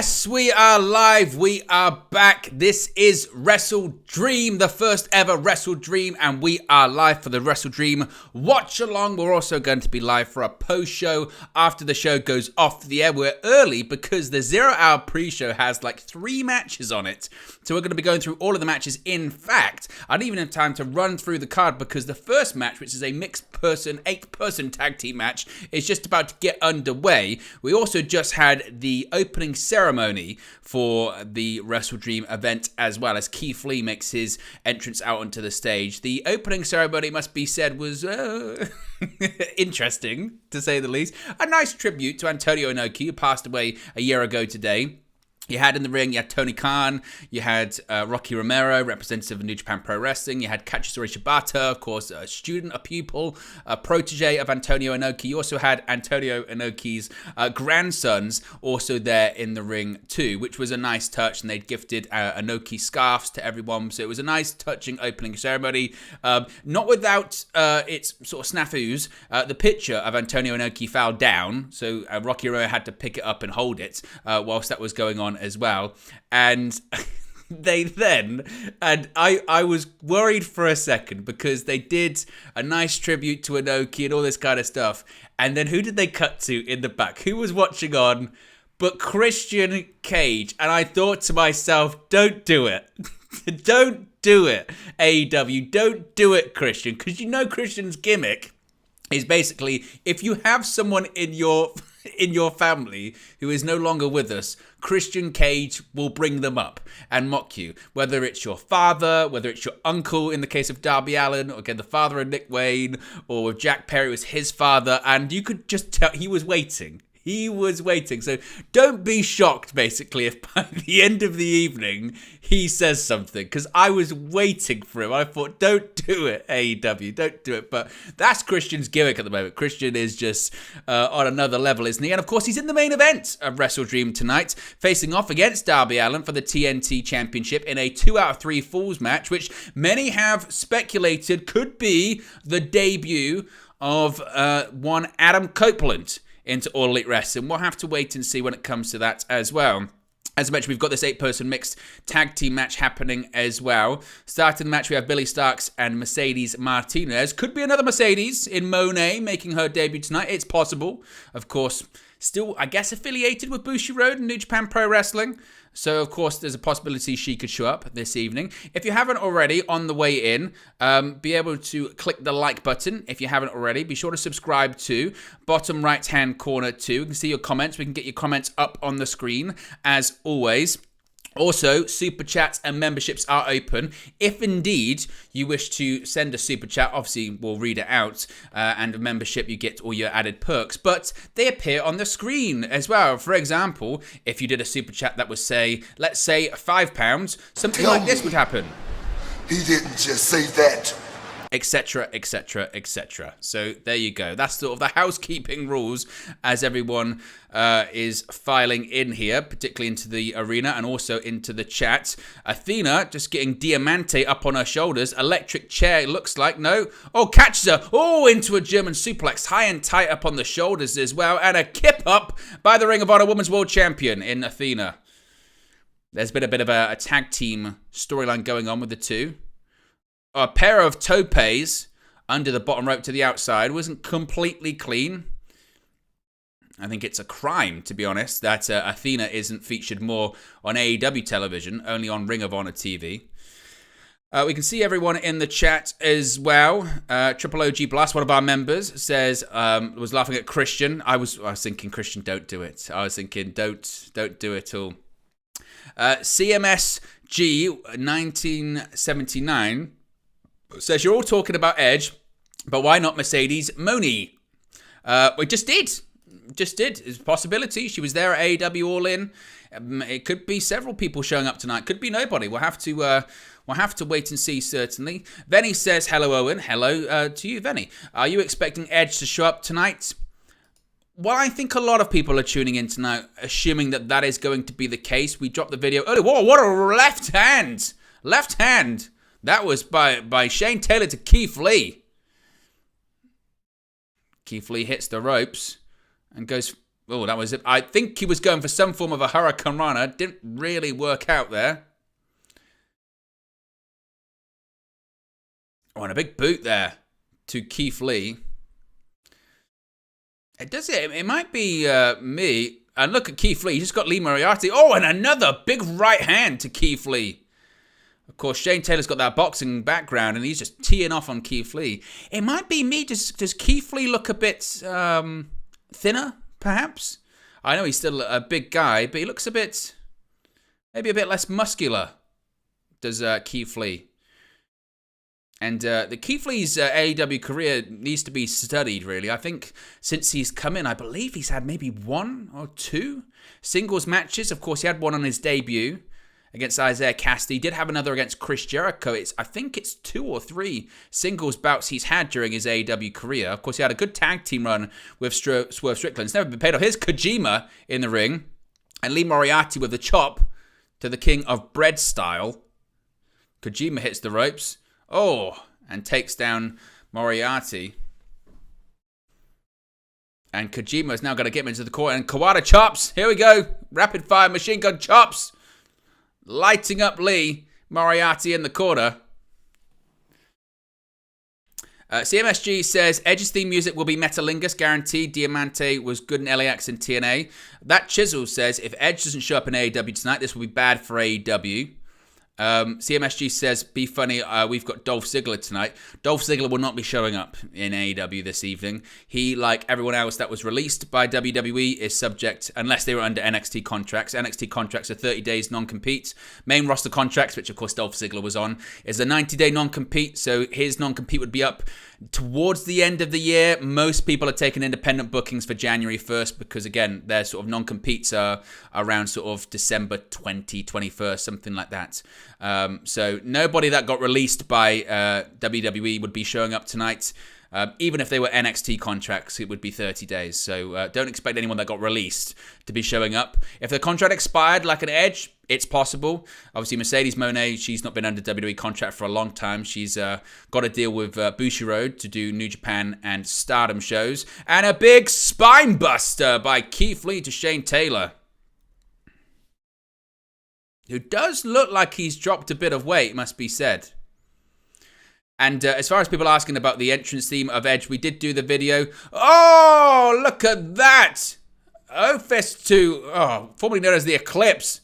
Yes, we are live. We are back. This is WrestleDream, the first ever WrestleDream, and we are live for the WrestleDream watch along. We're also going to be live for a post show after the show goes off the air. We're early because the 0 hour pre-show has like 3 matches on it. So we're going to be going through all of the matches. In fact, I didn't even have time to run through the card because the first match, which is a mixed person, 8-person tag team match, is just about to get underway. We also just had the opening ceremony for the WrestleDream event as well, as Keith Lee makes his entrance out onto the stage. The opening ceremony, must be said, was interesting, to say the least. A nice tribute to Antonio Inoki, who passed away a year ago today. You had in the ring, you had Tony Khan, you had Rocky Romero, representative of New Japan Pro Wrestling, you had Katsuyori Shibata, of course, a student, a pupil, a protege of Antonio Inoki. You also had Antonio Inoki's grandsons also there in the ring too, which was a nice touch, and they'd gifted Inoki scarves to everyone, so it was a nice, touching opening ceremony. Not without its sort of snafus. The picture of Antonio Inoki fell down, so Rocky Romero had to pick it up and hold it whilst that was going on as well. And they then, and I was worried for a second because they did a nice tribute to Inoki and all this kind of stuff, and then who did they cut to in the back? Who was watching on but Christian Cage? And I thought to myself, don't do it. Don't do it, AEW. Don't do it, Christian, because you know Christian's gimmick is basically, if you have someone in your family who is no longer with us, Christian Cage will bring them up and mock you. Whether it's your father, whether it's your uncle in the case of Darby Allin, or again the father of Nick Wayne, or with Jack Perry was his father, and you could just tell he was waiting. He was waiting. So don't be shocked, basically, if by the end of the evening he says something, because I was waiting for him. I thought, don't do it, AEW, don't do it. But that's Christian's gimmick at the moment. Christian is just on another level, isn't he? And of course, he's in the main event of WrestleDream tonight, facing off against Darby Allin for the TNT Championship in a 2 out of 3 falls match, which many have speculated could be the debut of one Adam Copeland into All Elite Wrestling. We'll have to wait and see when it comes to that as well. As I mentioned, we've got this 8-person mixed tag team match happening as well. Starting the match, we have Billie Starkz and Mercedes Martinez. Could be another Mercedes in Monet making her debut tonight. It's possible. Of course, still, I guess, affiliated with Bushiroad and New Japan Pro Wrestling. So, of course, there's a possibility she could show up this evening. If you haven't already, on the way in, be able to click the like button. If you haven't already, be sure to subscribe to bottom right-hand corner too. You can see your comments. We can get your comments up on the screen, as always. Also, super chats and memberships are open. If indeed you wish to send a super chat, obviously we'll read it out, and a membership you get all your added perks, but they appear on the screen as well. For example, if you did a super chat that was, say, let's say £5, something like this would happen. He didn't just say that. Etc, etc, etc. So there you go. That's sort of the housekeeping rules as everyone is filing in here, particularly into the arena and also into the chat. Athena just getting Diamante up on her shoulders. Electric chair, it looks like. No. Oh, catches her. Oh, into a German suplex. High and tight up on the shoulders as well. And a kip up by the Ring of Honor Women's World Champion in Athena. There's been a bit of a tag team storyline going on with the two. A pair of topes under the bottom rope to the outside wasn't completely clean. I think it's a crime, to be honest, that Athena isn't featured more on AEW television, only on Ring of Honor TV. We can see everyone in the chat as well. Triple OG Blast, one of our members, says was laughing at Christian. I was thinking, Christian, don't do it. I was thinking, don't do it all. CMSG 1979 says, you're all talking about Edge, but why not Mercedes Moni? We just did. It's a possibility. She was there at AEW All In. It could be several people showing up tonight. Could be nobody. We'll have to wait and see, certainly. Venny says, hello, Owen. Hello to you, Venny. Are you expecting Edge to show up tonight? Well, I think a lot of people are tuning in tonight, assuming that is going to be the case. We dropped the video earlier. Whoa, what a left hand. Left hand. That was by Shane Taylor to Keith Lee. Keith Lee hits the ropes and goes Oh, that was it. I think he was going for some form of a Hurricane Rana. Didn't really work out there. Oh, and a big boot there to Keith Lee. It might be me. And look at Keith Lee. He just got Lee Moriarty. Oh, and another big right hand to Keith Lee. Of course, Shane Taylor's got that boxing background, and he's just teeing off on Keith Lee. It might be me. Does Keith Lee look a bit thinner, perhaps? I know he's still a big guy, but he looks maybe a bit less muscular, does Keith Lee. And the Keith Lee's AEW career needs to be studied, really. I think since he's come in, I believe he's had maybe 1 or 2 singles matches. Of course, he had one on his debut against Isaiah Cassidy. He did have another against Chris Jericho. I think it's 2 or 3 singles bouts he's had during his AEW career. Of course, he had a good tag team run with Swerve Strickland. It's never been paid off. Here's Kojima in the ring. And Lee Moriarty with the chop to the King of Bread style. Kojima hits the ropes. Oh, and takes down Moriarty. And Kojima is now going to get him into the corner. And Kawada chops. Here we go. Rapid fire machine gun chops. Lighting up Lee. Moriarty in the corner. CMSG says, Edge's theme music will be Metalingus, guaranteed. Diamante was good in LAX and TNA. That Chisel says, if Edge doesn't show up in AEW tonight, this will be bad for AEW. CMSG says, be funny, we've got Dolph Ziggler tonight. Dolph Ziggler will not be showing up in AEW this evening. He, like everyone else that was released by WWE, is subject, unless they were under NXT contracts. NXT contracts are 30 days non-compete. Main roster contracts, which of course Dolph Ziggler was on, is a 90-day non-compete, so his non-compete would be up towards the end of the year. Most people are taking independent bookings for January 1st because, again, their sort of non-competes are around sort of December 20, 21st, something like that. So nobody that got released by WWE would be showing up tonight. Even if they were NXT contracts, it would be 30 days. So don't expect anyone that got released to be showing up. If their contract expired like an Edge, it's possible. Obviously, Mercedes Moné, she's not been under WWE contract for a long time. She's got a deal with Bushiroad to do New Japan and Stardom shows. And a big spine buster by Keith Lee to Shane Taylor, who does look like he's dropped a bit of weight, must be said. And as far as people asking about the entrance theme of Edge, we did do the video. Oh, look at that! O-Fist to, formerly known as the Eclipse,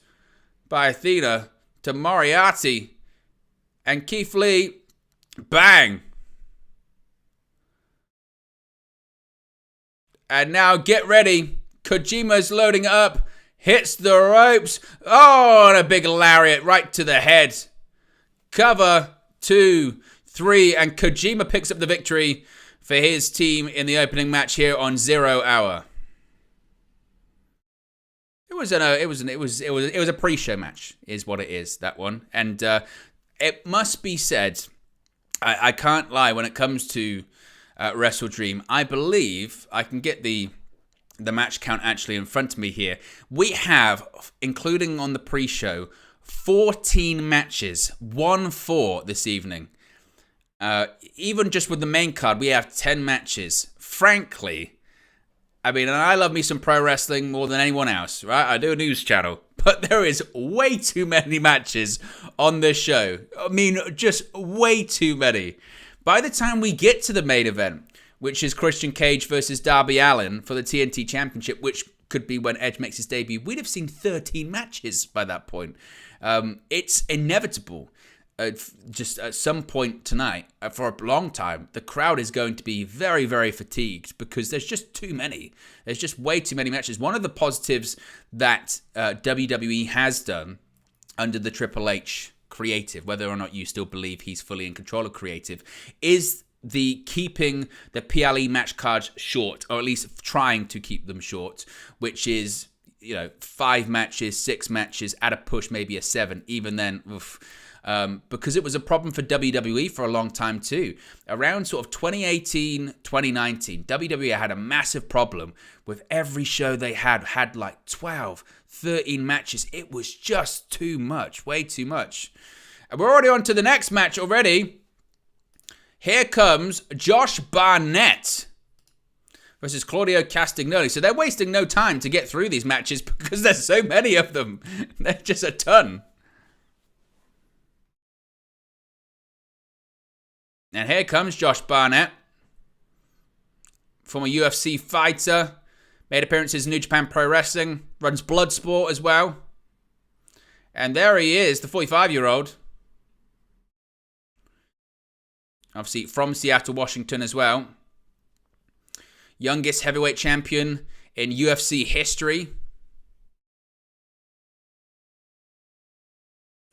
by Athena to Moriarty. And Keith Lee, bang! And now get ready. Kojima's loading up. Hits the ropes. Oh, and a big lariat right to the head. Cover, 2, 3, and Kojima picks up the victory for his team in the opening match here on 0 Hour. It was a pre-show match, is what it is, that one. And it must be said, I can't lie, when it comes to WrestleDream, I believe I can get the match count actually in front of me here. We have, including on the pre-show, 14 matches, 1-4 this evening. Even just with the main card, we have 10 matches. Frankly, I mean, and I love me some pro wrestling more than anyone else, right? I do a news channel, but there is way too many matches on this show. I mean, just way too many. By the time we get to the main event, which is Christian Cage versus Darby Allin for the TNT Championship, which could be when Edge makes his debut, we'd have seen 13 matches by that point. It's inevitable. Just at some point tonight, for a long time, the crowd is going to be very, very fatigued because there's just too many. There's just way too many matches. One of the positives that WWE has done under the Triple H creative, whether or not you still believe he's fully in control of creative, is the keeping the PLE match cards short, or at least trying to keep them short, which is, 5 matches, 6 matches, at a push, maybe a 7. Even then, oof. Because it was a problem for WWE for a long time too. Around sort of 2018, 2019, WWE had a massive problem with every show they had like 12, 13 matches. It was just too much, way too much. And we're already on to the next match already. Here comes Josh Barnett versus Claudio Castagnoli. So they're wasting no time to get through these matches because there's so many of them. They're just a ton. And here comes Josh Barnett, former UFC fighter, made appearances in New Japan Pro Wrestling, runs Bloodsport as well. And there he is, the 45-year-old. Obviously from Seattle, Washington as well. Youngest heavyweight champion in UFC history.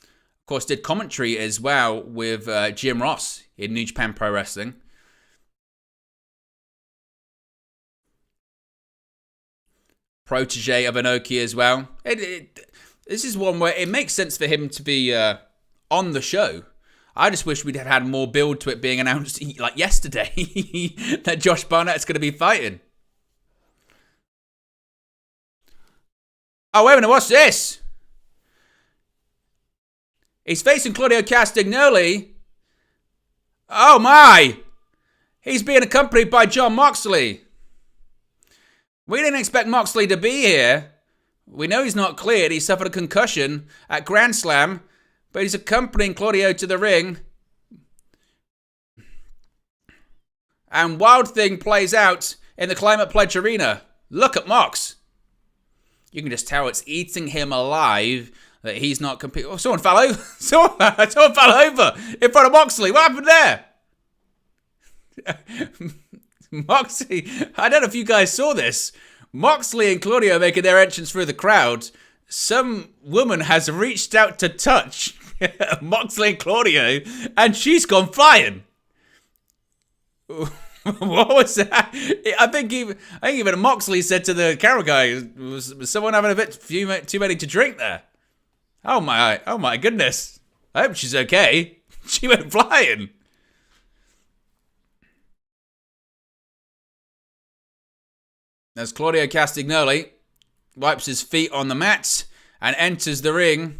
Of course, did commentary as well with Jim Ross in New Japan Pro Wrestling. Protege of Inoki as well. This is one where it makes sense for him to be on the show. I just wish we'd have had more build to it being announced like yesterday that Josh Barnett's going to be fighting. Oh, wait a minute, what's this? He's facing Claudio Castagnoli. Oh my! He's being accompanied by Jon Moxley. We didn't expect Moxley to be here. We know he's not cleared. He suffered a concussion at Grand Slam, but he's accompanying Claudio to the ring. And Wild Thing plays out in the Climate Pledge Arena. Look at Mox. You can just tell it's eating him alive that he's not competing. Oh, someone fell over. Someone fell over in front of Moxley. What happened there? Moxley, I don't know if you guys saw this. Moxley and Claudio making their entrance through the crowd. Some woman has reached out to touch Moxley and Claudio, and she's gone flying. What was that? I think even Moxley said to the camera guy, was someone having a bit too many to drink there? Oh my goodness. I hope she's okay. She went flying. As Claudio Castagnoli wipes his feet on the mat and enters the ring.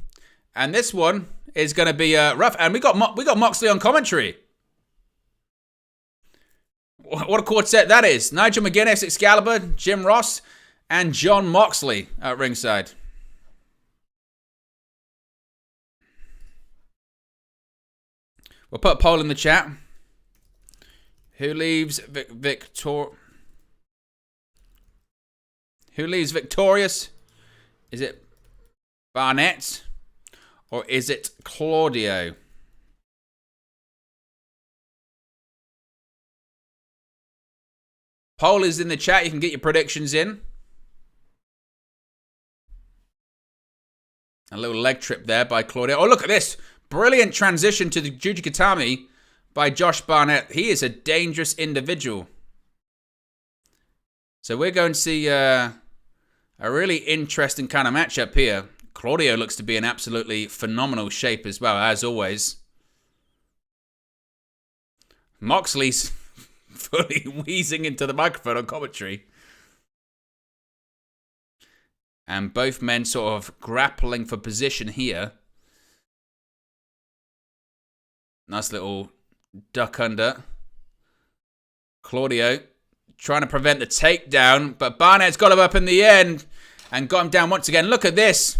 And this one is going to be rough. And we got Moxley on commentary. What a quartet that is. Nigel McGuinness, Excalibur, Jim Ross, and Jon Moxley at ringside. We'll put a poll in the chat. Who leaves Who leaves victorious? Is it Barnett or is it Claudio? Poll is in the chat. You can get your predictions in. A little leg trip there by Claudio. Oh, look at this. Brilliant transition to the Jujikatami by Josh Barnett. He is a dangerous individual. So we're going to see a really interesting kind of matchup here. Claudio looks to be in absolutely phenomenal shape as well, as always. Moxley's fully wheezing into the microphone on commentary. And both men sort of grappling for position here. Nice little duck under. Claudio trying to prevent the takedown, but Barnett's got him up in the end and got him down once again. Look at this.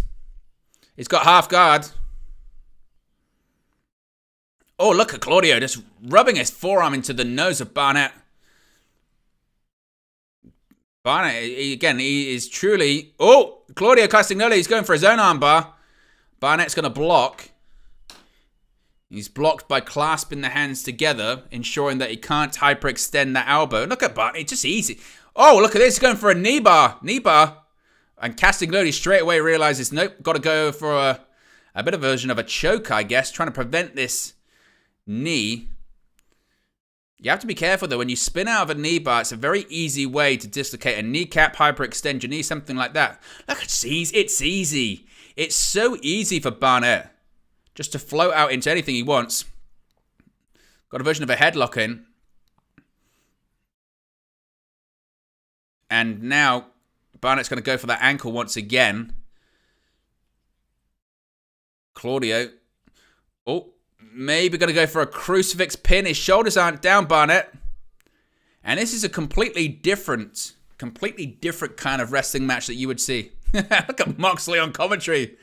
He's got half guard. Oh, look at Claudio just rubbing his forearm into the nose of Barnett. Barnett, he is truly... Oh, Claudio Castagnoli is going for his own armbar. Barnett's going to block. He's blocked by clasping the hands together, ensuring that he can't hyperextend that elbow. Look at Barnett, it's just easy. Oh, look at this, he's going for a knee bar. Knee bar. And Castagnoli straight away realizes, nope, got to go for a bit of a version of a choke, I guess, trying to prevent this knee. You have to be careful, though. When you spin out of a knee bar, it's a very easy way to dislocate a kneecap, hyperextend your knee, something like that. Look, it's easy. It's so easy for Barnett just to float out into anything he wants. Got a version of a headlock in. And now Barnett's going to go for that ankle once again. Claudio. Oh, maybe going to go for a crucifix pin. His shoulders aren't down, Barnett. And this is a completely different kind of wrestling match that you would see. Look at Moxley on commentary.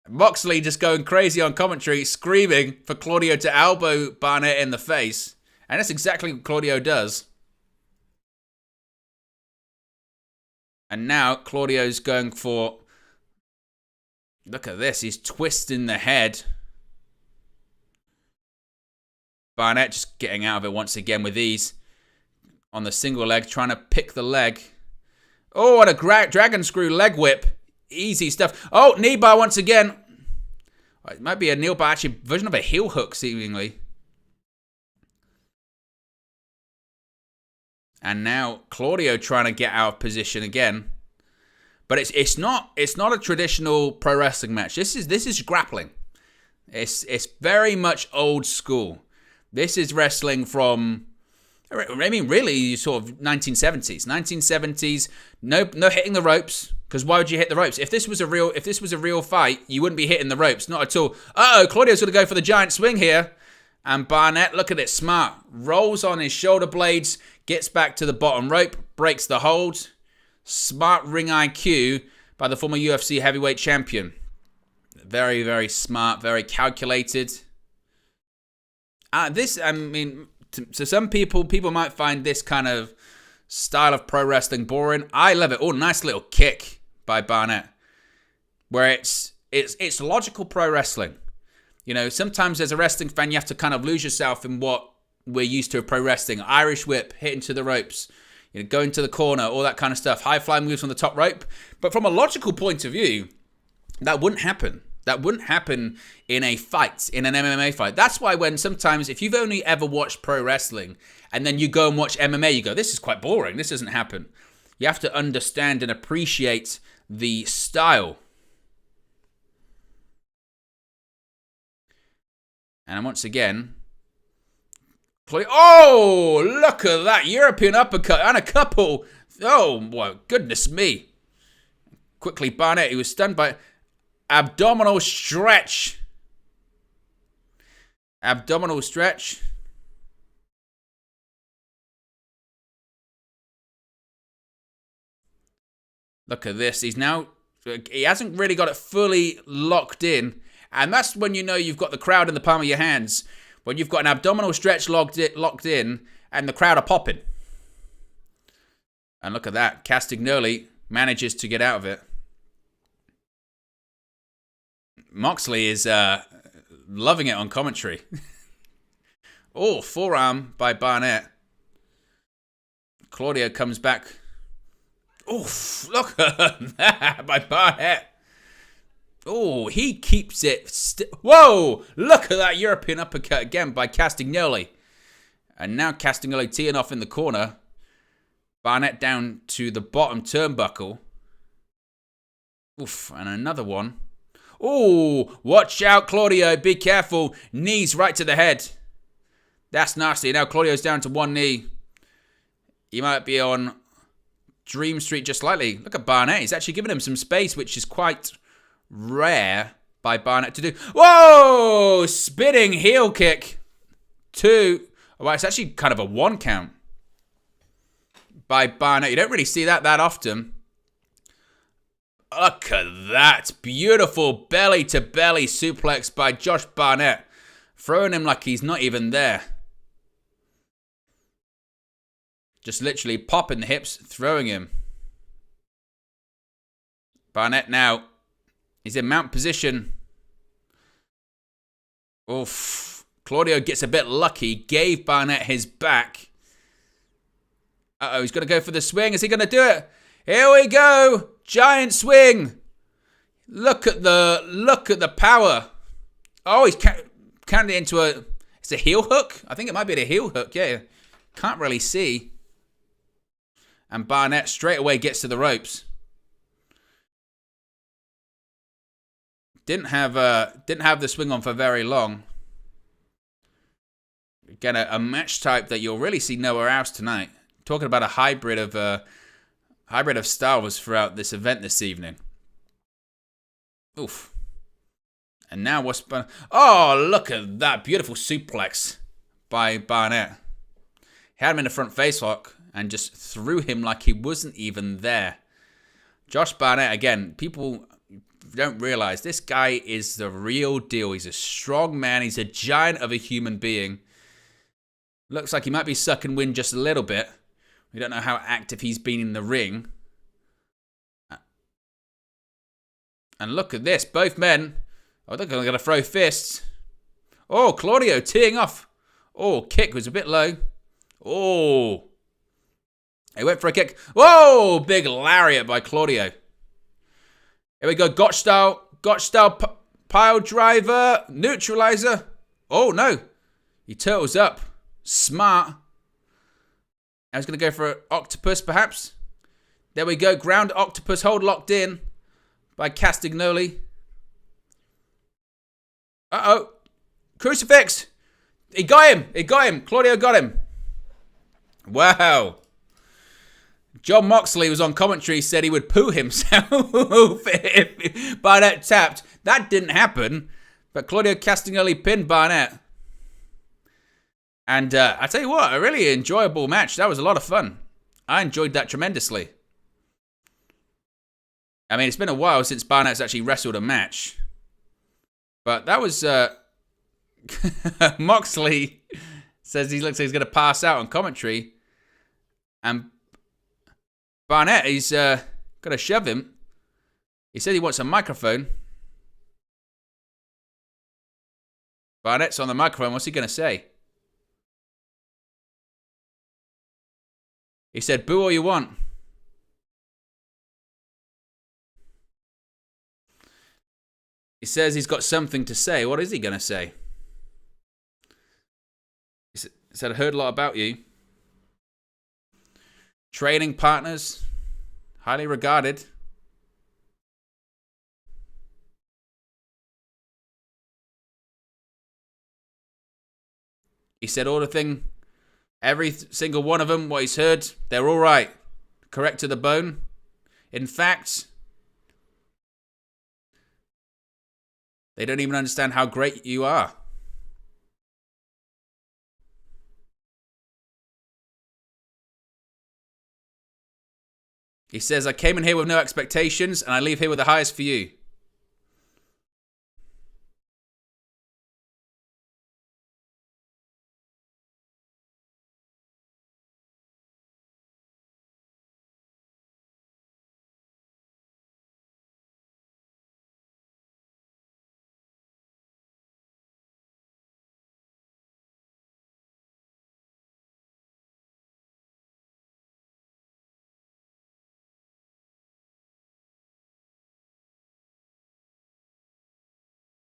Moxley just going crazy on commentary, screaming for Claudio to elbow Barnett in the face. And that's exactly what Claudio does. And now Claudio's going for... Look at this. He's twisting the head. Barnett just getting out of it once again with ease. On the single leg, trying to pick the leg. Oh, what a dragon screw leg whip. Easy stuff. Oh, knee bar once again. It might be a knee bar, actually, version of a heel hook, seemingly. And now Claudio trying to get out of position again. But it's not a traditional pro wrestling match. This is grappling. It's very much old school. This is wrestling from, I mean, really sort of 1970s. 1970s. No hitting the ropes. Because why would you hit the ropes? If this was a real fight, you wouldn't be hitting the ropes. Not at all. Uh-oh, Claudio's going to go for the giant swing here. And Barnett, look at it, smart. Rolls on his shoulder blades, gets back to the bottom rope, breaks the hold. Smart ring IQ by the former UFC heavyweight champion. Very, very smart, very calculated. To some people might find this kind of style of pro wrestling boring. I love it. Oh, nice little kick by Barnett, where it's logical pro wrestling. You know, sometimes as a wrestling fan, you have to kind of lose yourself in what we're used to of pro wrestling. Irish whip, hitting to the ropes, you know, going to the corner, all that kind of stuff. High fly moves on the top rope. But from a logical point of view, that wouldn't happen. That wouldn't happen in a fight, in an MMA fight. That's why when sometimes, if you've only ever watched pro wrestling and then you go and watch MMA, you go, this is quite boring. This doesn't happen. You have to understand and appreciate the style. And once again, oh, look at that European uppercut and a couple. Oh, well, goodness me. Quickly, Barnett, he was stunned by abdominal stretch. Abdominal stretch. Look at this. He hasn't really got it fully locked in. And that's when you know you've got the crowd in the palm of your hands. When you've got an abdominal stretch locked in and the crowd are popping. And look at that. Castagnoli manages to get out of it. Moxley is loving it on commentary. Oh, forearm by Barnett. Claudio comes back. Oh, look at that by Barnett. Oh, he keeps it. Whoa, look at that European uppercut again by Castagnoli. And now Castagnoli teeing off in the corner. Barnett down to the bottom turnbuckle. Oof, and another one. Oh, watch out, Claudio. Be careful. Knees right to the head. That's nasty. Now Claudio's down to one knee. He might be on Dream Street just slightly. Look at Barnett. He's actually giving him some space, which is quite rare by Barnett to do. Whoa! Spinning heel kick. 2. Well, it's actually kind of a 1 count by Barnett. You don't really see that often. Look at that. Beautiful belly-to-belly suplex by Josh Barnett. Throwing him like he's not even there. Just literally popping the hips, throwing him. Barnett now. He's in mount position. Oof. Claudio gets a bit lucky. Gave Barnett his back. Uh-oh, he's going to go for the swing. Is he going to do it? Here we go. Giant swing. Look at the power. Oh, he's counted it into it's a heel hook? I think it might be a heel hook, yeah. Can't really see. And Barnett straight away gets to the ropes. Didn't have the swing on for very long. Again, a match type that you'll really see nowhere else tonight. Talking about a hybrid of styles throughout this event this evening. Oof. And now what's... Oh, look at that beautiful suplex. by Barnett. He had him in a front face lock and just threw him like he wasn't even there. Josh Barnett, again, people don't realize this guy is the real deal. He's a strong man. He's a giant of a human being. Looks like he might be sucking wind just a little bit. We don't know how active he's been in the ring. And look at this. Both men. Oh, they're going to throw fists. Oh, Claudio teeing off. Oh, kick was a bit low. Oh. He went for a kick. Whoa, big lariat by Claudio. Here we go. Gotch style pile driver. Neutralizer. Oh, no. He turtles up. Smart. I was going to go for an octopus, perhaps. There we go. Ground octopus hold locked in by Castagnoli. Uh-oh. Crucifix. He got him. Claudio got him. Wow. John Moxley was on commentary, said he would poo himself if Barnett tapped. That didn't happen, but Claudio Castagnoli pinned Barnett. And I tell you what, a really enjoyable match. That was a lot of fun. I enjoyed that tremendously. I mean, it's been a while since Barnett's actually wrestled a match. But that was... Moxley says he looks like he's going to pass out on commentary. And Barnett, he's going to shove him. He said he wants a microphone. Barnett's on the microphone. What's he going to say? He said, boo all you want. He says he's got something to say. What is he going to say? He said, I heard a lot about you. Training partners. Highly regarded. He said every single one of them, what he's heard, they're all right. Correct to the bone. In fact, they don't even understand how great you are. He says, I came in here with no expectations, and I leave here with the highest for you.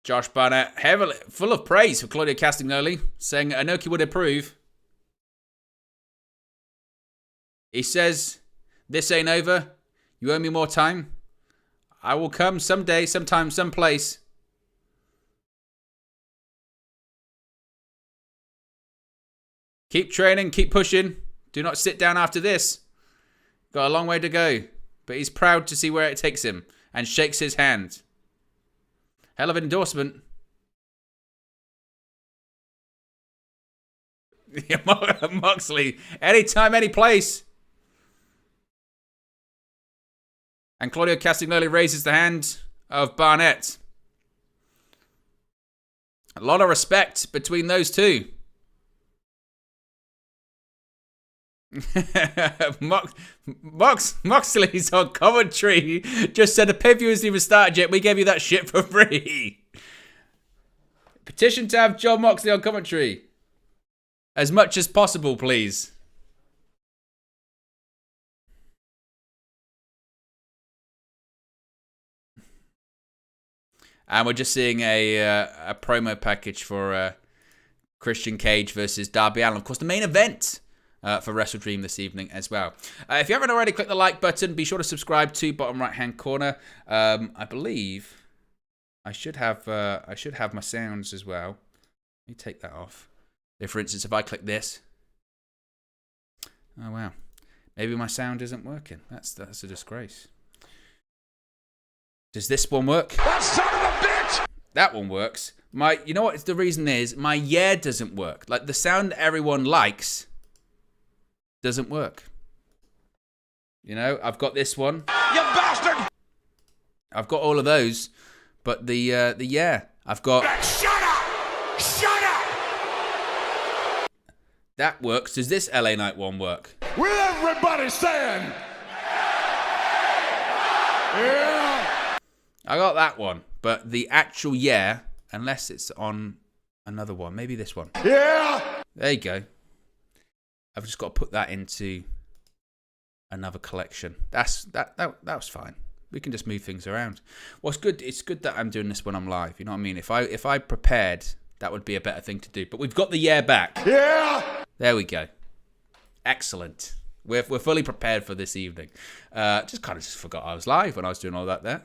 Josh Barnett, heavily full of praise for Claudio Castagnoli, saying Inoki would approve. He says, this ain't over. You owe me more time. I will come someday, sometime, someplace. Keep training, keep pushing. Do not sit down after this. Got a long way to go. But he's proud to see where it takes him and shakes his hand. Hell of an endorsement. Moxley, anytime, any place. And Claudio Castagnoli raises the hand of Barnett. A lot of respect between those two. Moxley's on commentary just said the pay-per-view hasn't even started yet. We gave you that shit for free. Petition to have John Moxley on commentary as much as possible, please. And we're just seeing a promo package for Christian Cage versus Darby Allin. Of course, the main event for WrestleDream this evening as well. If you haven't already, click the like button. Be sure to subscribe to bottom right-hand corner. I believe I should have my sounds as well. Let me take that off. So for instance, if I click this, oh wow, maybe my sound isn't working. That's a disgrace. Does this one work? That son of a bitch! That one works. You know what the reason is? My yeah doesn't work. Like, the sound that everyone likes doesn't work. You know, I've got this one. You bastard! I've got all of those, but the yeah, I've got. Shut up! Shut up! That works. Does this LA Knight one work? With everybody saying, yeah. I got that one, but the actual yeah, unless it's on another one, maybe this one. Yeah. There you go. I've just got to put that into another collection. That was fine. We can just move things around. Well, it's good that I'm doing this when I'm live. You know what I mean? If I prepared, that would be a better thing to do. But we've got the yeah back. Yeah. There we go. Excellent. We're fully prepared for this evening. Just forgot I was live when I was doing all that there.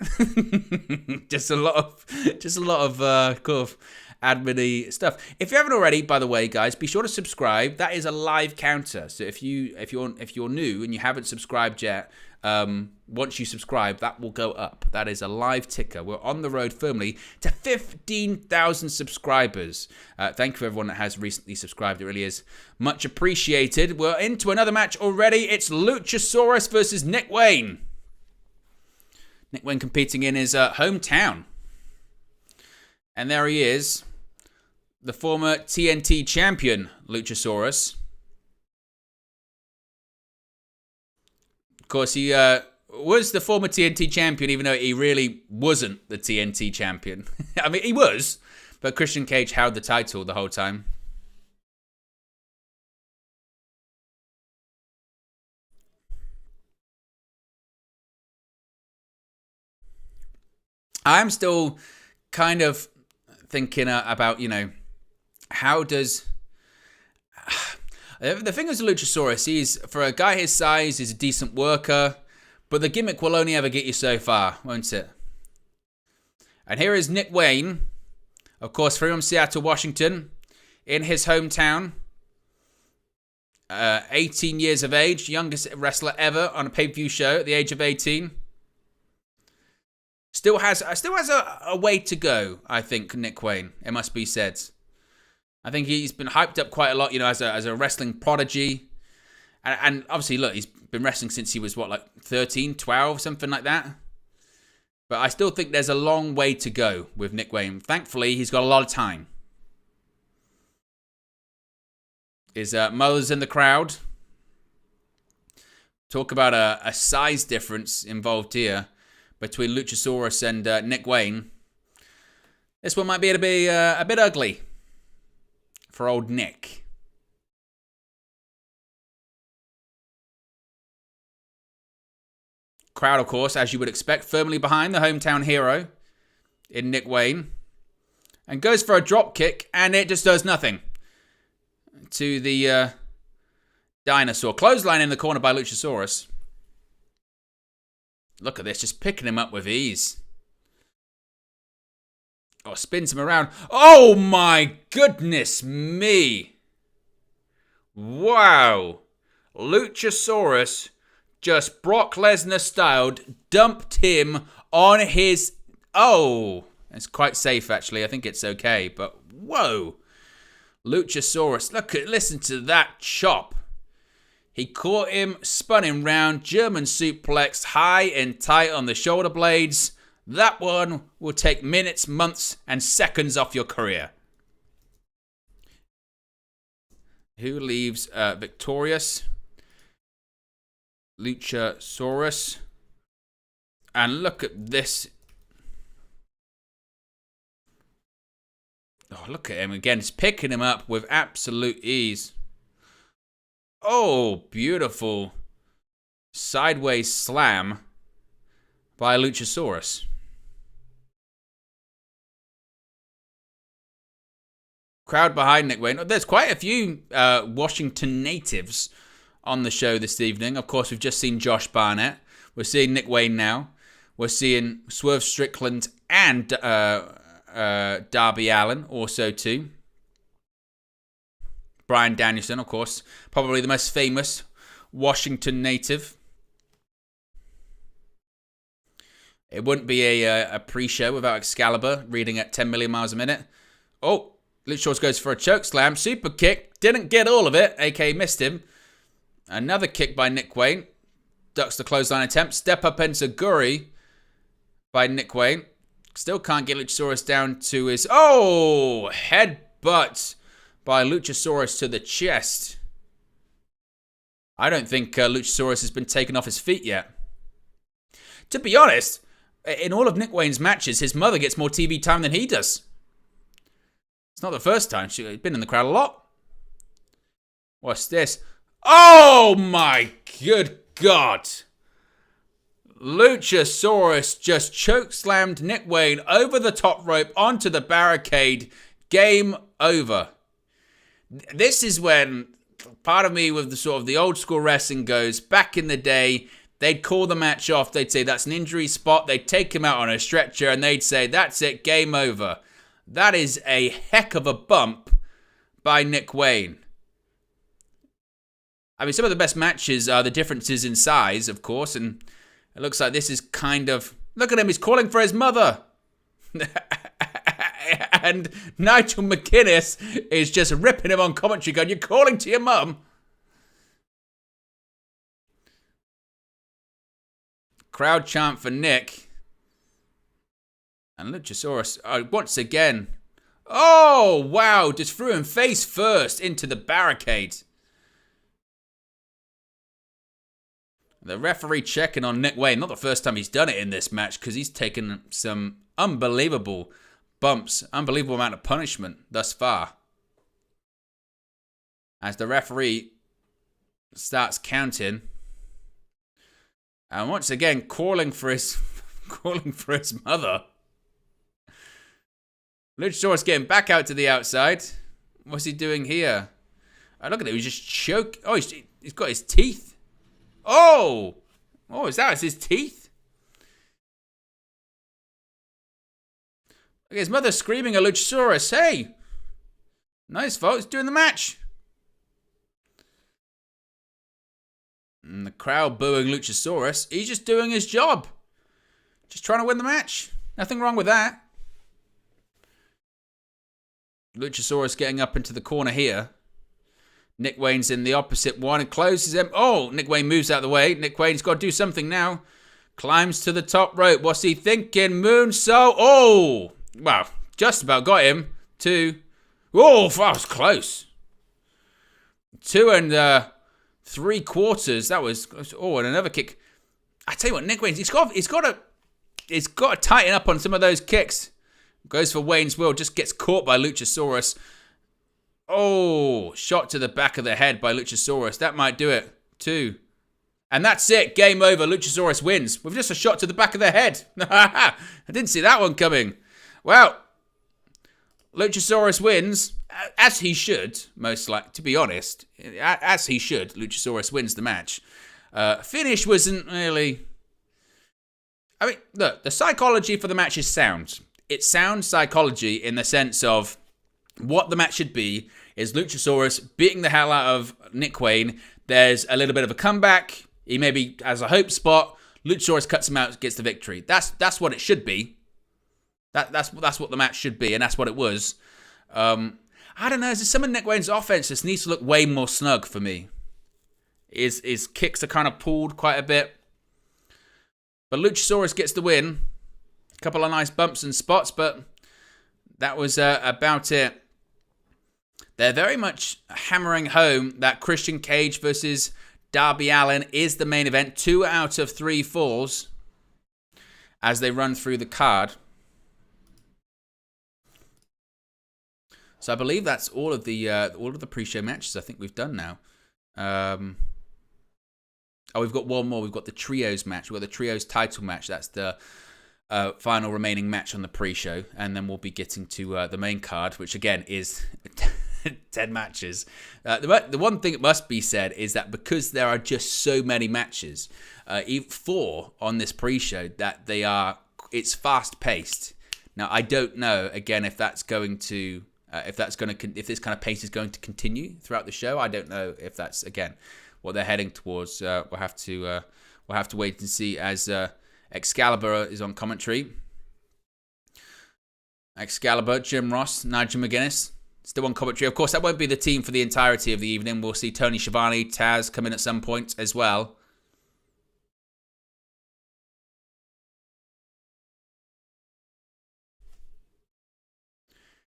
just a lot of kind of admin-y stuff. If you haven't already, by the way, guys, be sure to subscribe. That is a live counter. So if you're new and you haven't subscribed yet, once you subscribe, that will go up. That is a live ticker. We're on the road firmly to 15,000 subscribers. Thank you for everyone that has recently subscribed. It really is much appreciated. We're into another match already. It's Luchasaurus versus Nick Wayne. Nick Wayne competing in his hometown. And there he is, the former TNT champion, Luchasaurus. Of course, he was the former TNT champion, even though he really wasn't the TNT champion. I mean, he was, but Christian Cage held the title the whole time. I'm still kind of thinking about, how does... The thing is, Luchasaurus, for a guy his size, he's a decent worker, but the gimmick will only ever get you so far, won't it? And here is Nick Wayne, of course, from Seattle, Washington, in his hometown. 18 years of age, youngest wrestler ever on a pay-per-view show at the age of 18. Still has a way to go, I think, Nick Wayne, it must be said. I think he's been hyped up quite a lot, as a wrestling prodigy. And obviously, look, he's been wrestling since he was, 13, 12, something like that. But I still think there's a long way to go with Nick Wayne. Thankfully, he's got a lot of time. His mother's in the crowd. Talk about a size difference involved here between Luchasaurus and Nick Wayne. This one might be a bit ugly for old Nick. Crowd, of course, as you would expect, firmly behind the hometown hero in Nick Wayne. And goes for a drop kick, and it just does nothing to the dinosaur. Clothesline in the corner by Luchasaurus. Look at this, just picking him up with ease. Oh, spins him around. Oh my goodness me. Wow. Luchasaurus just Brock Lesnar styled dumped him on his... Oh, it's quite safe actually. I think it's okay, but whoa. Luchasaurus, listen to that chop. He caught him, spun him round, German suplex, high and tight on the shoulder blades. That one will take minutes, months, and seconds off your career. Who leaves victorious? Luchasaurus. And look at this. Oh, look at him again. He's picking him up with absolute ease. Oh, beautiful sideways slam by Luchasaurus. Crowd behind Nick Wayne. There's quite a few Washington natives on the show this evening. Of course, we've just seen Josh Barnett. We're seeing Nick Wayne now. We're seeing Swerve Strickland and Darby Allin also too. Bryan Danielson, of course, probably the most famous Washington native. It wouldn't be a pre-show without Excalibur reading at 10 million miles a minute. Oh, Luchasaurus goes for a choke slam. Super kick. Didn't get all of it. AK missed him. Another kick by Nick Wayne. Ducks the clothesline attempt. Step up enziguri by Nick Wayne. Still can't get Luchasaurus down to his... Oh! Headbutt by Luchasaurus to the chest. I don't think Luchasaurus has been taken off his feet yet. To be honest, in all of Nick Wayne's matches, his mother gets more TV time than he does. It's not the first time. She's been in the crowd a lot. What's this? Oh my good God. Luchasaurus just chokeslammed Nick Wayne over the top rope onto the barricade. Game over. This is when part of me with the sort of the old school wrestling goes, back in the day, they'd call the match off. They'd say that's an injury spot. They'd take him out on a stretcher and they'd say, that's it, game over. That is a heck of a bump by Nick Wayne. I mean, some of the best matches are the differences in size, of course, and it looks like this is kind of... Look at him, he's calling for his mother. And Nigel McGuinness is just ripping him on commentary going, you're calling to your mum? Crowd chant for Nick. And Luchasaurus, once again... Oh, wow, just threw him face first into the barricade. The referee checking on Nick Wayne. Not the first time he's done it in this match because he's taken some unbelievable bumps. Unbelievable amount of punishment thus far. As the referee starts counting. And once again calling for his mother. Luchasaurus getting back out to the outside. What's he doing here? Oh, look at it. He's just choking. Oh, he's got his teeth. Oh! Oh, is that his teeth? Look at his mother screaming at Luchasaurus. Hey! Nice, folks. Doing the match. And the crowd booing Luchasaurus. He's just doing his job. Just trying to win the match. Nothing wrong with that. Luchasaurus getting up into the corner here. Nick Wayne's in the opposite one and closes him. Oh, Nick Wayne moves out of the way. Nick Wayne's got to do something now. Climbs to the top rope. What's he thinking? Moonsault. Oh, well, just about got him. 2. Oh, that was close. 2 and 3/4. That was. Oh, and another kick. I tell you what, Nick Wayne, he's got to tighten up on some of those kicks. Goes for Wayne's Will. Just gets caught by Luchasaurus. Oh, shot to the back of the head by Luchasaurus. That might do it. 2. And that's it. Game over. Luchasaurus wins with just a shot to the back of the head. I didn't see that one coming. Well, Luchasaurus wins, as he should, most likely, to be honest. As he should. Luchasaurus wins the match. Finish wasn't really... I mean, look, the psychology for the match is sound. It's sound psychology in the sense of what the match should be is Luchasaurus beating the hell out of Nick Wayne. There's a little bit of a comeback. He maybe has a hope spot. Luchasaurus cuts him out, gets the victory. That's what it should be. That's what the match should be, and that's what it was. I don't know. There's some of Nick Wayne's offense just needs to look way more snug for me. His kicks are kind of pulled quite a bit. But Luchasaurus gets the win. A couple of nice bumps and spots, but that was about it. They're very much hammering home that Christian Cage versus Darby Allin is the main event. 2 out of 3 falls as they run through the card. So I believe that's all of the pre-show matches I think we've done now. We've got one more. We've got the trios match. We've got the trios title match. That's the final remaining match on the pre-show, and then we'll be getting to the main card, which again is 10 matches. The one thing that must be said is that because there are just so many matches, 4 on this pre-show, that it's fast-paced. Now I don't know again if this kind of pace is going to continue throughout the show. I don't know if that's again what they're heading towards. We'll have to wait and see as Excalibur is on commentary. Excalibur, Jim Ross, Nigel McGuinness, still on commentary. Of course, that won't be the team for the entirety of the evening. We'll see Tony Schiavone, Taz come in at some point as well.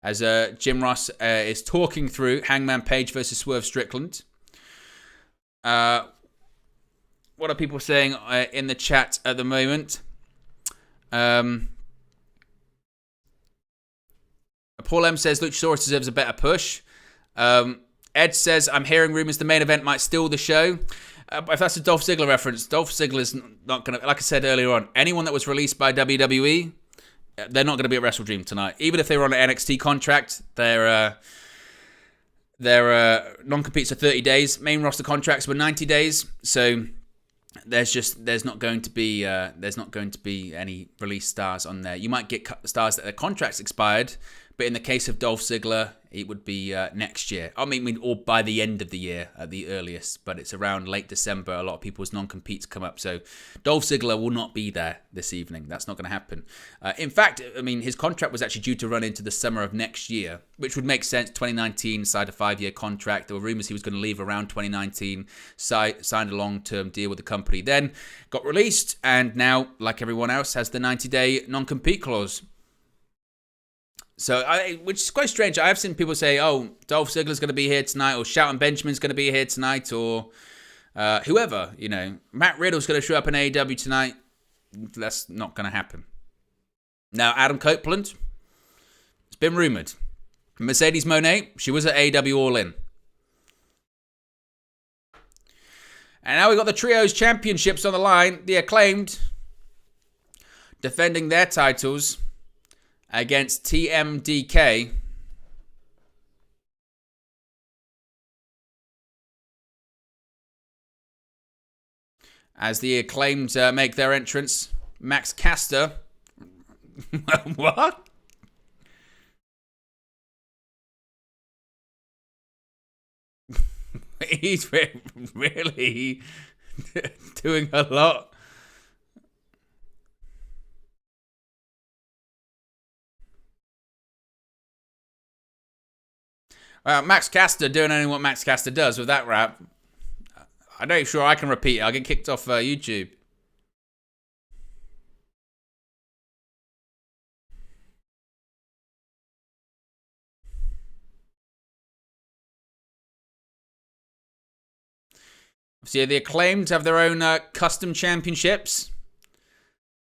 As Jim Ross is talking through Hangman Page versus Swerve Strickland. What are people saying in the chat at the moment? Paul M says Luchasaurus deserves a better push. Ed says, I'm hearing rumors the main event might steal the show. If that's a Dolph Ziggler reference, Dolph Ziggler's not going to, like I said earlier on, anyone that was released by WWE, they're not going to be at WrestleDream tonight. Even if they were on an NXT contract, their non-competes are 30 days. Main roster contracts were 90 days. So there's not going to be any release stars on there. You might get stars that their contracts expired, but in the case of Dolph Ziggler, it would be next year. I mean, or by the end of the year at the earliest, but it's around late December. A lot of people's non-competes come up, so Dolph Ziggler will not be there this evening. That's not going to happen. In fact, I mean, his contract was actually due to run into the summer of next year, which would make sense. 2019 signed a 5-year contract. There were rumors he was going to leave around 2019. Signed a long-term deal with the company. Then got released, and now, like everyone else, has the 90-day non-compete clause. So, which is quite strange. I've seen people say, oh, Dolph Ziggler's going to be here tonight, or Shelton Benjamin's going to be here tonight, or whoever, you know. Matt Riddle's going to show up in AEW tonight. That's not going to happen. Now, Adam Copeland, it's been rumoured. Mercedes Moné, she was at AEW All In. And now we've got the Trios Championships on the line. The Acclaimed defending their titles against TMDK. As the Acclaimed make their entrance, Max Caster. What? He's really doing a lot. Max Caster doing only what Max Caster does with that rap. I'm not sure I can repeat it. I'll get kicked off YouTube. So yeah, the Acclaimed have their own custom championships.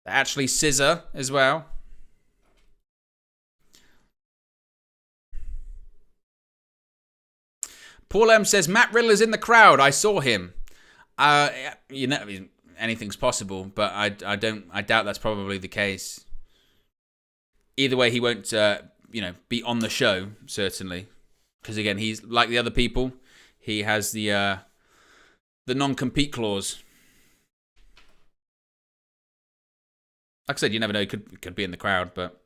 They actually scissor as well. Paul M says, Matt Riddler's in the crowd. I saw him. You know, anything's possible, but I doubt that's probably the case. Either way, he won't, be on the show, certainly. Because again, he's like the other people. He has the non-compete clause. Like I said, you never know. He could be in the crowd, but.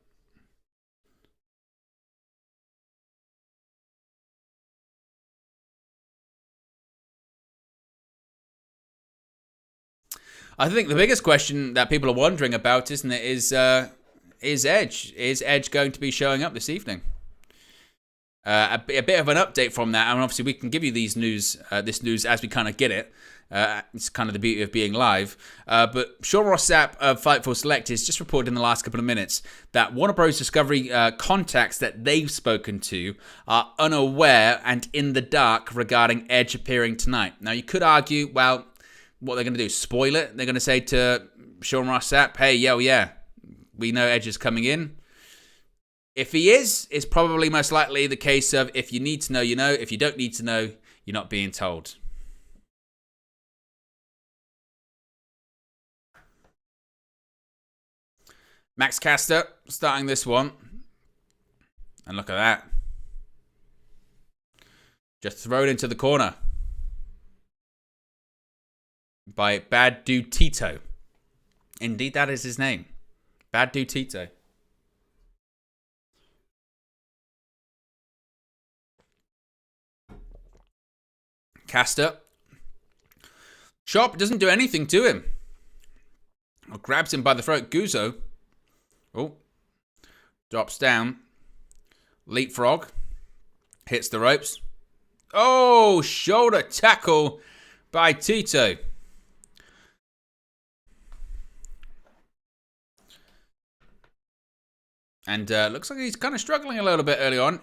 I think the biggest question that people are wondering about, isn't it, is Edge. Is Edge going to be showing up this evening? A bit of an update from that, and obviously we can give you this news as we kind of get it. It's kind of the beauty of being live. But Sean Ross Sapp of Fightful Select has just reported in the last couple of minutes that Warner Bros. Discovery contacts that they've spoken to are unaware and in the dark regarding Edge appearing tonight. Now, you could argue, well, what they're going to do, spoil it? They're going to say to Sean Ross Sapp, hey, yeah, we know Edge is coming in. If he is, it's probably most likely the case of if you need to know, you know. If you don't need to know, you're not being told. Max Caster starting this one. And look at that. Just thrown into the corner by Bad Dude Tito. Indeed, that is his name. Bad Dude Tito. Caster. Chop doesn't do anything to him. Grabs him by the throat. Guzzo. Oh. Drops down. Leapfrog. Hits the ropes. Oh, shoulder tackle by Tito. And looks like he's kind of struggling a little bit early on.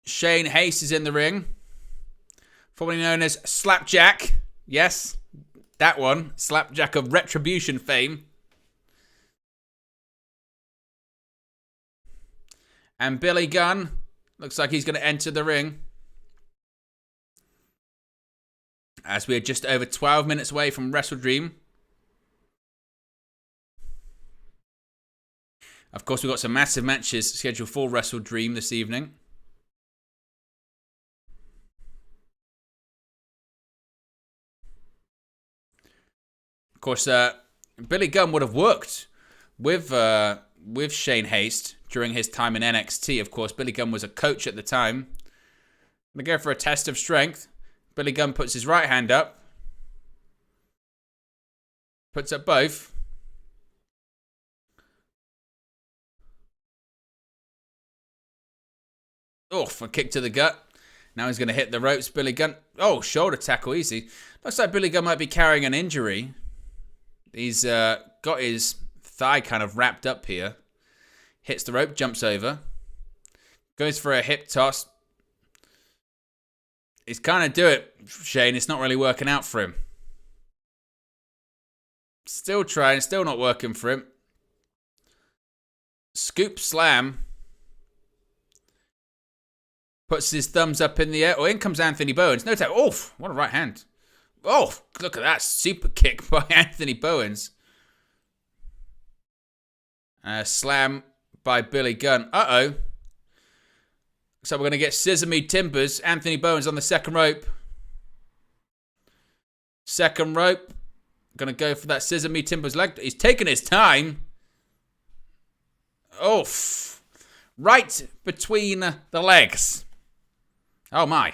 Shane Haste is in the ring. Formerly known as Slapjack. Yes, that one. Slapjack of Retribution fame. And Billy Gunn. Looks like he's going to enter the ring. As we are just over 12 minutes away from WrestleDream. Of course, we've got some massive matches scheduled for WrestleDream this evening. Of course, Billy Gunn would have worked with Shane Haste during his time in NXT. Of course, Billy Gunn was a coach at the time. Going to go for a test of strength. Billy Gunn puts his right hand up. Puts up both. Oh, a kick to the gut. Now he's going to hit the ropes. Billy Gunn. Oh, shoulder tackle, easy. Looks like Billy Gunn might be carrying an injury. He's got his thigh kind of wrapped up here. Hits the rope, jumps over. Goes for a hip toss. He's kind of do it, Shane. It's not really working out for him. Still trying, still not working for him. Scoop slam. Puts his thumbs up in the air. Oh, in comes Anthony Bowens. No tap. Oh, what a right hand. Oh, look at that super kick by Anthony Bowens. Slam by Billy Gunn. Uh-oh. So we're going to get Scissor Me Timbers. Anthony Bowens on the second rope. Second rope. Going to go for that Scissor Me Timbers leg. He's taking his time. Oh, right between the legs. Oh, my.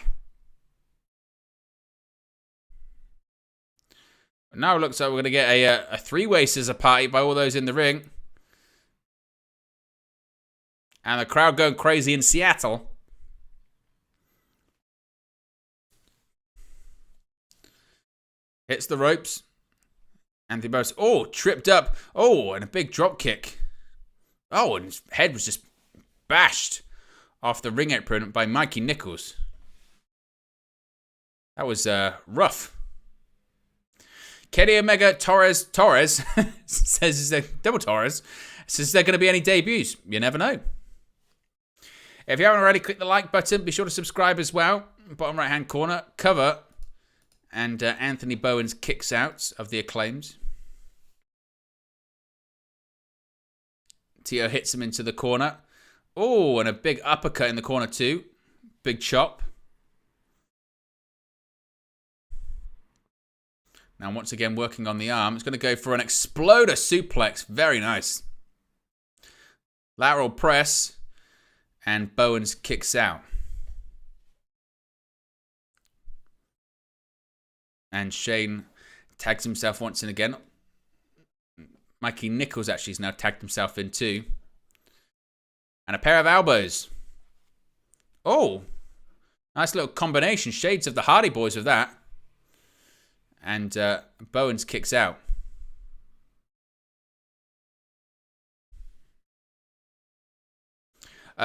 Now it looks like we're going to get a three-way scissor party by all those in the ring. And the crowd going crazy in Seattle. Hits the ropes. Anthony Bowens. Oh, tripped up. Oh, and a big drop kick. Oh, and his head was just bashed off the ring apron by Mikey Nicholls. That was rough. Kenny Omega Torres says double Torres says there going to be any debuts. You never know. If you haven't already, click the like button. Be sure to subscribe as well. Bottom right hand corner, cover, and Anthony Bowens kicks out of the Acclaimed. Tito hits him into the corner. Oh, and a big uppercut in the corner too. Big chop. Now, once again, working on the arm. It's going to go for an exploder suplex. Very nice. Lateral press. And Bowens kicks out. And Shane tags himself once and again. Mikey Nicholls actually has now tagged himself in too. And a pair of elbows. Oh. Nice little combination. Shades of the Hardy Boys with that. And Bowens kicks out.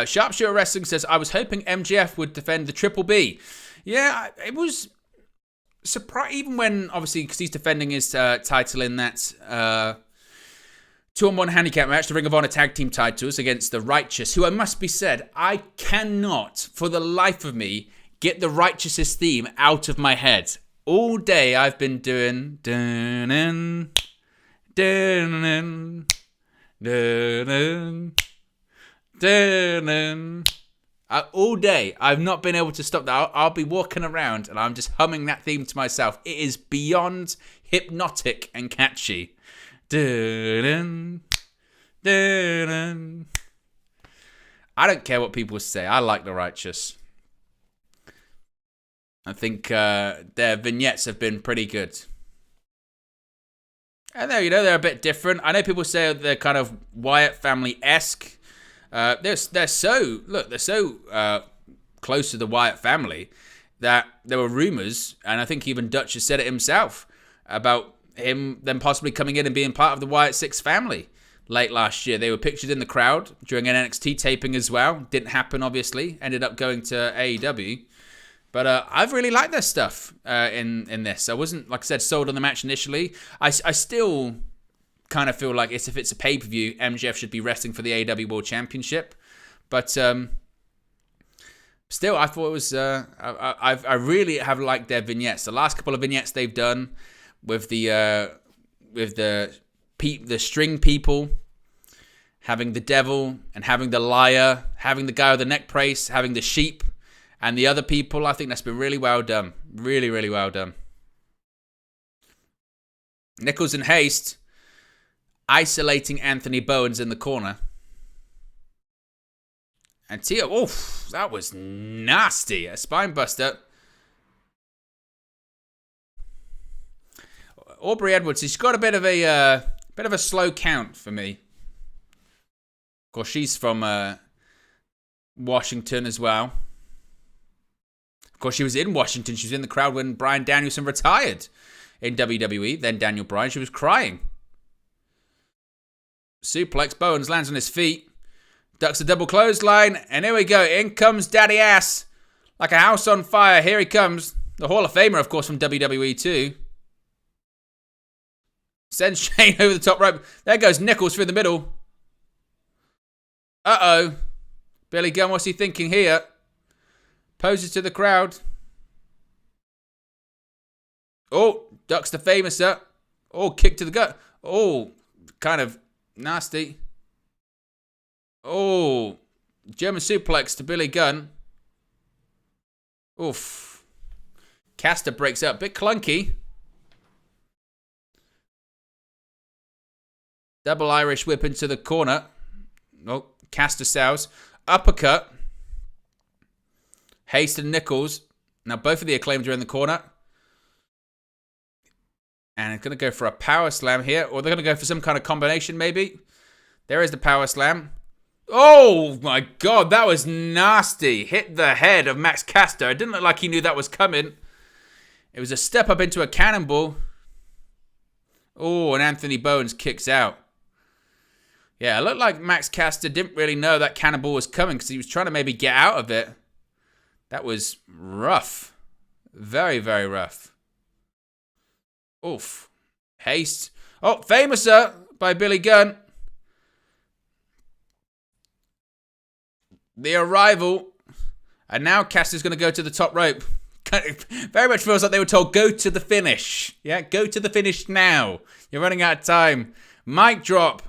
Sharpshooter Wrestling says, I was hoping MJF would defend the Triple B. Yeah, it was surprising, even when, obviously, because he's defending his title in that 2-on-1 handicap match, the Ring of Honor Tag Team titles against the Righteous, who I must be said, I cannot, for the life of me, get the Righteous' theme out of my head. All day I've been doing all day. I've not been able to stop that. I'll be walking around and I'm just humming that theme to myself. It is beyond hypnotic and catchy. I don't care what people say. I like the Righteous. I think their vignettes have been pretty good. And they're a bit different. I know people say they're kind of Wyatt family-esque. They're so close to the Wyatt family that there were rumors, and I think even Dutch has said it himself, about them possibly coming in and being part of the Wyatt Six family late last year. They were pictured in the crowd during an NXT taping as well. Didn't happen, obviously. Ended up going to AEW. But I've really liked their stuff in this. I wasn't, like I said, sold on the match initially. I still kind of feel like if it's a pay-per-view, MJF should be wrestling for the AEW World Championship. But still, I thought it was... I really have liked their vignettes. The last couple of vignettes they've done with the string people, having the devil and having the liar, having the guy with the neck brace, having the sheep, and the other people, I think that's been really well done. Really, really well done. Nicholls and Haste isolating Anthony Bowens in the corner. And Tito, that was nasty. A spine buster. Aubrey Edwards, she's got a bit of a slow count for me. Of course, she's from Washington as well. Of course, she was in Washington. She was in the crowd when Bryan Danielson retired in WWE. Then Daniel Bryan. She was crying. Suplex. Bowens lands on his feet. Ducks a double clothesline. And here we go. In comes Daddy Ass. Like a house on fire. Here he comes. The Hall of Famer, of course, from WWE too. Sends Shane over the top rope. There goes Nicholls through the middle. Uh-oh. Billy Gunn, what's he thinking here? Poses to the crowd. Oh, ducks the famous up. Oh, kick to the gut. Oh, kind of nasty. Oh, German suplex to Billy Gunn. Oof. Caster breaks up. Bit clunky. Double Irish whip into the corner. Oh, Caster sells. Uppercut. Haste and Nicholls. Now both of the Acclaimed are in the corner. And it's going to go for a power slam here. Or they're going to go for some kind of combination maybe. There is the power slam. Oh my God, that was nasty. Hit the head of Max Caster. It didn't look like he knew that was coming. It was a step up into a cannonball. Oh, and Anthony Bowens kicks out. Yeah, it looked like Max Caster didn't really know that cannonball was coming because he was trying to maybe get out of it. That was rough. Very, very rough. Oof. Haste. Oh, Famouser by Billy Gunn. The Arrival. And now Caster's going to go to the top rope. Very much feels like they were told, go to the finish. Yeah, go to the finish now. You're running out of time. Mic drop.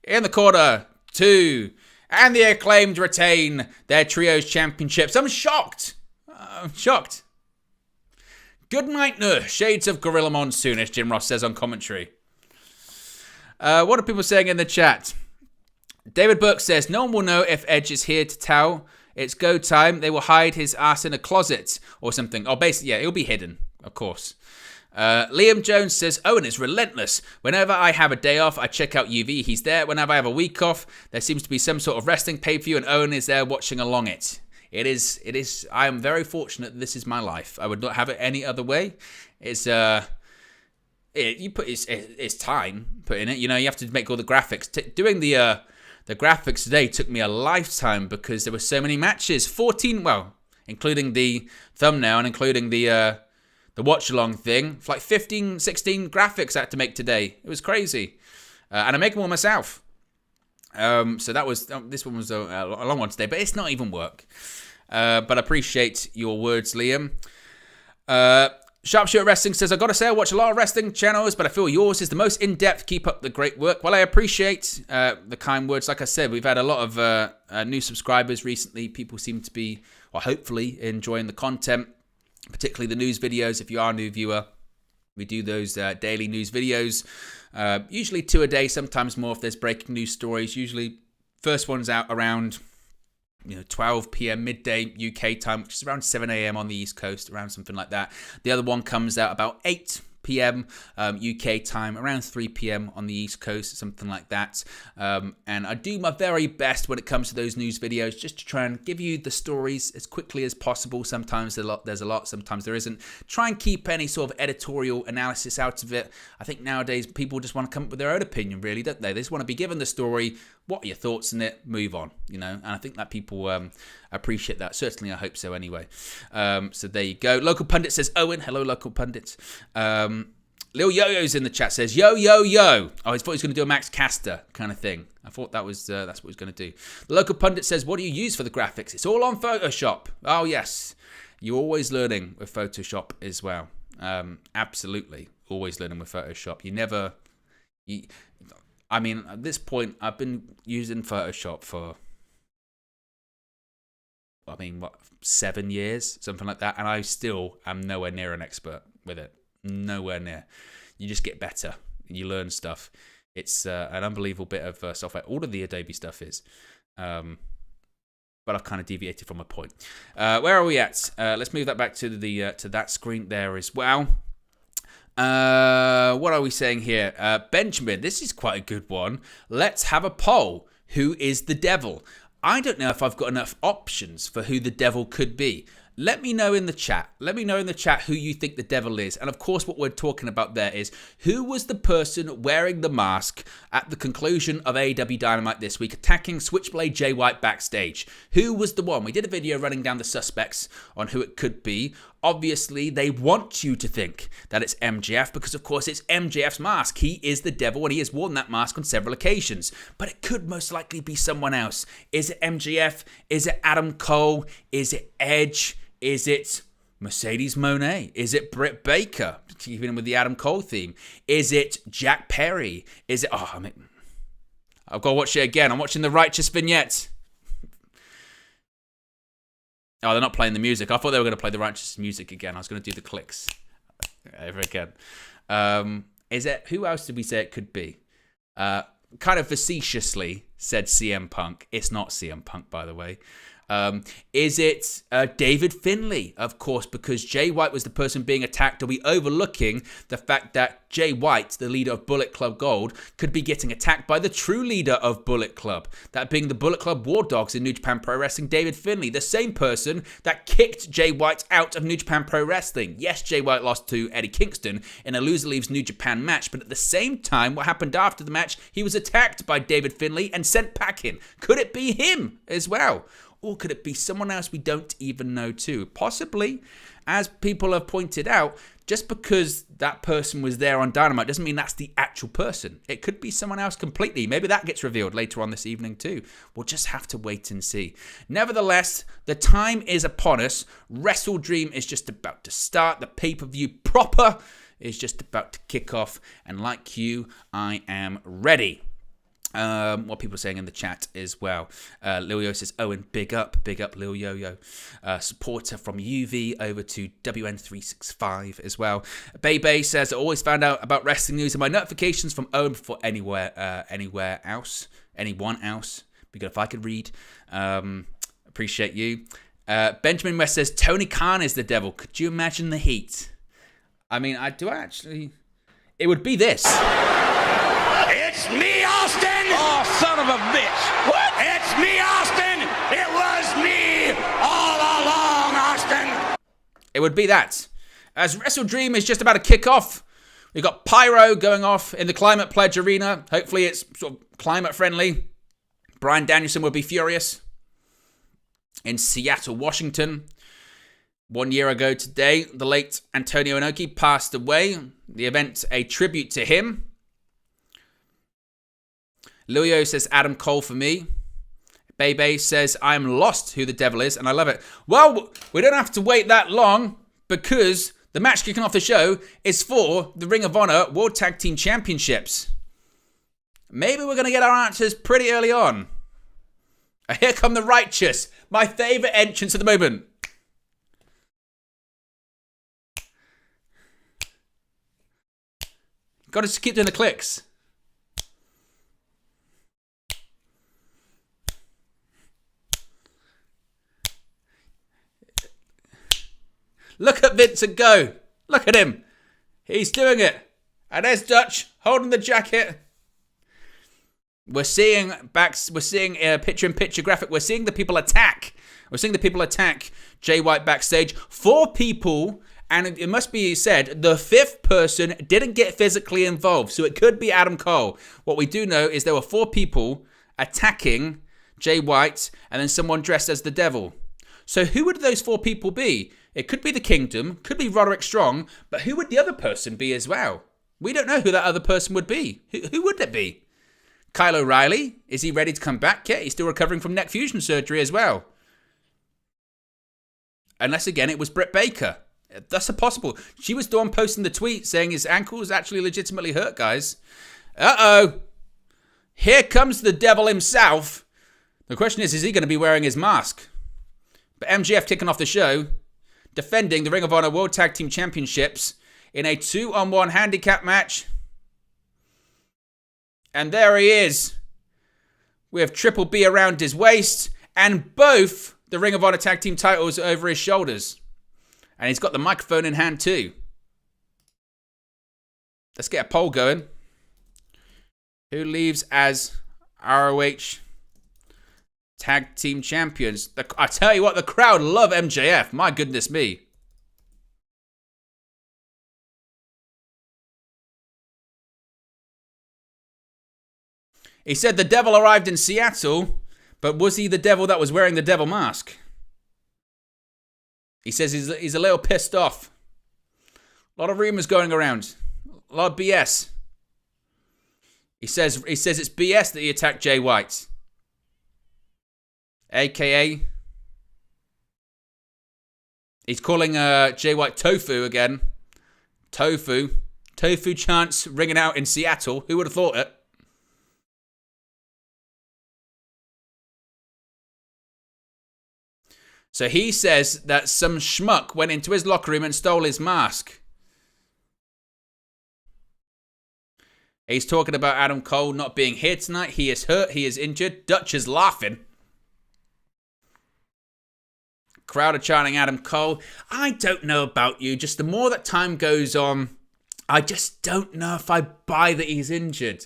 In the corner. 2. And the Acclaimed retain their Trios Championships. I'm shocked. Shocked. Good night, shades of Gorilla Monsoon, as Jim Ross says on commentary. What are people saying in the chat? David Burke says, no one will know if Edge is here to tell. It's go time. They will hide his ass in a closet or something. Oh, basically, yeah, he'll be hidden, of course. Liam Jones says, Owen is relentless. Whenever I have a day off, I check out UV. He's there. Whenever I have a week off, there seems to be some sort of wrestling pay-per-view, and Owen is there watching along it. It is. I am very fortunate that this is my life. I would not have it any other way. It's time put in it. You know, you have to make all the graphics. Doing the graphics today took me a lifetime because there were so many matches. 14, well, including the thumbnail and including the watch-along thing. Like 15, 16 graphics I had to make today. It was crazy. And I make them all myself. So that was, this one was a long one today, but it's not even work. But I appreciate your words, Liam. Sharpshooter Wrestling says, I've got to say I watch a lot of wrestling channels, but I feel yours is the most in-depth. Keep up the great work. Well, I appreciate the kind words. Like I said, we've had a lot of new subscribers recently. People seem to be, or hopefully, enjoying the content, particularly the news videos. If you are a new viewer, we do those daily news videos. Usually 2 a day, sometimes more if there's breaking news stories. Usually first one's out around 12 p.m. midday UK time, which is around 7 a.m. on the East Coast, around something like that. The other one comes out about 8 p.m. UK time, around 3 p.m. on the East Coast, something like that. And I do my very best when it comes to those news videos, just to try and give you the stories as quickly as possible. Sometimes there's a lot, sometimes there isn't. Try and keep any sort of editorial analysis out of it. I think nowadays people just want to come up with their own opinion, really, don't they? They just want to be given the story. What are your thoughts on it? Move on, you know. And I think that people appreciate that. Certainly, I hope so anyway. So there you go. Local Pundit says, Owen. Hello, Local Pundit. Lil Yo-Yo's in the chat, says, yo, yo, yo. Oh, I thought he was going to do a Max Caster kind of thing. I thought that was that's what he was going to do. The Local Pundit says, what do you use for the graphics? It's all on Photoshop. Oh, yes. You're always learning with Photoshop as well. Absolutely. Always learning with Photoshop. I mean, at this point, I've been using Photoshop for, 7 years? Something like that. And I still am nowhere near an expert with it. Nowhere near. You just get better. You learn stuff. It's an unbelievable bit of software. All of the Adobe stuff is. But I've kind of deviated from my point. Where are we at? Let's move that back to to that screen there as well. What are we saying here? Benjamin, this is quite a good one. Let's have a poll. Who is the devil? I don't know if I've got enough options for who the devil could be. Let me know in the chat. Let me know in the chat who you think the devil is. And of course, what we're talking about there is who was the person wearing the mask at the conclusion of AEW Dynamite this week, attacking Switchblade Jay White backstage? Who was the one? We did a video running down the suspects on who it could be. Obviously, they want you to think that it's MJF because, of course, it's MJF's mask. He is the devil and he has worn that mask on several occasions. But it could most likely be someone else. Is it MJF? Is it Adam Cole? Is it Edge? Is it Mercedes Moné? Is it Britt Baker? Keeping with the Adam Cole theme. Is it Jack Perry? Is it... I've got to watch it again. I'm watching the Righteous vignette. Oh, they're not playing the music. I thought they were going to play the Righteous music again. I was going to do the clicks over again. Is it... Who else did we say it could be? Kind of facetiously said CM Punk. It's not CM Punk, by the way. Is it David Finlay? Of course, because Jay White was the person being attacked. Are we overlooking the fact that Jay White, the leader of Bullet Club Gold, could be getting attacked by the true leader of Bullet Club? That being the Bullet Club War Dogs in New Japan Pro Wrestling, David Finlay, the same person that kicked Jay White out of New Japan Pro Wrestling. Yes, Jay White lost to Eddie Kingston in a loser leaves New Japan match, but at the same time, what happened after the match, he was attacked by David Finlay and sent packing. Could it be him as well? Or could it be someone else we don't even know too? Possibly, as people have pointed out, just because that person was there on Dynamite doesn't mean that's the actual person. It could be someone else completely. Maybe that gets revealed later on this evening too. We'll just have to wait and see. Nevertheless, the time is upon us. WrestleDream is just about to start. The pay-per-view proper is just about to kick off. And like you, I am ready. What people are saying in the chat as well. Lil Yo says, Owen, big up Lil Yo-Yo. Supporter from UV over to WN365 as well. Bebe says, I always found out about wrestling news and my notifications from Owen before anyone else. Be good if I could read. Appreciate you. Benjamin West says, Tony Khan is the devil. Could you imagine the heat? I mean, it would be this. It's me, Austin! Oh, son of a bitch! What? It's me, Austin! It was me all along, Austin! It would be that. As WrestleDream is just about to kick off, we've got Pyro going off in the Climate Pledge Arena. Hopefully it's sort of climate friendly. Bryan Danielson will be furious. In Seattle, Washington. 1 year ago today, the late Antonio Inoki passed away. The event, a tribute to him. Lilio says Adam Cole for me. Bebe says I'm lost who the devil is, and I love it. Well, we don't have to wait that long because the match kicking off the show is for the Ring of Honor World Tag Team Championships. Maybe we're going to get our answers pretty early on. Here come the Righteous, my favourite entrance at the moment. Got to keep doing the clicks. Look at Vincent go. Look at him. He's doing it. And there's Dutch holding the jacket. We're seeing a picture-in-picture graphic. We're seeing the people attack. Jay White backstage. 4 people, and it must be said, the 5th person didn't get physically involved. So it could be Adam Cole. What we do know is there were 4 people attacking Jay White, and then someone dressed as the devil. So who would those 4 people be? It could be the Kingdom, could be Roderick Strong, but who would the other person be as well? We don't know who that other person would be. Who would it be? Kyle O'Reilly? Is he ready to come back yet? He's still recovering from neck fusion surgery as well. Unless, again, it was Britt Baker. That's possible. She was the one posting the tweet saying his ankle is actually legitimately hurt, guys. Uh-oh. Here comes the devil himself. The question is he going to be wearing his mask? But MJF kicking off the show, defending the Ring of Honor World Tag Team Championships in a 2-on-1 handicap match. And there he is, with Triple B around his waist, and both the Ring of Honor Tag Team titles over his shoulders. And he's got the microphone in hand too. Let's get a poll going. Who leaves as ROH Tag Team Champions? I tell you what, the crowd love MJF. My goodness me. He said the devil arrived in Seattle, but was he the devil that was wearing the devil mask? He says he's a little pissed off. A lot of rumors going around. A lot of BS. He says it's BS that he attacked Jay White. AKA, he's calling Jay White tofu again. Tofu. Tofu chants ringing out in Seattle. Who would have thought it? So he says that some schmuck went into his locker room and stole his mask. He's talking about Adam Cole not being here tonight. He is hurt. He is injured. Dutch is laughing. Crowd are chanting Adam Cole. I don't know about you. Just the more that time goes on, I just don't know if I buy that he's injured.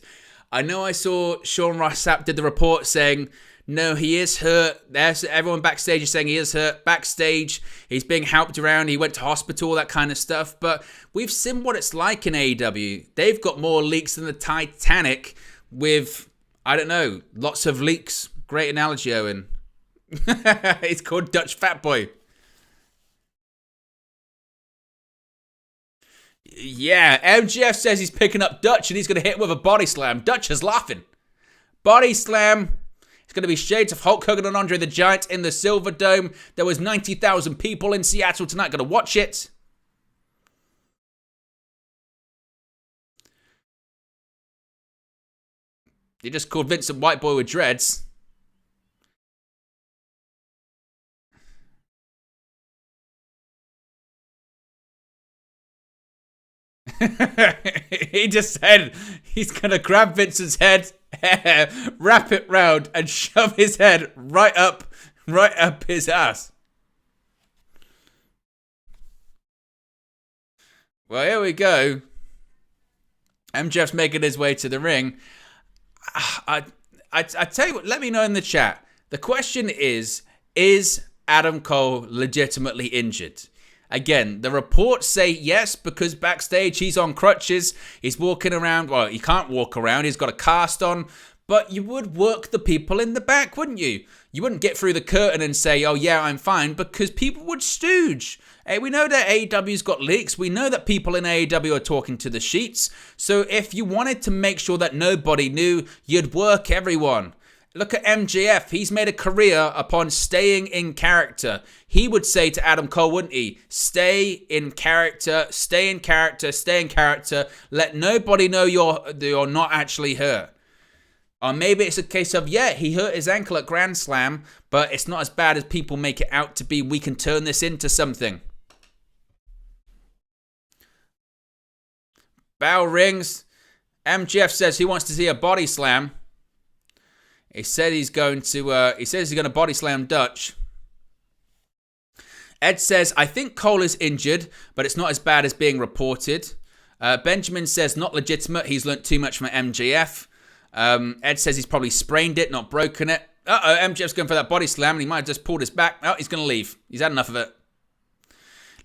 I know I saw Sean Ross Sapp did the report saying, no, he is hurt. There's everyone backstage is saying he is hurt. Backstage, he's being helped around. He went to hospital, that kind of stuff. But we've seen what it's like in AEW. They've got more leaks than the Titanic with, I don't know, lots of leaks. Great analogy, Owen. It's called Dutch Fat Boy. Yeah, MJF says he's picking up Dutch and he's going to hit him with a body slam. Dutch is laughing. Body slam. It's going to be shades of Hulk Hogan and Andre the Giant in the Silver Dome. There was 90,000 people in Seattle tonight going to watch it. They just called Vincent White Boy with dreads. He just said he's going to grab Vincent's head, hair, wrap it round, and shove his head right up his ass. Well, here we go. MJF's making his way to the ring. I tell you what, let me know in the chat. The question is Adam Cole legitimately injured? Again, the reports say yes, because backstage he's on crutches. He's walking around. Well, he can't walk around. He's got a cast on. But you would work the people in the back, wouldn't you? You wouldn't get through the curtain and say, oh, yeah, I'm fine, because people would stooge. Hey, we know that AEW's got leaks. We know that people in AEW are talking to the sheets. So if you wanted to make sure that nobody knew, you'd work everyone. Look at MJF. He's made a career upon staying in character. He would say to Adam Cole, wouldn't he? Stay in character, stay in character, stay in character. Let nobody know you're not actually hurt. Or maybe it's a case of, yeah, he hurt his ankle at Grand Slam, but it's not as bad as people make it out to be. We can turn this into something. Bell rings. MJF says he wants to see a body slam. He said he's going to body slam Dutch. Ed says, I think Cole is injured, but it's not as bad as being reported. Benjamin says not legitimate. He's learnt too much from MJF. Ed says he's probably sprained it, not broken it. MJF's going for that body slam and he might have just pulled his back. Oh, he's going to leave. He's had enough of it.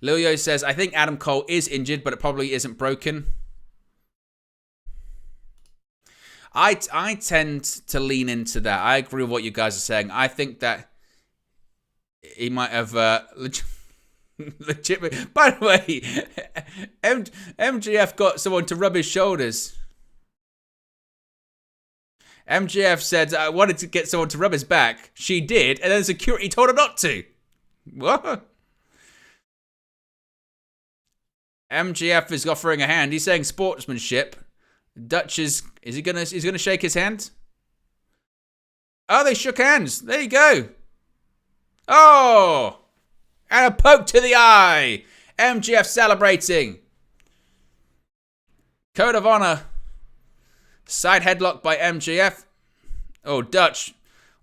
Lilio says, I think Adam Cole is injured, but it probably isn't broken. I tend to lean into that. I agree with what you guys are saying. I think that he might have legitimate. By the way, MJF got someone to rub his shoulders. MJF said, I wanted to get someone to rub his back. She did, and then security told her not to. What? MJF is offering a hand. He's saying sportsmanship. Dutch he's gonna shake his hand? Oh, they shook hands. There you go. Oh! And a poke to the eye. MJF celebrating. Code of honor. Side headlock by MJF. Oh, Dutch.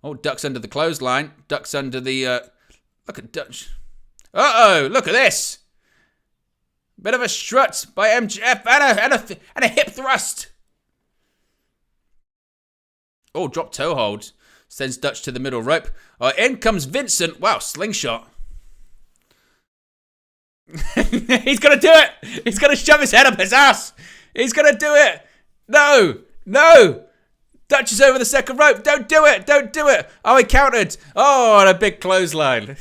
Oh, ducks under the clothesline. Ducks under the... Look at Dutch. Uh-oh, look at this. Bit of a strut by MJF and a hip thrust. Oh, drop toe hold. Sends Dutch to the middle rope. Oh, in comes Vincent. Wow, slingshot. He's going to do it. He's going to shove his head up his ass. He's going to do it. No. Dutch is over the second rope. Don't do it. Oh, he countered. Oh, and a big clothesline.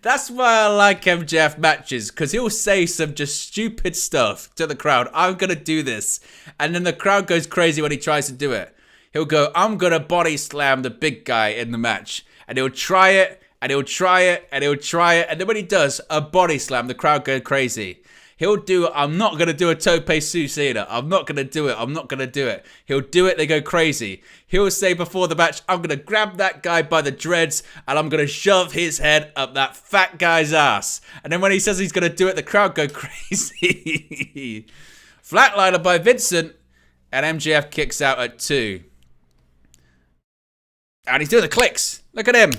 That's why I like MJF matches, because he'll say some just stupid stuff to the crowd. I'm going to do this. And then the crowd goes crazy when he tries to do it. He'll go, I'm going to body slam the big guy in the match. And he'll try it, and he'll try it, and he'll try it. And then when he does a body slam, the crowd go crazy. He'll do, I'm not going to do a tope suicida. I'm not going to do it. He'll do it, they go crazy. He'll say before the match, I'm going to grab that guy by the dreads and I'm going to shove his head up that fat guy's ass. And then when he says he's going to do it, the crowd go crazy. Flatliner by Vincent, and MJF kicks out at 2. And he's doing the clicks. Look at him.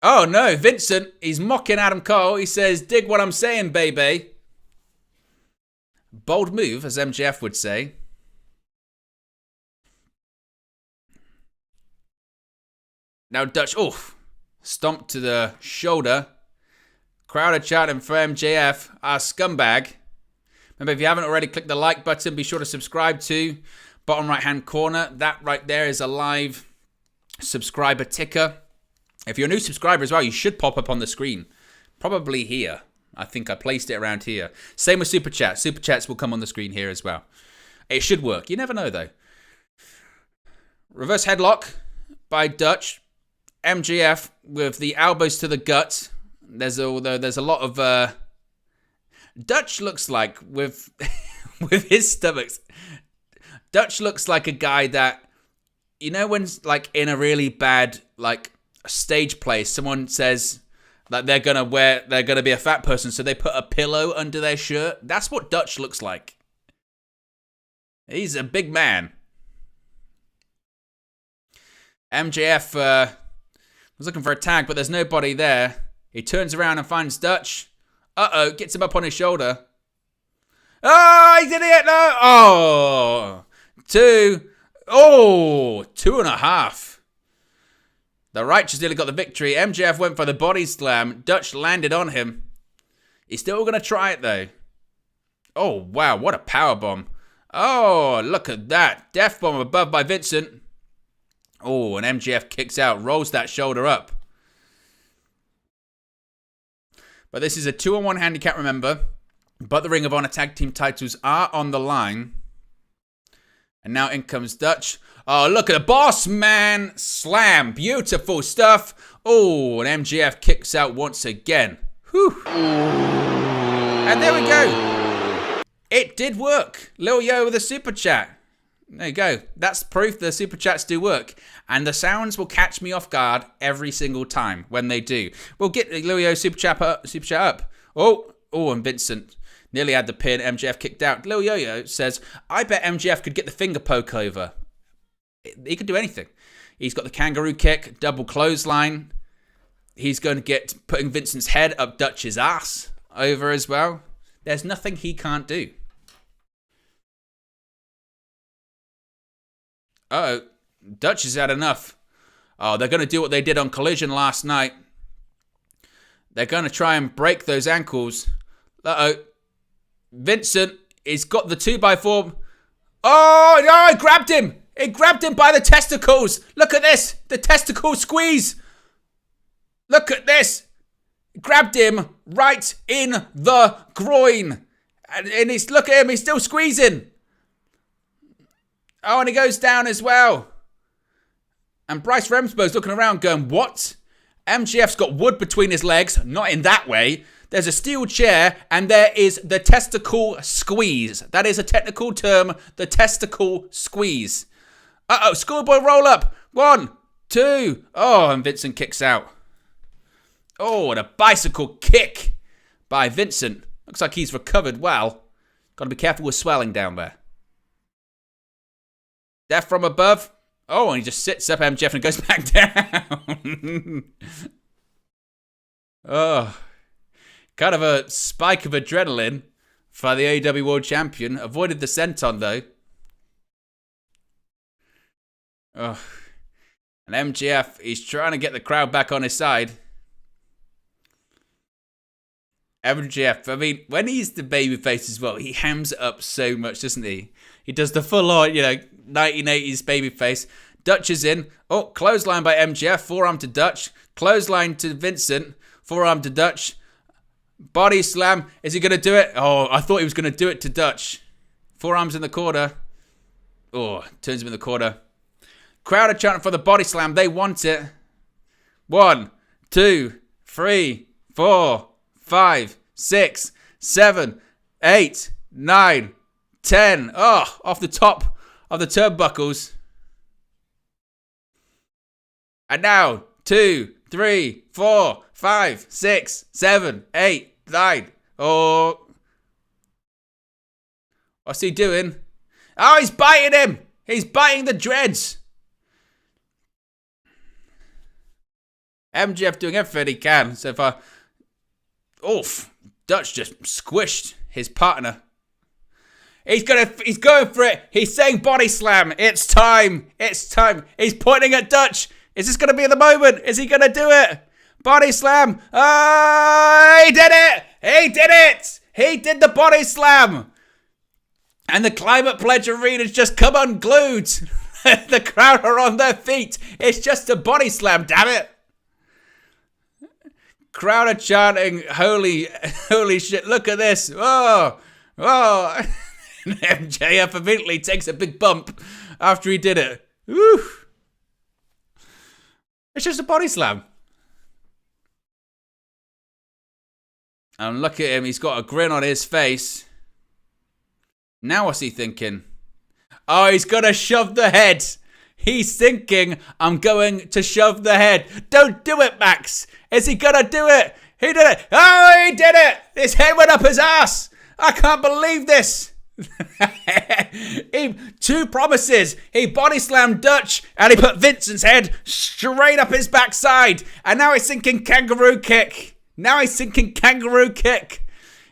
Oh no, Vincent, he's mocking Adam Cole. He says, dig what I'm saying, baby. Bold move, as MJF would say. Now Dutch, stomped to the shoulder. Crowd are chatting for MJF, our scumbag. Remember, if you haven't already, click the like button. Be sure to subscribe to bottom right-hand corner. That right there is a live subscriber ticker. If you're a new subscriber as well, you should pop up on the screen. Probably here. I think I placed it around here. Same with Super Chat. Super Chats will come on the screen here as well. It should work. You never know, though. Reverse headlock by Dutch. MJF with the elbows to the gut. There's a lot of... Dutch looks like, with his stomachs, Dutch looks like a guy that, you know, when, like, in a really bad, like, stage play, someone says that they're gonna be a fat person, so they put a pillow under their shirt. That's what Dutch looks like. He's a big man. MJF was looking for a tag, but there's nobody there. He turns around and finds Dutch. Gets him up on his shoulder. Oh, he did it! No! Oh! 2. Oh! 2.5. The Righteous nearly got the victory. MJF went for the body slam. Dutch landed on him. He's still going to try it, though. Oh, wow. What a powerbomb. Oh, look at that. Death bomb above by Vincent. Oh, and MJF kicks out. Rolls that shoulder up. But this is a 2-on-1 handicap, remember. But the Ring of Honor Tag Team titles are on the line. And now in comes Dutch. Oh, look at the boss man slam. Beautiful stuff. Oh, and MJF kicks out once again. Whew. And there we go. It did work. Lil Yo with a super chat. There you go. That's proof the super chats do work. And the sounds will catch me off guard every single time when they do. We'll get Lil Yo super chat up. Oh, and Vincent nearly had the pin. MJF kicked out. Lil Yo-Yo says, I bet MJF could get the finger poke over. He could do anything. He's got the kangaroo kick, double clothesline. He's going to get putting Vincent's head up Dutch's ass over as well. There's nothing he can't do. Uh-oh. Dutch has had enough. Oh, they're going to do what they did on Collision last night. They're going to try and break those ankles. Uh-oh. Vincent, he's got the 2x4. Oh, no, he grabbed him. He grabbed him by the testicles. Look at this. The testicle squeeze. Look at this. Grabbed him right in the groin. And he's, look at him. He's still squeezing. Oh, and he goes down as well. And Bryce Remsburg's looking around going, what? MJF's got wood between his legs. Not in that way. There's a steel chair and there is the testicle squeeze. That is a technical term. The testicle squeeze. Uh-oh, schoolboy roll up. 1, 2. Oh, and Vincent kicks out. Oh, and a bicycle kick by Vincent. Looks like he's recovered well. Got to be careful with swelling down there. Death from above. Oh, and he just sits up MJF and goes back down. Oh. Kind of a spike of adrenaline for the AEW World Champion. Avoided the senton, though. Oh. And MJF, he's trying to get the crowd back on his side. MJF, I mean, when he's the babyface as well, he hams it up so much, doesn't he? He does the full-on, 1980s babyface. Dutch is in. Oh, clothesline by MJF. Forearm to Dutch. Clothesline to Vincent. Forearm to Dutch. Body slam. Is he going to do it? Oh, I thought he was going to do it to Dutch. Forearms in the corner. Oh, turns him in the corner. Crowd are chanting for the body slam. They want it. 1, 2, 3, 4, 5, 6, 7, 8, 9, 10. Oh, off the top of the turnbuckles. And now, 2, 3, 4, 5, 6, 7, 8, 9. Oh. What's he doing? Oh, he's biting him. He's biting the dreads. MJF doing everything he can. So far. Oof. Dutch just squished his partner. He's going for it. He's saying body slam. It's time. It's time. He's pointing at Dutch. Is this going to be the moment? Is he going to do it? Body slam. Oh, he did it. He did it. He did the body slam. And the Climate Pledge Arena's just come unglued. The crowd are on their feet. It's just a body slam, damn it. Crowd are chanting, holy shit, look at this. Oh. And MJF immediately takes a big bump after he did it. Woo. It's just a body slam. And look at him, he's got a grin on his face. Now what's he thinking? Oh, he's gonna shove the head. He's thinking, I'm going to shove the head. Don't do it, Max. Is he gonna do it? He did it. Oh, he did it. His head went up his ass. I can't believe this. 2 promises. He body slammed Dutch and he put Vincent's head straight up his backside. And now he's thinking kangaroo kick.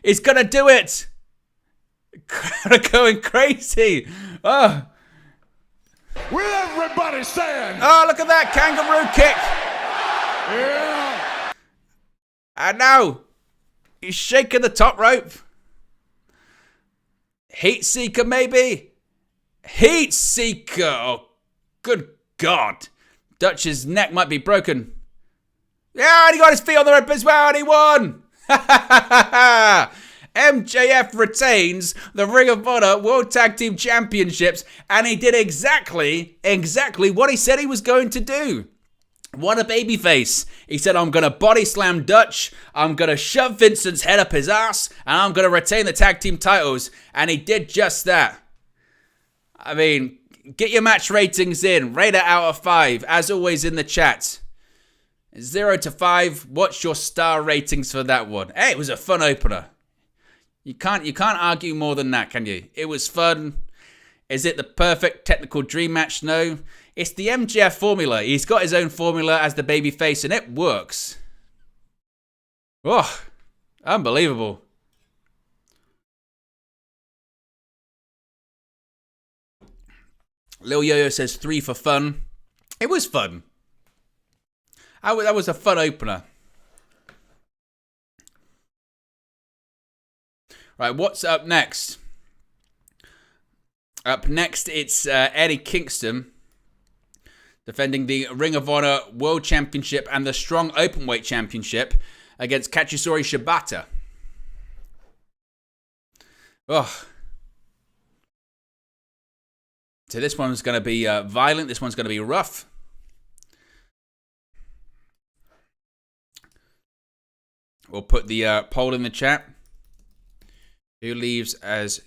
He's gonna do it. Crowd are going crazy. Oh. With everybody saying, oh, look at that kangaroo kick. yeah. And now he's shaking the top rope. Heat Seeker, maybe? Heat Seeker. Oh, good God. Dutch's neck might be broken. Yeah, and he got his feet on the rope as well, and he won. MJF retains the Ring of Honor World Tag Team Championships, and he did exactly what he said he was going to do. What a babyface. He said, I'm going to body slam Dutch, I'm going to shove Vincent's head up his ass, and I'm going to retain the tag team titles. And he did just that. I mean, get your match ratings in. Rate it out of 5, as always in the chat. 0 to 5, what's your star ratings for that one? Hey, it was a fun opener. You can't argue more than that, can you? It was fun. Is it the perfect technical dream match? No. It's the MJF formula. He's got his own formula as the babyface, and it works. Oh, unbelievable. Lil Yo-Yo says 3 for fun. It was fun. That was a fun opener. Right, what's up next? Up next, it's Eddie Kingston defending the Ring of Honor World Championship and the Strong Openweight Championship against Katsuyori Shibata. Oh. So this one's going to be violent. This one's going to be rough. We'll put the poll in the chat. Who leaves as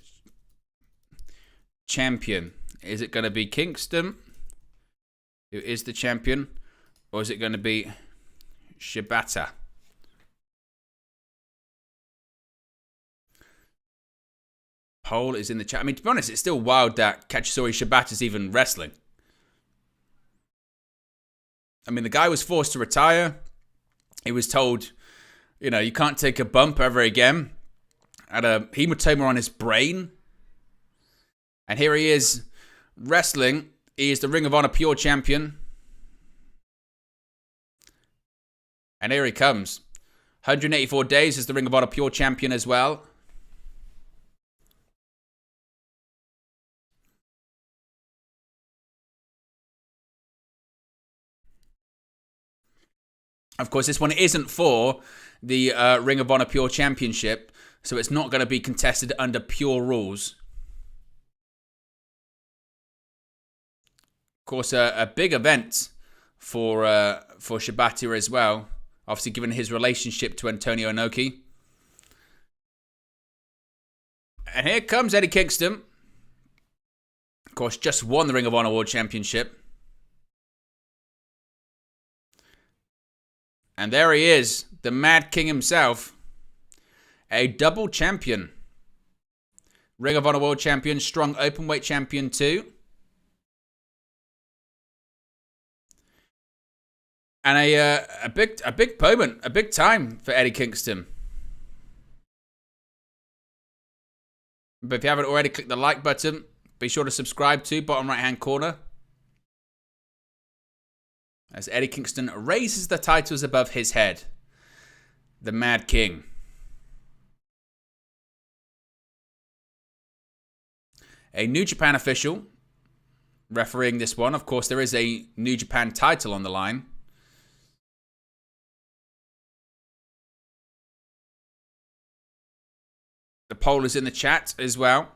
champion? Is it going to be Kingston, who is the champion, or is it going to be Shibata? Poll is in the chat. I mean, to be honest, it's still wild that Katsuyori Shibata's even wrestling. I mean, the guy was forced to retire. He was told, you know, you can't take a bump ever again. Had a hematoma on his brain. And here he is wrestling. He is the Ring of Honor Pure Champion. And here he comes. 184 days as the Ring of Honor Pure Champion as well. Of course, this one isn't for the Ring of Honor Pure Championship, so it's not going to be contested under pure rules. Of course, a big event for Shibata as well, obviously given his relationship to Antonio Inoki. And here comes Eddie Kingston. Of course, just won the Ring of Honor World Championship. And there he is, the Mad King himself. A double champion. Ring of Honor World Champion, Strong Openweight Champion too. And a big moment, a big time for Eddie Kingston. But if you haven't already, click the like button. Be sure to subscribe too, bottom right hand corner. As Eddie Kingston raises the titles above his head. The Mad King. A New Japan official refereeing this one. Of course, there is a New Japan title on the line. The poll is in the chat as well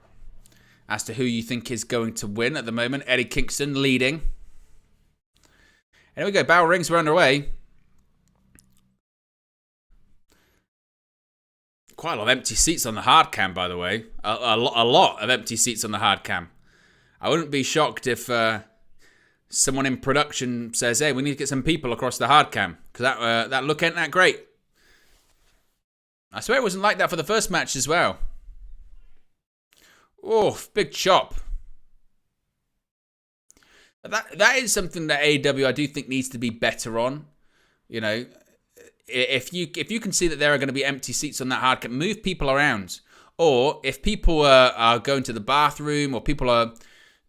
as to who you think is going to win at the moment. Eddie Kingston leading. And here we go. Bell rings, we're underway. Quite a lot of empty seats on the hard cam, by the way. A lot of empty seats on the hard cam. I wouldn't be shocked if someone in production says, hey, we need to get some people across the hard cam. Because that look ain't that great. I swear it wasn't like that for the first match as well. Oh, big chop. That is something that AEW I do think needs to be better on. You know, if you can see that there are going to be empty seats on that hard cam, move people around. Or if people are going to the bathroom or people are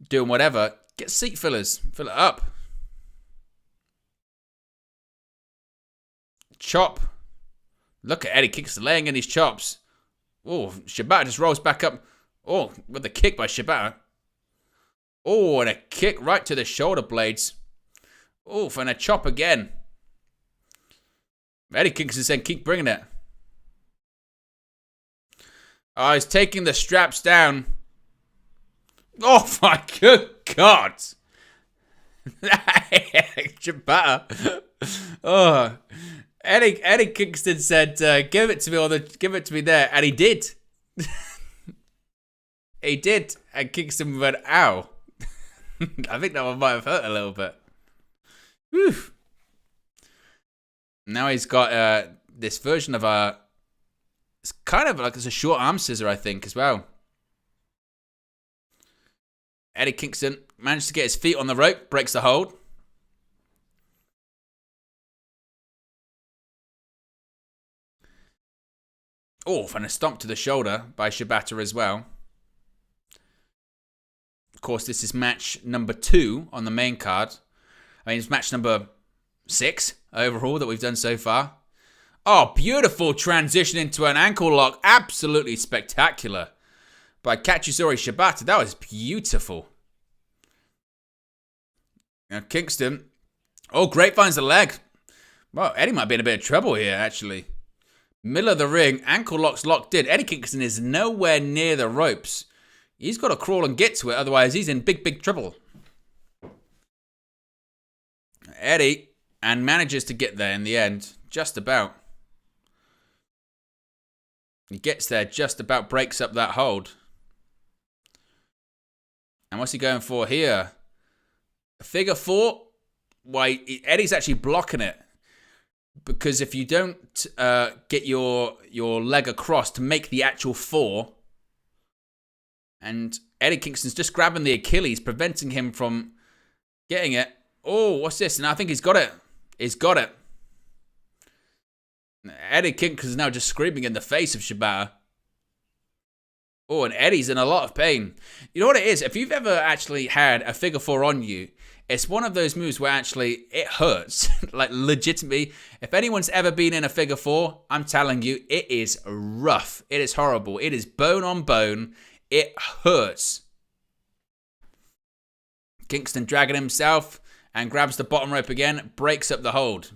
doing whatever, get seat fillers, fill it up. Chop. Look at Eddie Kingston laying in his chops. Oh, Shibata just rolls back up. Oh, with the kick by Shibata. Oh, and a kick right to the shoulder blades. Oh, and a chop again. Eddie Kingston said, keep bringing it. Oh, he's taking the straps down. Oh, my good God. Shibata. Oh, Eddie Kingston said, give it to me, give it to me there. And he did. He did. And Kingston went, ow. I think that one might have hurt a little bit. Whew. Now he's got this version of it's kind of like it's a short arm scissor, I think, as well. Eddie Kingston managed to get his feet on the rope, breaks the hold. Oh, and a stomp to the shoulder by Shibata as well. Of course, this is match number 2 on the main card. I mean, it's match number 6 overall that we've done so far. Oh, beautiful transition into an ankle lock. Absolutely spectacular by Katsuyori Shibata. That was beautiful. Now, Kingston. Oh, Grapevine's the leg. Well, Eddie might be in a bit of trouble here, actually. Middle of the ring, ankle lock's locked in. Eddie Kingston is nowhere near the ropes. He's got to crawl and get to it, otherwise he's in big, big trouble. Eddie, and manages to get there in the end, just about. He gets there, just about breaks up that hold. And what's he going for here? A figure 4? Why, Eddie's actually blocking it. Because if you don't get your leg across to make the actual 4, and Eddie Kingston's just grabbing the Achilles, preventing him from getting it. Oh, what's this? And I think he's got it. He's got it. Eddie Kingston's now just screaming in the face of Shibata. Oh, and Eddie's in a lot of pain. You know what it is? If you've ever actually had a figure 4 on you, it's one of those moves where actually it hurts. Like, legitimately. If anyone's ever been in a figure 4, I'm telling you, it is rough. It is horrible. It is bone on bone. It hurts. Kingston dragging himself and grabs the bottom rope again. Breaks up the hold.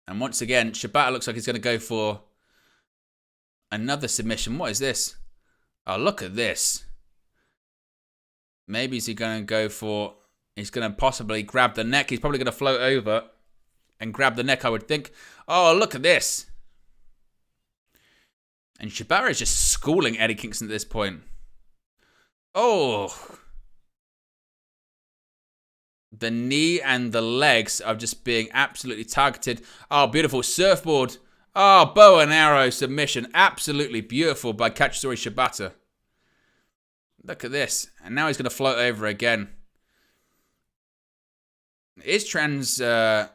And once again, Shibata looks like he's going to go for another submission. What is this? Oh, look at this. Maybe is he going to go for... He's going to possibly grab the neck. He's probably going to float over and grab the neck, I would think. Oh, look at this. And Shibata is just schooling Eddie Kingston at this point. Oh. The knee and the legs are just being absolutely targeted. Oh, beautiful surfboard. Oh, bow and arrow submission. Absolutely beautiful by Katsuyori Shibata. Look at this. And now he's going to float over again. His transitions are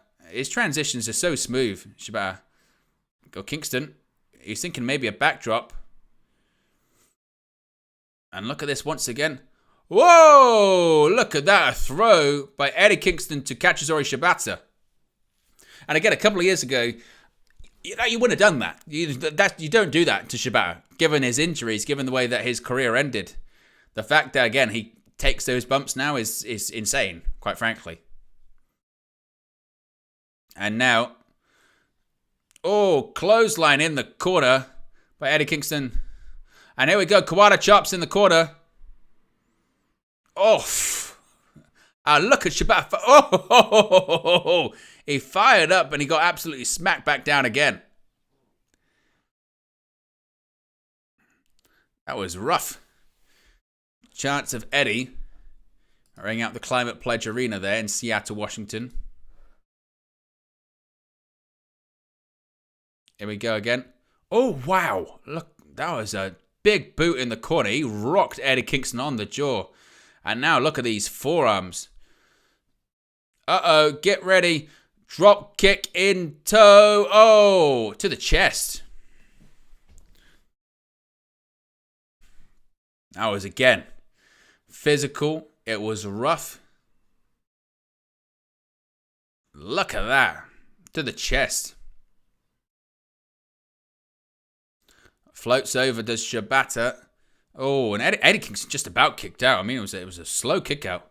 so smooth, Shibata. Go Kingston. He's thinking maybe a backdrop. And look at this once again. Whoa! Look at that. A throw by Eddie Kingston to Katsuyori Shibata. And again, a couple of years ago, you wouldn't have done that. You don't do that to Shibata, given his injuries, given the way that his career ended. The fact that, again, he takes those bumps now is insane, quite frankly. And now, oh, clothesline in the corner by Eddie Kingston. And here we go, Kawada chops in the corner. Oh, look at Shibata. Oh, he fired up and he got absolutely smacked back down again. That was rough. Chance of Eddie ring out the Climate Pledge Arena there in Seattle, Washington. Here we go again. Oh, wow. Look, that was a big boot in the corner. He rocked Eddie Kingston on the jaw. And now look at these forearms. Uh-oh, get ready. Drop kick in toe. Oh, to the chest. That was, again, physical. It was rough. Look at that. To the chest. Floats over, does Shibata. Oh, and Eddie Kingston just about kicked out. I mean, it was a slow kick out.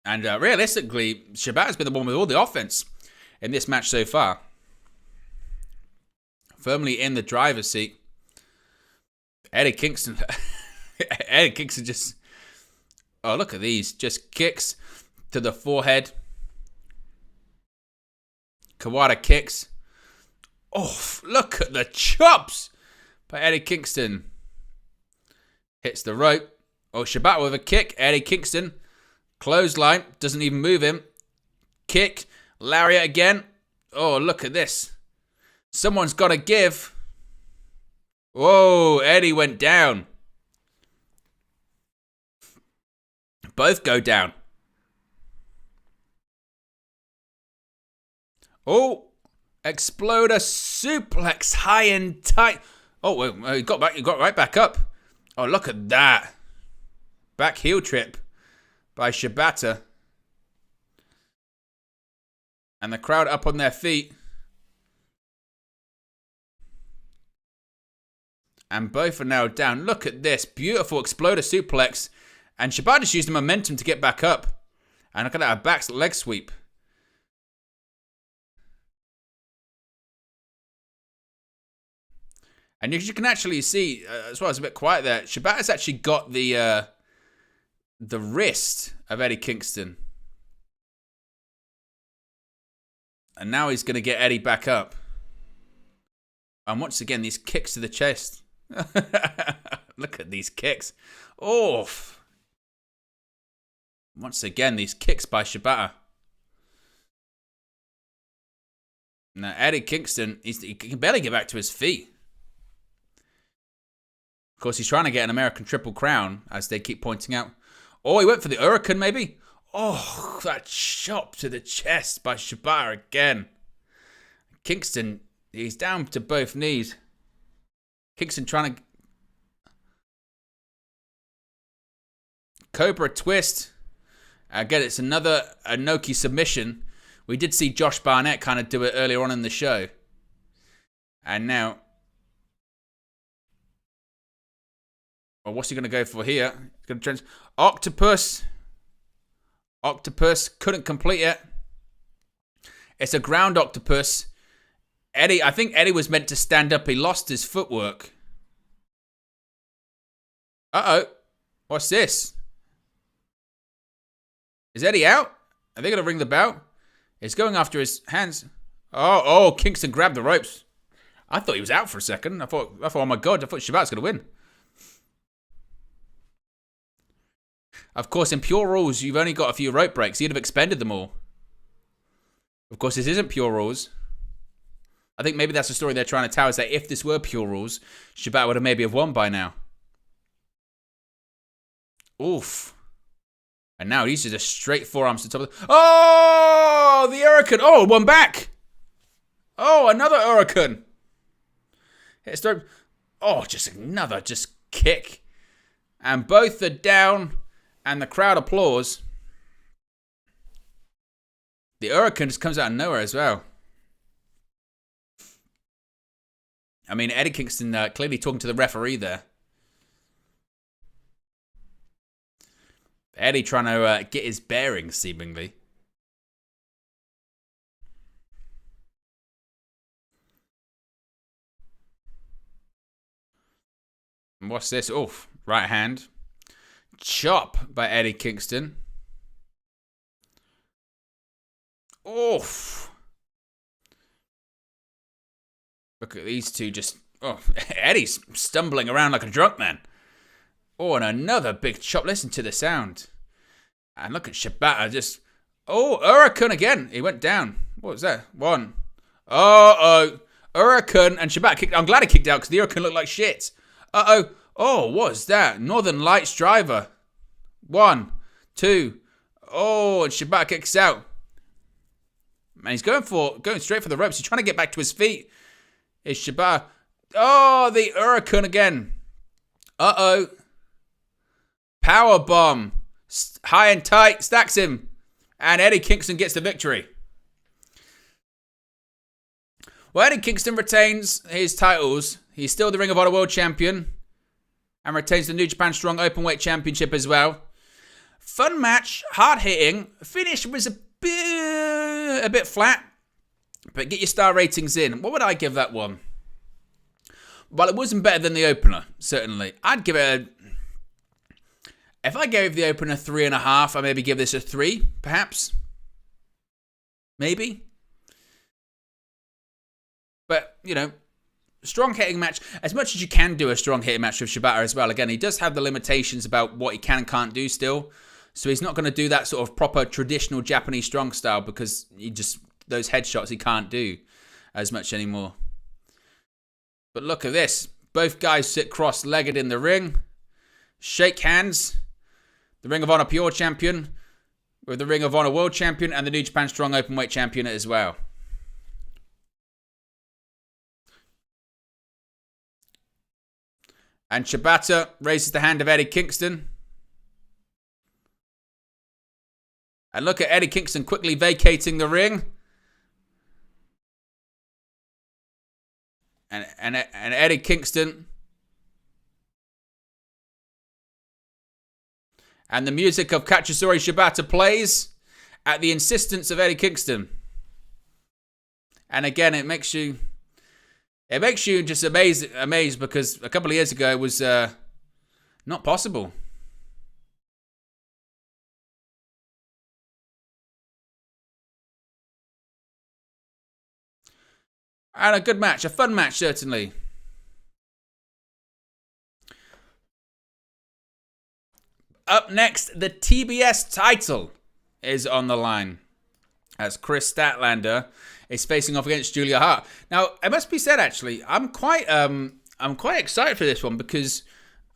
And realistically, Shibata's been the one with all the offense in this match so far. Firmly in the driver's seat. Eddie Kingston just... Oh, look at these. Just kicks to the forehead. Kawada kicks. Oh, look at the chops by Eddie Kingston. Hits the rope. Oh, Shibata with a kick. Eddie Kingston Clothesline. Doesn't even move him. Kick. Lariat again. Oh, look at this. Someone's got to give. Whoa, Eddie went down. Both go down. Oh, Exploder suplex high and tight. Oh, well, he got right back up. Oh, look at that. Back heel trip by Shibata. And the crowd up on their feet. And both are now down. Look at this. Beautiful Exploder suplex. And Shibata just used the momentum to get back up. And look at that. A back leg sweep. And you can actually see, as well, it's a bit quiet there, Shibata's actually got the wrist of Eddie Kingston. And now he's going to get Eddie back up. And once again, these kicks to the chest. Look at these kicks. Oh. Once again, these kicks by Shibata. Now, Eddie Kingston, he can barely get back to his feet. Of course, he's trying to get an American Triple Crown, as they keep pointing out. Oh, he went for the Hurricane, maybe? Oh, that chop to the chest by Shibata again. Kingston, he's down to both knees. Kingston trying to... Cobra twist. Again, it's another Inoki submission. We did see Josh Barnett kind of do it earlier on in the show. And now... Well, what's he going to go for here? He's going to Octopus. Octopus couldn't complete it. It's a ground octopus. Eddie, I think Eddie was meant to stand up. He lost his footwork. Uh-oh. What's this? Is Eddie out? Are they going to ring the bell? He's going after his hands. Oh, Kingston grabbed the ropes. I thought he was out for a second. I thought, oh my God, I thought Shibata's going to win. Of course, in Pure Rules, you've only got a few rope breaks. You'd have expended them all. Of course, this isn't Pure Rules. I think maybe that's the story they're trying to tell, is that if this were Pure Rules, Shibata would have maybe have won by now. Oof. And now these are just straight forearms to the top of the... Oh, the Hurricane. Oh, one back. Oh, another Hurricane. Oh, just another kick. And both are down. And the crowd applauds. The Hurricane just comes out of nowhere as well. I mean, Eddie Kingston clearly talking to the referee there. Eddie trying to get his bearings, seemingly. And what's this? Oh, right hand. Chop by Eddie Kingston. Oof. Look at these two just... Oh, Eddie's stumbling around like a drunk man. Oh, and another big chop. Listen to the sound. And look at Shibata just... Oh, Hurricane again. He went down. What was that? One. Uh-oh. Hurricane and Shibata kicked... I'm glad he kicked out because the Hurricane looked like shit. Uh-oh. Oh, what's that? Northern Lights driver. 1, 2. Oh, and Shibata kicks out. Man, he's going straight for the ropes. He's trying to get back to his feet. Is Shibata. Oh, the Hurricane again. Uh-oh. Power bomb. High and tight. Stacks him. And Eddie Kingston gets the victory. Well, Eddie Kingston retains his titles. He's still the Ring of Honor World Champion. And retains the New Japan Strong Openweight Championship as well. Fun match, hard hitting. Finish was a bit flat. But get your star ratings in. What would I give that one? Well, it wasn't better than the opener, certainly. I'd give it if I gave the opener 3.5, I'd maybe give this a 3, perhaps. Maybe. But, you know, strong hitting match. As much as you can do a strong hitting match with Shibata as well. Again, he does have the limitations about what he can and can't do still. So he's not going to do that sort of proper traditional Japanese strong style because those headshots he can't do as much anymore. But look at this. Both guys sit cross-legged in the ring. Shake hands. The Ring of Honor Pure Champion with the Ring of Honor World Champion and the New Japan Strong Openweight Champion as well. And Shibata raises the hand of Eddie Kingston. And look at Eddie Kingston quickly vacating the ring. And Eddie Kingston. And the music of Katsuyori Shibata plays at the insistence of Eddie Kingston. And again, it makes you just amazed because a couple of years ago it was not possible. And a good match, a fun match certainly. Up next, the TBS title is on the line as Chris Statlander is facing off against Julia Hart. Now, it must be said, actually, I'm quite excited for this one because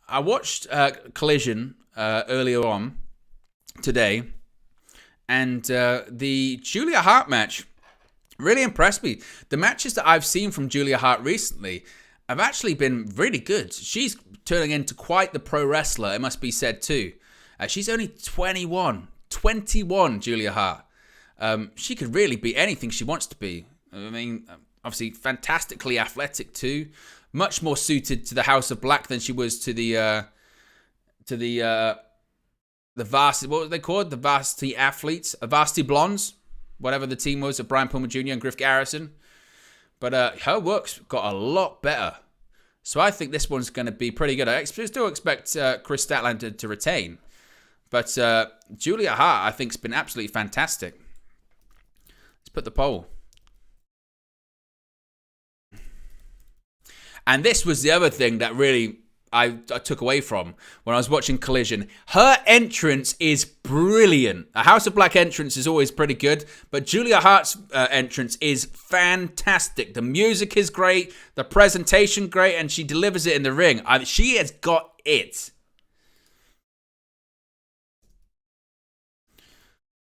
I watched Collision earlier on today, and the Julia Hart match really impressed me. The matches that I've seen from Julia Hart recently have actually been really good. She's turning into quite the pro wrestler, it must be said too. She's only 21, Julia Hart. She could really be anything she wants to be. I mean, obviously fantastically athletic too. Much more suited to the House of Black than she was to the varsity. What were they called? The varsity athletes, varsity blondes, whatever the team was of Brian Pillman Jr. and Griff Garrison. But her work's got a lot better. So I think this one's going to be pretty good. I still expect Chris Statlander to retain. But Julia Hart, I think, has been absolutely fantastic. Let's put the poll. And this was the other thing that really I took away from when I was watching Collision. Her entrance is brilliant. A House of Black entrance is always pretty good, but Julia Hart's entrance is fantastic. The music is great, the presentation great, and she delivers it in the ring. She has got it.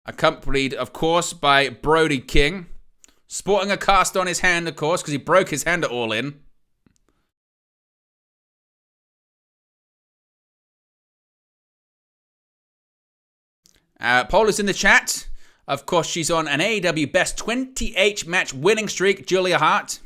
Accompanied, of course, by Brody King, sporting a cast on his hand, of course, because he broke his hand at All In. Paul is in the chat. Of course, she's on an AEW Best 28 match winning streak, Julia Hart.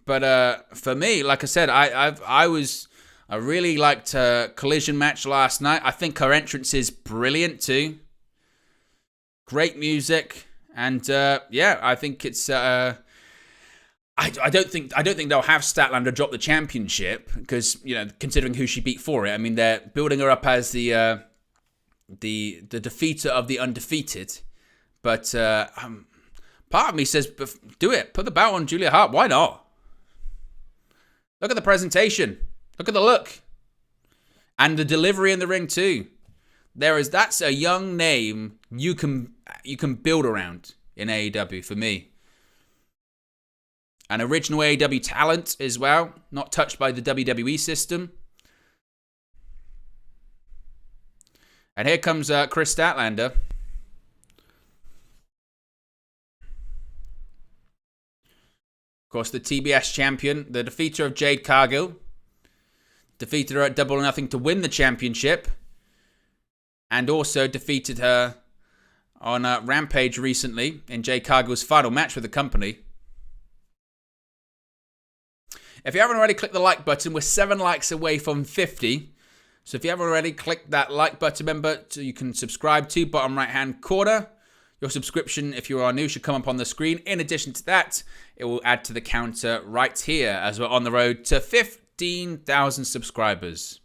But for me, like I said, I really liked her Collision match last night. I think her entrance is brilliant too. Great music, and I think it's. I don't think they'll have Statlander drop the championship because, you know, considering who she beat for it. I mean, they're building her up as the defeater of the undefeated. But part of me says, do it. Put the belt on Julia Hart. Why not? Look at the presentation. Look at the look. And the delivery in the ring too. That's a young name you can build around in AEW for me. An original AEW talent as well, not touched by the WWE system. And here comes Chris Statlander. Of course, the TBS champion, the defeater of Jade Cargill. Defeated her at Double or Nothing to win the championship. And also defeated her on Rampage recently in Jade Cargill's final match with the company. If you haven't already, click the like button. We're 7 likes away from 50. So if you haven't already, click that like button, remember, so you can subscribe to bottom right-hand corner. Your subscription, if you are new, should come up on the screen. In addition to that, it will add to the counter right here as we're on the road to 15,000 subscribers.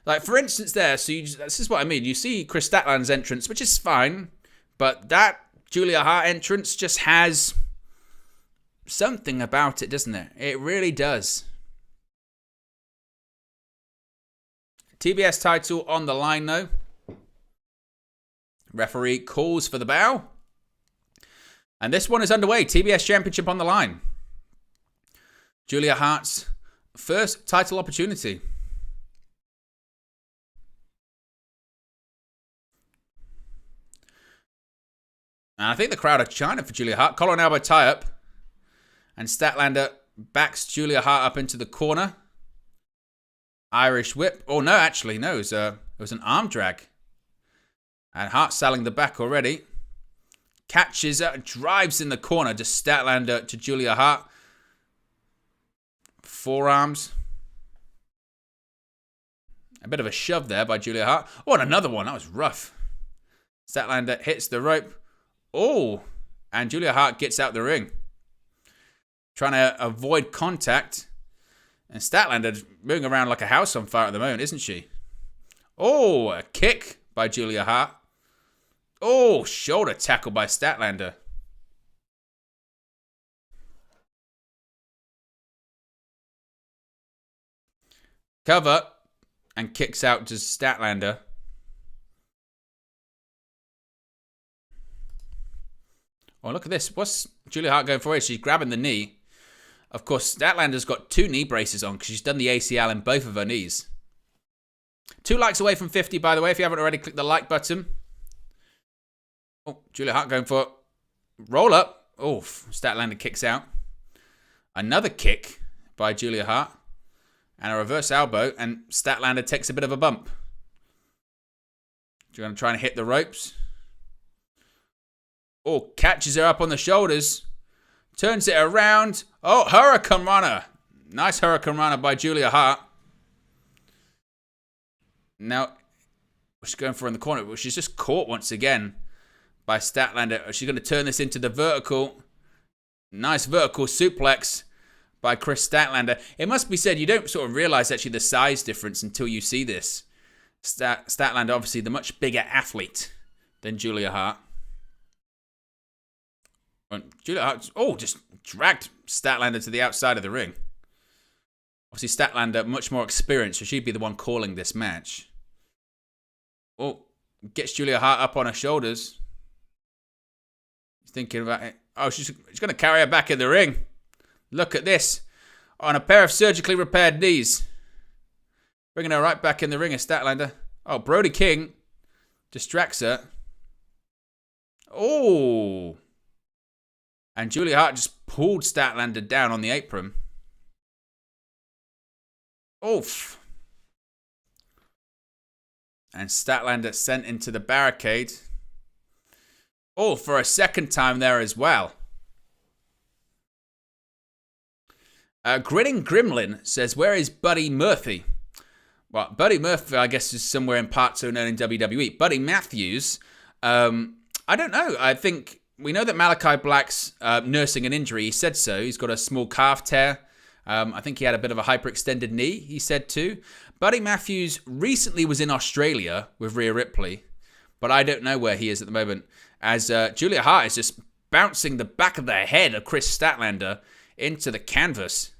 Like, for instance there, this is what I mean. You see Chris Statlander's entrance, which is fine, but that Julia Hart entrance just has something about it, doesn't it? It really does. TBS title on the line, though. Referee calls for the bow. And this one is underway. TBS Championship on the line. Julia Hart's first title opportunity. And I think the crowd are chanting for Julia Hart. Collar and elbow tie-up. And Statlander backs Julia Hart up into the corner. Irish whip. Oh, no, actually, no. It was an arm drag. And Hart selling the back already. Catches her, drives in the corner. Just Statlander to Julia Hart. Forearms. A bit of a shove there by Julia Hart. Oh, and another one. That was rough. Statlander hits the rope. Oh, and Julia Hart gets out the ring. Trying to avoid contact. And Statlander's moving around like a house on fire at the moment, isn't she? Oh, a kick by Julia Hart. Oh, shoulder tackle by Statlander. Cover and kicks out to Statlander. Oh, look at this. What's Julia Hart going for here? She's grabbing the knee. Of course, Statlander's got 2 knee braces on because she's done the ACL in both of her knees. 2 likes away from 50, by the way. If you haven't already, click the like button. Oh, Julia Hart going for roll up. Oh, Statlander kicks out. Another kick by Julia Hart. And a reverse elbow. And Statlander takes a bit of a bump. She's going to try and hit the ropes. Oh, catches her up on the shoulders. Turns it around. Oh, Hurricane Runner. Nice Hurricane Runner by Julia Hart. Now, she's going for in the corner. But she's just caught once again by Statlander. She's going to turn this into the vertical. Nice vertical suplex by Chris Statlander. It must be said, you don't sort of realize actually the size difference until you see this. Statlander, obviously, the much bigger athlete than Julia Hart. Julia Hart, just dragged Statlander to the outside of the ring. Obviously, Statlander, much more experienced, so she'd be the one calling this match. Oh, gets Julia Hart up on her shoulders. He's thinking about it. Oh, she's going to carry her back in the ring. Look at this. On a pair of surgically repaired knees. Bringing her right back in the ring as Statlander. Oh, Brody King distracts her. Oh. And Julia Hart just pulled Statlander down on the apron. Oof. And Statlander sent into the barricade. Oh, for a second time there as well. Grinning Gremlin says, where is Buddy Murphy? Well, Buddy Murphy, I guess, is somewhere in parts unknown in WWE. Buddy Matthews, I don't know. I think we know that Malachi Black's nursing an injury. He said so. He's got a small calf tear. I think he had a bit of a hyperextended knee, he said too. Buddy Matthews recently was in Australia with Rhea Ripley, but I don't know where he is at the moment, as Julia Hart is just bouncing the back of the head of Chris Statlander into the canvas.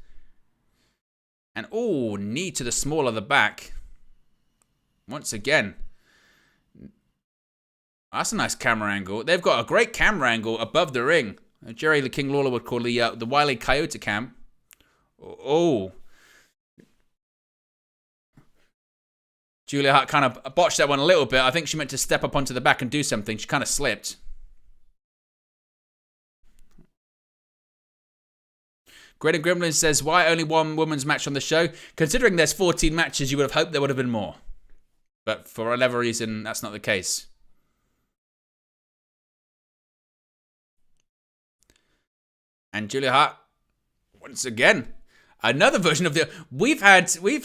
And, knee to the small of the back. Once again. That's a nice camera angle. They've got a great camera angle above the ring. Jerry the King Lawler would call the Wile E. Coyote cam. Oh. Julia Hart kind of botched that one a little bit. I think she meant to step up onto the back and do something. She kind of slipped. Greta Gremlin says, why only one women's match on the show? Considering there's 14 matches, you would have hoped there would have been more. But for whatever reason, that's not the case. And Julia Hart, once again, another version of the...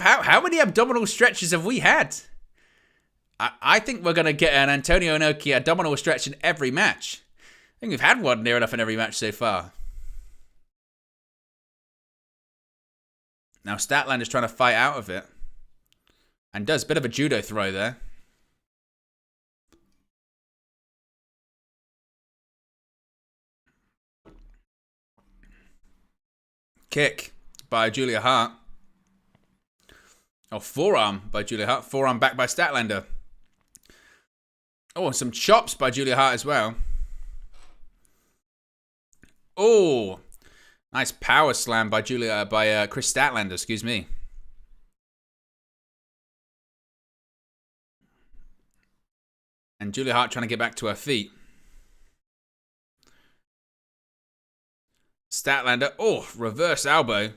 How many abdominal stretches have we had? I think we're going to get an Antonio Inoki abdominal stretch in every match. I think we've had one near enough in every match so far. Now Statlander's trying to fight out of it. And does a bit of a judo throw there. Kick by Julia Hart. Oh, forearm by Julia Hart. Forearm back by Statlander. Oh, some chops by Julia Hart as well. Oh, nice power slam by Chris Statlander, excuse me. And Julia Hart trying to get back to her feet. Statlander, oh, reverse elbow.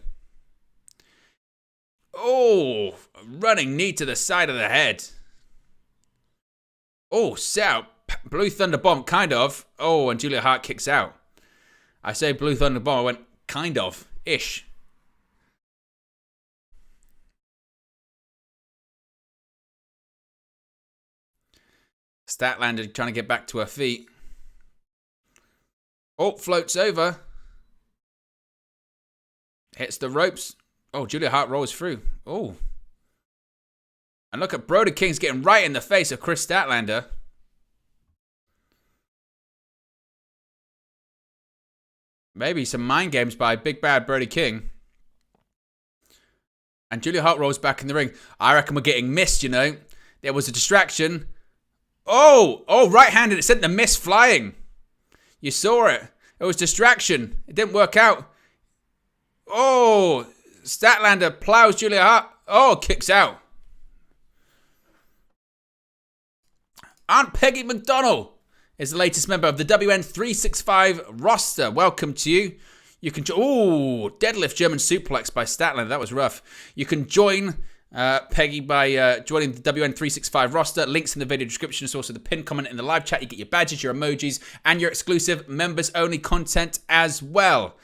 Oh, running knee to the side of the head. Oh, set out. Blue Thunder Bomb, kind of. Oh, and Julia Hart kicks out. I say Blue Thunder Bomb, I went kind of, ish. Statlander trying to get back to her feet. Oh, floats over. Hits the ropes. Oh, Julia Hart rolls through. Oh. And look at Brody King's getting right in the face of Chris Statlander. Maybe some mind games by Big Bad Brody King. And Julia Hart rolls back in the ring. I reckon we're getting missed, you know. There was a distraction. Oh, right-handed. It sent the miss flying. You saw it. It was distraction. It didn't work out. Oh, Statlander plows Julia Hart. Oh, kicks out. Aunt Peggy McDonald is the latest member of the WN365 roster. Welcome to you. You can... Oh, deadlift German suplex by Statlander. That was rough. You can join Peggy by joining the WN365 roster. Links in the video description. It's also the pinned comment in the live chat. You get your badges, your emojis, and your exclusive members-only content as well.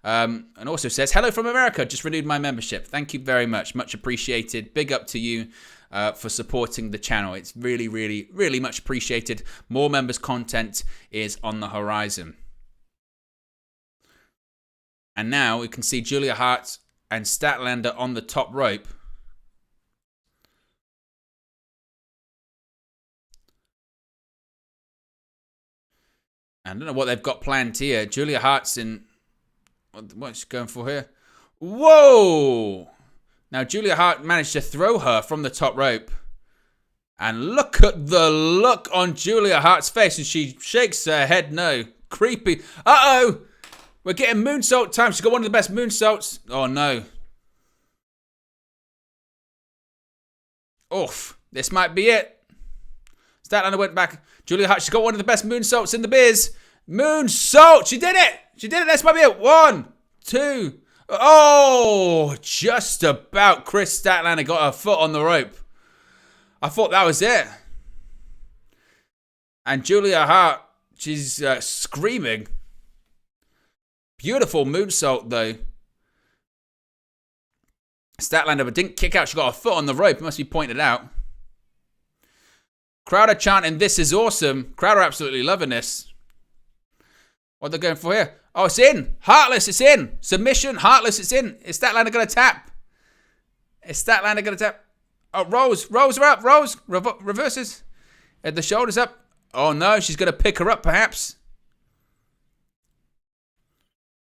And also says, hello from America. Just renewed my membership. Thank you very much. Much appreciated. Big up to you for supporting the channel. It's really, really, really much appreciated. More members content is on the horizon. And now we can see Julia Hart and Statlander on the top rope. I don't know what they've got planned here. Julia Hart's in... What's she going for here? Whoa! Now, Julia Hart managed to throw her from the top rope. And look at the look on Julia Hart's face. And she shakes her head no. Creepy. Uh-oh! We're getting moonsault time. She's got one of the best moonsaults. Oh, no. Oof. This might be it. Statlander went back. Julia Hart, she's got one of the best moonsaults in the biz. Moonsault! She did it! She did it. This might be it. 1, 2. Oh, just about. Chris Statlander got her foot on the rope. I thought that was it. And Julia Hart, she's screaming. Beautiful moonsault, though. Statlander, but didn't kick out. She got her foot on the rope. It must be pointed out. Crowd are chanting, this is awesome. Crowd are absolutely loving this. What are they going for here? Oh, it's in. Heartless, it's in. Submission, Heartless, it's in. Is Statlander going to tap? Is Statlander going to tap? Oh, rolls her up. Rolls. Reverses. At the shoulders up. Oh, no. She's going to pick her up, perhaps.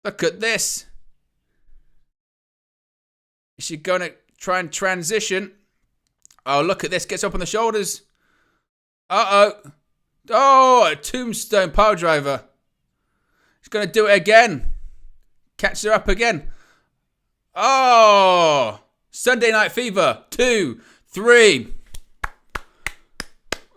Look at this. Is she going to try and transition? Oh, look at this. Gets up on the shoulders. Uh-oh. Oh, a tombstone power driver. She's going to do it again. Catch her up again. Oh. Sunday Night Fever. 2, 3.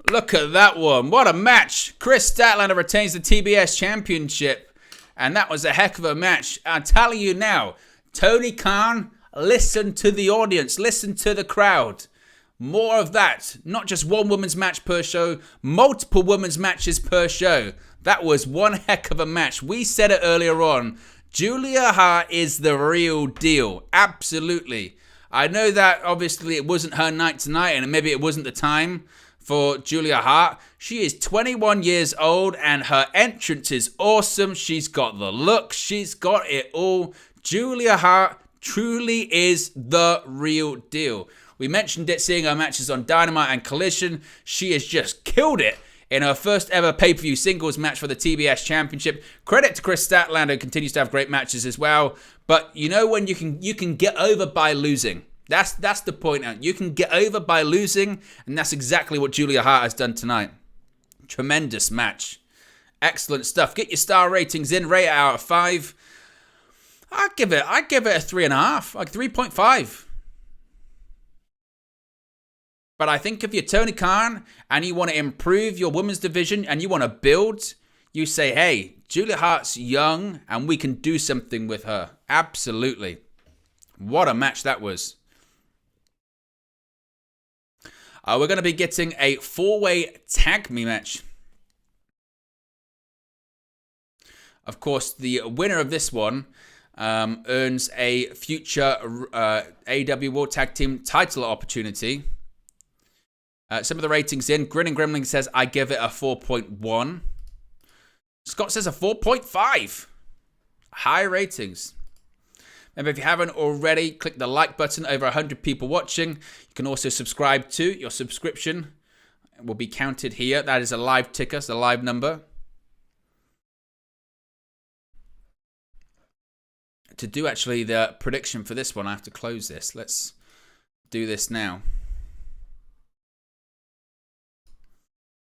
Look at that one. What a match. Chris Statlander retains the TBS Championship. And that was a heck of a match. I'm telling you now. Tony Khan, listen to the audience. Listen to the crowd. More of that. Not just one women's match per show. Multiple women's matches per show. That was one heck of a match. We said it earlier on. Julia Hart is the real deal. Absolutely. I know that obviously it wasn't her night tonight and maybe it wasn't the time for Julia Hart. She is 21 years old and her entrance is awesome. She's got the look. She's got it all. Julia Hart truly is the real deal. We mentioned it, seeing her matches on Dynamite and Collision. She has just killed it in her first ever pay-per-view singles match for the TBS Championship. Credit to Chris Statlander, who continues to have great matches as well. But you know when you can get over by losing. That's the point. You can get over by losing, and that's exactly what Julia Hart has done tonight. Tremendous match. Excellent stuff. Get your star ratings in. Rate it out of 5. I'd give it a 3.5, like 3.5. But I think if you're Tony Khan and you want to improve your women's division and you want to build, you say, hey, Julia Hart's young and we can do something with her. Absolutely. What a match that was. We're going to be getting a 4-way tag me match. Of course, the winner of this one earns a future AEW World Tag Team title opportunity. Some of the ratings in. Grinning Gremlin says, I give it a 4.1. Scott says a 4.5. High ratings. Remember, if you haven't already, click the like button. Over 100 people watching. You can also subscribe to. Your subscription will be counted here. That is a live ticker, it's a live number. To do actually the prediction for this one, I have to close this. Let's do this now.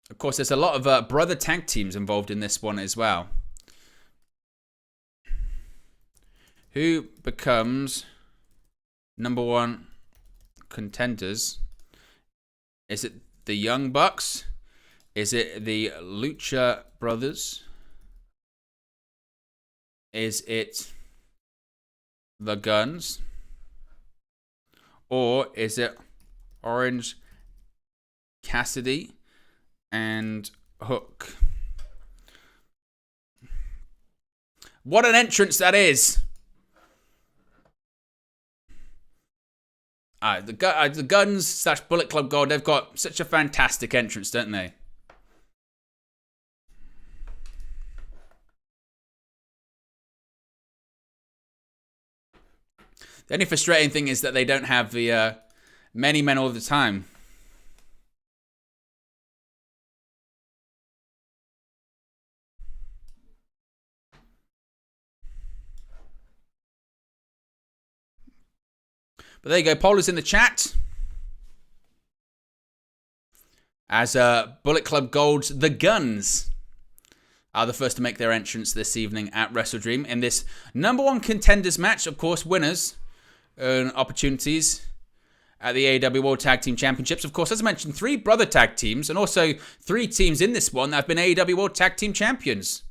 Of course, there's a lot of brother tag teams involved in this one as well. Who becomes number 1 contenders? Is it the Young Bucks? Is it the Lucha Brothers? Is it the Guns? Or is it Orange Cassidy and Hook? What an entrance that is! The Guns / Bullet Club Gold, they've got such a fantastic entrance, don't they? The only frustrating thing is that they don't have the many men all the time. But there you go. Poll is in the chat. As Bullet Club Gold's The Guns are the first to make their entrance this evening at WrestleDream. In this number 1 contenders match, of course, winners earn opportunities at the AEW World Tag Team Championships. Of course, as I mentioned, 3 brother tag teams and also 3 teams in this one that have been AEW World Tag Team Champions.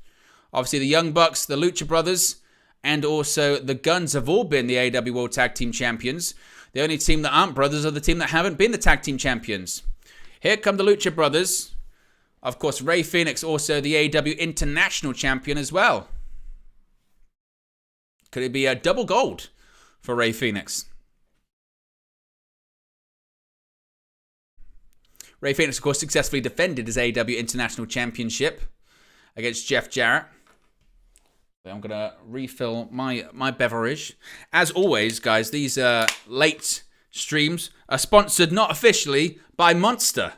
Obviously, the Young Bucks, the Lucha Brothers, and also the Guns have all been the AEW World Tag Team Champions. The only team that aren't brothers are the team that haven't been the Tag Team Champions. Here come the Lucha Brothers. Of course, Rey Fenix, also the AEW International Champion as well. Could it be a double gold for Rey Fenix? Rey Fenix, of course, successfully defended his AEW International Championship against Jeff Jarrett. I'm going to refill my beverage. As always, guys, these late streams are sponsored not officially by Monster.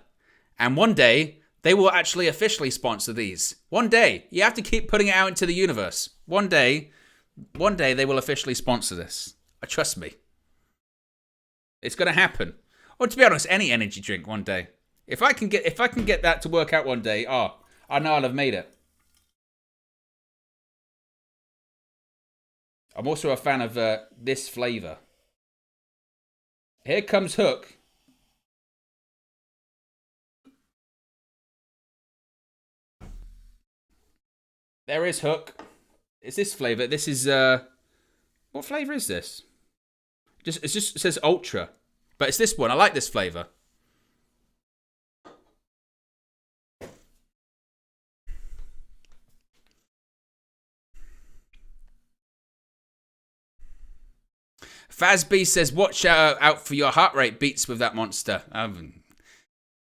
And one day, they will actually officially sponsor these. One day. You have to keep putting it out into the universe. One day they will officially sponsor this. Trust me. It's going to happen. Or to be honest, any energy drink one day. If I can get that to work out one day, I know I'll have made it. I'm also a fan of this flavor. Here comes Hook. There is Hook. It's this flavor. This is what flavor is this? It says Ultra, but it's this one. I like this flavor. Fazby says, watch out for your heart rate beats with that monster. I'm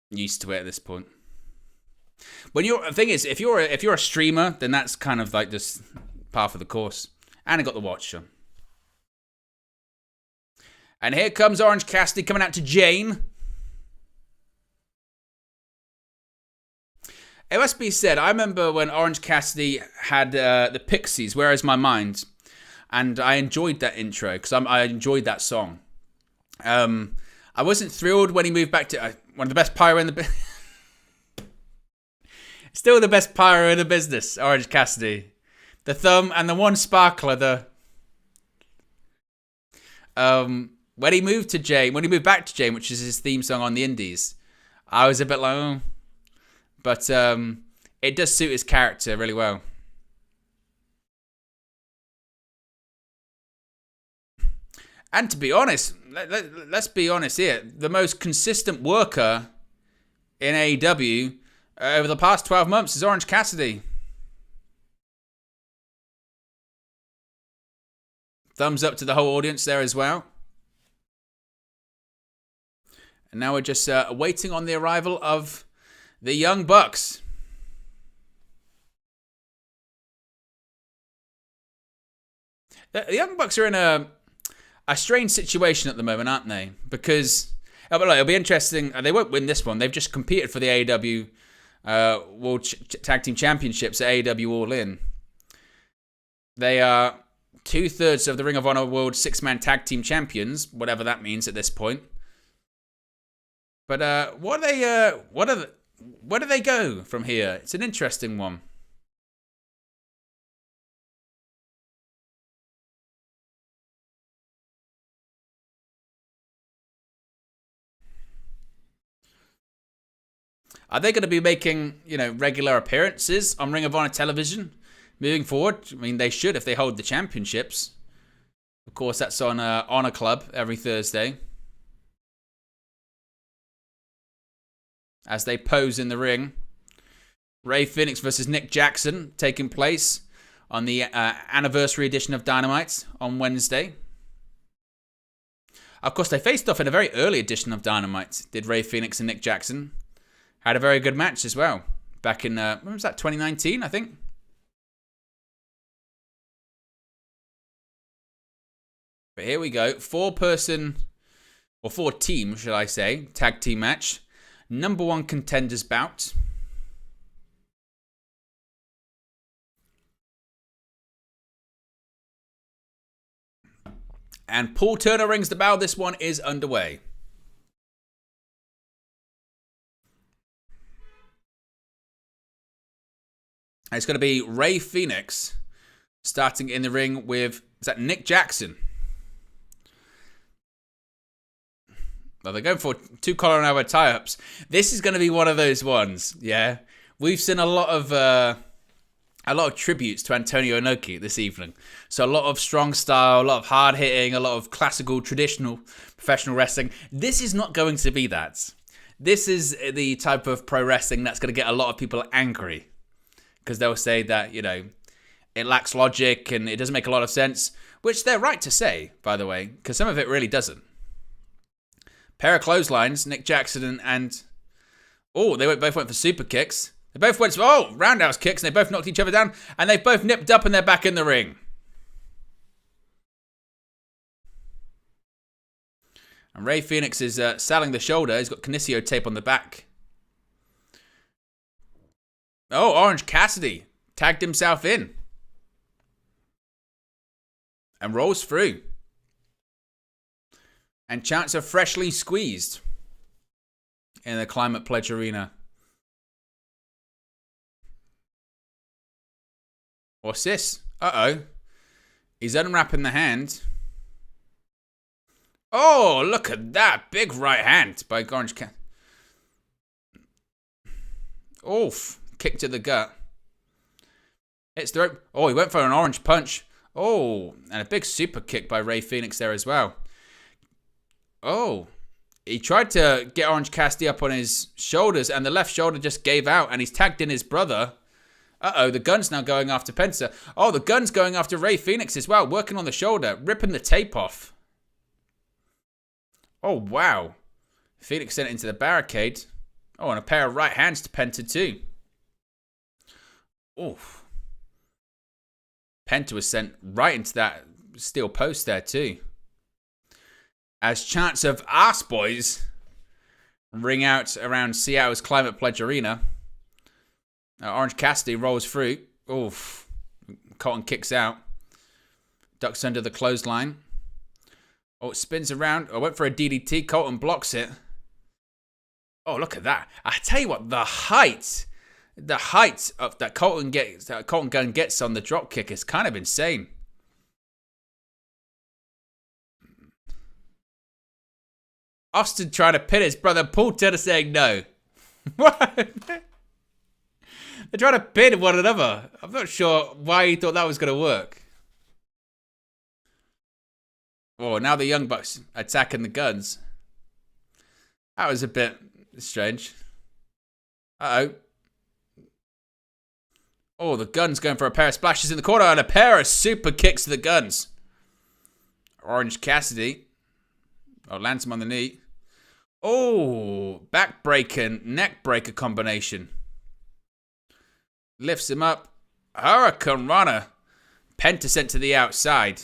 used to it at this point. The thing is, if you're a streamer, then that's kind of like just par for the course. And I got the watch on. And here comes Orange Cassidy coming out to Jane. It must be said, I remember when Orange Cassidy had the Pixies, Where Is My Mind? And I enjoyed that intro because I enjoyed that song. I wasn't thrilled when he moved back to one of the best pyro in the still the best pyro in the business, Orange Cassidy. The thumb and the one sparkler, when he moved back to Jane, which is his theme song on the Indies, I was a bit like, oh. But it does suit his character really well. And to be honest, let's be honest here, the most consistent worker in AEW over the past 12 months is Orange Cassidy. Thumbs up to the whole audience there as well. And now we're just waiting on the arrival of the Young Bucks. The Young Bucks are in a strange situation at the moment, aren't they? Because it'll be interesting. They won't win this one. They've just competed for the AEW World Tag Team Championships at AEW All In. They are 2/3 of the Ring of Honor World 6-Man Tag Team Champions, whatever that means at this point. But where do they go from here? It's an interesting one. Are they going to be making, regular appearances on Ring of Honor television moving forward? I mean, they should if they hold the championships. Of course, that's on Honor Club every Thursday. As they pose in the ring. Rey Fenix versus Nick Jackson taking place on the anniversary edition of Dynamite on Wednesday. Of course, they faced off in a very early edition of Dynamite, did Rey Fenix and Nick Jackson. Had a very good match as well. Back in, when was that, 2019, I think? But here we go. 4-team, should I say, tag team match. Number 1 contenders bout. And Paul Turner rings the bell. This one is underway. It's going to be Rey Fenix starting in the ring with, is that Nick Jackson? Well, they're going for 2 collar and elbow tie-ups. This is going to be one of those ones, yeah. We've seen a lot of tributes to Antonio Inoki this evening. So a lot of strong style, a lot of hard hitting, a lot of classical, traditional professional wrestling. This is not going to be that. This is the type of pro wrestling that's going to get a lot of people angry. Because they'll say that, it lacks logic and it doesn't make a lot of sense. Which they're right to say, by the way, because some of it really doesn't. Pair of clotheslines, Nick Jackson and... Oh, they both went for super kicks. They both went for, roundhouse kicks, and they both knocked each other down. And they both nipped up and they're back in the ring. And Rey Fenix is selling the shoulder. He's got kinesio tape on the back. Oh, Orange Cassidy tagged himself in. And rolls through. And chants are freshly squeezed in the Climate Pledge Arena. What's this? Uh-oh. He's unwrapping the hand. Oh, look at that. Big right hand by Orange Cassidy. Oof. Kick to the gut. Hits the rope. Oh, he went for an orange punch. Oh, and a big super kick by Rey Fenix there as well. Oh, he tried to get Orange Cassidy up on his shoulders and the left shoulder just gave out and he's tagged in his brother. Uh-oh, the Gun's now going after Penta. Oh, the Gun's going after Rey Fenix as well, working on the shoulder, ripping the tape off. Oh, wow. Fenix sent it into the barricade. Oh, and a pair of right hands to Penta too. Oof. Penta was sent right into that steel post there too. As chants of arse boys ring out around Seattle's Climate Pledge Arena. Orange Cassidy rolls through. Oof. Colton kicks out. Ducks under the clothesline. Oh, it spins around. I went for a DDT. Colton blocks it. Oh, look at that. I tell you what, the height of that Colton Gunn gets on the drop kick is kind of insane. Austin trying to pin his brother. Paul Turner saying no. What? They're trying to pin one another. I'm not sure why he thought that was going to work. Oh, now the Young Bucks attacking the Guns. That was a bit strange. Uh-oh. Oh, the Guns going for a pair of splashes in the corner and a pair of super kicks to the Guns. Orange Cassidy. Oh, lands him on the knee. Oh, backbreaker, neck breaker combination. Lifts him up. Hurricane Runner. Penta sent to the outside.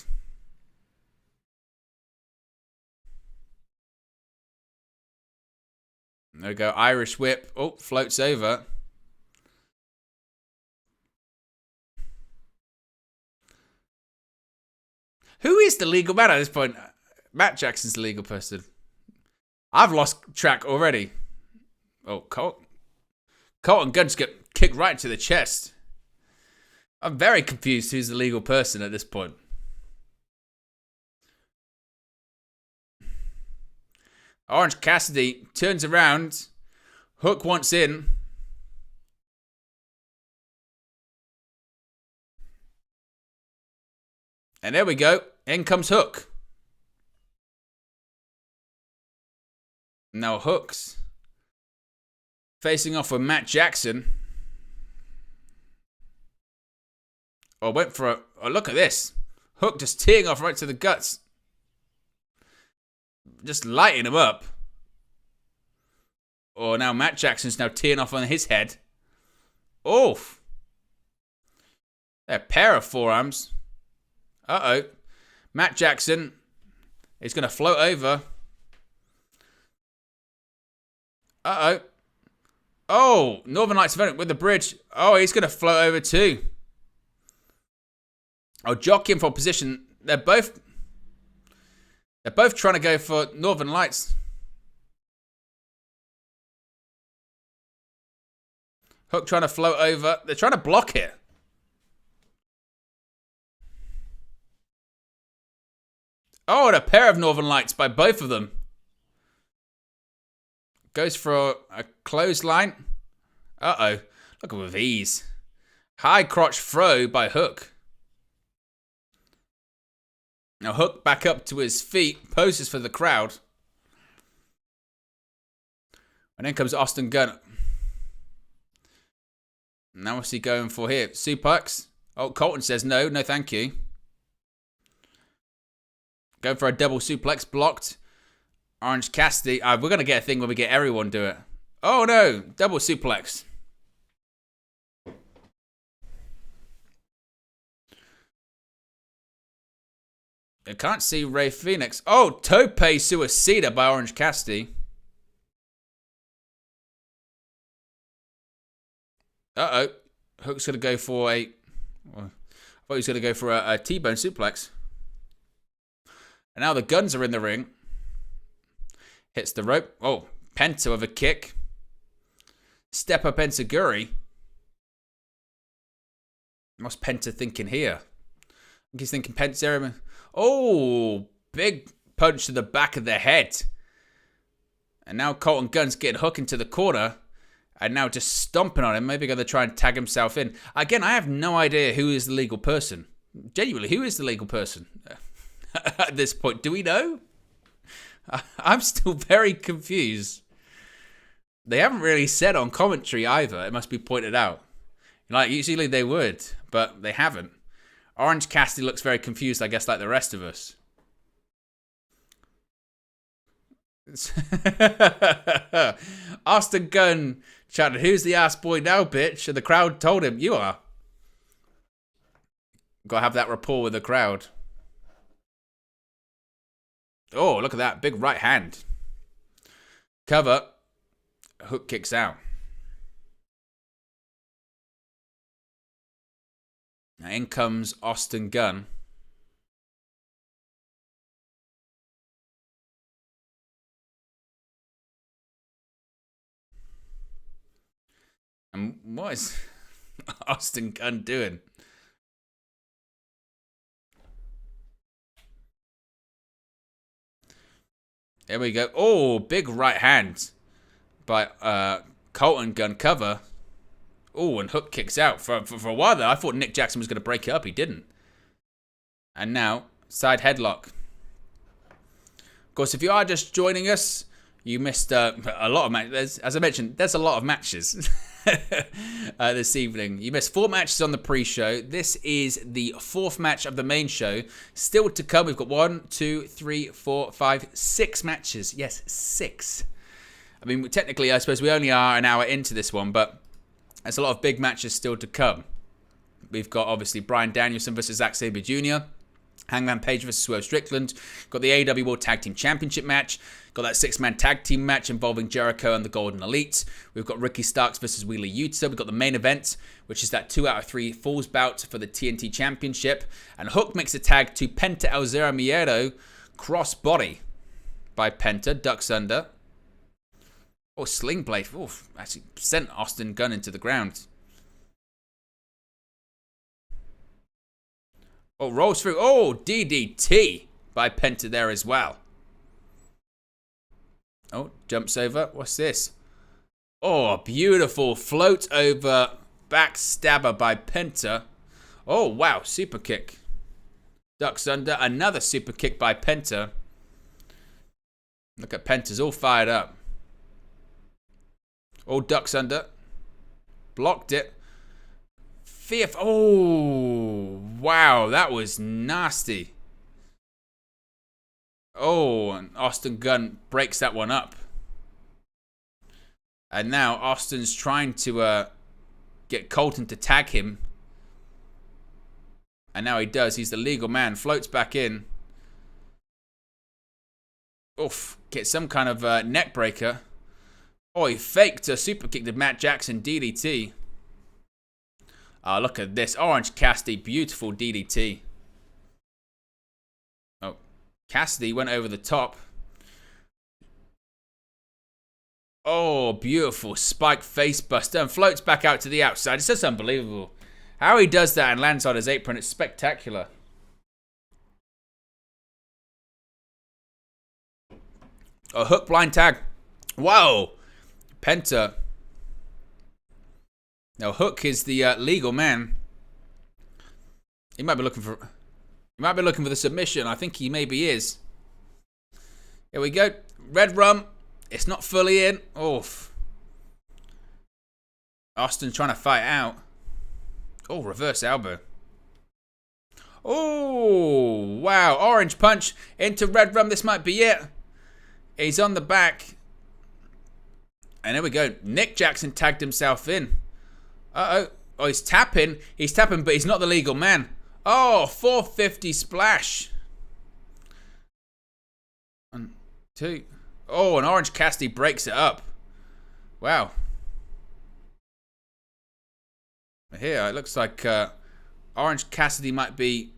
There we go. Irish whip. Oh, floats over. Who is the legal man at this point? Matt Jackson's the legal person. I've lost track already. Oh, Colton Gunn's get kicked right to the chest. I'm very confused who's the legal person at this point. Orange Cassidy turns around. Hook wants in. And there we go. In comes Hook. Now Hook's facing off with Matt Jackson. Oh, went for a... Oh, look at this. Hook just teeing off right to the guts. Just lighting him up. Oh, now Matt Jackson's now teeing off on his head. Oof. A pair of forearms. Uh-oh. Matt Jackson is going to float over. Uh-oh. Oh, Northern Lights event with the bridge. Oh, he's going to float over too. Oh, jockeying for position. They're both trying to go for Northern Lights. Hook trying to float over. They're trying to block it. Oh, and a pair of Northern Lights by both of them. Goes for a clothesline. Uh-oh. Look at with ease. High crotch throw by Hook. Now Hook back up to his feet. Poses for the crowd. And then comes Austin Gunn. Now what's he going for here? Suplex. Oh, Colton says no. No, thank you. Going for a double suplex. Blocked. Orange Cassidy. We're going to get a thing where we get everyone do it. Oh, no. Double suplex. I can't see Ray Phoenix. Oh, Tope Suicida by Orange Cassidy. Uh-oh. Hook's going to go for a... Well, I thought he was going to go for a T-bone suplex. And now the Guns are in the ring. Hits the rope. Oh, Penta with a kick. Step up Enziguri. What's Penta thinking here? I think he's thinking Penta. Oh, big punch to the back of the head. And now Colton Gunn's getting Hook into the corner. And now just stomping on him. Maybe going to try and tag himself in. Again, I have no idea who is the legal person. Genuinely, who is the legal person? At this point, do we know? I'm still very confused. They haven't really said on commentary either. It must be pointed out. Like, usually they would, but they haven't. Orange Cassidy looks very confused, I guess, like the rest of us. Austin Gunn shouted, "Who's the ass boy now, bitch?" And the crowd told him, "You are." Got to have that rapport with the crowd. Oh, look at that. Big right hand. Cover. Hook kicks out. Now in comes Austin Gunn. And what is Austin Gunn doing? There we go. Oh, big right hand by Colton Gunn cover. Oh, and Hook kicks out. For a while there, I thought Nick Jackson was going to break it up. He didn't. And now, side headlock. Of course, if you are just joining us, you missed a lot of matches. As I mentioned, there's a lot of matches this evening. You missed 4 matches on the pre-show. This is the 4th match of the main show. Still to come, we've got 1, 2, 3, 4, 5, 6 matches. Yes, 6. I mean, technically, I suppose we only are an hour into this one, but there's a lot of big matches still to come. We've got, obviously, Bryan Danielson versus Zack Sabre Jr., Hangman Page versus Swerve Strickland. Got the AEW World Tag Team Championship match. Got that 6-man tag team match involving Jericho and the Golden Elite. We've got Ricky Starkz versus Wheeler Yuta. We've got the main event, which is that 2 out of 3 falls bout for the TNT Championship. And Hook makes a tag to Penta El Zero Miedo. Crossbody by Penta. Ducks under. Oh, Sling Blade. Oh, actually sent Austin Gunn into the ground. Oh, rolls through. Oh, DDT by Penta there as well. Oh, jumps over. What's this? Oh, beautiful float over backstabber by Penta. Oh, wow. Super kick. Ducks under. Another super kick by Penta. Look at Penta's all fired up. Oh, ducks under. Blocked it. Fifth. Oh, wow. That was nasty. Oh, and Austin Gunn breaks that one up. And now Austin's trying to get Colton to tag him. And now he does. He's the legal man. Floats back in. Oof. Gets some kind of neck breaker. Oh, he faked a super kick to Matt Jackson DDT. Oh, look at this. Orange Cassidy. Beautiful DDT. Oh, Cassidy went over the top. Oh, beautiful. Spike face buster. And floats back out to the outside. It's just unbelievable. How he does that and lands on his apron. It's spectacular. A hook blind tag. Whoa. Penta. Now Hook is the legal man. He might be looking for the submission. I think he maybe is. Here we go. Red rum. It's not fully in. Oof. Austin trying to fight out. Oh, reverse elbow. Oh, wow. Orange punch into red rum. This might be it. He's on the back. And there we go. Nick Jackson tagged himself in. Uh-oh. Oh, he's tapping. He's tapping, but he's not the legal man. Oh, 450 splash. 1, 2. Oh, and Orange Cassidy breaks it up. Wow. Here, it looks like Orange Cassidy might be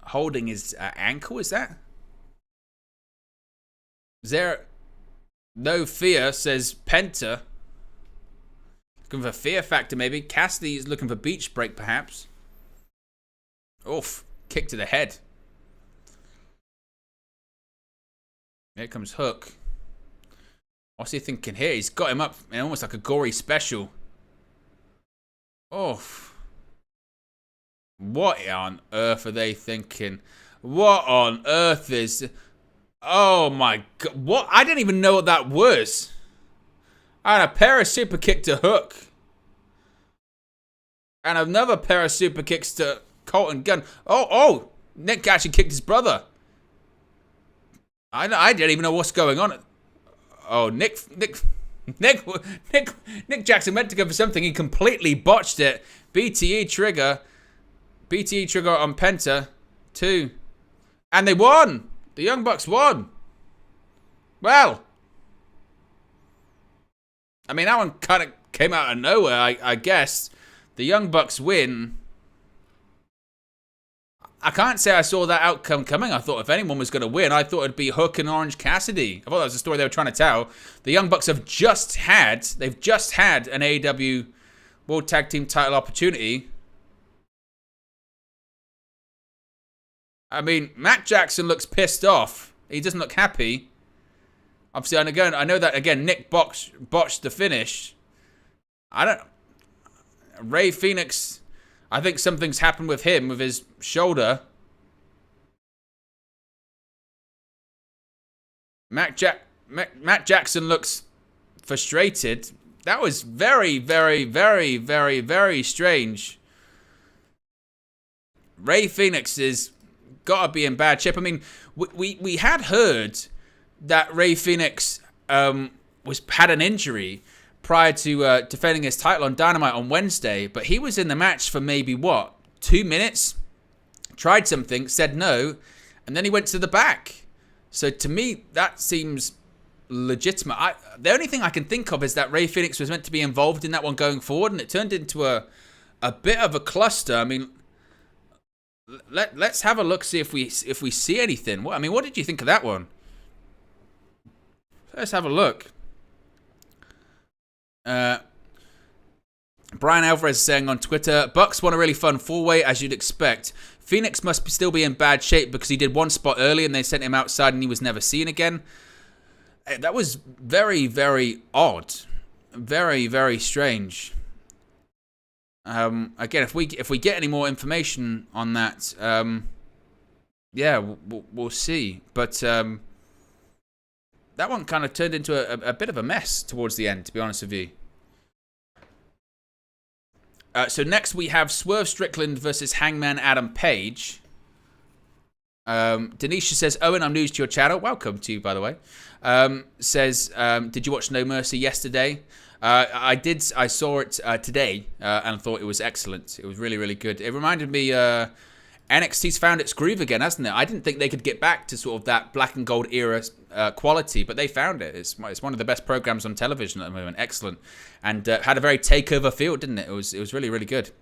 holding his ankle. Is that? There, no fear, says Penta. Looking for fear factor, maybe. Cassidy is looking for beach break, perhaps. Oof. Kick to the head. Here comes Hook. What's he thinking here? He's got him up in almost like a gory special. Oof. What on earth are they thinking? What on earth is... Oh my god. What? I didn't even know what that was. And a pair of super kick to Hook. And another pair of super kicks to Colton Gunn. Oh, Nick actually kicked his brother. I didn't even know what's going on. Oh, Nick Jackson meant to go for something. He completely botched it. BTE trigger on Penta. 2. And they won. The Young Bucks won. Well. I mean, that one kind of came out of nowhere, I guess. The Young Bucks win. I can't say I saw that outcome coming. I thought if anyone was going to win, I thought it'd be Hook and Orange Cassidy. I thought that was the story they were trying to tell. The Young Bucks have just had an AEW World Tag Team title opportunity. I mean, Matt Jackson looks pissed off. He doesn't look happy. Obviously, I know that, again, Nick botched the finish. Ray Phoenix, I think something's happened with him, with his shoulder. Matt Jackson looks frustrated. That was very, very, very, very, very strange. Ray Phoenix is got to be in bad shape. I mean, we had heard that Ray Phoenix had an injury prior to defending his title on Dynamite on Wednesday, but he was in the match for maybe 2 minutes, tried something, said no, and then he went to the back. So to me, that seems legitimate. The only thing I can think of is that Ray Phoenix was meant to be involved in that one going forward, and it turned into a bit of a cluster. I mean, let's have a look, see if we see anything. What did you think of that one? Let's have a look. Brian Alvarez is saying on Twitter, Bucks won a really fun four-way, as you'd expect. Phoenix must still be in bad shape because he did one spot early and they sent him outside and he was never seen again. That was very, very odd. Very, very strange. Again, if we get any more information on that, we'll see. But that one kind of turned into a bit of a mess towards the end, to be honest with you. So next we have Swerve Strickland versus Hangman Adam Page. Denisha says, Owen, I'm news to your channel. Welcome to you, by the way. Says, did you watch No Mercy yesterday? I did. I saw it today and thought it was excellent. It was really, really good. It reminded me, NXT's found its groove again, hasn't it? I didn't think they could get back to sort of that black and gold era quality, but they found it. It's one of the best programs on television at the moment. Excellent. And had a very takeover feel, didn't it? It was really, really good.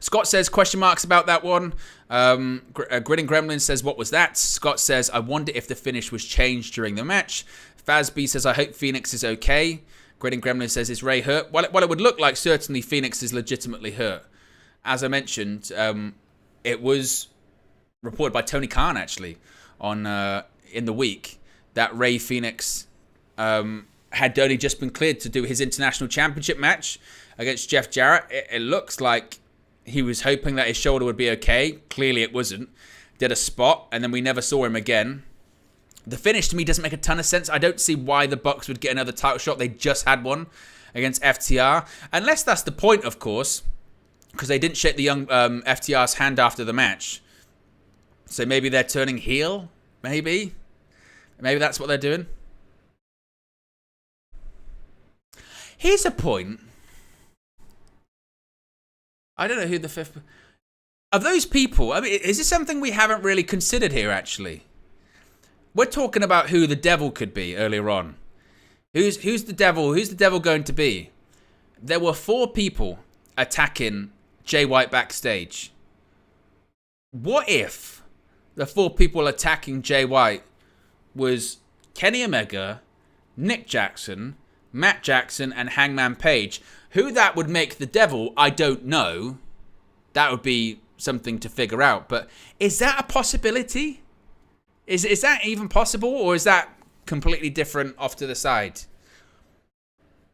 Scott says, question marks about that one. Grinning Gremlin says, what was that? Scott says, I wonder if the finish was changed during the match. Fazby says, I hope Phoenix is okay. Grinning Gremlin says, is Ray hurt? Well, it would look like certainly Phoenix is legitimately hurt. As I mentioned, it was reported by Tony Khan, actually, on in the week, that Ray Phoenix had only just been cleared to do his International Championship match against Jeff Jarrett. It looks like he was hoping that his shoulder would be okay. Clearly it wasn't. Did a spot, and then we never saw him again. The finish, to me, doesn't make a ton of sense. I don't see why the Bucks would get another title shot. They just had one against FTR. Unless that's the point, of course, because they didn't shake the young FTR's hand after the match. So maybe they're turning heel? Maybe that's what they're doing. Here's a point. I don't know who the fifth... Of those people, I mean, is this something we haven't really considered here, actually? We're talking about who the devil could be earlier on. Who's the devil? Who's the devil going to be? There were 4 people attacking Jay White backstage. What if the 4 people attacking Jay White was Kenny Omega, Nick Jackson, Matt Jackson, and Hangman Page? Who that would make the devil, I don't know. That would be something to figure out. But is that a possibility? Is that even possible? Or is that completely different off to the side?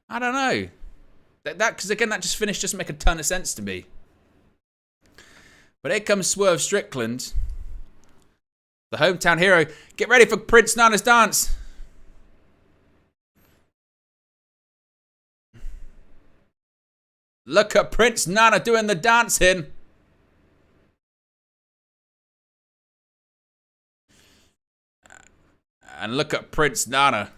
I don't know. Because again, that just finished doesn't make a ton of sense to me. But here comes Swerve Strickland, the hometown hero. Get ready for Prince Nana's dance. Look at Prince Nana doing the dancing. And look at Prince Nana.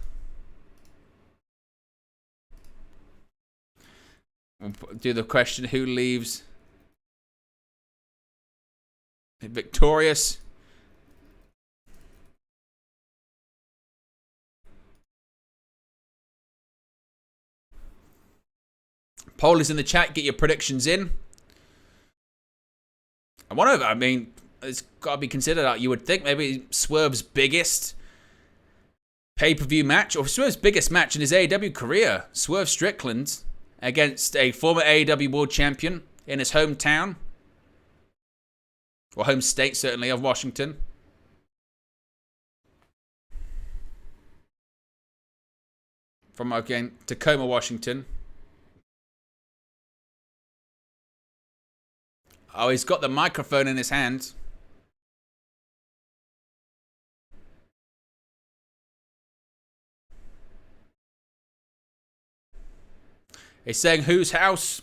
We'll do the question, who leaves victorious? Poll is in the chat. Get your predictions in. I mean, it's got to be considered, you would think, maybe Swerve's biggest pay-per-view match, or Swerve's biggest match in his AEW career. Swerve Strickland against a former AEW World Champion in his hometown, or home state certainly, of Washington. From, again, Tacoma, Washington. Oh, he's got the microphone in his hand. He's saying, whose house?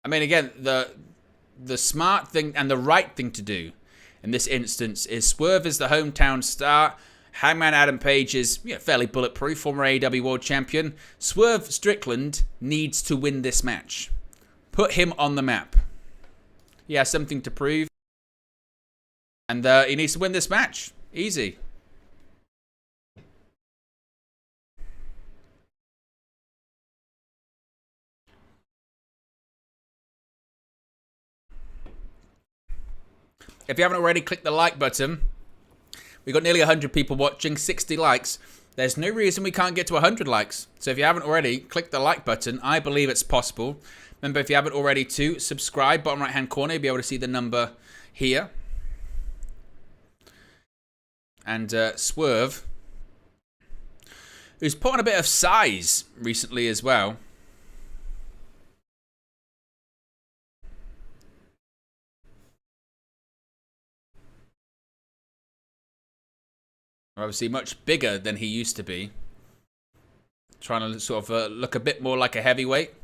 I mean, again, the smart thing and the right thing to do in this instance is Swerve is the hometown star. Hangman Adam Page is fairly bulletproof, former AEW World Champion. Swerve Strickland needs to win this match. Put him on the map. He has something to prove. And he needs to win this match. Easy. If you haven't already, click the like button. We've got nearly 100 people watching, 60 likes. There's no reason we can't get to 100 likes. So if you haven't already, click the like button. I believe it's possible. Remember, if you haven't already, to subscribe. Bottom right-hand corner, you'll be able to see the number here. And Swerve, who's put on a bit of size recently as well. Obviously much bigger than he used to be. Trying to sort of look a bit more like a heavyweight.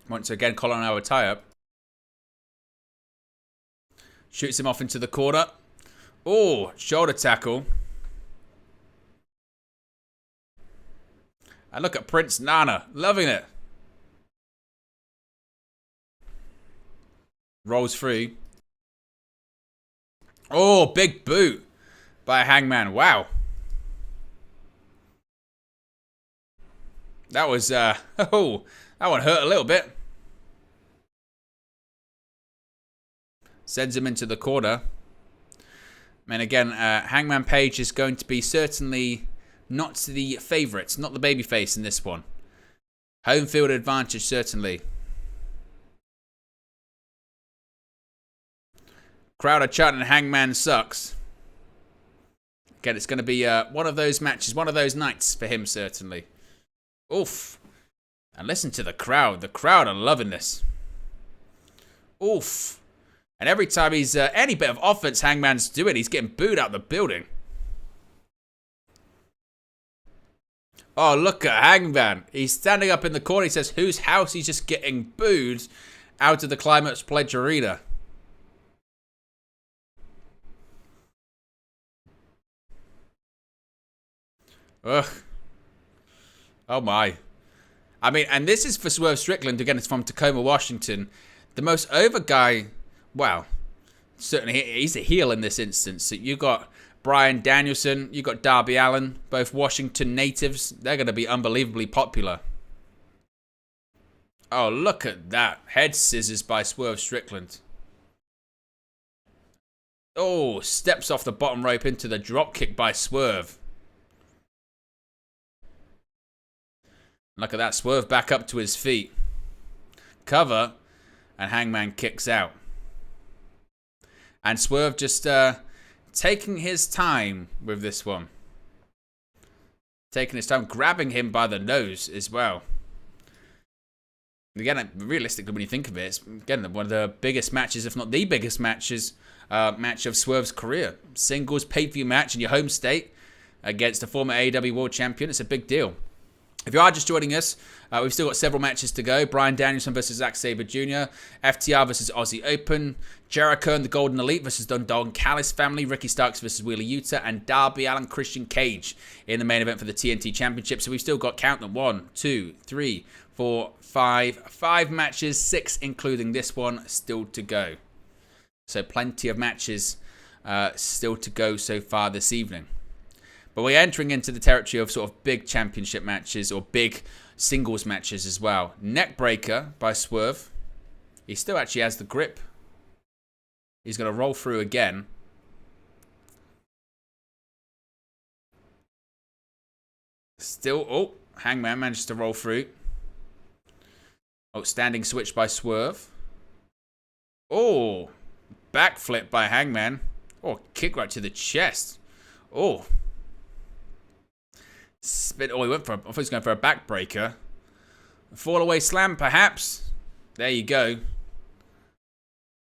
Once again, collar and hour tie-up. Shoots him off into the corner. Oh, shoulder tackle. And look at Prince Nana. Loving it. Rolls through. Oh, big boot by Hangman. Wow. That was, oh, that one hurt a little bit. Sends him into the corner. And again, Hangman Page is going to be certainly not the favourite, not the babyface in this one. Home field advantage, certainly. Crowd are chanting Hangman sucks. Again, it's going to be one of those matches, one of those nights for him, certainly. Oof. And listen to the crowd. The crowd are loving this. Oof. And every time he's any bit of offense Hangman's doing, he's getting booed out the building. Oh, look at Hangman. He's standing up in the corner. He says, whose house? He's just getting booed out of the Climax Pledge Arena. Ugh. Oh my. I mean, and this is for Swerve Strickland. Again, it's from Tacoma, Washington. The most over guy, well, certainly he's a heel in this instance. So you got Bryan Danielson, you got Darby Allin, both Washington natives. They're going to be unbelievably popular. Oh, look at that. Head scissors by Swerve Strickland. Oh, steps off the bottom rope into the drop kick by Swerve. Look at that. Swerve back up to his feet. Cover. And Hangman kicks out. And Swerve just taking his time with this one. Taking his time. Grabbing him by the nose as well. Again, realistically, when you think of it, it's again one of the biggest matches, if not the biggest match of Swerve's career. Singles pay-per-view match in your home state against a former AEW World Champion. It's a big deal. If you are just joining us, we've still got several matches to go. Bryan Danielson versus Zack Sabre Jr., FTR versus Aussie Open, Jericho and the Golden Elite versus Don Callis family, Ricky Starkz versus Wheeler Yuta, and Darby Allin Christian Cage in the main event for the TNT Championship. So we've still got, count them, 1, 2, 3, 4, 5 matches, 6 including this one, still to go. So plenty of matches still to go so far this evening. But we're entering into the territory of sort of big championship matches or big singles matches as well. Neckbreaker by Swerve. He still actually has the grip. He's going to roll through again. Still, oh, Hangman manages to roll through. Oh, standing switch by Swerve. Oh, backflip by Hangman. Oh, kick right to the chest. Oh. Spin. Oh, he went for, I thought he was going for a backbreaker. Fall away slam, perhaps. There you go.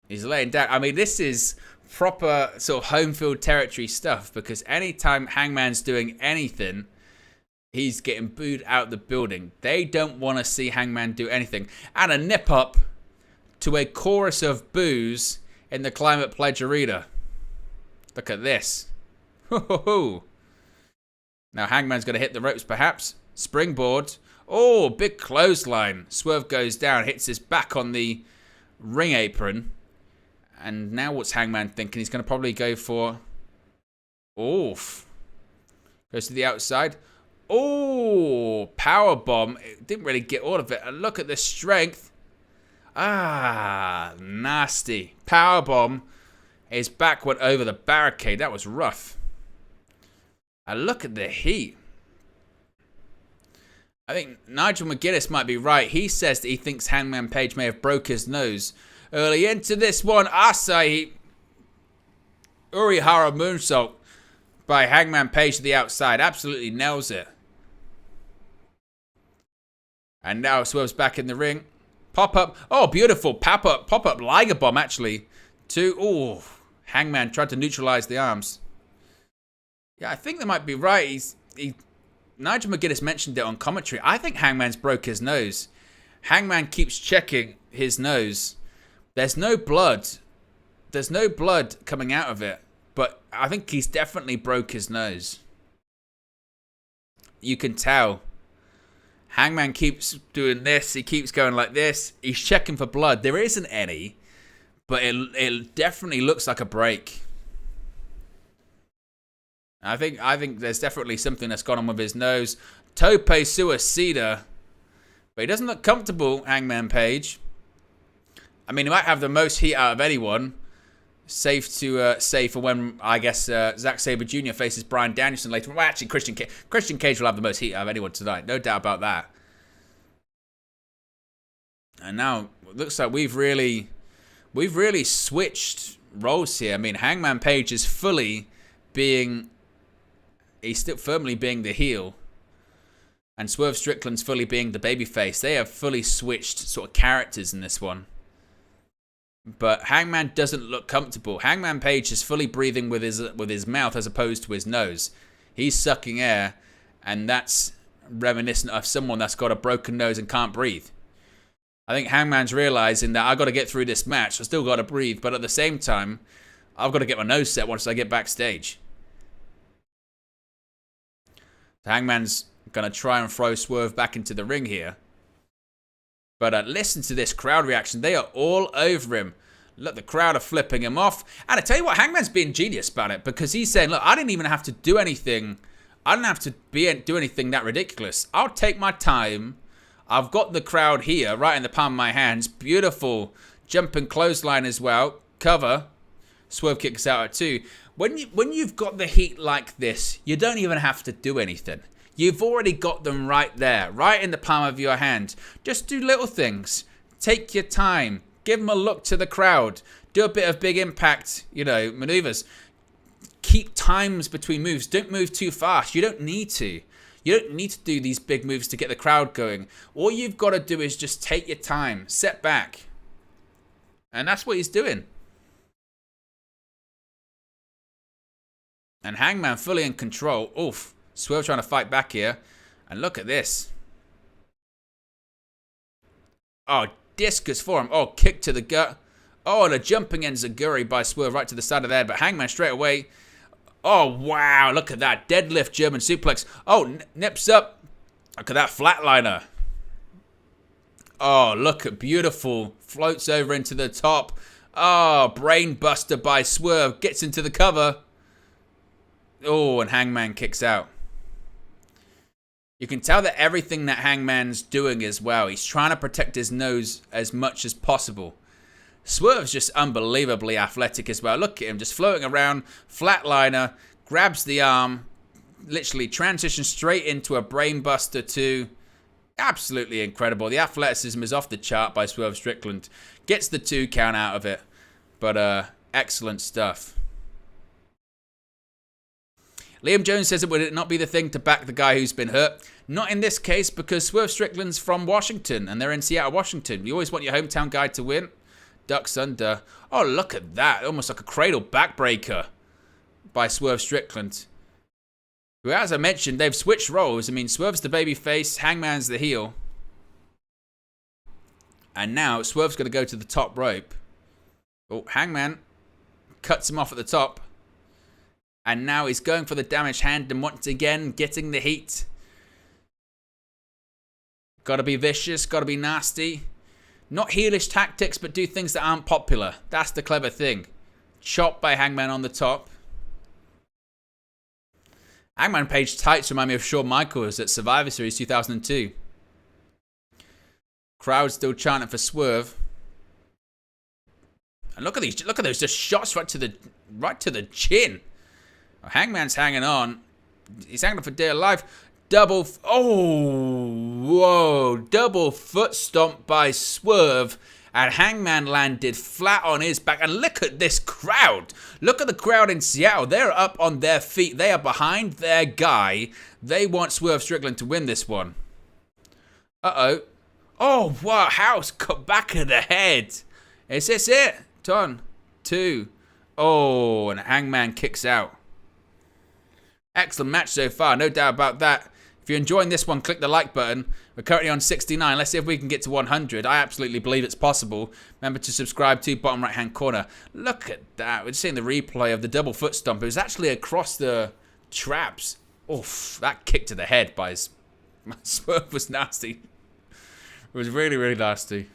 He's laying down. I mean, this is proper sort of home field territory stuff, because anytime Hangman's doing anything, he's getting booed out the building. They don't want to see Hangman do anything. And a nip up to a chorus of boos in the Climate Pledge Arena. Look at this. Ho-ho-ho. Now Hangman's going to hit the ropes, perhaps. Springboard. Oh, big clothesline. Swerve goes down, hits his back on the ring apron. And now what's Hangman thinking? He's going to probably go for... Oof. Goes to the outside. Oh, power bomb. It didn't really get all of it. And look at the strength. Ah, nasty. Power bomb. His back went over the barricade. That was rough. And look at the heat. I think Nigel McGuinness might be right. He says that he thinks Hangman Page may have broke his nose early into this one. Asahi Urihara moonsault by Hangman Page to the outside. Absolutely nails it. And now Swerve's back in the ring. Pop up. Oh, beautiful. Pop up Liger bomb, actually. Oh, Hangman tried to neutralize the arms. Yeah, I think they might be right. Nigel McGuinness mentioned it on commentary. I think Hangman's broke his nose. Hangman keeps checking his nose. There's no blood. There's no blood coming out of it. But I think he's definitely broke his nose. You can tell. Hangman keeps doing this. He keeps going like this. He's checking for blood. There isn't any. But it definitely looks like a break. I think there's definitely something that's gone on with his nose. Tope suicida. But he doesn't look comfortable, Hangman Page. I mean, he might have the most heat out of anyone. Safe to say for when, I guess, Zack Sabre Jr. faces Bryan Danielson later. Well, actually, Christian Cage will have the most heat out of anyone tonight. No doubt about that. And now, it looks like we've really switched roles here. I mean, Hangman Page is he's still firmly being the heel. And Swerve Strickland's fully being the babyface. They have fully switched sort of characters in this one. But Hangman doesn't look comfortable. Hangman Page is fully breathing with his mouth as opposed to his nose. He's sucking air, and that's reminiscent of someone that's got a broken nose and can't breathe. I think Hangman's realizing that I've got to get through this match. I still got to breathe, but at the same time, I've got to get my nose set once I get backstage. Hangman's going to try and throw Swerve back into the ring here. But listen to this crowd reaction. They are all over him. Look, the crowd are flipping him off. And I tell you what, Hangman's being genius about it, because he's saying, look, I didn't even have to do anything. I didn't have to do anything that ridiculous. I'll take my time. I've got the crowd here, right in the palm of my hands. Beautiful jumping clothesline as well. Cover. Swerve kicks out at 2. When you've got the heat like this, you don't even have to do anything. You've already got them right there, right in the palm of your hand. Just do little things. Take your time. Give them a look to the crowd. Do a bit of big impact, maneuvers. Keep times between moves. Don't move too fast. You don't need to. You don't need to do these big moves to get the crowd going. All you've got to do is just take your time. Set back. And that's what he's doing. And Hangman fully in control. Oof. Swerve trying to fight back here. And look at this. Oh, discus for him. Oh, kick to the gut. Oh, and a jumping enziguri by Swerve right to the side of the head. But Hangman straight away. Oh, wow. Look at that. Deadlift German suplex. Oh, nips up. Look at that flatliner. Oh, look at beautiful. Floats over into the top. Oh, brain buster by Swerve. Gets into the cover. Oh, and Hangman kicks out. You can tell that everything that Hangman's doing as well. He's trying to protect his nose as much as possible. Swerve's just unbelievably athletic as well. Look at him just floating around. Flatliner. Grabs the arm. Literally transitions straight into a brainbuster too. Absolutely incredible. The athleticism is off the chart by Swerve Strickland. Gets the 2 count out of it. But excellent stuff. Liam Jones says, would it not be the thing to back the guy who's been hurt? Not in this case, because Swerve Strickland's from Washington, and they're in Seattle, Washington. You always want your hometown guy to win. Ducks under. Oh, look at that. Almost like a cradle backbreaker by Swerve Strickland. Who, as I mentioned, they've switched roles. I mean, Swerve's the babyface, Hangman's the heel. And now Swerve's going to go to the top rope. Oh, Hangman cuts him off at the top. And now he's going for the damaged hand and once again getting the heat. Gotta be vicious, gotta be nasty. Not heelish tactics, but do things that aren't popular. That's the clever thing. Chop by Hangman on the top. Hangman Page tights remind me of Shawn Michaels at Survivor Series 2002. Crowd still chanting for Swerve. And look at these, look at those just shots right to the chin. Hangman's hanging on. He's hanging on for dear life. Double foot stomp by Swerve. And Hangman landed flat on his back. And look at this crowd. Look at the crowd in Seattle. They're up on their feet. They are behind their guy. They want Swerve Strickland to win this one. Uh-oh. Oh, wow. House cut back of the head. Is this it? 1, 2. Oh, and Hangman kicks out. Excellent match so far, no doubt about that. If you're enjoying this one, click the like button. We're currently on 69. Let's see if we can get to 100. I absolutely believe it's possible. Remember to subscribe to bottom right hand corner. Look at that. We're seeing the replay of the double foot stomp. It was actually across the traps. Oof, that kick to the head by Swerve was nasty. It was really, really nasty.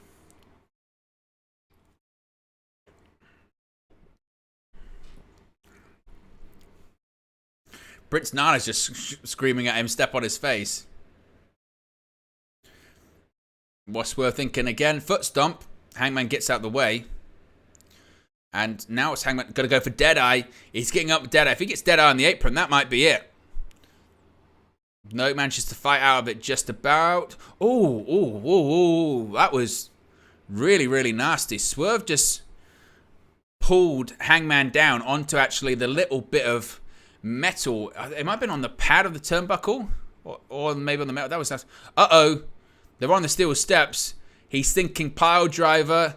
Prince Nana's just screaming at him, step on his face. What's Swerve thinking again? Foot stomp. Hangman gets out the way. And now it's Hangman going to go for Deadeye. He's getting up with Deadeye. If he gets Deadeye on the apron, that might be it. No, manages to fight out of it just about. Oh, that was really, really nasty. Swerve just pulled Hangman down onto actually the little bit of metal. It might have been on the pad of the turnbuckle. Or maybe on the metal. That was nice. Uh-oh. They're on the steel steps. He's thinking pile driver.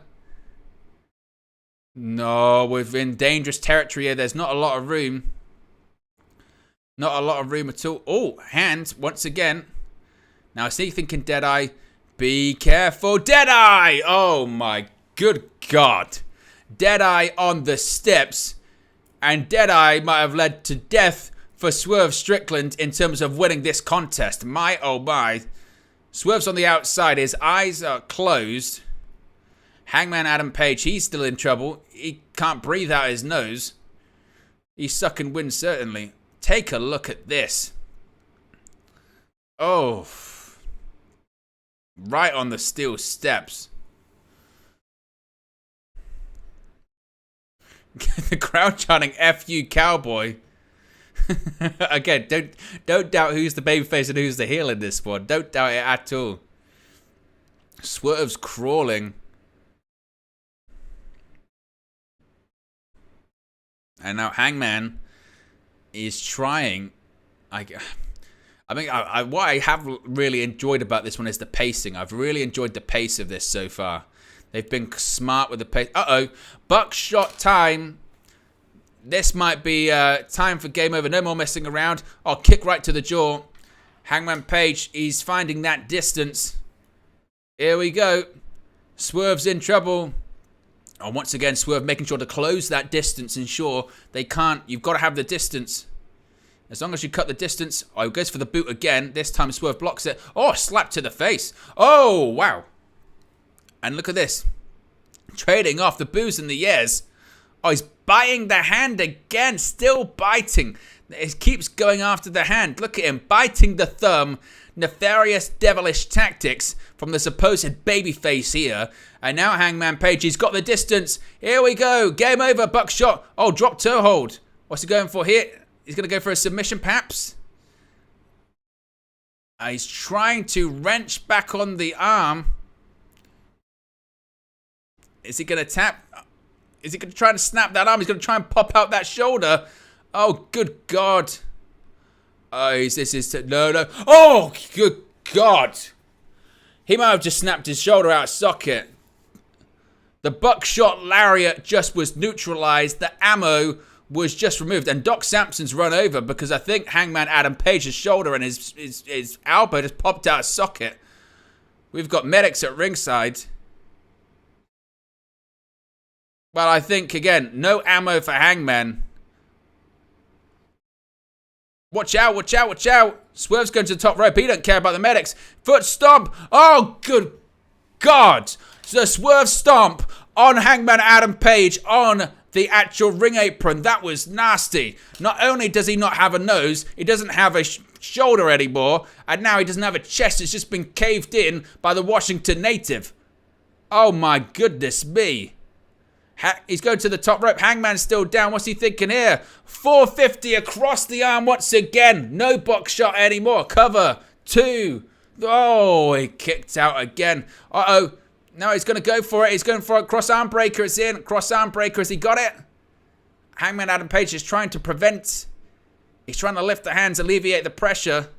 No, we're in dangerous territory here. There's not a lot of room. Not a lot of room at all. Oh, hand once again. Now I see you thinking Deadeye. Be careful. Deadeye! Oh my good God. Deadeye on the steps. And Deadeye might have led to death for Swerve Strickland in terms of winning this contest. My, oh my. Swerve's on the outside. His eyes are closed. Hangman Adam Page, he's still in trouble. He can't breathe out his nose. He's sucking wind, certainly. Take a look at this. Oh. Right on the steel steps. The crowd chanting F you cowboy. Again, don't doubt who's the babyface and who's the heel in this one. Don't doubt it at all. Swerve's crawling. And now Hangman is trying. What I have really enjoyed about this one is the pacing. I've really enjoyed the pace of this so far. They've been smart with the pace. Uh-oh. Buckshot time. This might be time for game over. No more messing around. Oh, kick right to the jaw. Hangman Page, he's finding that distance. Here we go. Swerve's in trouble. Oh, once again, Swerve making sure to close that distance. Ensure they can't. You've got to have the distance. As long as you cut the distance. Oh, he goes for the boot again. This time Swerve blocks it. Oh, slap to the face. Oh, wow. And look at this. Trading off the boos and the yeahs. Oh, he's biting the hand again. Still biting. It keeps going after the hand. Look at him, biting the thumb. Nefarious, devilish tactics from the supposed babyface here. And now Hangman Page, he's got the distance. Here we go. Game over. Buckshot. Oh, drop toe hold. What's he going for here? He's going to go for a submission, perhaps. He's trying to wrench back on the arm. Is he going to tap? Is he going to try to snap that arm? He's going to try and pop out that shoulder. Oh, good God. Oh, this is... No. Oh, good God. He might have just snapped his shoulder out of socket. The buckshot lariat just was neutralized. The ammo was just removed. And Doc Sampson's run over because I think Hangman Adam Page's shoulder and his elbow just popped out of socket. We've got medics at ringside. But I think, again, no ammo for Hangman. Watch out, watch out, watch out. Swerve's going to the top rope. He don't care about the medics. Foot stomp. Oh, good God. The Swerve stomp on Hangman Adam Page on the actual ring apron. That was nasty. Not only does he not have a nose, he doesn't have a shoulder anymore. And now he doesn't have a chest. It's just been caved in by the Washington native. Oh, my goodness me. He's going to the top rope. Hangman's still down. What's he thinking here? 450 across the arm once again. No box shot anymore. Cover. 2. Oh, he kicked out again. Uh-oh. Now he's going to go for it. He's going for a cross arm breaker. It's in. Cross arm breaker. Has he got it? Hangman Adam Page is trying to prevent. He's trying to lift the hands, alleviate the pressure.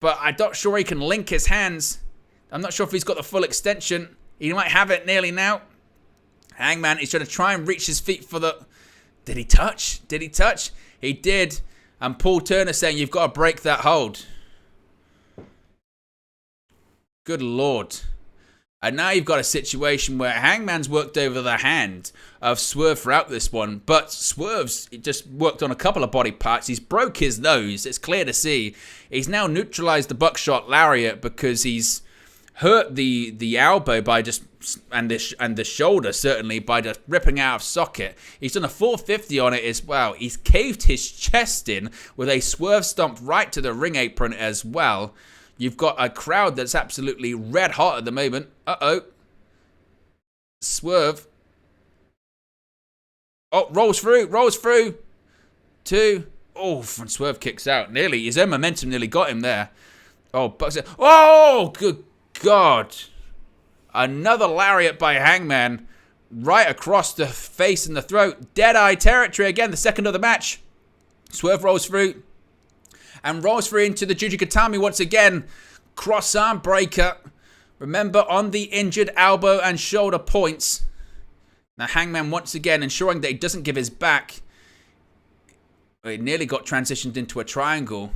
But I'm not sure he can link his hands. I'm not sure if he's got the full extension. He might have it nearly now. Hangman is trying to try and reach his feet for the... Did he touch? Did he touch? He did. And Paul Turner saying you've got to break that hold. Good Lord. And now you've got a situation where Hangman's worked over the hand of Swerve throughout this one. But Swerve's just worked on a couple of body parts. He's broke his nose. It's clear to see. He's now neutralized the buckshot lariat because he's hurt the elbow by just... And the shoulder, certainly, by just ripping out of socket. He's done a 450 on it as well. He's caved his chest in with a Swerve stomp right to the ring apron as well. You've got a crowd that's absolutely red hot at the moment. Uh-oh. Swerve. Oh, rolls through. 2. Oh, and Swerve kicks out. Nearly, his own momentum nearly got him there. Oh, Bucks. Oh, good God. Another lariat by Hangman right across the face and the throat. Dead-eye territory again, the second of the match. Swerve rolls through and rolls through into the Jujikatami once again. Cross arm breaker. Remember, on the injured elbow and shoulder points. Now Hangman once again ensuring that he doesn't give his back. It nearly got transitioned into a triangle.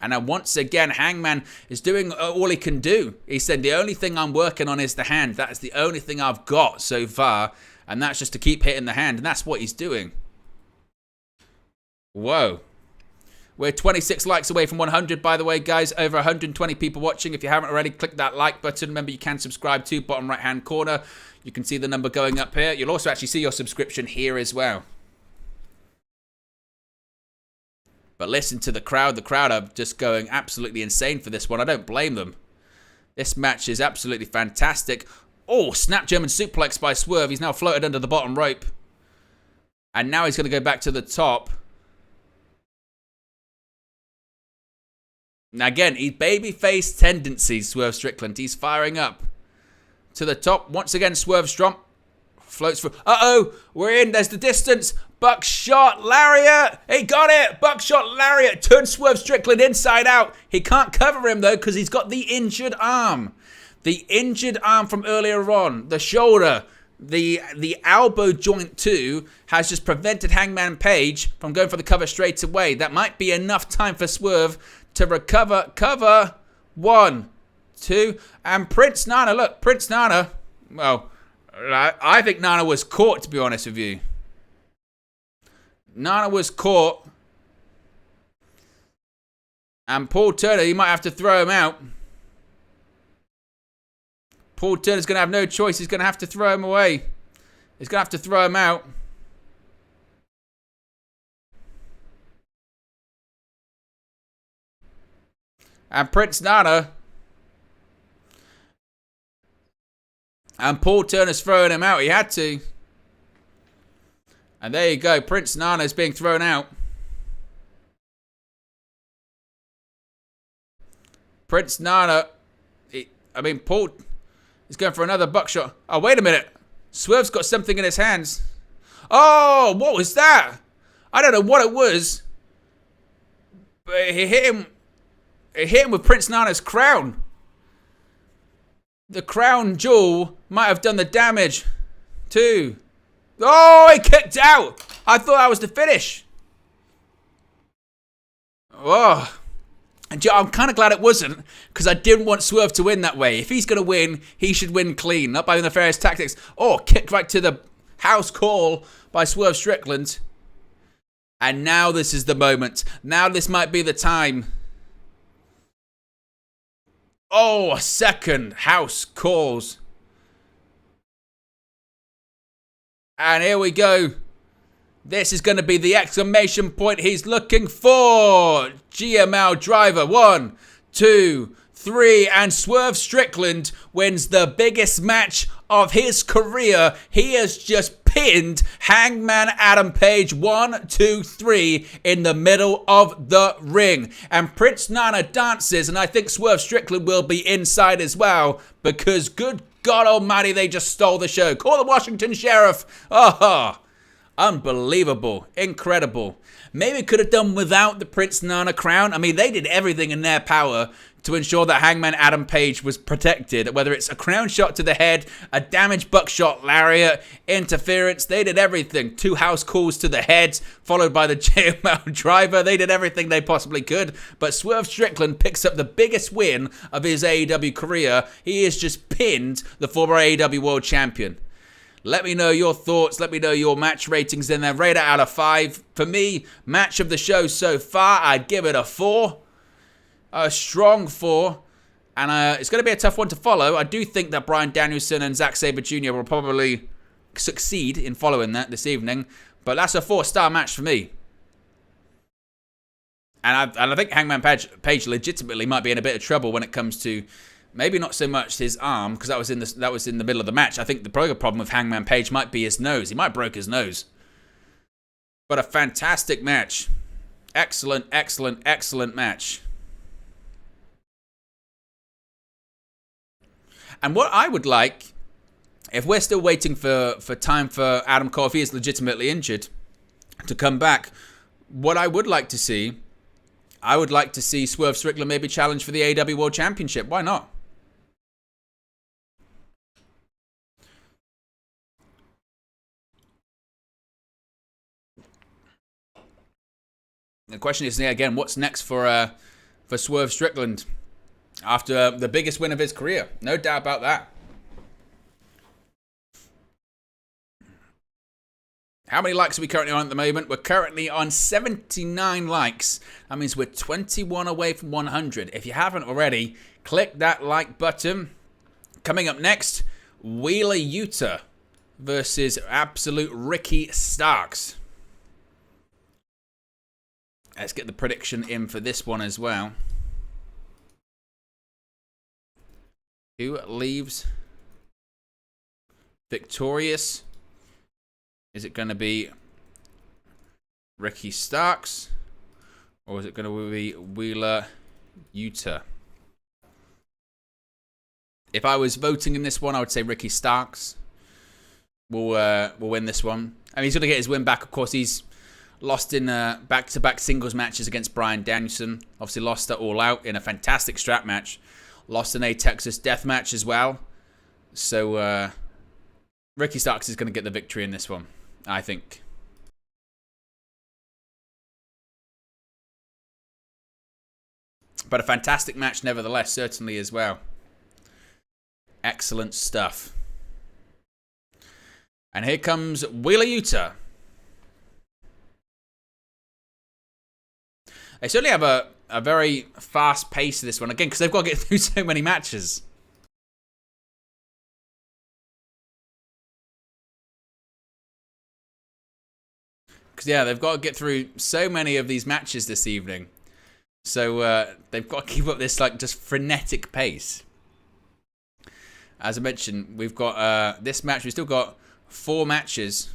And now once again, Hangman is doing all he can do. He said, the only thing I'm working on is the hand. That is the only thing I've got so far. And that's just to keep hitting the hand. And that's what he's doing. Whoa. We're 26 likes away from 100, by the way, guys. Over 120 people watching. If you haven't already, click that like button. Remember, you can subscribe too. Bottom right-hand corner. You can see the number going up here. You'll also actually see your subscription here as well. But listen to the crowd. The crowd are just going absolutely insane for this one. I don't blame them. This match is absolutely fantastic. Oh, snap German suplex by Swerve. He's now floated under the bottom rope. And now he's going to go back to the top. Now again, he's babyface tendencies, Swerve Strickland. He's firing up. To the top. Once again, Swerve Stromp. Floats through. Uh-oh. We're in. There's the distance. Buckshot lariat. He got it. Buckshot lariat. Turns Swerve Strickland inside out. He can't cover him, though, because he's got the injured arm. The injured arm from earlier on. The shoulder. The elbow joint, too, has just prevented Hangman Page from going for the cover straight away. That might be enough time for Swerve to recover. Cover. 1, 2. And Prince Nana. Look, Prince Nana. Well... I think Nana was caught, to be honest with you. Nana was caught. And Paul Turner, he might have to throw him out. Paul Turner's going to have no choice. He's going to have to throw him away. He's going to have to throw him out. And Prince Nana. And Paul Turner's throwing him out. He had to. And there you go. Prince Nana's being thrown out. Prince Nana. Paul is going for another buckshot. Oh, wait a minute. Swerve's got something in his hands. Oh, what was that? I don't know what it was. But he hit him. It hit him with Prince Nana's crown. The crown jewel might have done the damage too. Oh, he kicked out. I thought that was the finish. Oh. And I'm kind of glad it wasn't, because I didn't want Swerve to win that way. If he's going to win, he should win clean, not by the nefarious tactics. Oh, kick right to the house call by Swerve Strickland. And now this is the moment. Now this might be the time. Oh, a second house calls. And here we go. This is going to be the exclamation point he's looking for. GML driver. 1, 2, 3. And Swerve Strickland wins the biggest match of his career. He has just pinned Hangman Adam Page 1, 2, 3 in the middle of the ring. And Prince Nana dances, and I think Swerve Strickland will be inside as well, because good God almighty, they just stole the show. Call the Washington Sheriff. Oh, unbelievable. Incredible. Maybe could have done without the Prince Nana crown. I mean, they did everything in their power to ensure that Hangman Adam Page was protected. Whether it's a crown shot to the head, a damaged buckshot lariat, interference, they did everything. 2 house calls to the head, followed by the JML driver. They did everything they possibly could. But Swerve Strickland picks up the biggest win of his AEW career. He has just pinned the former AEW World Champion. Let me know your thoughts. Let me know your match ratings in there. Rate it out of 5. For me, match of the show so far, I'd give it a 4. A strong 4. And it's going to be a tough one to follow. I do think that Bryan Danielson and Zack Sabre Jr. will probably succeed in following that this evening. But that's a 4-star match for me. And I think Hangman Page legitimately might be in a bit of trouble when it comes to maybe not so much his arm, because that was in the middle of the match. I think the bigger problem with Hangman Page might be his nose. He might have broke his nose. But a fantastic match. Excellent, excellent, excellent match. And what I would like, if we're still waiting for time for Adam Cole, if he is legitimately injured, to come back, what I would like to see, I would like to see Swerve Strickland maybe challenge for the AEW World Championship. Why not? The question is, again, what's next for Swerve Strickland after the biggest win of his career? No doubt about that. How many likes are we currently on at the moment? We're currently on 79 likes. That means we're 21 away from 100. If you haven't already, click that like button. Coming up next, Wheeler Yuta versus Absolute Ricky Starkz. Let's get the prediction in for this one as well. Who leaves victorious? Is it going to be Ricky Starkz, or is it going to be Wheeler Yuta? If I was voting in this one, I would say Ricky Starkz will win this one. I mean, he's going to get his win back. Of course, he's lost in back-to-back singles matches against Bryan Danielson. Obviously lost at All Out in a fantastic strap match. Lost in a Texas death match as well. So Ricky Starkz is going to get the victory in this one, I think. But a fantastic match nevertheless, certainly as well. Excellent stuff. And here comes Wheeler Yuta. They certainly have a very fast pace to this one. Again, because they've got to get through so many matches. Because, yeah, they've got to get through so many of these matches this evening. So they've got to keep up this like just frenetic pace. As I mentioned, we've got this match. We've still got 4 matches.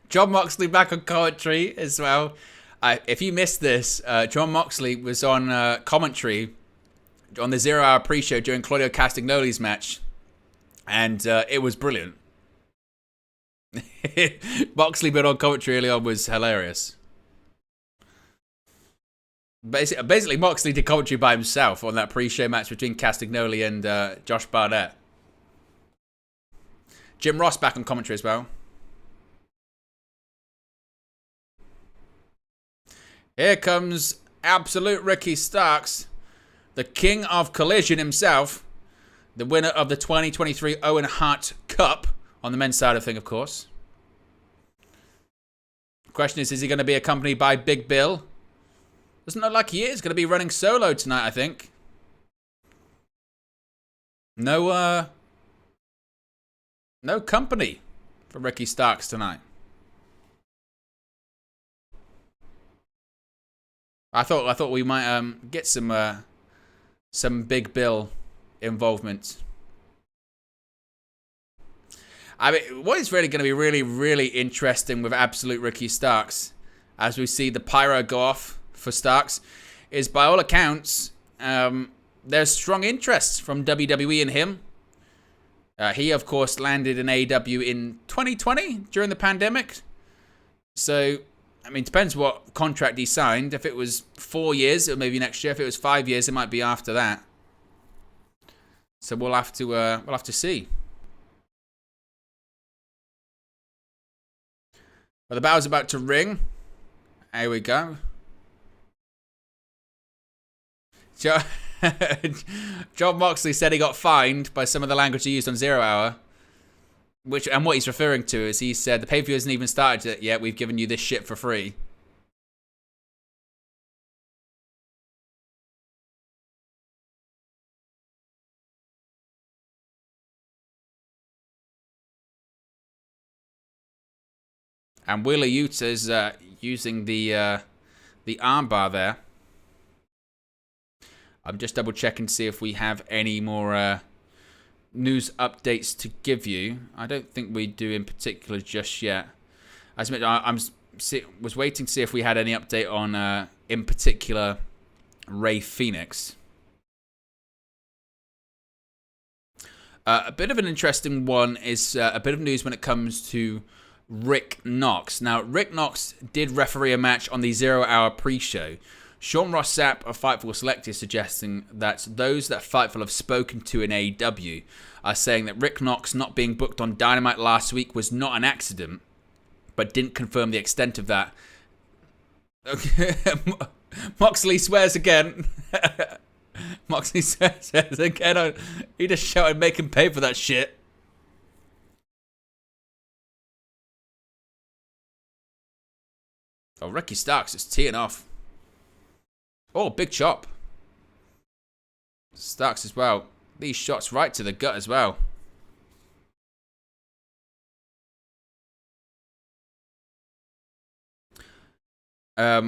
Jon Moxley back on commentary as well. If you missed this, Jon Moxley was on commentary on the 0 Hour pre-show during Claudio Castagnoli's match. And it was brilliant. Moxley being on commentary early on was hilarious. Basically, Moxley did commentary by himself on that pre-show match between Castagnoli and Josh Barnett. Jim Ross back on commentary as well. Here comes Absolute Ricky Starkz, the king of collision himself, the winner of the 2023 Owen Hart Cup on the men's side of thing, of course. The question is he going to be accompanied by Big Bill? Doesn't look like he is. Going to be running solo tonight, I think. No company for Ricky Starkz tonight. I thought we might get some Big Bill involvement. I mean, what is really going to be really, really interesting with Absolute Ricky Starkz, as we see the pyro go off for Starkz, is by all accounts, there's strong interest from WWE in him. He, of course, landed in AEW in 2020 during the pandemic. So, I mean, it depends what contract he signed. If it was 4 years, it maybe next year. If it was 5 years, it might be after that. So we'll have to see. Well, the bell's about to ring. Here we go. Jon Moxley said he got fined by some of the language he used on 0 Hour. And what he's referring to is he said, the pay-per-view hasn't even started yet. We've given you this shit for free. And Wheeler Utah's using the armbar there. I'm just double checking to see if we have any more news updates to give you. I don't think we do in particular just yet. As I was waiting to see if we had any update on, in particular, Rey Fenix. A bit of an interesting one is a bit of news when it comes to Rick Knox. Now, Rick Knox did referee a match on the 0 Hour pre-show. Sean Ross Sapp of Fightful Select is suggesting that those that Fightful have spoken to in AEW are saying that Rick Knox not being booked on Dynamite last week was not an accident, but didn't confirm the extent of that. Moxley swears again. Moxley swears again. He just shouted, make him pay for that shit. Oh, Ricky Starkz is teeing off. Oh, big chop. Starkz as well. These shots right to the gut as well. A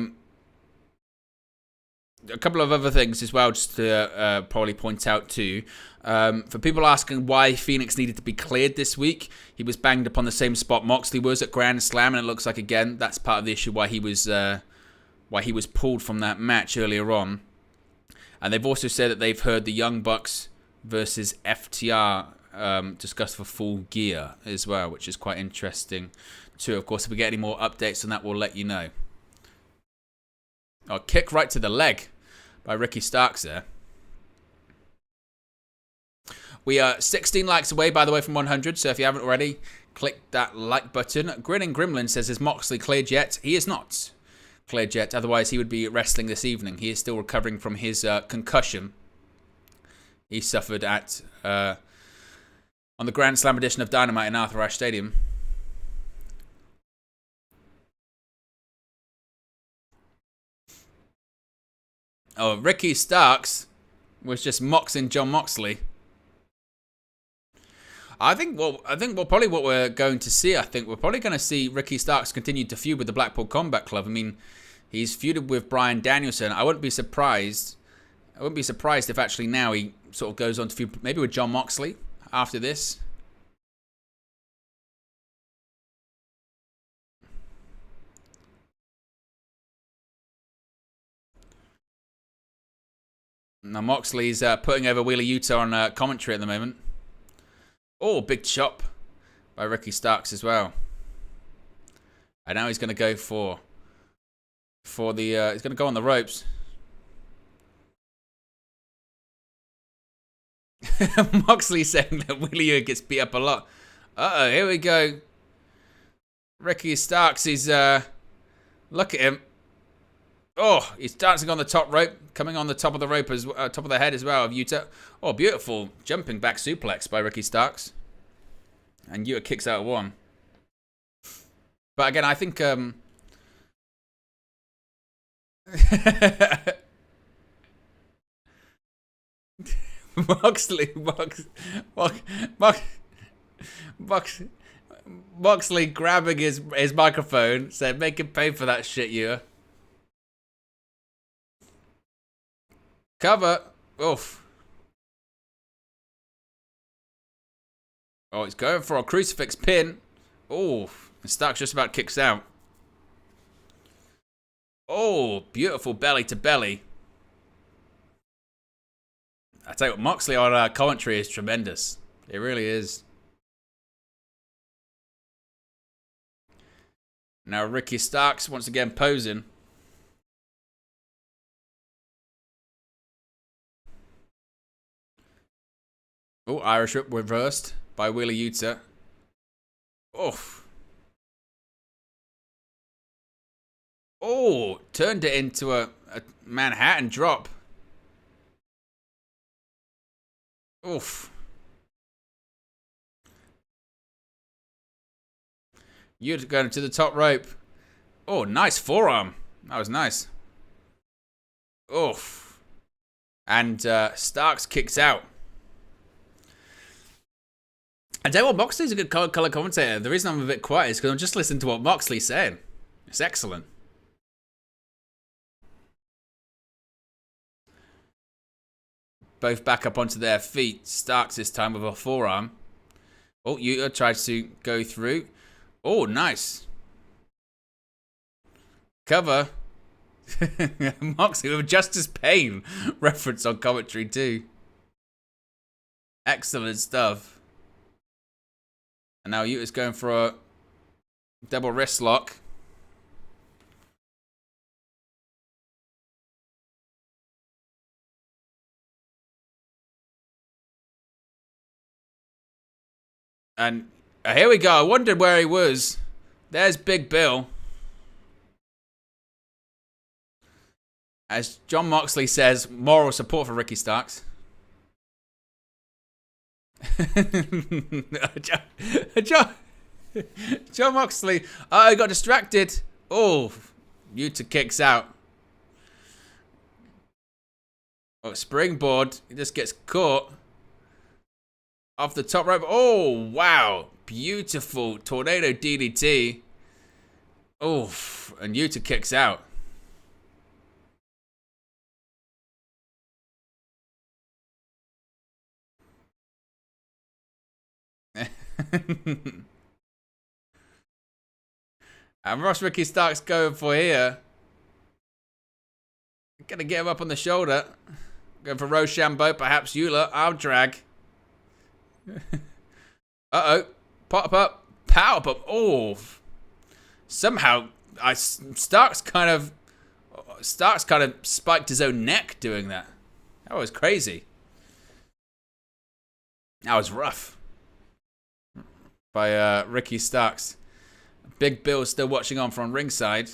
couple of other things as well, just to probably point out too. For people asking why Phoenix needed to be cleared this week, he was banged up on the same spot Moxley was at Grand Slam, and it looks like, again, that's part of the issue why he was pulled from that match earlier on. And they've also said that they've heard the Young Bucks versus FTR discussed for Full Gear as well, which is quite interesting too. Of course, if we get any more updates on that, we'll let you know. Oh, kick right to the leg by Ricky Starkz there. We are 16 likes away, by the way, from 100, so if you haven't already, click that like button. Grinning Gremlin says, is Moxley cleared yet? He is not cleared yet, otherwise he would be wrestling this evening. He is still recovering from his concussion he suffered at on the Grand Slam edition of Dynamite in Arthur Ashe Stadium. Oh, Ricky Starkz was just moxing Jon Moxley. I think probably what we're going to see. I think we're probably going to see Ricky Starkz continue to feud with the Blackpool Combat Club. I mean, He's feuded with Bryan Danielson. I wouldn't be surprised. If actually now he sort of goes on to feud maybe with Jon Moxley after this. Now Moxley's putting over Wheeler Yuta on commentary at the moment. Oh, big chop by Ricky Starkz as well. And now he's going to go for the he's going to go on the ropes. Moxley saying that Wheeler Yuta gets beat up a lot. Uh-oh, here we go. Ricky Starkz is look at him. Oh, he's dancing on the top rope, coming on the top of the rope, top of the head as well of Yuta. Oh, beautiful jumping back suplex by Ricky Starkz. And Yuta kicks out one. But again, I think Moxley grabbing his microphone said, "Make him pay for that shit, Yuta." Cover. Oof. Oh, he's going for a crucifix pin. Oh, and Starkz just about kicks out. Oh, beautiful belly to belly. I tell you what, Moxley on commentary is tremendous. It really is. Now Ricky Starkz once again posing. Oh, Irish whip reversed by Wheeler Yuta. Oh. Oh, turned it into a Manhattan drop. Oof. Yuta going to the top rope. Oh, nice forearm. That was nice. Oof. And Starkz kicks out. I tell you what, Moxley's a good color commentator. The reason I'm a bit quiet is because I'm just listening to what Moxley's saying. It's excellent. Both back up onto their feet. Starkz this time with a forearm. Oh, Yuta tries to go through. Oh, nice. Cover. Moxley with Justice Pain reference on commentary too. Excellent stuff. And now Yuta's going for a double wrist lock. And here we go. I wondered where he was. There's Big Bill. As Jon Moxley says, moral support for Ricky Starkz. Jon Moxley. Oh, he got distracted. Oh, Yuta kicks out. Oh, springboard. He just gets caught off the top rope. Oh, wow. Beautiful tornado DDT. Oh, and Yuta kicks out. And Ross Ricky Starkz going for here. Gonna get him up on the shoulder. Going for Rochambeau, perhaps Euler. Arm drag. Uh-oh. Pop up. Power pop. Oh. Somehow, Starkz kind of spiked his own neck doing that. That was crazy. That was rough. By Ricky Starkz. Big Bill still watching on from ringside.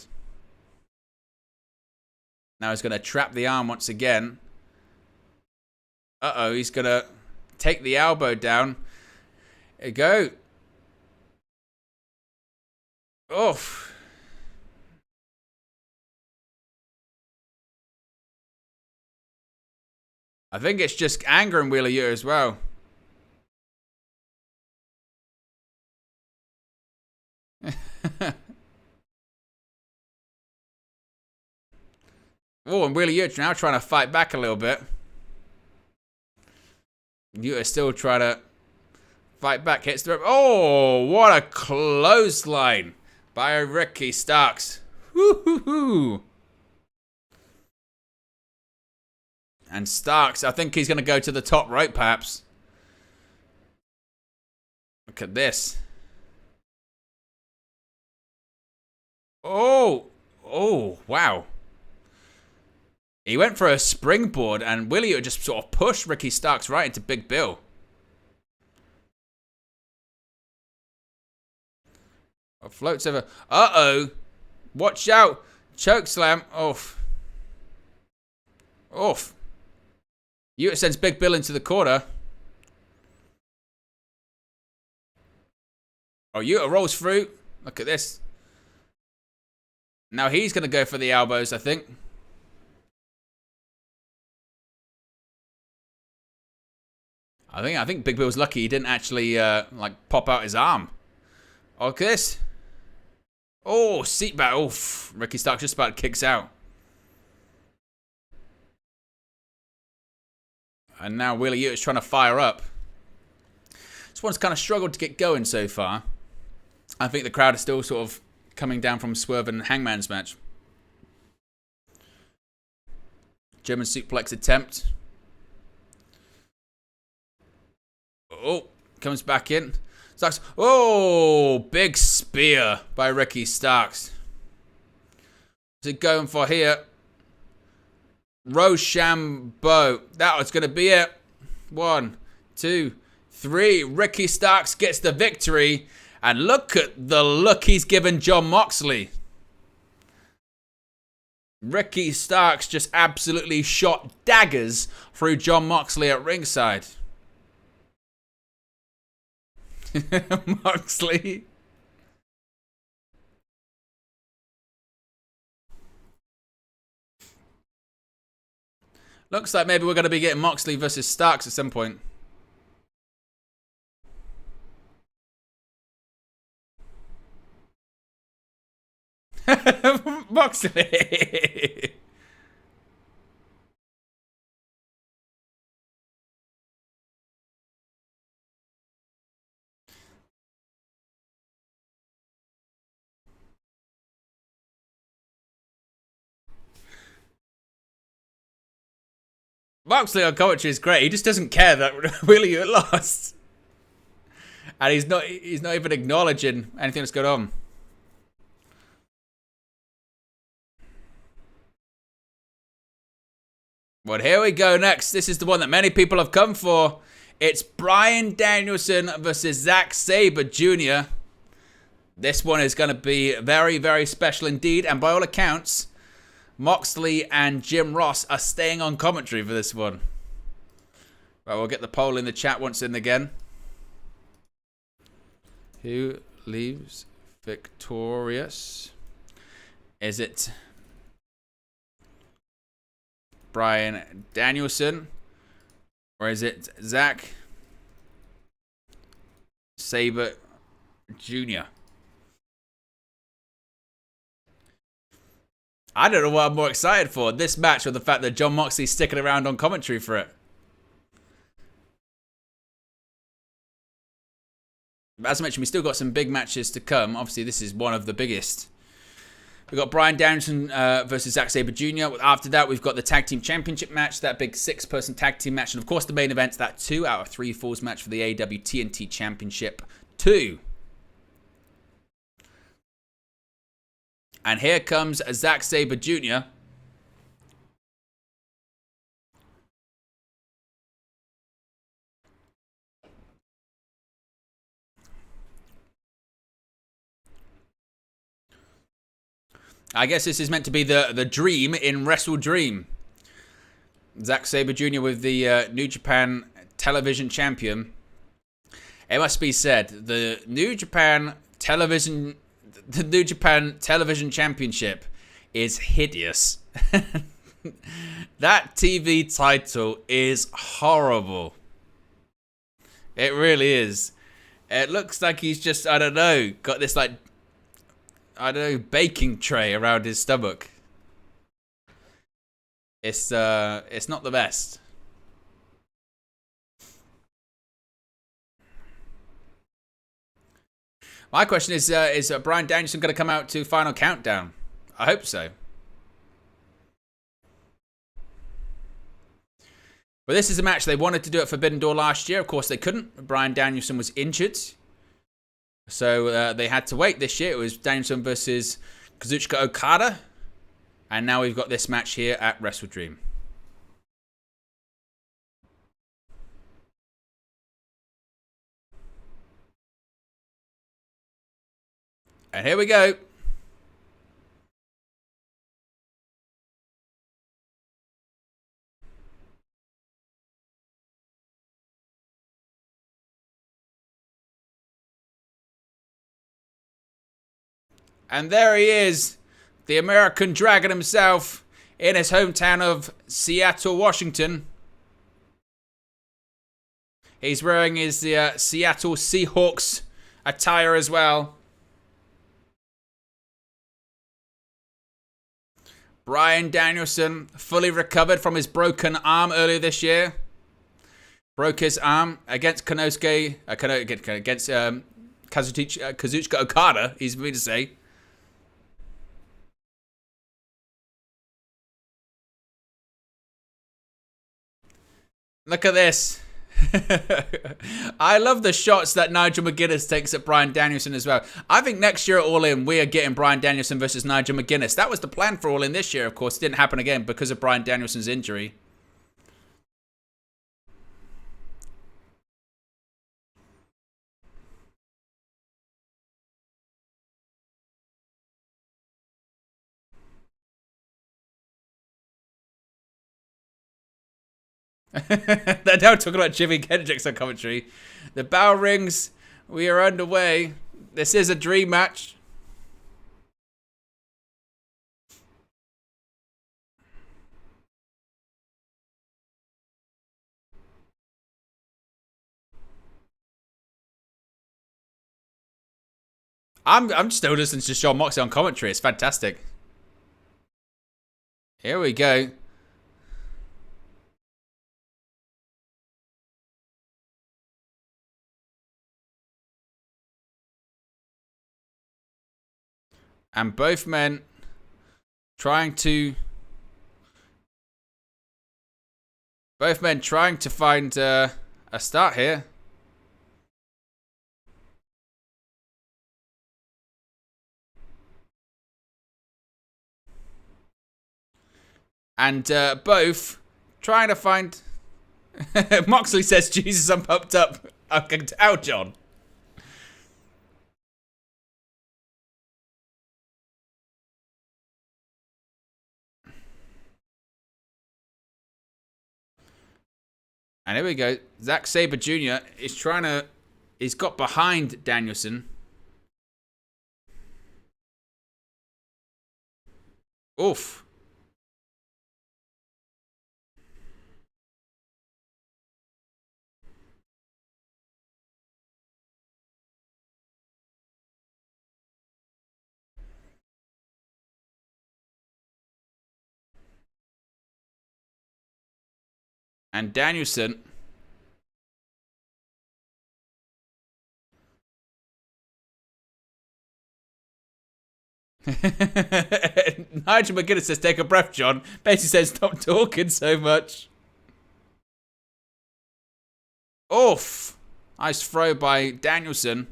Now he's going to trap the arm once again. Uh-oh, he's going to take the elbow down. There you go. Oof. I think it's just angering Wheeler Yuta as well. Oh, and Willie Yuta now trying to fight back a little bit. Yuta still trying to fight back. Hits the rope. Oh, what a clothesline by Ricky Starkz. Woo-hoo-hoo. And Starkz, I think he's going to go to the top rope, perhaps. Look at this. Oh, wow. He went for a springboard, and Willie just sort of pushed Ricky Starkz right into Big Bill. Floats over. Uh-oh. Watch out. Chokeslam. Oof. Oof. Yuta sends Big Bill into the corner. Oh, Yuta rolls through. Look at this. Now he's going to go for the elbows, I think. I think Big Bill's lucky he didn't actually pop out his arm. Look at this. Oh, seat back. Oof. Ricky Starkz just about kicks out. And now Willie Yuta is trying to fire up. This one's kind of struggled to get going so far. I think the crowd is still sort of coming down from Swerve and Hangman's match. German suplex attempt. Oh, comes back in. Starkz. Oh, big spear by Ricky Starkz. What's it going for here? Rochambeau. That was going to be it. 1, 2, 3. Ricky Starkz gets the victory. And look at the look he's given Jon Moxley. Ricky Starkz just absolutely shot daggers through Jon Moxley at ringside. Moxley. Looks like maybe we're going to be getting Moxley versus Starkz at some point. Moxley. Moxley on commentary is great. He just doesn't care that Willie lost, and he's not even acknowledging anything that's going on. But here we go next. This is the one that many people have come for. It's Bryan Danielson versus Zack Sabre Jr. This one is going to be very, very special indeed. And by all accounts, Moxley and Jim Ross are staying on commentary for this one. Right, we'll get the poll in the chat once in again. Who leaves victorious? Is it Bryan Danielson, or is it Zack Sabre Jr.? I don't know what I'm more excited for, this match or the fact that Jon Moxley's sticking around on commentary for it. But as I mentioned, we still got some big matches to come. Obviously, this is one of the biggest. We've got Bryan Danielson versus Zack Sabre Jr. After that, we've got the Tag Team Championship match, that big 6-person tag team match. And of course, the main event, that 2 out of 3 falls match for the AEW TNT Championship 2. And here comes Zack Sabre Jr. I guess this is meant to be the dream in WrestleDream. Zack Sabre Jr. with the New Japan Television Champion. It must be said, the New Japan Television Championship is hideous. That TV title is horrible. It really is. It looks like he's just, I don't know, got this baking tray around his stomach. It's not the best. My question is Bryan Danielson going to come out to Final Countdown? I hope so. But this is a match they wanted to do at Forbidden Door last year. Of course, they couldn't. Bryan Danielson was injured. So they had to wait this year. It was Danielson versus Kazuchika Okada. And now we've got this match here at WrestleDream. And here we go. And there he is, the American Dragon himself, in his hometown of Seattle, Washington. He's wearing his Seattle Seahawks attire as well. Bryan Danielson, fully recovered from his broken arm earlier this year. Broke his arm against Kazuchika Okada, easy for me to say. Look at this. I love the shots that Nigel McGuinness takes at Bryan Danielson as well. I think next year at All In, we are getting Bryan Danielson versus Nigel McGuinness. That was the plan for All In this year, of course. It didn't happen again because of Bryan Danielson's injury. They're now talking about Jimmy Hendrix on commentary. The bell rings. We are underway. This is a dream match. I'm still listening to Jon Moxley on commentary. It's fantastic. Here we go. And both men trying to find a start here. And both trying to find... Moxley says, Jesus, I'm pumped up. I can tell, John. And here we go. Zack Sabre Jr. is trying to... He's got behind Danielson. Oof. And Danielson. Nigel McGuinness says, take a breath, John. Basically says, stop talking so much. Oof. Nice throw by Danielson.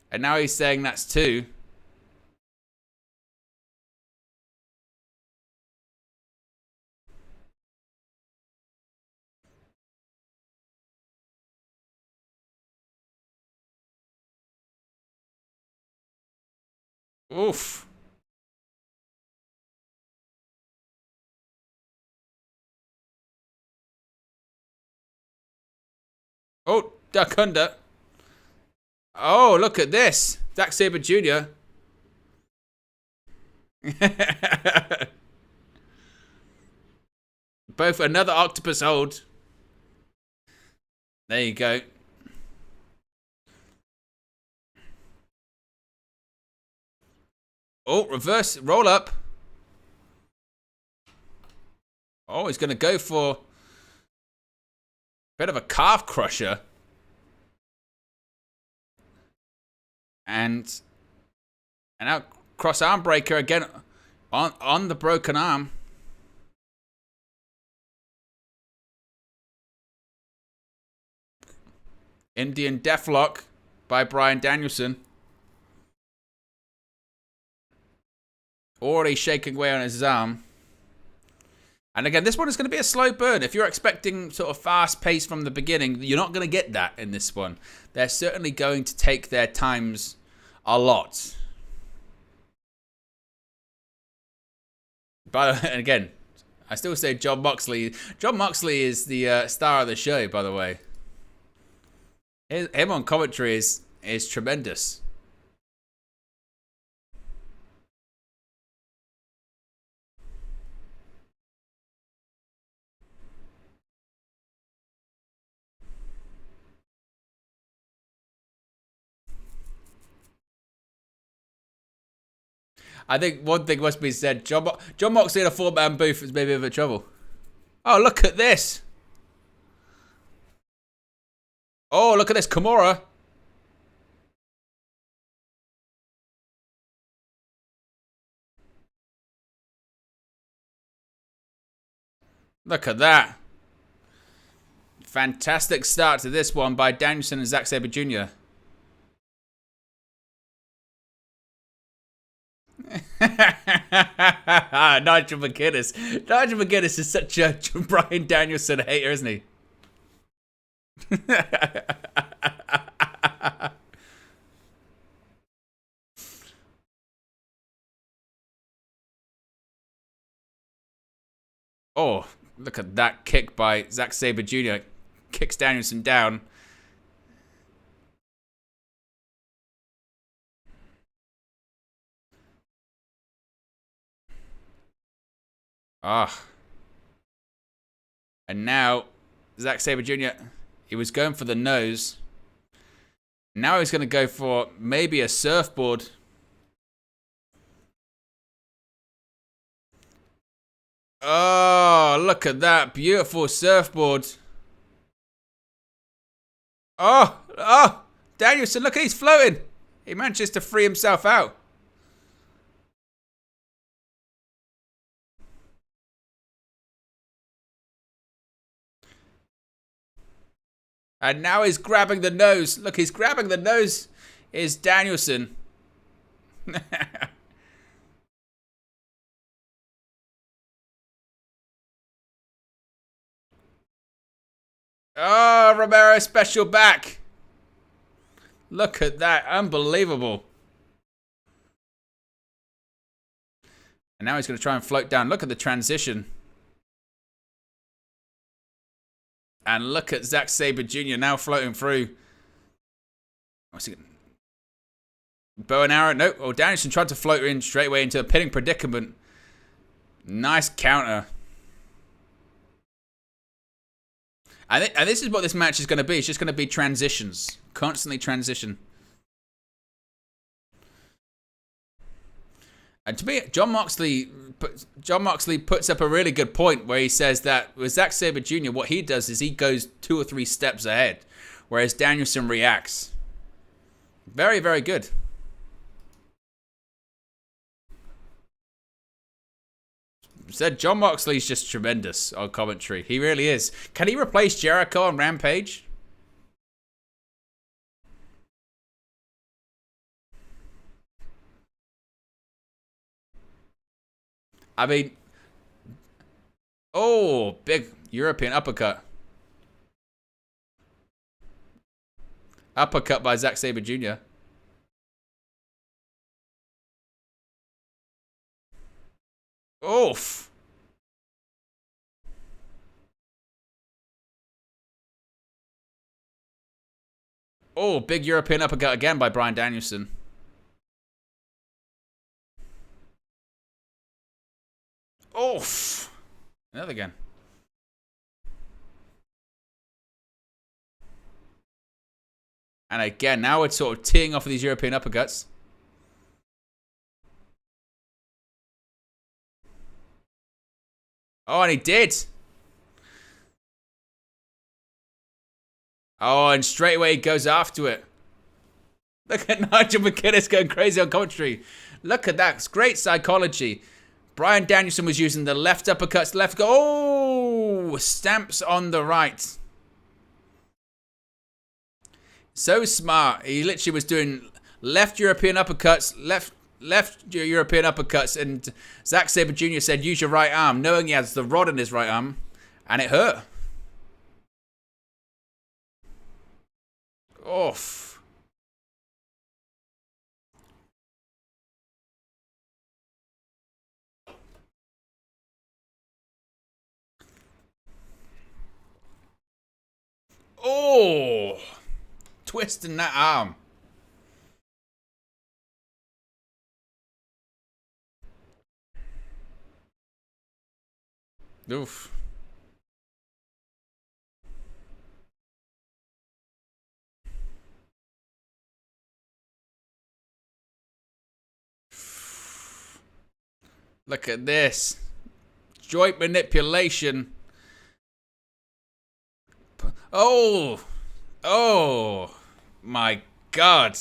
And now he's saying that's two. Oof. Oh, duck under. Oh, look at this. Zack Sabre Jr. Both another octopus hold. There you go. Oh, reverse roll up. Oh, he's going to go for a bit of a calf crusher. And out cross arm breaker again on the broken arm. Indian Deathlock by Bryan Danielson. Already shaking away on his arm. And again, this one is going to be a slow burn. If you're expecting sort of fast pace from the beginning, you're not going to get that in this one. They're certainly going to take their times a lot. But again, I still say Jon Moxley. Jon Moxley is the star of the show, by the way. Him on commentary is tremendous. I think one thing must be said. Jon Moxley in a 4-man booth is maybe a bit of trouble. Oh, look at this. Oh, look at this. Kimura. Look at that. Fantastic start to this one by Danielson and Zack Sabre Jr. Nigel McGuinness. Nigel McGuinness is such a Bryan Danielson hater, isn't he? Oh, look at that kick by Zack Sabre Jr. Kicks Danielson down. Ah. And now, Zack Sabre Jr., he was going for the nose. Now he's going to go for maybe a surfboard. Oh, look at that. Beautiful surfboard. Oh, Danielson, look, he's floating. He manages to free himself out. And now he's grabbing the nose. Look, he's grabbing the nose. Is Danielson. Oh, Romero special back. Look at that. Unbelievable. And now he's going to try and float down. Look at the transition. And look at Zack Sabre Jr. now floating through. What's he? Bow and arrow. Nope. Oh, Danielson tried to float in straight away into a pinning predicament. Nice counter. And this is what this match is going to be. It's just going to be transitions. Constantly transition. And to me, Jon Moxley puts up a really good point where he says that with Zack Sabre Jr., what he does is he goes 2 or 3 steps ahead, whereas Danielson reacts. Very, very good. Said Jon Moxley's just tremendous on commentary. He really is. Can he replace Jericho on Rampage? I mean, oh, big European uppercut. Uppercut by Zack Sabre Jr. Oof. Oh, big European uppercut again by Bryan Danielson. Oof. Another again. And again, now it's sort of teeing off of these European uppercuts. Oh, and he did. Oh, and straight away he goes after it. Look at Nigel McGuinness going crazy on commentary. Look at that. It's great psychology. Bryan Danielson was using the left uppercuts, left go. Oh, stamps on the right. So smart. He literally was doing left European uppercuts, left European uppercuts, and Zack Sabre Jr. said, use your right arm, knowing he has the rod in his right arm, and it hurt. Oof. Oh, twisting that arm. Oof. Look at this. Joint manipulation. Oh. Oh. My God.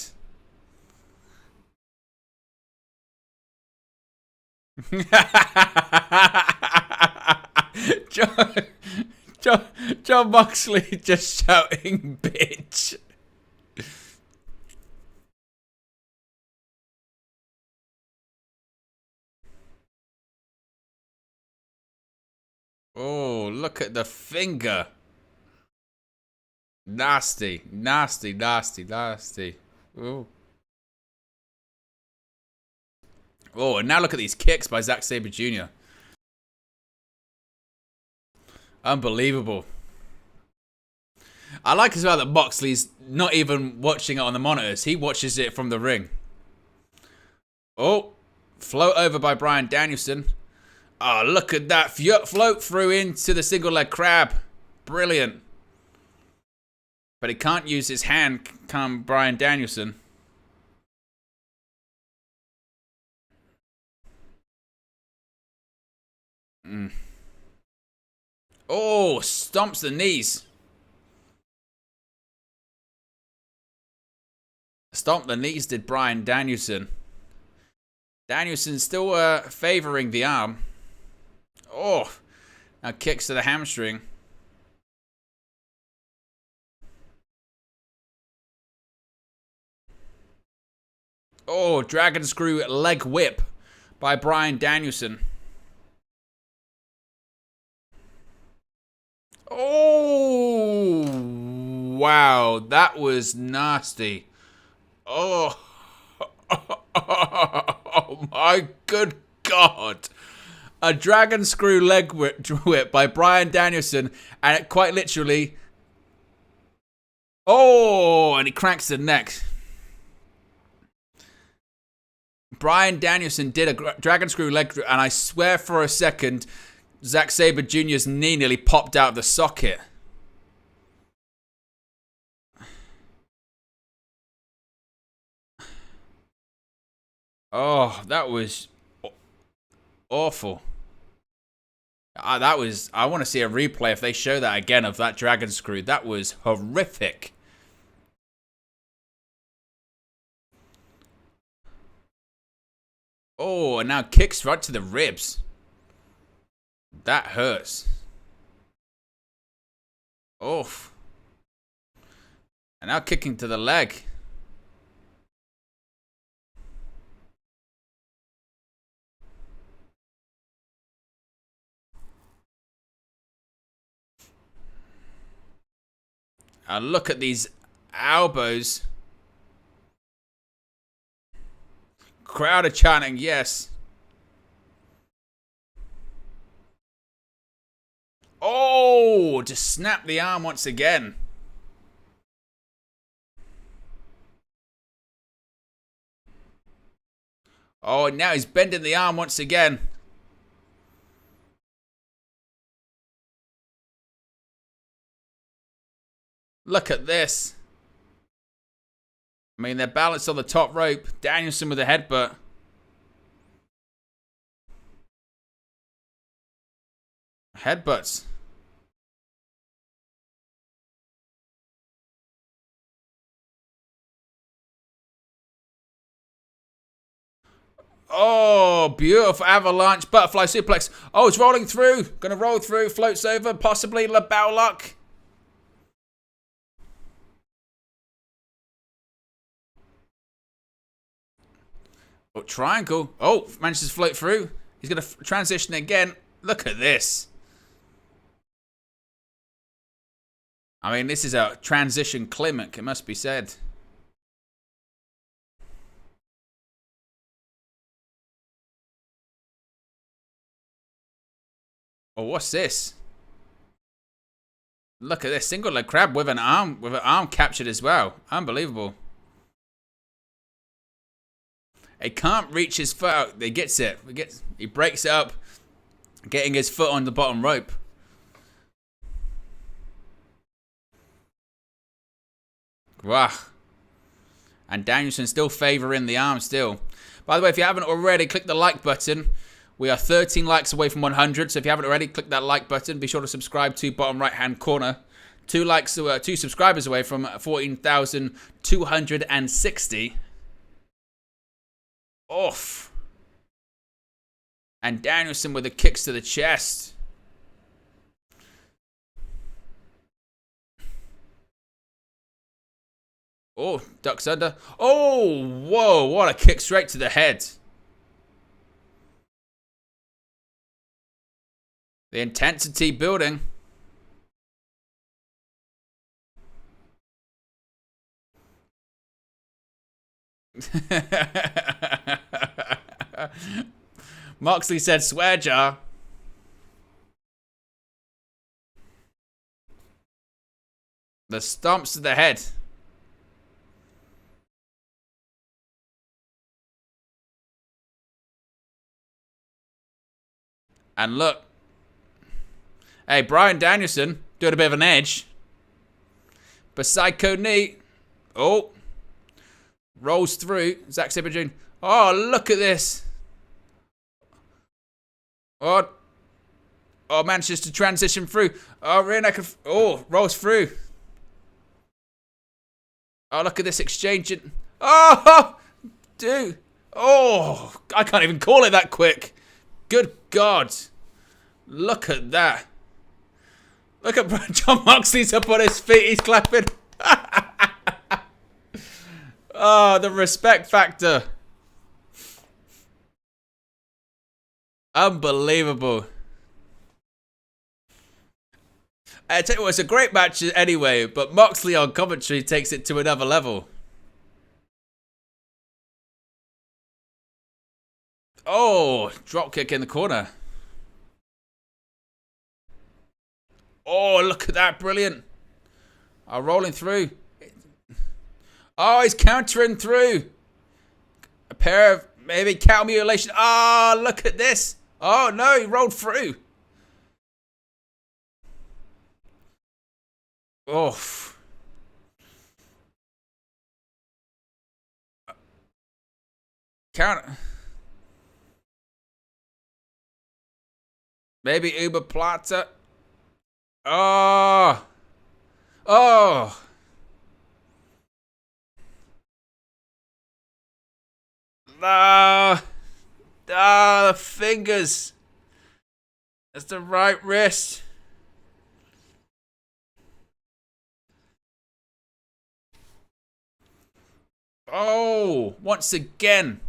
John Moxley just shouting, bitch. Oh, look at the finger. Nasty, nasty, nasty, nasty. Oh. Oh, and now look at these kicks by Zack Sabre Jr. Unbelievable. I like as well that Moxley's not even watching it on the monitors. He watches it from the ring. Oh, float over by Bryan Danielson. Oh, look at that. Float through into the single leg crab. Brilliant. But he can't use his hand, can Bryan Danielson. Oh, stomps the knees. Stomp the knees did Bryan Danielson. Danielson still favoring the arm. Oh, now kicks to the hamstring. Oh, dragon screw leg whip by Bryan Danielson. Oh, wow, that was nasty. Oh, oh my good God. A dragon screw leg whip by Bryan Danielson, and it quite literally. Oh, and he cracks the neck. Bryan Danielson did a dragon screw leg, and I swear for a second, Zack Sabre Jr.'s knee nearly popped out of the socket. Oh, that was awful. I want to see a replay if they show that again of that dragon screw. That was horrific. Oh, and now kicks right to the ribs. That hurts. Oof. And now kicking to the leg. And look at these elbows. Crowd are chanting, yes. Oh, just snap the arm once again. Oh, now he's bending the arm once again. Look at this. I mean, they're balanced on the top rope. Danielson with a headbutt. Headbutts. Oh, beautiful avalanche butterfly suplex. Oh, it's rolling through. Gonna roll through, floats over, possibly LeBell lock. Oh, triangle. Oh, manages to float through. He's gonna transition again. Look at this. I mean, this is a transition clinic, it must be said. Oh, what's this? Look at this. Single leg crab with an arm captured as well. Unbelievable. He can't reach his foot out. He gets it. He breaks it up, getting his foot on the bottom rope. Wow. And Danielson still favoring the arm still. By the way, if you haven't already, click the like button. We are 13 likes away from 100, so if you haven't already, click that like button. Be sure to subscribe to bottom right-hand corner. 2 subscribers away from 14,260. Off. And Danielson with the kicks to the chest. Oh, ducks under. Oh, whoa, what a kick straight to the head. The intensity building. Moxley said swear jar. The stomps to the head. And look. Hey, Bryan Danielson doing a bit of an edge. But psycho knee. Oh. Rolls through. Zack Sabre Jr. Oh, look at this. Oh. Oh, manages to transition through. Oh, rear neck. Oh, rolls through. Oh, look at this exchange. Oh, dude. Oh, I can't even call it that quick. Good God. Look at that. Look at John Moxley's up on his feet. He's clapping. Oh, the respect factor. Unbelievable. I tell you what, it's a great match anyway, but Moxley on commentary takes it to another level. Oh, drop kick in the corner. Oh, look at that. Brilliant. Oh, rolling through. Oh, he's countering through. A pair of maybe cow mutilation. Oh, look at this. Oh, no, he rolled through. Oh. Counter. Maybe Uber Plata. Oh. Oh. Ah. Ah, the fingers. That's the right wrist. Oh, once again.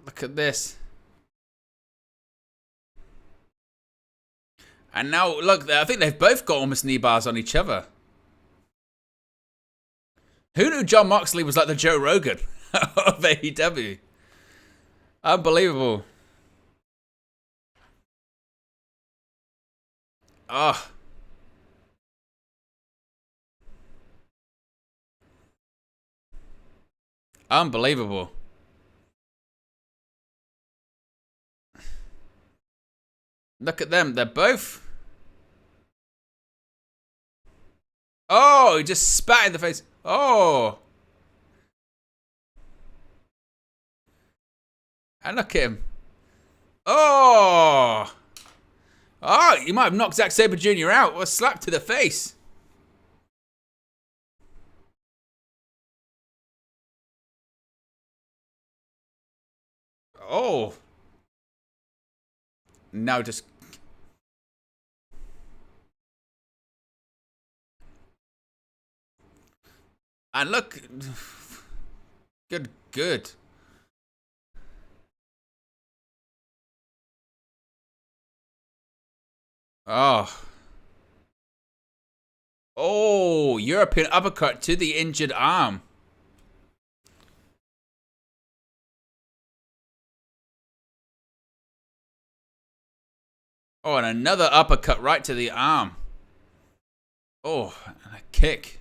Look at this. And now, look, I think they've both got almost knee bars on each other. Who knew John Moxley was like the Joe Rogan of AEW? Unbelievable. Oh. Unbelievable. Look at them. They're both. Oh, he just spat in the face. Oh. And look at him. Oh! Oh, he might have knocked Zack Sabre Jr. out. Or a slap to the face. Oh. No, just... And look... Good. Oh. Oh, European uppercut to the injured arm. Oh, and another uppercut right to the arm. Oh, and a kick.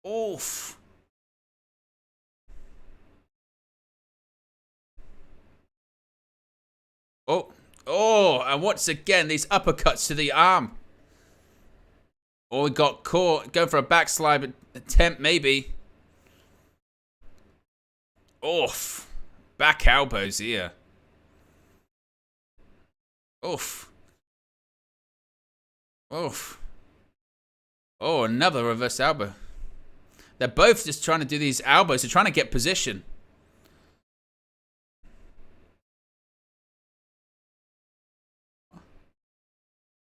Oof. Oh, and once again, these uppercuts to the arm. Oh, he got caught. Going for a backslide attempt, maybe. Oof. Back elbows here. Oof. Oof. Oh, another reverse elbow. They're both just trying to do these elbows. They're trying to get position.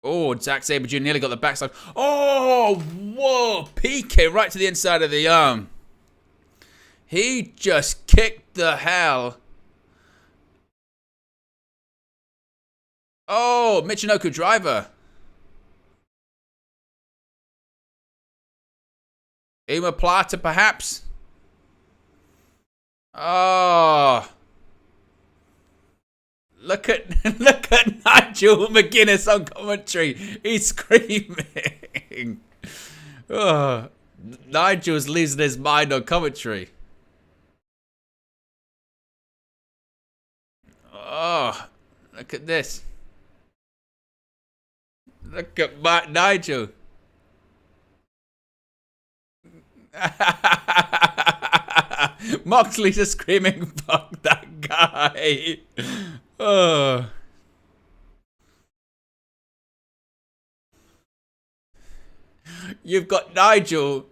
Oh, Zack Sabre Jr. nearly got the backside. Oh, whoa. PK right to the inside of the arm. He just kicked the hell. Oh, Michinoku driver. Plata, perhaps. Oh. Look at Nigel McGuinness on commentary. He's screaming. Oh, Nigel's losing his mind on commentary. Oh, look at this. Look at Nigel. Moxley's just screaming, fuck that guy. Oh. You've got Nigel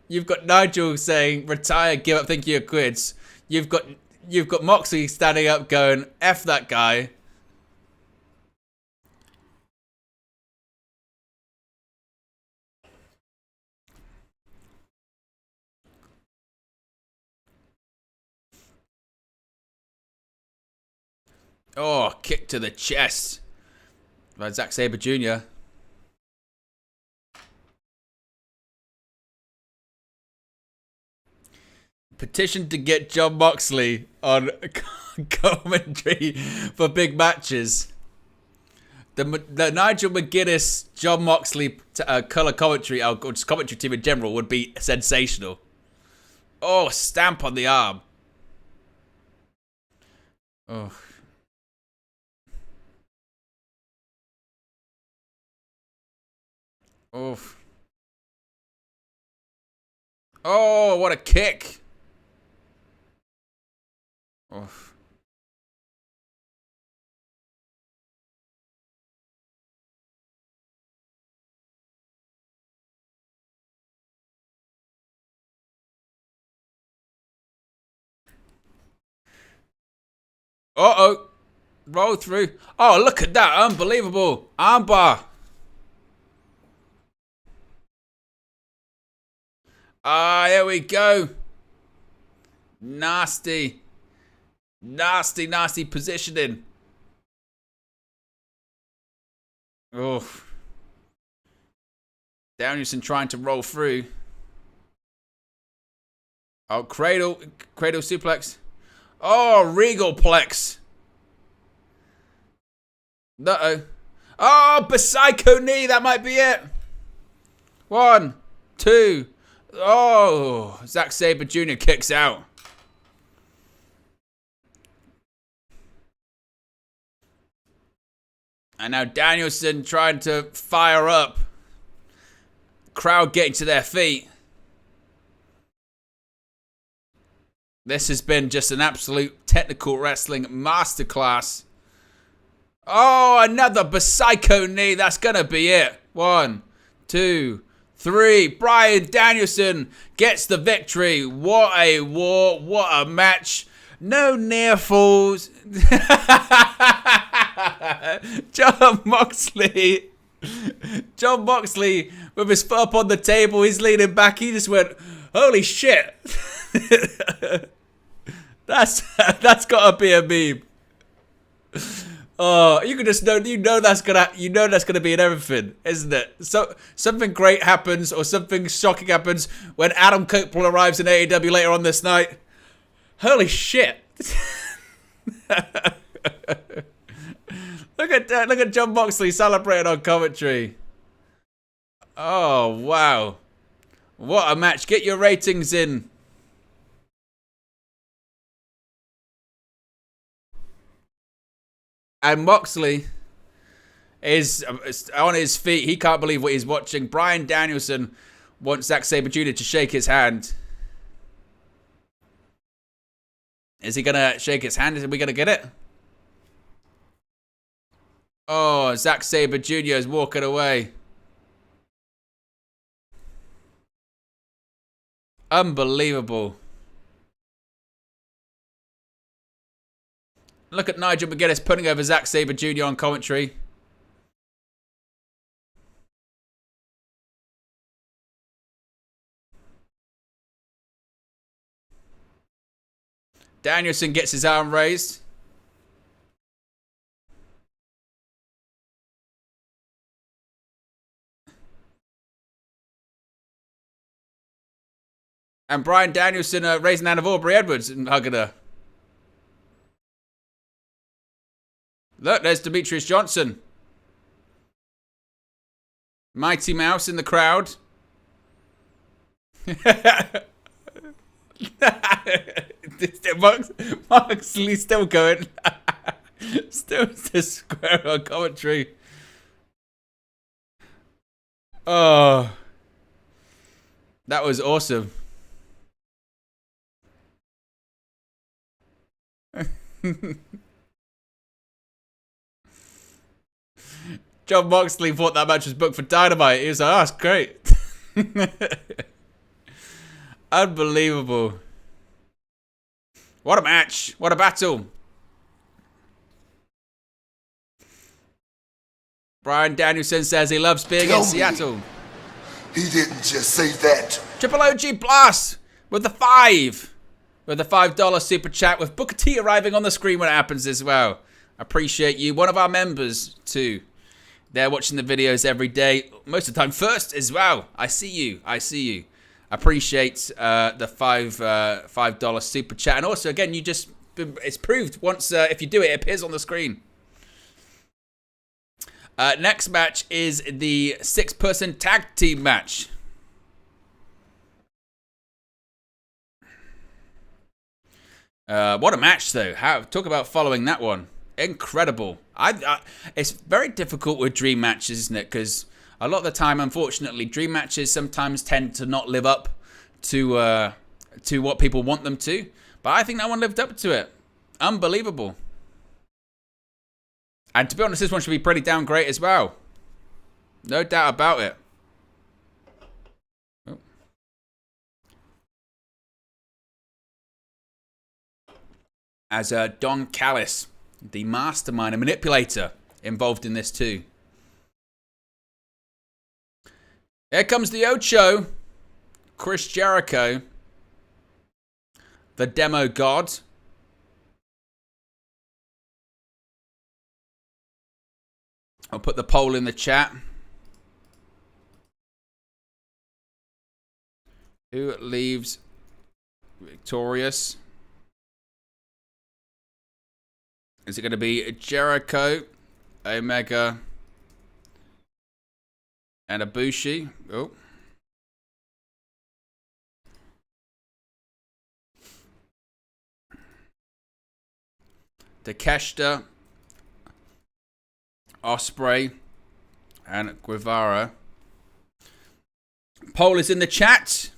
saying, retire, give up, think you're quids. You've got Moxley standing up going, F that guy. Oh, kick to the chest by Zack Sabre Jr. Petition to get Jon Moxley on commentary for big matches. The Nigel McGuinness, Jon Moxley color commentary, or just commentary team in general, would be sensational. Oh, stamp on the arm. Oh. Oof. Oh, what a kick. Oof. Uh-oh. Roll through. Oh, look at that. Unbelievable. Armbar. Ah, here we go. Nasty. Nasty positioning. Oh. Danielson trying to roll through. Oh, cradle suplex. Oh, Regalplex. Uh-oh. Oh, Psycho knee. That might be it. 1, 2. Oh, Zack Sabre Jr. kicks out. And now Danielson trying to fire up. Crowd getting to their feet. This has been just an absolute technical wrestling masterclass. Oh, another Psycho knee. That's going to be it. 1, 2, 3. Bryan Danielson gets the victory. What a war. What a match. No near falls. Jon Moxley with his foot up on the table. He's leaning back. He just went, holy shit. That's gotta be a meme. Oh, you can just know, that's gonna be in everything, isn't it? So something great happens or something shocking happens when Adam Copeland arrives in AEW later on this night. Holy shit! Look at Jon Moxley celebrating on commentary. Oh wow, what a match! Get your ratings in. And Moxley is on his feet. He can't believe what he's watching. Bryan Danielson wants Zack Sabre Jr. to shake his hand. Is he going to shake his hand? Are we going to get it? Oh, Zack Sabre Jr. is walking away. Unbelievable. Look at Nigel McGuinness putting over Zack Sabre Jr. on commentary. Danielson gets his arm raised. And Bryan Danielson raising the hand of Aubrey Edwards and hugging her. Look, there's Demetrius Johnson. Mighty Mouse in the crowd. Moxley still going. Still square on commentary. Oh. That was awesome. Jon Moxley thought that match was booked for Dynamite. He was like, oh, that's great. Unbelievable. What a match. What a battle. Bryan Danielson says he loves being in Seattle. He didn't just say that. Triple OG Blast with the $5 super chat with Booker T arriving on the screen when it happens as well. Appreciate you. One of our members too. They're watching the videos every day, most of the time first as well. I see you. Appreciate the $5 super chat, and also again, it's proved once if you do it, it appears on the screen. Next match is the 6-person tag team match. What a match though! Talk about following that one. Incredible. It's very difficult with dream matches, isn't it? Because a lot of the time, unfortunately, dream matches sometimes tend to not live up to what people want them to. But I think that one lived up to it. Unbelievable. And to be honest, this one should be pretty damn great as well. No doubt about it. Oh. As Don Callis, the mastermind and manipulator, involved in this too. Here comes the Ocho, Chris Jericho, the Demo God. I'll put the poll in the chat. Who leaves victorious? Is it going to be Jericho, Omega, and Ibushi? Oh. Takeshita, Ospreay, and Guevara. Poll is in the chat.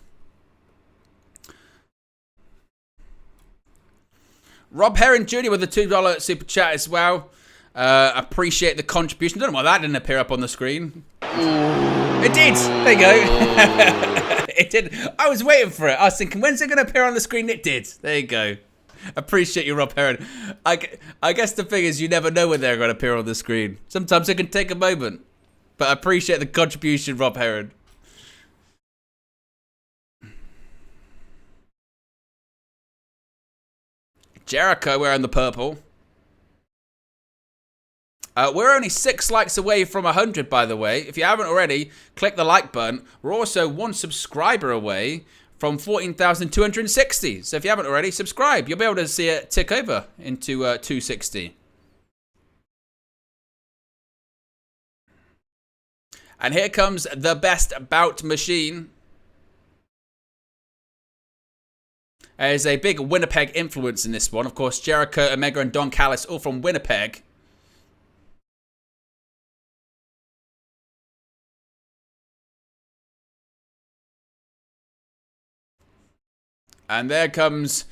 Rob Heron Jr. with a $2 super chat as well. Appreciate the contribution. Don't know why that didn't appear up on the screen. It did. There you go. It did. I was waiting for it. I was thinking, when's it going to appear on the screen? It did. There you go. Appreciate you, Rob Heron. I guess the thing is, you never know when they're going to appear on the screen. Sometimes it can take a moment. But I appreciate the contribution, Rob Heron. Jericho wearing the purple. We're only 6 likes away from 100, by the way. If you haven't already, click the like button. We're also 1 subscriber away from 14,260. So if you haven't already, subscribe. You'll be able to see it tick over into 260. And here comes the best bout machine. There's a big Winnipeg influence in this one. Of course, Jericho, Omega, and Don Callis all from Winnipeg. And there comes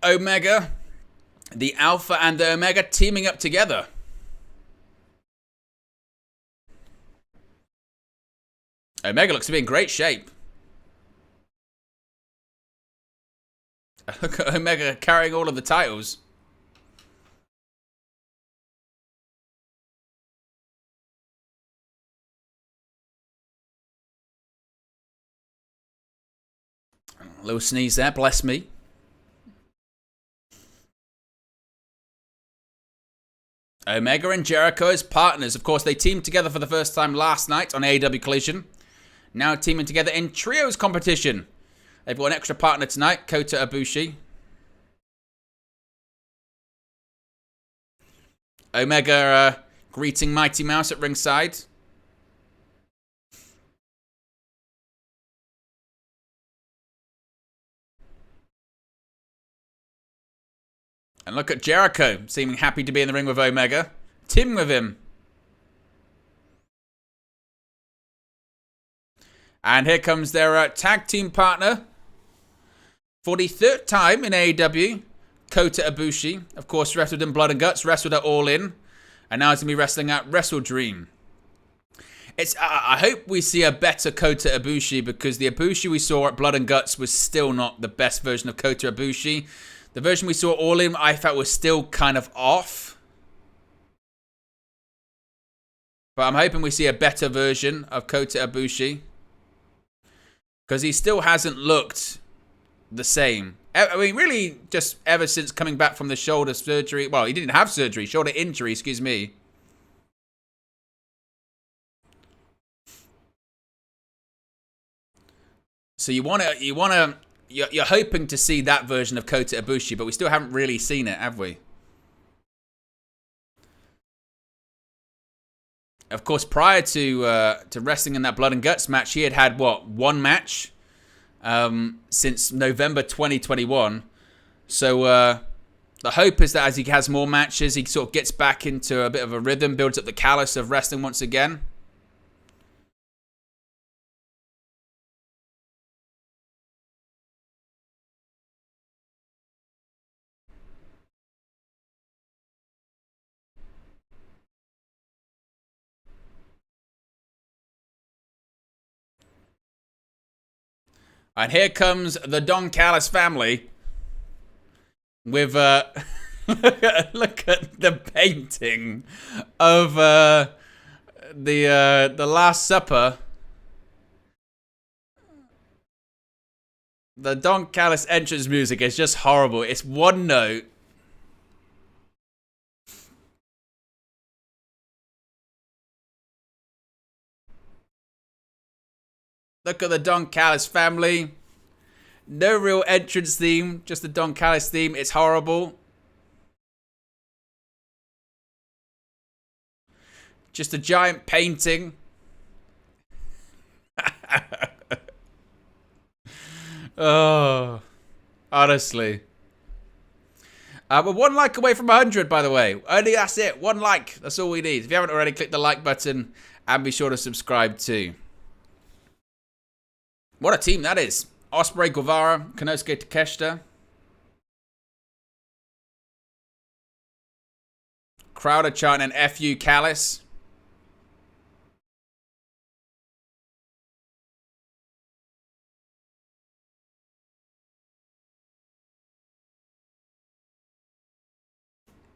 Omega, the Alpha and the Omega teaming up together. Omega looks to be in great shape. Look at Omega carrying all of the titles. A little sneeze there, bless me. Omega and Jericho as partners. Of course, they teamed together for the first time last night on AEW Collision. Now teaming together in trios competition. They've got an extra partner tonight, Kota Ibushi. Omega greeting Mighty Mouse at ringside. And look at Jericho, seeming happy to be in the ring with Omega. Teaming with him. And here comes their tag team partner. For the 3rd time in AEW, Kota Ibushi. Of course, wrestled in Blood and Guts, wrestled at All In. And now he's going to be wrestling at WrestleDream. I hope we see a better Kota Ibushi, because the Ibushi we saw at Blood and Guts was still not the best version of Kota Ibushi. The version we saw All In, I felt, was still kind of off. But I'm hoping we see a better version of Kota Ibushi, because he still hasn't looked the same. I mean, really, just ever since coming back from the shoulder surgery. Well, he didn't have surgery. Shoulder injury, excuse me. So you're hoping to see that version of Kota Ibushi, but we still haven't really seen it, have we? Of course, prior to wrestling in that Blood and Guts match, he had what, 1 match since November 2021. So the hope is that as he has more matches, he sort of gets back into a bit of a rhythm, builds up the callus of wrestling once again. And here comes the Don Callis family with look at the painting of the Last Supper. The Don Callis entrance music is just horrible. It's one note. Look at the Don Callis family. No real entrance theme, just the Don Callis theme. It's horrible. Just a giant painting. Oh, honestly. We're 1 like away from 100, by the way. Only that's it. 1 like. That's all we need. If you haven't already, click the like button and be sure to subscribe too. What a team that is. Ospreay, Guevara, Konosuke Takeshita. Crowd are chanting F you, Callis.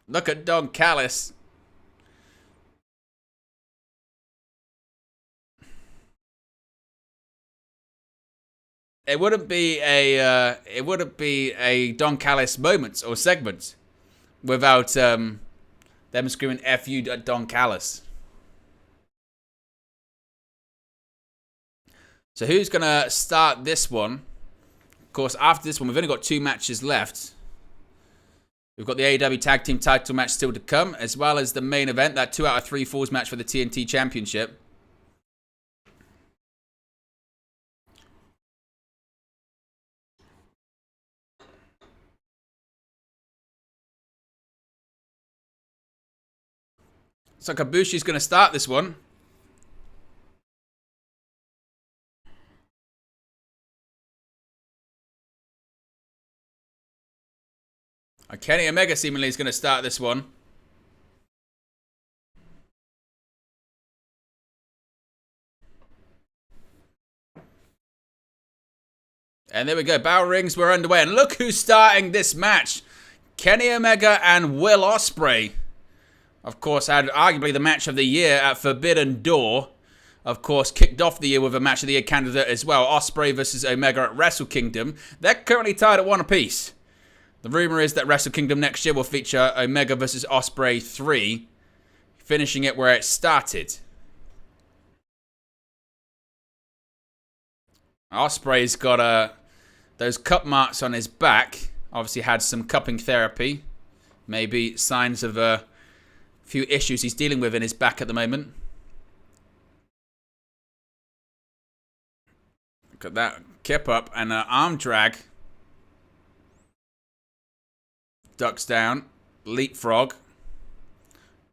Look at Don Callis. It wouldn't be a Don Callis moment or segment without them screaming F you at Don Callis. So who's gonna start this one? Of course, after this one, we've only got 2 matches left. We've got the AEW Tag Team title match still to come, as well as the main event, that 2 out of 3 falls match for the TNT Championship. So Kabushi's going to start this one. Kenny Omega seemingly is going to start this one. And there we go. Bell rings were underway. And look who's starting this match. Kenny Omega and Will Ospreay. Of course, had arguably the match of the year at Forbidden Door. Of course, kicked off the year with a match of the year candidate as well. Ospreay versus Omega at Wrestle Kingdom. They're currently tied at 1 apiece. The rumor is that Wrestle Kingdom next year will feature Omega versus Ospreay 3, finishing it where it started. Ospreay's got those cup marks on his back. Obviously had some cupping therapy. Maybe signs of a few issues he's dealing with in his back at the moment. Look at that kip up and an arm drag. Ducks down, leapfrog,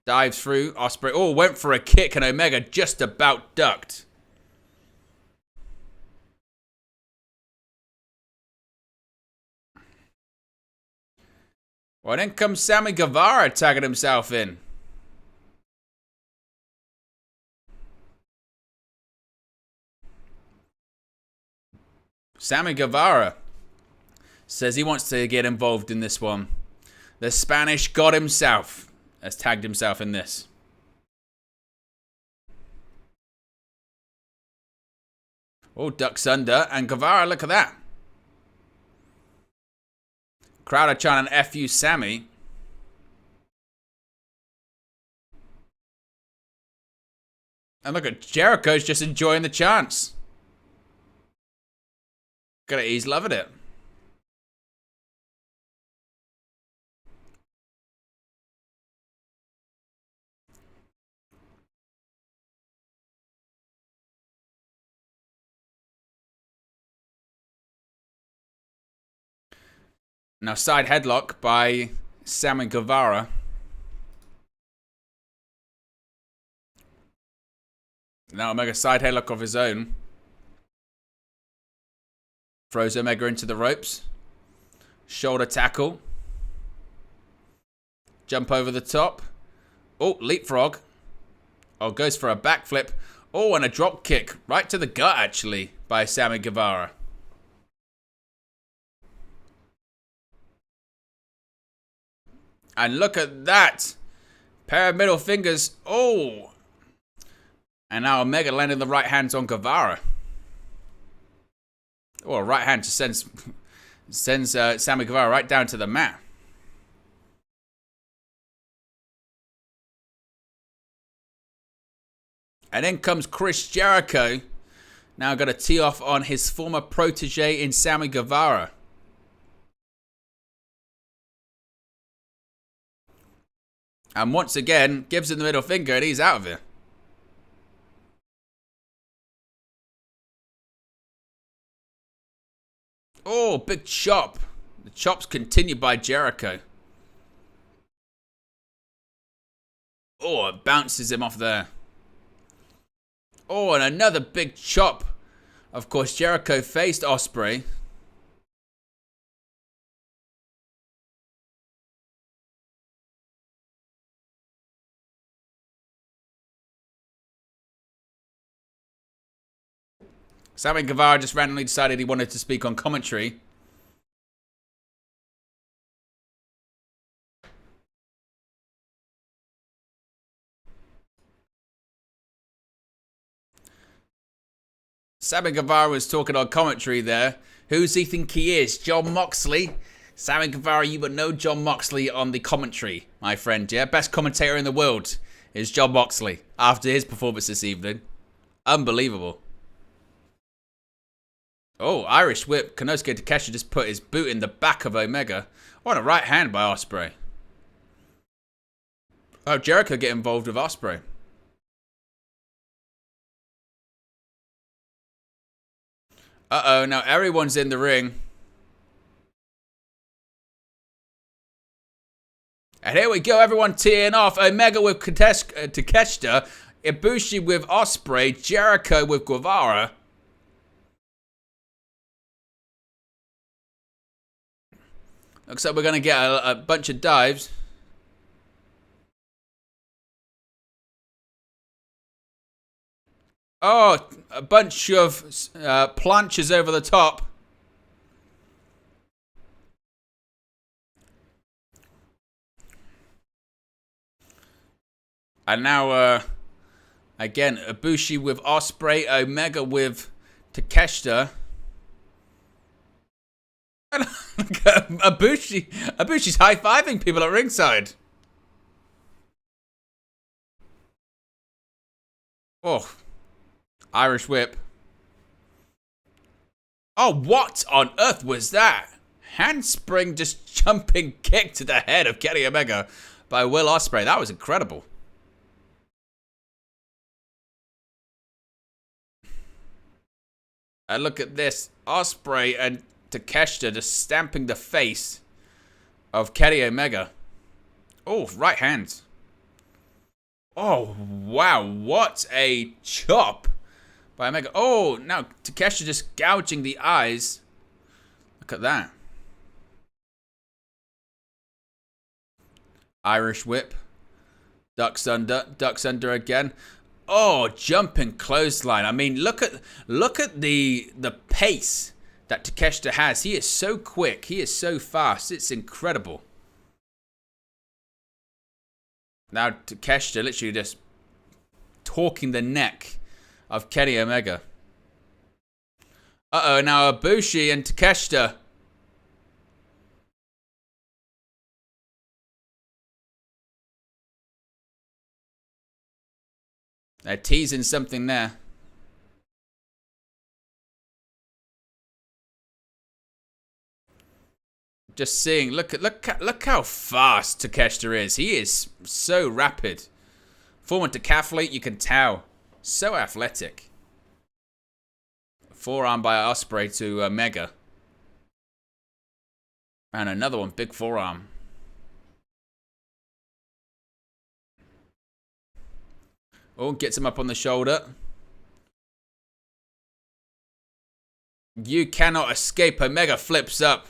dives through. Ospreay, oh, went for a kick and Omega just about ducked. Well, then comes Sammy Guevara tagging himself in. Sammy Guevara says he wants to get involved in this one. The Spanish God himself has tagged himself in this. Oh, ducks under. And Guevara, look at that. Crowd are chanting F you, Sammy. And look at Jericho's just enjoying the chance. Look at it, he's loving it. Now side headlock by Sammy Guevara. Now Omega side headlock of his own. Throws Omega into the ropes. Shoulder tackle. Jump over the top. Oh, leapfrog. Oh, goes for a backflip. Oh, and a drop kick. Right to the gut, actually, by Sammy Guevara. And look at that. Pair of middle fingers. Oh. And now Omega landing the right hands on Guevara. Oh, a right hand just sends Sammy Guevara right down to the mat. And in comes Chris Jericho. Now got to tee off on his former protege in Sammy Guevara. And once again, gives him the middle finger and he's out of here. Oh, big chop. The chops continue by Jericho. Oh, it bounces him off there. Oh, and another big chop. Of course, Jericho faced Ospreay. Sammy Guevara just randomly decided he wanted to speak on commentary. Sammy Guevara was talking on commentary there. Who's he think he is? Jon Moxley? Sammy Guevara, you would know Jon Moxley on the commentary, my friend, yeah? Best commentator in the world is Jon Moxley after his performance this evening. Unbelievable. Oh, Irish whip. Konosuke Takeshita just put his boot in the back of Omega. What a right hand by Ospreay. Oh, Jericho get involved with Ospreay. Uh-oh, now everyone's in the ring. And here we go, everyone teeing off. Omega with Takeshita, Ibushi with Ospreay, Jericho with Guevara. Looks like we're going to get a bunch of dives. Oh, a bunch of planches over the top. And now, again, Ibushi with Ospreay, Omega with Takeshita. Ibushi's high-fiving people at ringside. Oh. Irish whip. Oh, what on earth was that? Handspring just jumping kick to the head of Kenny Omega by Will Ospreay. That was incredible. And look at this. Ospreay and Takeshita just stamping the face of Kenny Omega. Oh, right hand. Oh, wow. What a chop by Omega. Oh, now Takeshita just gouging the eyes. Look at that. Irish whip. Ducks under again. Oh, jumping clothesline. I mean, look at the pace that Takeshita has. He is so quick. He is so fast. It's incredible. Now Takeshita literally just talking the neck of Kenny Omega. Uh-oh, now Ibushi and Takeshita. They're teasing something there. Just seeing, look how fast Takeshita is. He is so rapid. Former decathlete, you can tell. So athletic. Forearm by Ospreay to Omega. And another one, big forearm. Oh, gets him up on the shoulder. You cannot escape. Omega flips up.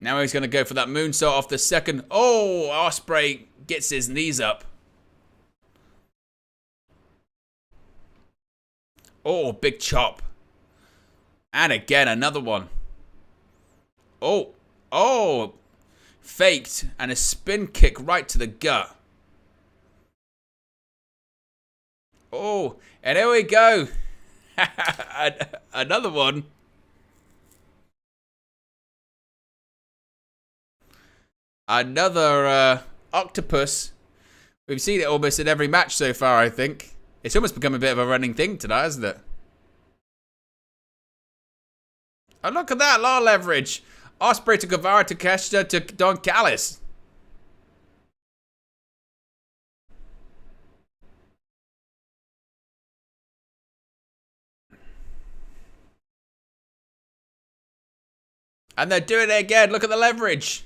Now he's going to go for that moonsault off the second. Oh, Ospreay gets his knees up. Oh, big chop. And again, another one. Oh. Faked. And a spin kick right to the gut. Oh, and here we go. Another one. Another octopus. We've seen it almost in every match so far, I think. It's almost become a bit of a running thing tonight, hasn't it? Oh, look at that. A lot of leverage. Ospreay to Guevara to Takeshita to Don Callis. And they're doing it again. Look at the leverage.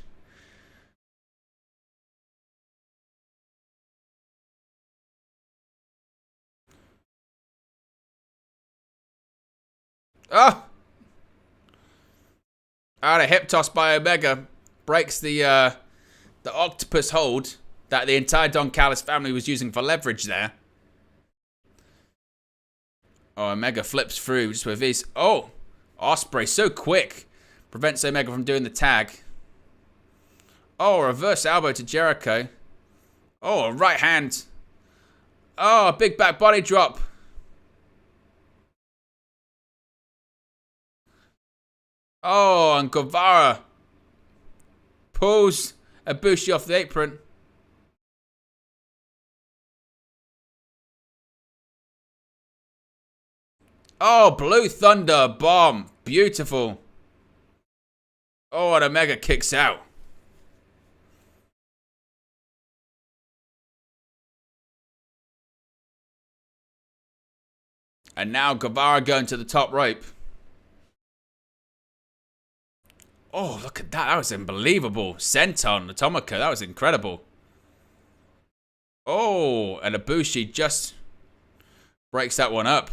Oh! And a hip toss by Omega breaks the octopus hold that the entire Don Callis family was using for leverage there. Oh, Omega flips through just with his... Oh, Ospreay so quick. Prevents Omega from doing the tag. Oh, reverse elbow to Jericho. Oh, a right hand. Oh, a big back body drop. Oh, and Guevara pulls Ibushi off the apron. Oh, Blue Thunder bomb. Beautiful. Oh, and Omega kicks out. And now Guevara going to the top rope. Oh, look at that. That was unbelievable. Senton, Atomica. That was incredible. Oh, and Ibushi just breaks that one up.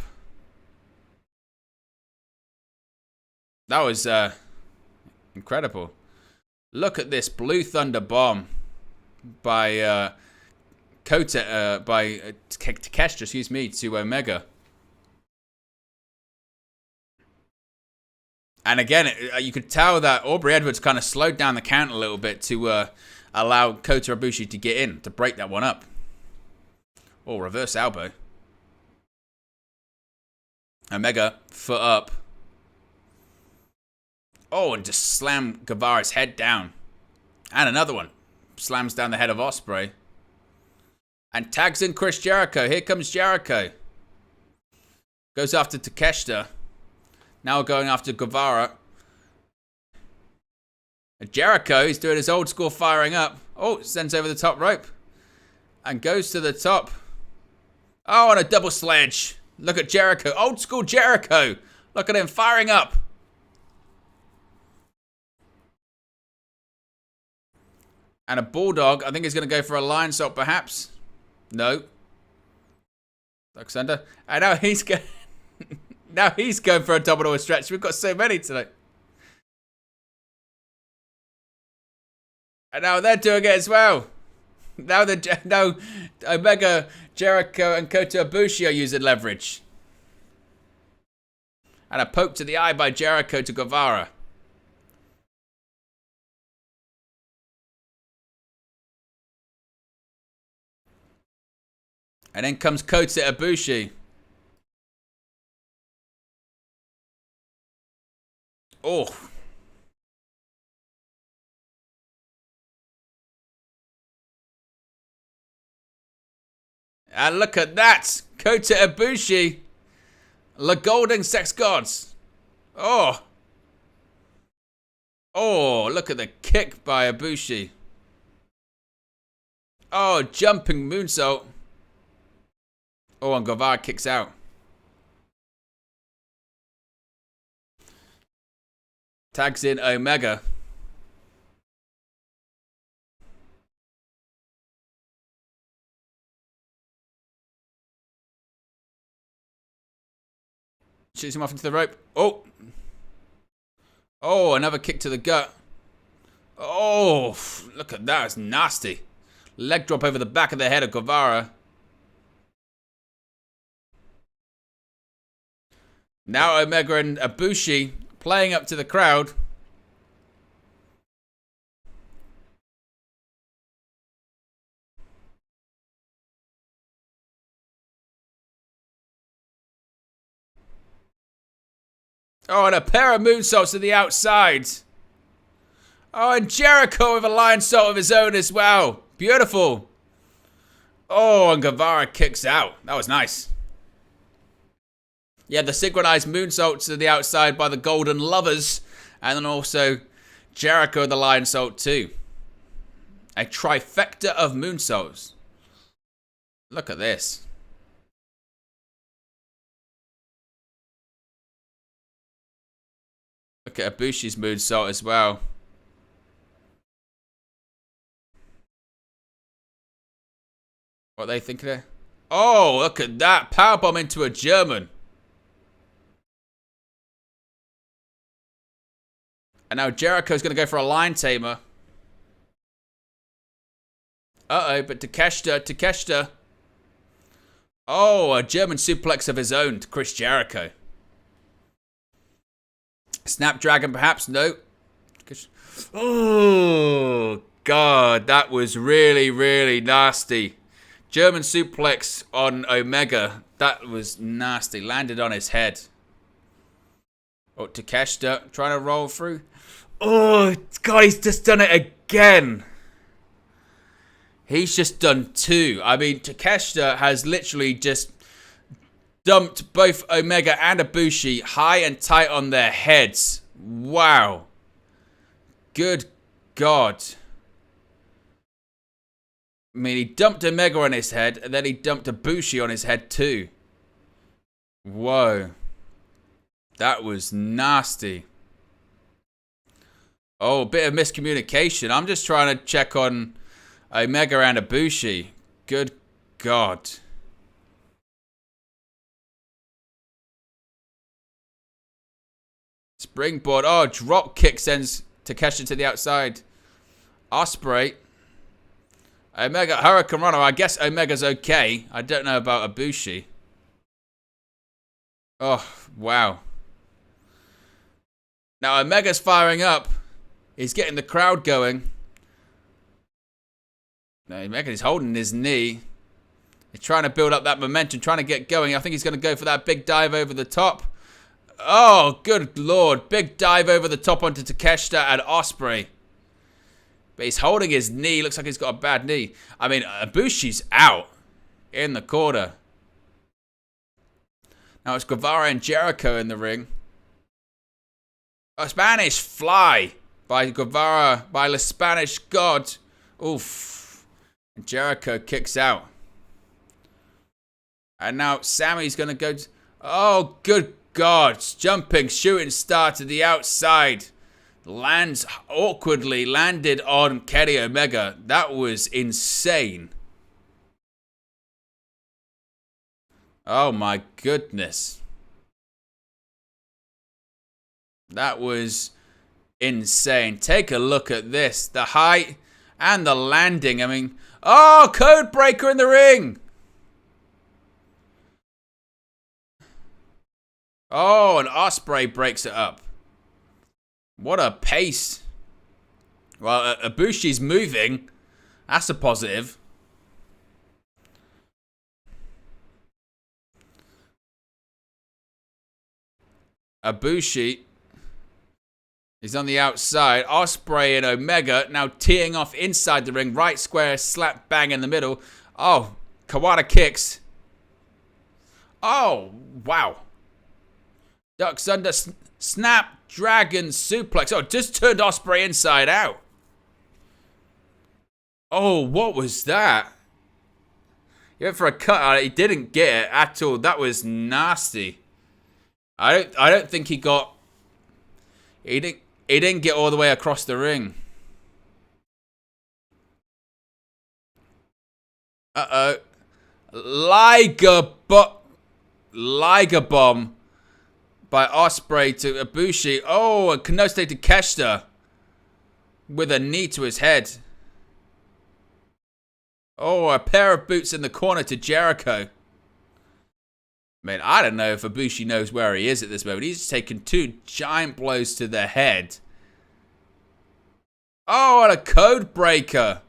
That was incredible. Look at this Blue Thunder bomb by Takeshita, excuse me, to Omega. And again, you could tell that Aubrey Edwards kind of slowed down the count a little bit to allow Kota Ibushi to get in, to break that one up. Oh, reverse elbow. Omega, foot up. Oh, and just slam Guevara's head down. And another one. Slams down the head of Ospreay. And tags in Chris Jericho. Here comes Jericho. Goes after Takeshita. Now going after Guevara. And Jericho is doing his old school firing up. Oh, sends over the top rope. And goes to the top. Oh, and a double sledge. Look at Jericho. Old school Jericho. Look at him firing up. And a bulldog. I think he's going to go for a lion salt, perhaps. No. Alexander. And now he's going... now he's going for a double or stretch. We've got so many tonight. And now they're doing it as well. Now Omega, Jericho, and Kota Ibushi are using leverage. And a poke to the eye by Jericho to Guevara. And then comes Kota Ibushi. Oh. And look at that. Kota Ibushi. The Golden Sex Gods. Oh. Oh, look at the kick by Ibushi. Oh, jumping moonsault. Oh, and Guevara kicks out. Tags in Omega. Shoots him off into the rope. Oh. Oh, another kick to the gut. Oh, look at that. It's nasty. Leg drop over the back of the head of Guevara. Now Omega and Ibushi playing up to the crowd. Oh, and a pair of moonsaults to the outside. Oh, and Jericho with a lion salt of his own as well. Beautiful. Oh, and Guevara kicks out. That was nice. Yeah, the synchronized moonsault to the outside by the Golden Lovers. And then also Jericho the lion salt too. A trifecta of moonsaults. Look at this. Look at Ibushi's moonsault as well. What are they thinking there? Oh, look at that. Powerbomb into a German. And now Jericho's going to go for a lion tamer. Uh-oh, but Takeshita. Oh, a German suplex of his own to Chris Jericho. Snapdragon, perhaps? No. Oh, God. That was really, really nasty. German suplex on Omega. That was nasty. Landed on his head. Oh, Takeshita trying to roll through. Oh, God, he's just done it again. He's just done two. I mean, Takeshita has literally just dumped both Omega and Ibushi high and tight on their heads. Wow. Good God. I mean, he dumped Omega on his head, and then he dumped Ibushi on his head too. Whoa. That was nasty. Oh, a bit of miscommunication. I'm just trying to check on Omega and Ibushi. Good God. Springboard. Oh, drop kick sends Takeshita to the outside. Ospreay. Omega Hurricane Runner. I guess Omega's okay. I don't know about Ibushi. Oh, wow. Now Omega's firing up. He's getting the crowd going. No, Omega's holding his knee. He's trying to build up that momentum, trying to get going. I think he's going to go for that big dive over the top. Oh, good Lord. Big dive over the top onto Takeshita and Ospreay. But he's holding his knee. Looks like he's got a bad knee. I mean, Ibushi's out in the corner. Now it's Guevara and Jericho in the ring. A Spanish fly by Guevara, by the Spanish God. Oof. And Jericho kicks out. And now Sammy's going to go. Oh, good God. Jumping, shooting star to the outside. Lands awkwardly, landed on Kenny Omega. That was insane. Oh my goodness. That was insane. Take a look at this. The height and the landing. I mean, oh, code breaker in the ring. Oh, and Ospreay breaks it up. What a pace. Well, Ibushi's moving. That's a positive. Ibushi. He's on the outside. Ospreay and Omega now teeing off inside the ring. Right square, slap bang in the middle. Oh, Kawada kicks. Oh, wow. Ducks under, snap, dragon, suplex. Oh, just turned Ospreay inside out. Oh, what was that? He went for a cut. He didn't get it at all. That was nasty. I don't think he got. He didn't get all the way across the ring. Uh-oh. Liger bomb by Ospreay to Ibushi. Oh, a Kenosuke to Takeshita with a knee to his head. Oh, a pair of boots in the corner to Jericho. Man, I don't know if Ibushi knows where he is at this moment. He's taken two giant blows to the head. Oh, and a code breaker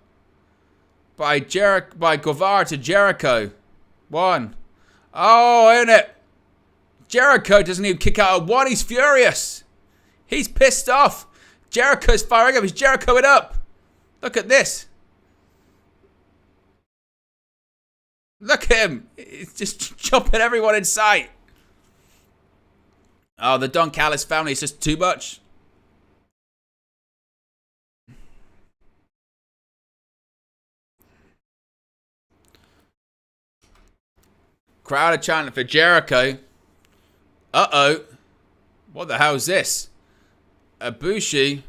by Guevara to Jericho. One. Oh, isn't it? Jericho doesn't even kick out at one. He's furious. He's pissed off. Jericho's firing up. He's Jerichoing up. Look at this. Look at him. He's just chopping everyone in sight. Oh, the Don Callis family is just too much. Crowd are chanting for Jericho. Uh-oh. What the hell is this? Ibushi.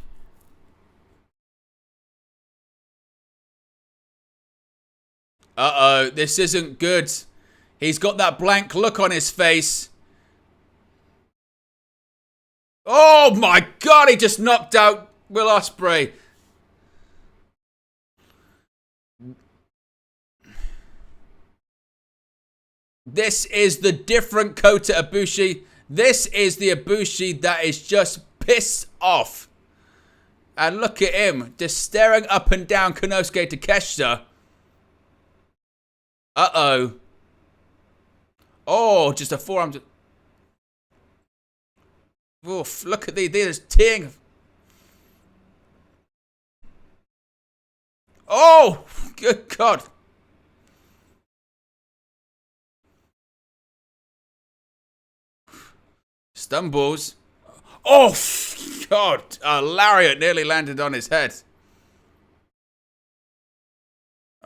Uh-oh. This isn't good. He's got that blank look on his face. Oh my God. He just knocked out Will Ospreay. This is the different Kota Ibushi. This is the Ibushi that is just pissed off. And look at him, just staring up and down Konosuke Takeshita. Uh-oh. Oh, just a forearm. Oof, look at these. There's tearing. Oh, good God. Stumbles. Oh, God. A lariat nearly landed on his head.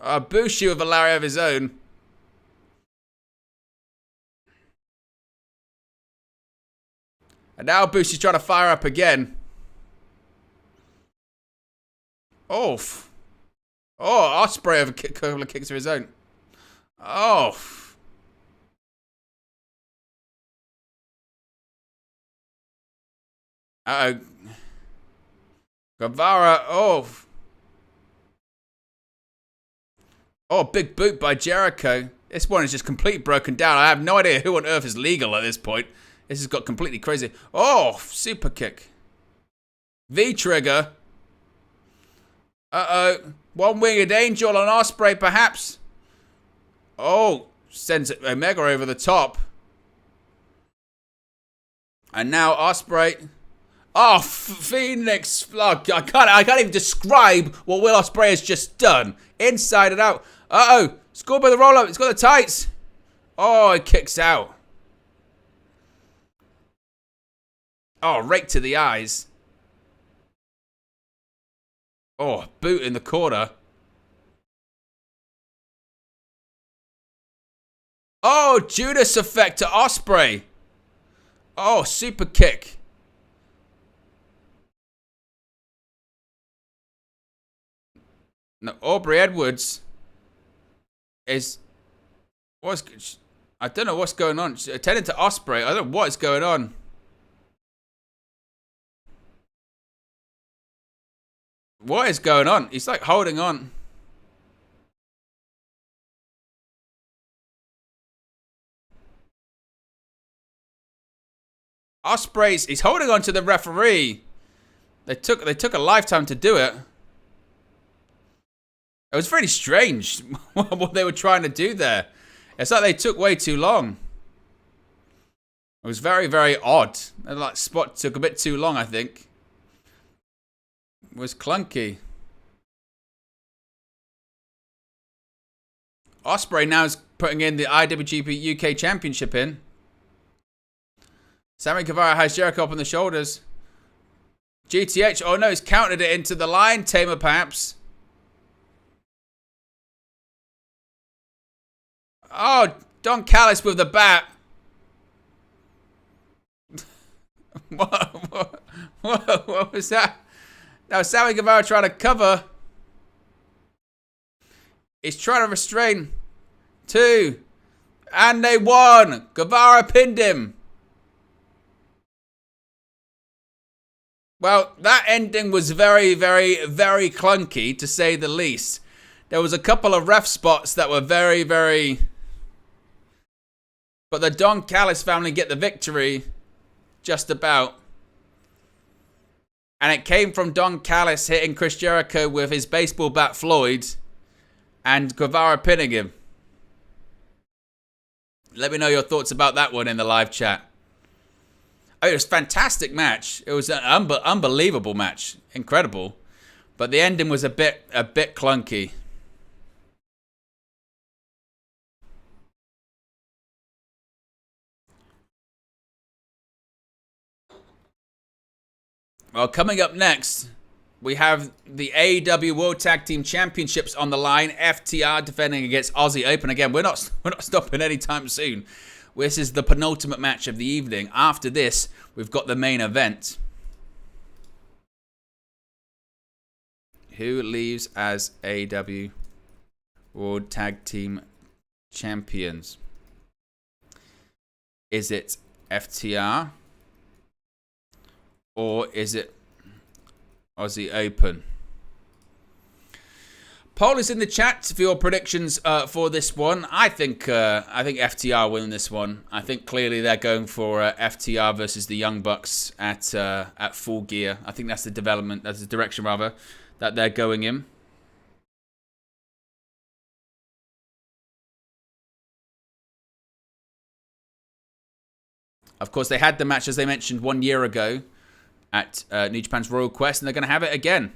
Ibushi with a lariat of his own. And now Ibushi's trying to fire up again. Oh. Oh, Ospreay with a couple of kicks of his own. Oh. Uh-oh. Guevara. Oh. Oh, big boot by Jericho. This one is just completely broken down. I have no idea who on earth is legal at this point. This has got completely crazy. Oh, super kick. V-trigger. Uh-oh. One-winged angel on Ospreay, perhaps. Oh, sends Omega over the top. And now Ospreay. Oh, Phoenix. Oh, I can't even describe what Will Ospreay has just done. Inside and out. Uh-oh. Scored by the roll-up. It's got the tights. Oh, it kicks out. Oh, right to the eyes. Oh, boot in the corner. Oh, Judas effect to Ospreay. Oh, super kick. No, Aubrey Edwards is... I don't know what's going on. She's attending to Ospreay. I don't know what is going on. What is going on? He's like holding on. Ospreay's, he's holding on to the referee. They took a lifetime to do it. It was very strange what they were trying to do there. It's like they took way too long. It was very, very odd. And like spot took a bit too long, I think. It was clunky. Ospreay now is putting in the IWGP UK Championship in. Sammy Guevara has Jericho up on the shoulders. GTH, oh no, he's countered it into the Lion Tamer perhaps. Oh, Don Callis with the bat. What was that? Now Sammy Guevara trying to cover. He's trying to restrain. 2. And they won. Guevara pinned him. Well, that ending was very, very, very clunky, to say the least. There was a couple of ref spots that were very, very... But the Don Callis family get the victory. Just about. And it came from Don Callis hitting Chris Jericho with his baseball bat Floyd. And Guevara pinning him. Let me know your thoughts about that one in the live chat. Oh, it was a fantastic match. It was an unbelievable match. Incredible. But the ending was a bit clunky. Well, coming up next, we have the AEW World Tag Team Championships on the line. FTR defending against Aussie Open. Again, we're not stopping anytime soon. This is the penultimate match of the evening. After this, we've got the main event. Who leaves as AEW World Tag Team Champions? Is it FTR? Or is it Aussie Open? Poll is in the chat for your predictions for this one. I think FTR win this one. I think clearly they're going for FTR versus the Young Bucks at Full Gear. I think that's the direction rather that they're going in. Of course, they had the match, as they mentioned, 1 year ago at New Japan's Royal Quest, and they're going to have it again.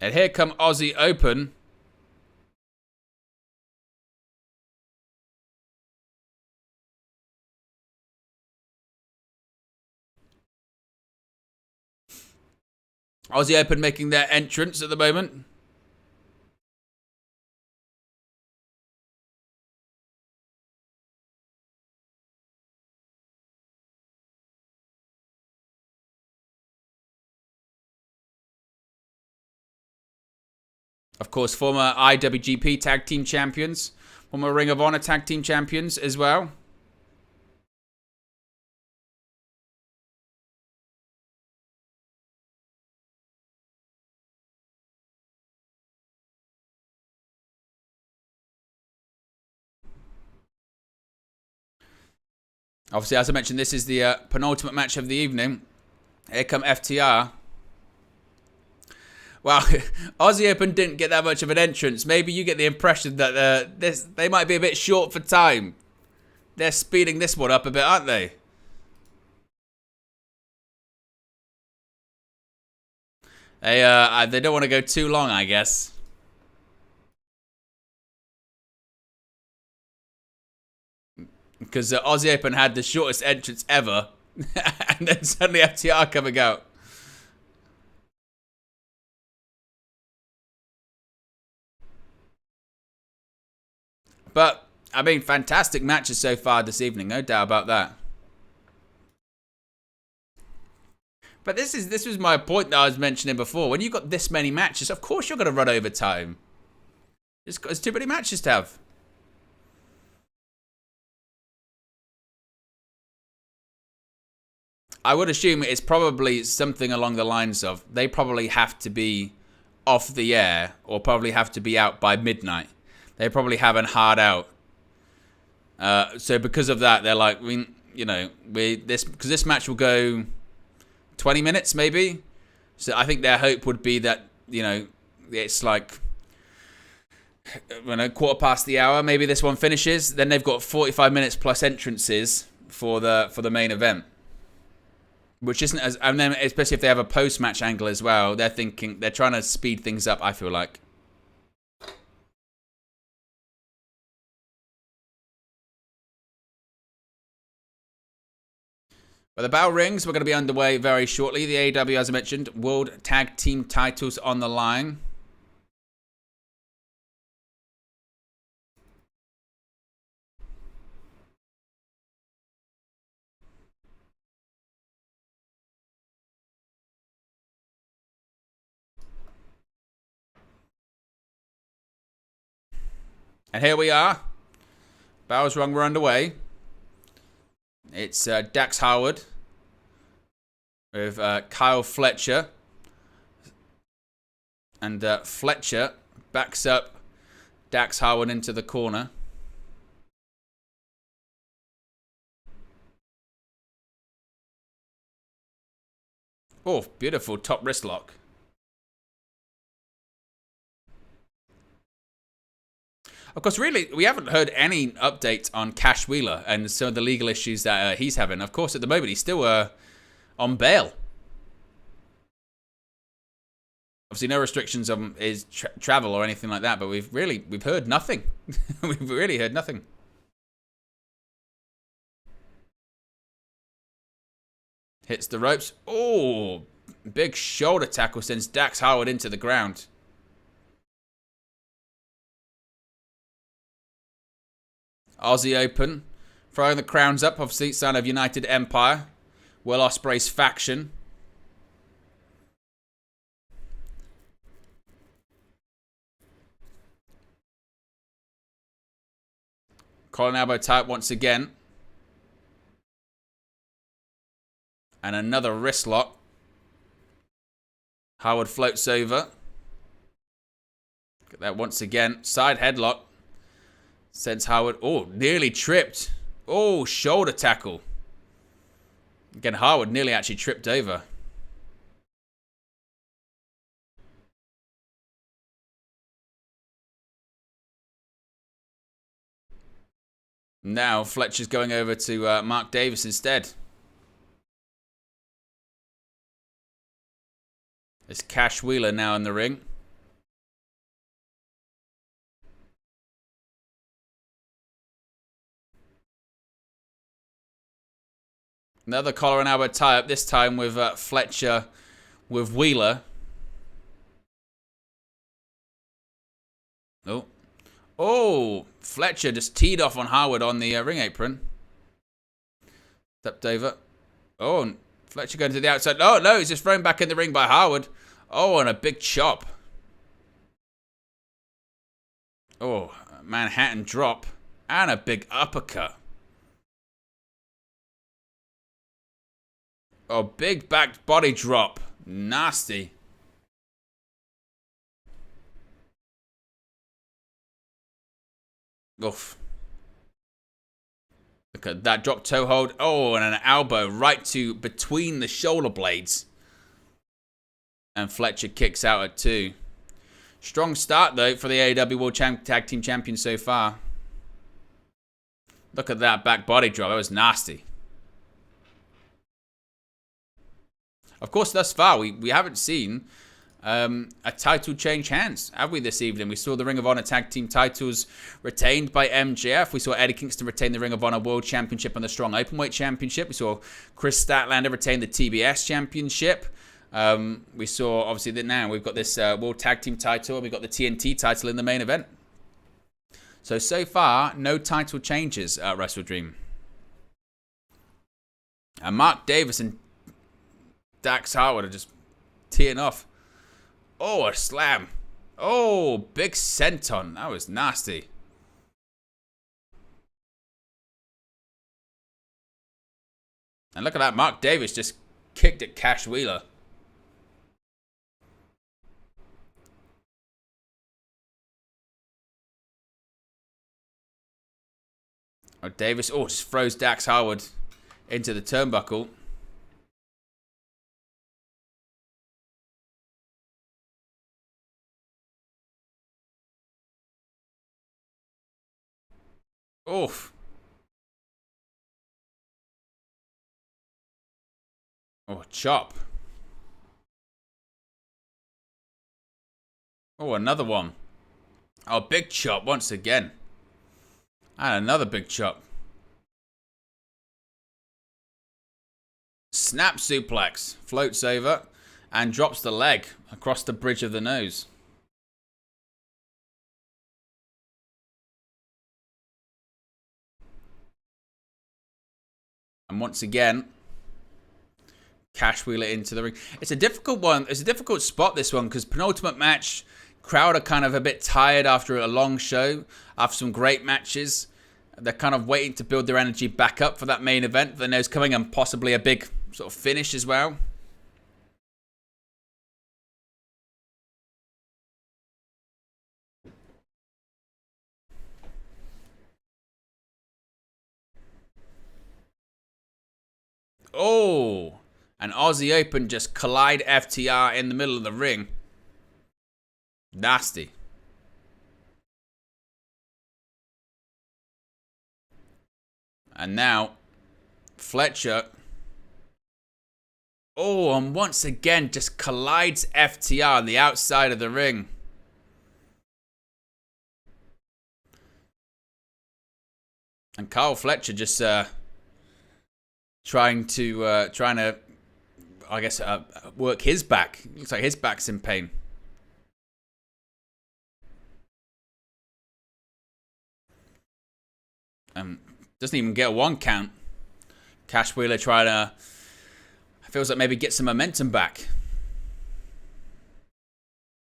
And here come Aussie Open. Aussie Open making their entrance at the moment. Of course, former IWGP Tag Team Champions. Former Ring of Honor Tag Team Champions as well. Obviously, as I mentioned, this is the penultimate match of the evening. Here come FTR. Well, Aussie Open didn't get that much of an entrance. Maybe you get the impression that they might be a bit short for time. They're speeding this one up a bit, aren't they? They don't want to go too long, I guess. Because Aussie Open had the shortest entrance ever. And then suddenly FTR coming out. But, I mean, fantastic matches so far this evening. No doubt about that. But this was my point that I was mentioning before. When you've got this many matches, of course you're going to run over time. There's too many matches to have. I would assume it's probably something along the lines of they probably have to be off the air or probably have to be out by midnight. They probably haven't hard out. So because of that, they're like, because this match will go 20 minutes maybe. So I think their hope would be that, it's like, quarter past the hour, maybe this one finishes. Then they've got 45 minutes plus entrances for the main event. Which isn't as, and then especially if they have a post-match angle as well, they're trying to speed things up, I feel like. But the bell rings, we're going to be underway very shortly. The AEW, as I mentioned, World Tag Team titles on the line. And here we are. Bell's rung, we're underway. It's Dax Harwood with Kyle Fletcher. And Fletcher backs up Dax Harwood into the corner. Oh, beautiful top wrist lock. Of course, really, we haven't heard any update on Cash Wheeler and some of the legal issues that he's having. Of course, at the moment, he's still on bail. Obviously, no restrictions on his travel or anything like that, but we've heard nothing. We've really heard nothing. Hits the ropes. Oh, big shoulder tackle sends Dax Harwood into the ground. Aussie Open. Throwing the crowns up, obviously, sign of United Empire. Will Ospreay's faction. Colin elbow type once again. And another wrist lock. Harwood floats over. Look at that once again. Side headlock. Sends Harwood. Oh, nearly tripped. Oh, shoulder tackle. Again, Harwood nearly actually tripped over. Now, Fletcher's going over to Mark Davis instead. There's Cash Wheeler now in the ring. Another collar and elbow tie-up, this time with Fletcher with Wheeler. Oh. Oh, Fletcher just teed off on Harwood on the ring apron. Stepped over. Oh, and Fletcher going to the outside. Oh, no, he's just thrown back in the ring by Harwood. Oh, and a big chop. Oh, Manhattan drop. And a big uppercut. Oh, big back body drop. Nasty. Oof. Look at that drop toe hold. Oh, and an elbow right to between the shoulder blades. And Fletcher kicks out at 2. Strong start, though, for the AEW World Tag Team Champions so far. Look at that back body drop. That was nasty. Of course, thus far, we haven't seen a title change hands, have we, this evening? We saw the Ring of Honor Tag Team titles retained by MJF. We saw Eddie Kingston retain the Ring of Honor World Championship and the Strong Openweight Championship. We saw Chris Statlander retain the TBS Championship. We saw, obviously, that now we've got this World Tag Team title, and we've got the TNT title in the main event. So far, no title changes at WrestleDream. And Mark Davis and Dax Harwood are just teeing off. Oh, a slam. Oh, big senton. That was nasty. And look at that. Mark Davis just kicked at Cash Wheeler. Oh, Davis. Oh, just throws Dax Harwood into the turnbuckle. Oof. Oh, chop. Oh, another one. Oh, big chop once again. And another big chop. Snap suplex. Floats over and drops the leg across the bridge of the nose. And once again, Cash Wheeler into the ring. It's a difficult one. It's a difficult spot, this one, because penultimate match, crowd are kind of a bit tired after a long show, after some great matches. They're kind of waiting to build their energy back up for that main event. They know it's coming, and possibly a big sort of finish as well. Oh, and Aussie Open just collide FTR in the middle of the ring. Nasty. And now, Fletcher. Oh, and once again just collides FTR on the outside of the ring. And Kyle Fletcher just trying to, I guess, work his back. Looks like his back's in pain. Doesn't even get a 1 count. Cash Wheeler trying to, feels like maybe get some momentum back.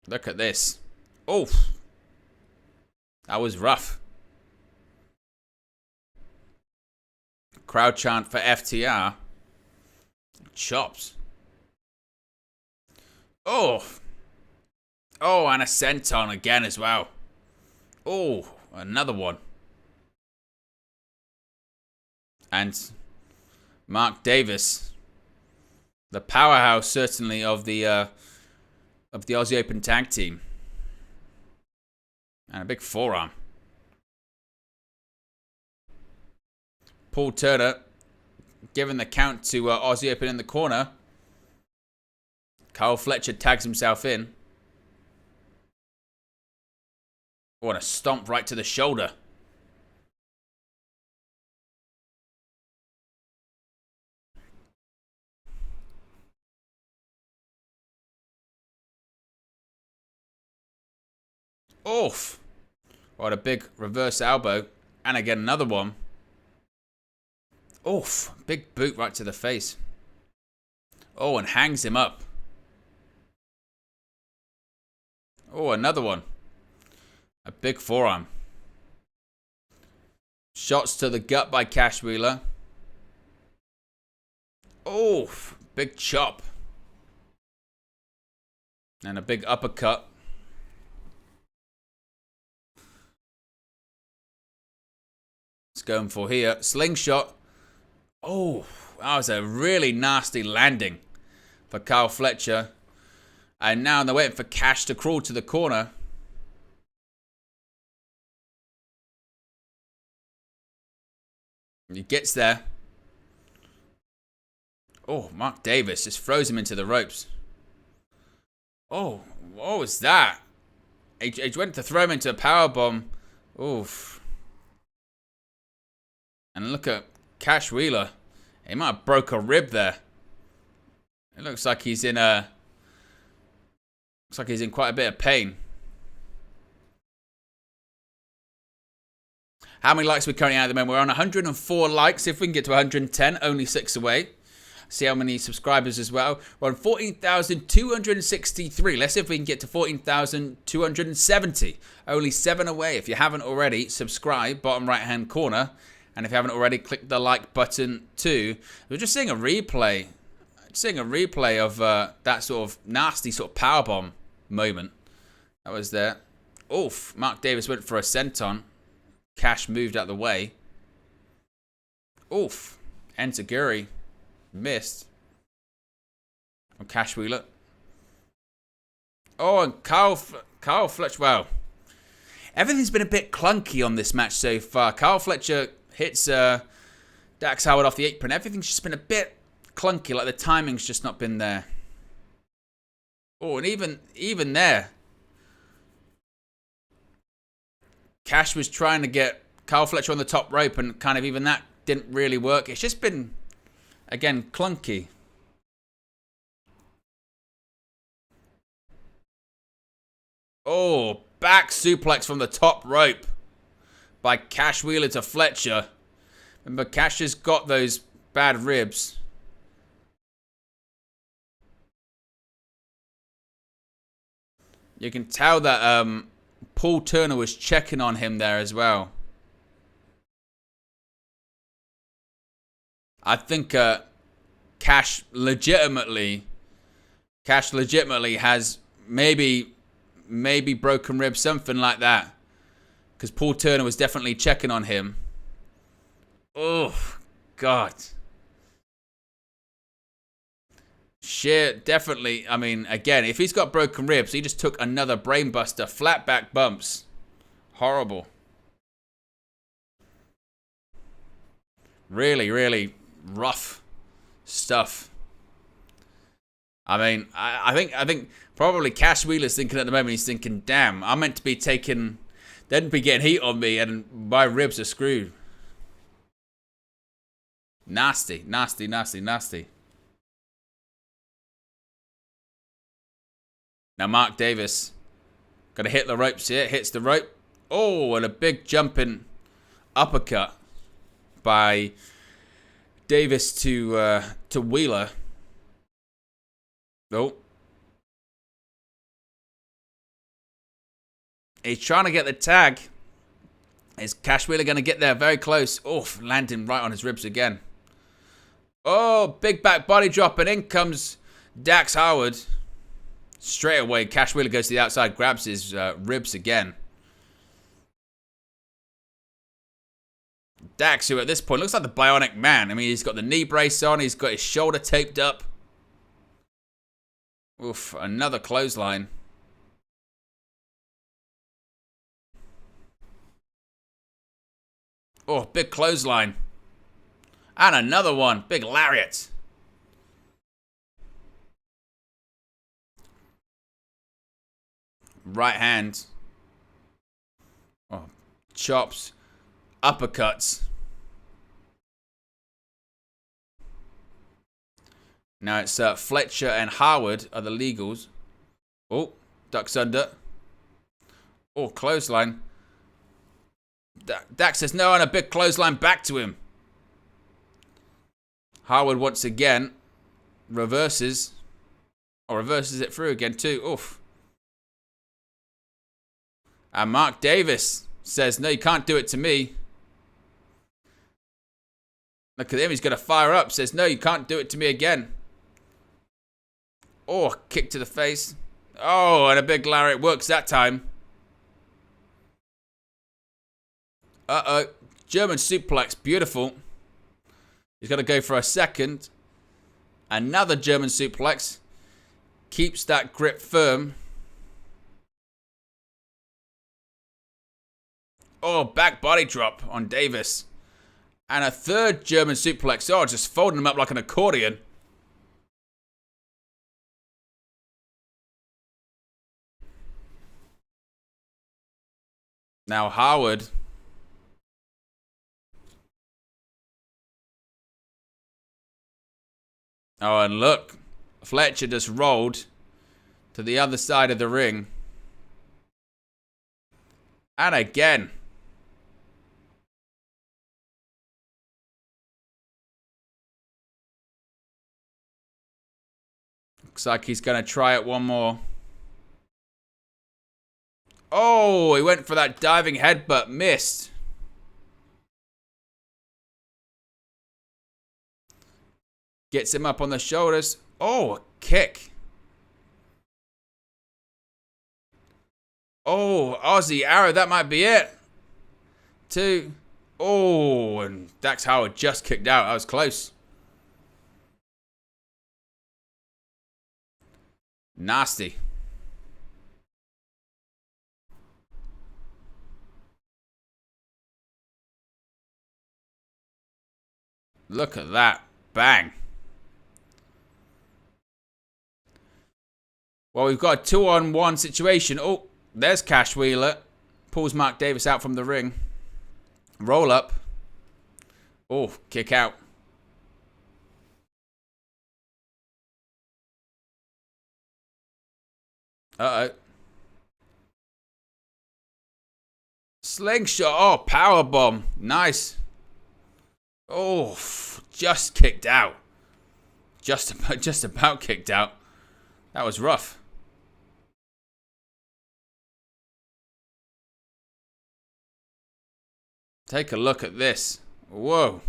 Look at this. Oh, that was rough. Crowd chant for FTR. chops. Oh. Oh, and a senton again as well. Oh, another one. And Mark Davis, the powerhouse certainly of the Aussie Open Tag Team. And a big forearm. Paul Turner giving the count to Aussie Open in the corner. Kyle Fletcher tags himself in. What a stomp right to the shoulder. Oof. What a big reverse elbow. And again, another one. Oof. Big boot right to the face. Oh, and hangs him up. Oh, another one. A big forearm. Shots to the gut by Cash Wheeler. Oof. Big chop. And a big uppercut. It's going for here. Slingshot. Oh, that was a really nasty landing for Kyle Fletcher. And now they're waiting for Cash to crawl to the corner. He gets there. Oh, Mark Davis just throws him into the ropes. Oh, what was that? He went to throw him into a powerbomb. Oof. And look at Cash Wheeler. He might have broke a rib there. It looks like he's in quite a bit of pain. How many likes are we currently at the moment? We're on 104 likes. If we can get to 110, only 6 away. See how many subscribers as well. We're on 14,263. Let's see if we can get to 14,270. Only 7 away. If you haven't already, subscribe, bottom right-hand corner. And if you haven't already, click the like button too. We're just seeing a replay. Of that sort of nasty sort of powerbomb moment. That was there. Oof. Mark Davis went for a senton. Cash moved out the way. Oof. Enziguri missed. From Cash Wheeler. Oh, and Kyle Fletcher. Wow. Everything's been a bit clunky on this match so far. Kyle Fletcher hits Dax Howard off the apron. Everything's just been a bit clunky. Like the timing's just not been there. Oh, and even there. Cash was trying to get Kyle Fletcher on the top rope, and kind of even that didn't really work. It's just been, again, clunky. Oh, back suplex from the top rope by Cash Wheeler to Fletcher. Remember, Cash has got those bad ribs. You can tell that Paul Turner was checking on him there as well. I think Cash legitimately has maybe broken ribs, something like that. Because Paul Turner was definitely checking on him. Oh, God. Shit, definitely. I mean, again, if he's got broken ribs, he just took another brainbuster. Flat back bumps. Horrible. Really, really rough stuff. I mean, I think probably Cash Wheeler's thinking at the moment, he's thinking, damn, I'm meant to be taking, they'd be getting heat on me and my ribs are screwed. Nasty, nasty, nasty, nasty. Now Mark Davis got to hit the ropes here. Hits the rope. Oh, and a big jumping uppercut by Davis to Wheeler. Oh. He's trying to get the tag. Is Cash Wheeler going to get there? Very close. Oh, landing right on his ribs again. Oh, big back body drop, and in comes Dax Harwood. Straight away, Cash Wheeler goes to the outside, grabs his ribs again. Dax, who at this point looks like the Bionic Man. I mean, he's got the knee brace on. He's got his shoulder taped up. Oof, another clothesline. Oh, big clothesline. And another one. Big lariat. Right hand. Oh, chops. Uppercuts. Now it's Fletcher and Harwood are the legals. Oh, ducks under. Oh, clothesline. Dax says no, and a big clothesline back to him. Harwood once again reverses. Or reverses it through again too. Oof. And Mark Davis says, no, you can't do it to me. Look at him, he's going to fire up. Says, no, you can't do it to me again. Oh, kick to the face. Oh, and a big lariat works that time. Uh-oh. German suplex, beautiful. He's going to go for a second. Another German suplex. Keeps that grip firm. Oh, back body drop on Davis. And a third German suplex. Oh, just folding him up like an accordion. Now Harwood. Oh, and look. Fletcher just rolled to the other side of the ring. And again. Looks like he's going to try it one more. Oh, he went for that diving headbutt, missed. Gets him up on the shoulders. Oh, a kick. Oh, Aussie arrow, that might be it. 2. Oh, and Dax Harwood just kicked out. That was close. Nasty. Look at that. Bang. Well, we've got a 2-on-1 situation. Oh, there's Cash Wheeler. Pulls Mark Davis out from the ring. Roll up. Oh, kick out. Uh-oh. Slingshot. Oh, powerbomb. Nice. Oh, just kicked out. Just about kicked out. That was rough. Take a look at this. Whoa.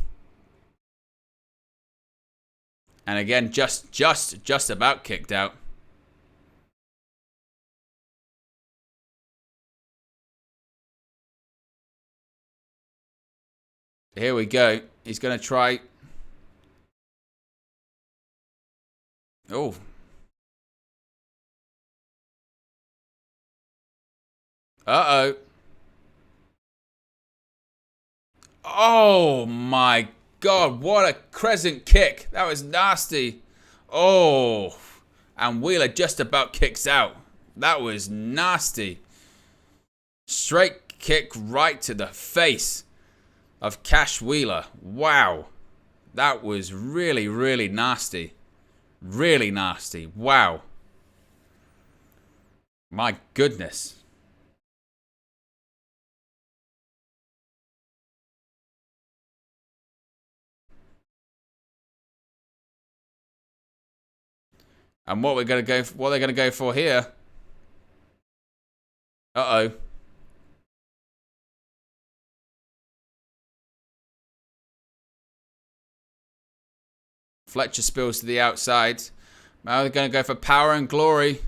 And again, just about kicked out. Here we go. He's going to try. Oh. Uh-oh. Oh, my God. What a crescent kick. That was nasty. Oh. And Wheeler just about kicks out. That was nasty. Straight kick right to the face of Cash Wheeler. Wow. That was really, really nasty. Really nasty. Wow. My goodness. And what are they going to go for here? Uh-oh. Fletcher spills to the outside. Now they're going to go for power and glory.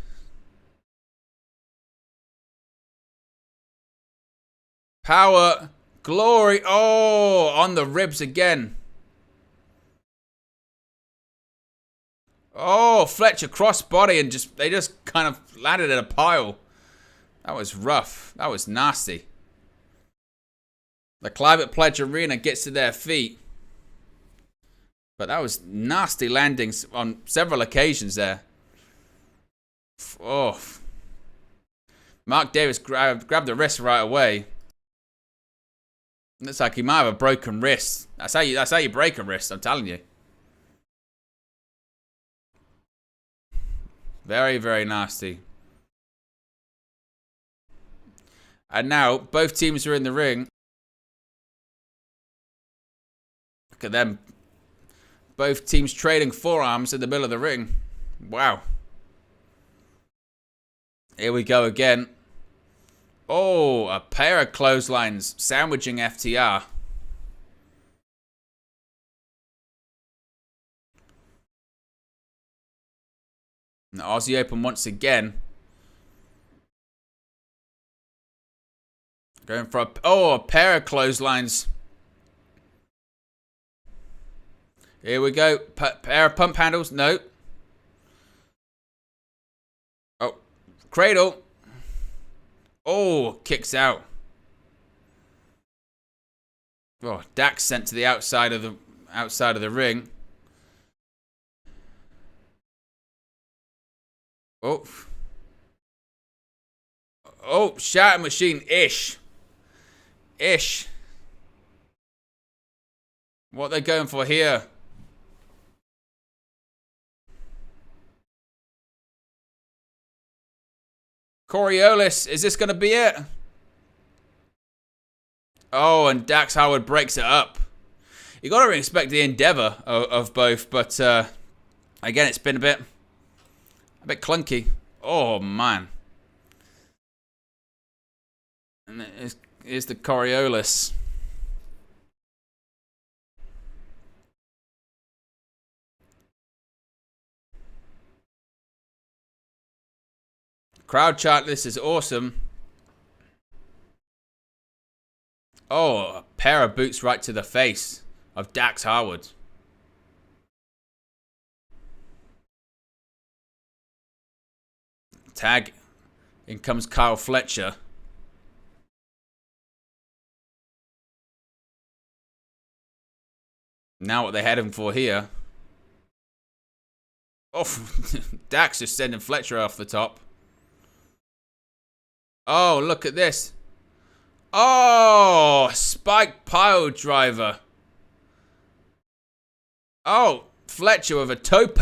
Power, glory. Oh, on the ribs again. Oh, Fletcher crossbody and they just kind of landed in a pile. That was rough. That was nasty. The Climate Pledge Arena gets to their feet. But that was nasty landings on several occasions there. Oh. Mark Davis grabbed the wrist right away. Looks like he might have a broken wrist. That's how you break a wrist, I'm telling you. Very, very nasty. And now, both teams are in the ring. Look at them. Both teams trading forearms in the middle of the ring. Wow. Here we go again. Oh, a pair of clotheslines sandwiching FTR. And the Aussie Open once again. Going for a pair of clotheslines. Here we go. Pair of pump handles. No. Oh, cradle. Oh, kicks out. Oh, Dax sent to the outside of the ring. Oh. Oh, shatter machine-ish. Ish. What are they going for here? Coriolis, is this going to be it? Oh, and Dax Harwood breaks it up. You got to respect the endeavor of both, but again, it's been a bit clunky. Oh, man. And here's the Coriolis. Crowd chart, this is awesome. Oh, a pair of boots right to the face of Dax Harwood. Tag. In comes Kyle Fletcher. Now what they're heading for here. Oh, Dax just sending Fletcher off the top. Oh, look at this. Oh, spike pile driver. Oh, Fletcher with a tope.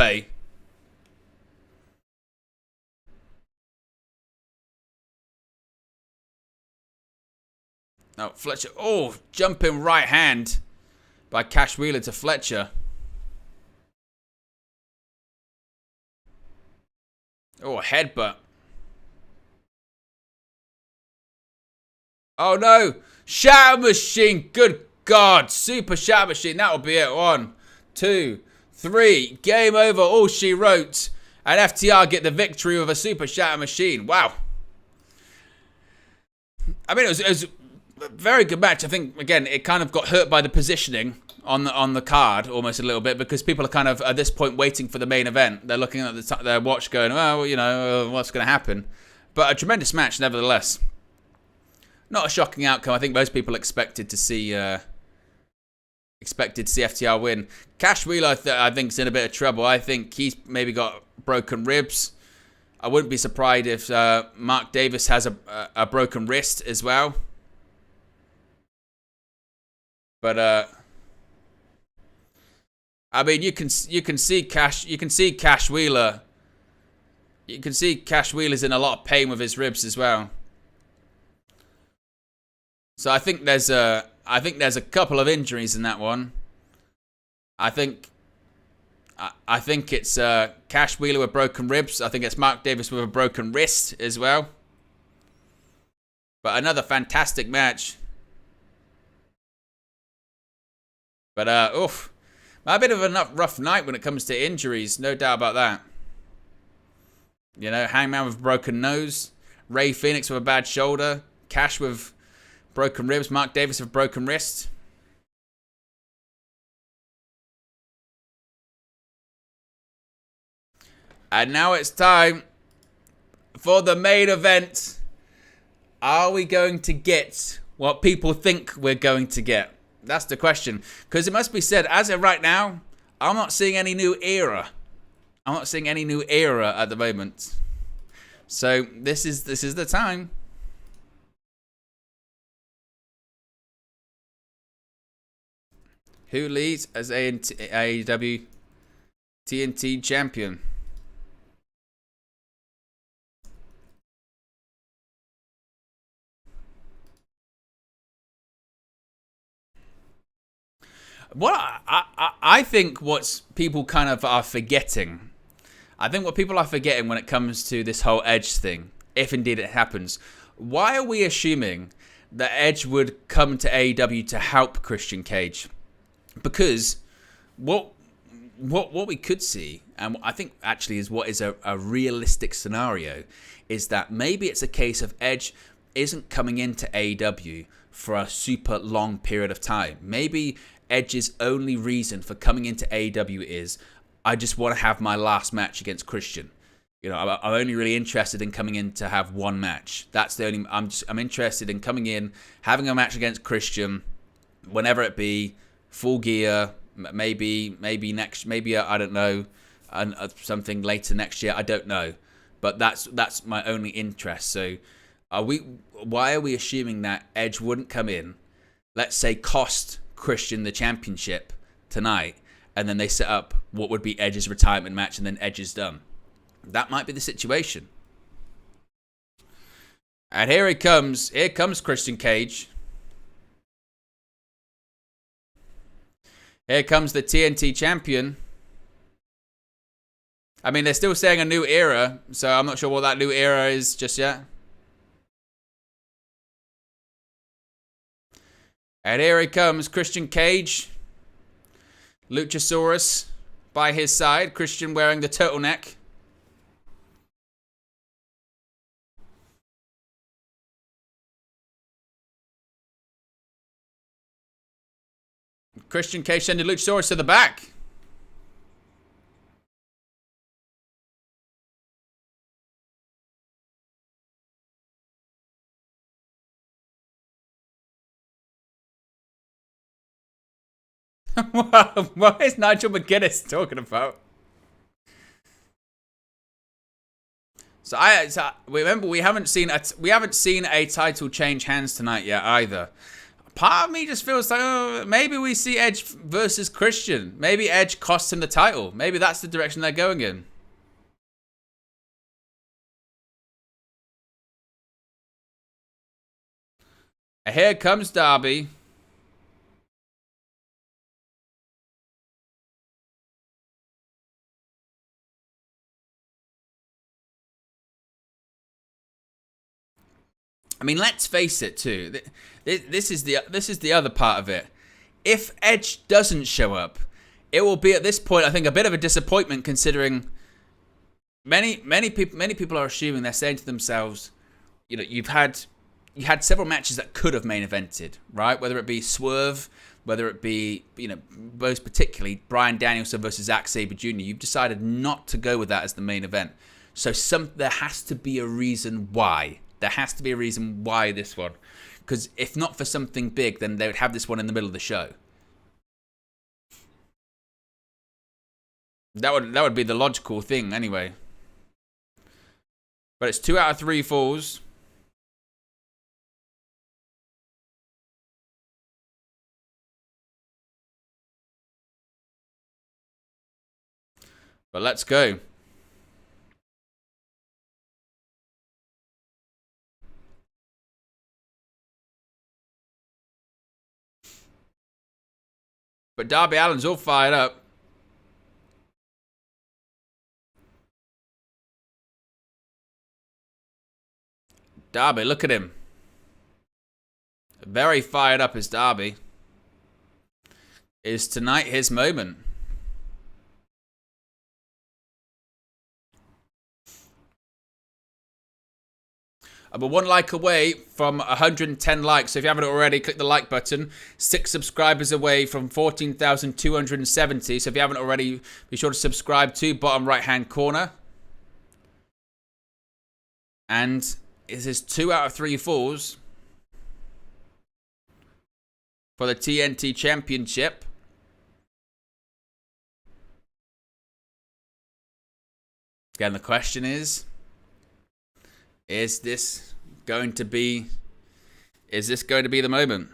Oh, Fletcher. Oh, jumping right hand by Cash Wheeler to Fletcher. Oh, a headbutt. Oh no! Shatter Machine! Good God! Super Shatter Machine. That'll be it. 1, 2, 3. Game over. All she wrote. And FTR get the victory with a Super Shatter Machine. Wow. I mean, it was a very good match. I think, again, it kind of got hurt by the positioning on the card almost a little bit because people are kind of, at this point, waiting for the main event. They're looking at their watch going, well, you know, what's going to happen? But a tremendous match, nevertheless. Not a shocking outcome. I think most people expected to see FTR win. Cash Wheeler, I think, is in a bit of trouble. I think he's maybe got broken ribs. I wouldn't be surprised if Mark Davis has a broken wrist as well. But I mean, you can see Cash Wheeler. You can see Cash Wheeler's in a lot of pain with his ribs as well. So I think there's a couple of injuries in that one. I think it's Cash Wheeler with broken ribs. I think it's Mark Davis with a broken wrist as well. But another fantastic match. But A bit of a rough night when it comes to injuries, no doubt about that. You know, Hangman with a broken nose, Ray Phoenix with a bad shoulder, Cash with broken ribs, Mark Davis with broken wrist. And now it's time for the main event. Are we going to get what people think we're going to get? That's the question. Because it must be said, as of right now, I'm not seeing any new era. I'm not seeing any new era at the moment. So this is the time. Who leads as AEW TNT champion? What I think what people kind of are forgetting, I think what people are forgetting when it comes to this whole Edge thing, if indeed it happens, why are we assuming that Edge would come to AEW to help Christian Cage? Because what we could see, and I think actually is what is a realistic scenario, is that maybe it's a case of Edge isn't coming into AEW for a super long period of time. Maybe Edge's only reason for coming into AEW is, I just want to have my last match against Christian. You know, I'm only really interested in coming in to have one match. That's the only. I'm interested in coming in, having a match against Christian, whenever it be, Full Gear, maybe I don't know, something later next year. I don't know, but that's my only interest. So, why are we assuming that Edge wouldn't come in? Let's say cost Christian the championship tonight, and then they set up what would be Edge's retirement match, and then Edge is done. That might be the situation. And here he comes. Here comes Christian Cage. Here comes the TNT champion. I mean, they're still saying a new era, so I'm not sure what that new era is just yet. And here he comes, Christian Cage. Luchasaurus by his side. Christian wearing the turtleneck. Christian Cage sending Luchasaurus to the back. What is Nigel McGuinness talking about? So remember, we haven't seen a title change hands tonight yet either. Part of me just feels like, maybe we see Edge versus Christian. Maybe Edge costs him the title. Maybe that's the direction they're going in. And here comes Darby. I mean, let's face it too. This is the other part of it. If Edge doesn't show up, it will be at this point, I think, a bit of a disappointment, considering many people are assuming, they're saying to themselves, you know, you had several matches that could have main evented, right? Whether it be Swerve, whether it be, you know, most particularly Bryan Danielson versus Zack Sabre Jr. You've decided not to go with that as the main event. So there has to be a reason why. There has to be a reason why this one. Because if not for something big, then they would have this one in the middle of the show. That would be the logical thing anyway. But it's 2 out of 3 falls. But let's go. But Darby Allin's all fired up. Darby, look at him. Very fired up is Darby. Is tonight his moment? We're 1 like away from 110 likes. So if you haven't already, click the like button. 6 subscribers away from 14,270. So if you haven't already, be sure to subscribe to bottom right-hand corner. And this is 2 out of 3 falls for the TNT Championship. Again, the question is this going to be the moment?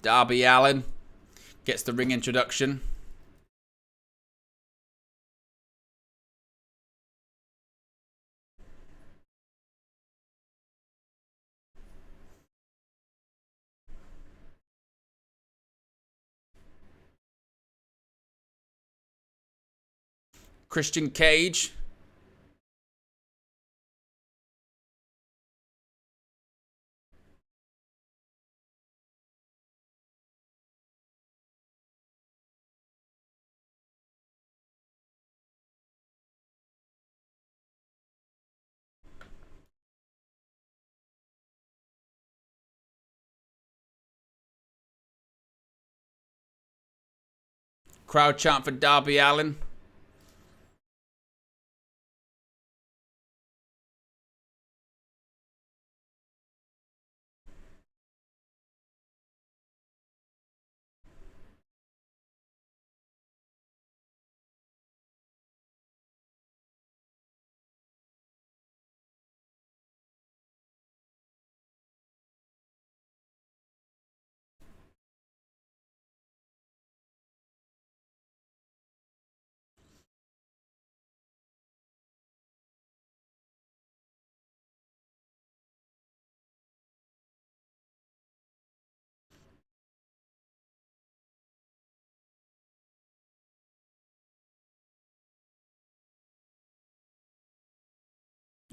Darby Allin gets the ring introduction. Christian Cage. Crowd chant for Darby Allin.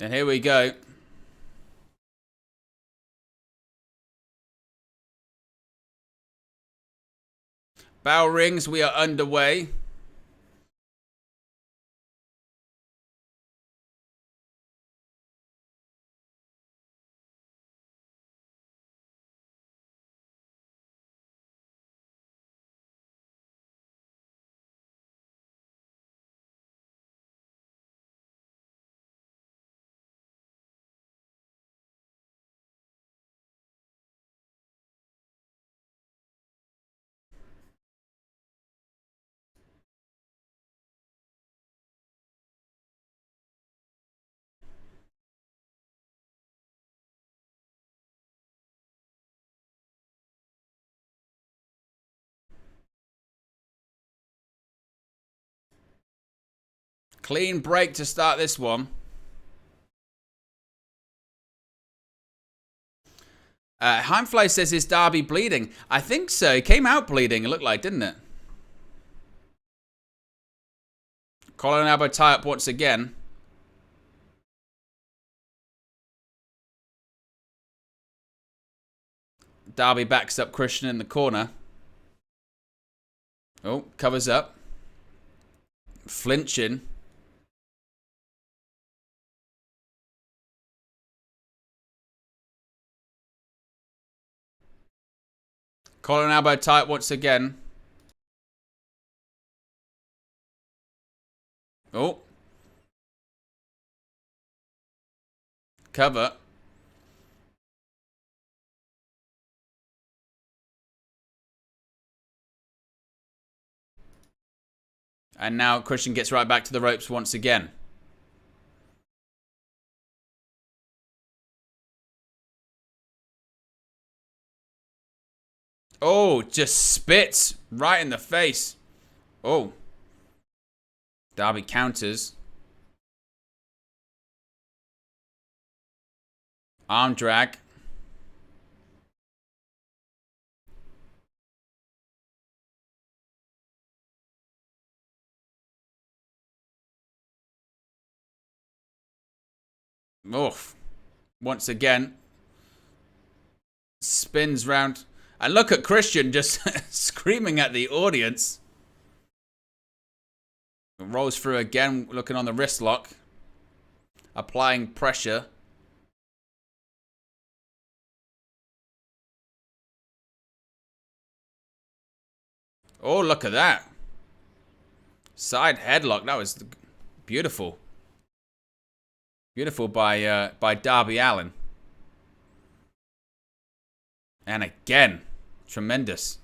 And here we go. Bell rings, we are underway. Clean break to start this one. Heimfly says, is Darby bleeding? I think so. He came out bleeding, it looked like, didn't it? Collar and elbow tie up once again. Darby backs up Christian in the corner. Oh, covers up. Flinching. Collar and elbow tight once again. Oh. Cover. And now Christian gets right back to the ropes once again. Oh, just spits right in the face. Oh. Darby counters. Arm drag. Oof. Once again. Spins round. And look at Christian just screaming at the audience. Rolls through again, looking on the wrist lock. Applying pressure. Oh, look at that. Side headlock. That was beautiful. Beautiful by Darby Allin. And again, tremendous.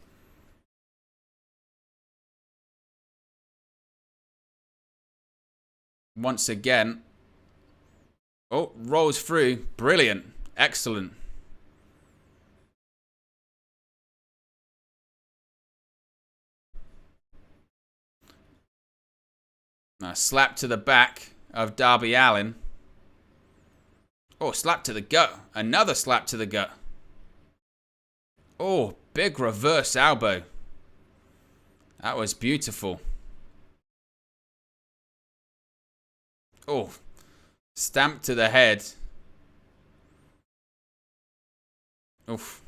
Once again. Oh, rolls through. Brilliant. Excellent. A slap to the back of Darby Allin. Oh, slap to the gut. Another slap to the gut. Oh, big reverse elbow. That was beautiful. Oh, stamp to the head. Oof.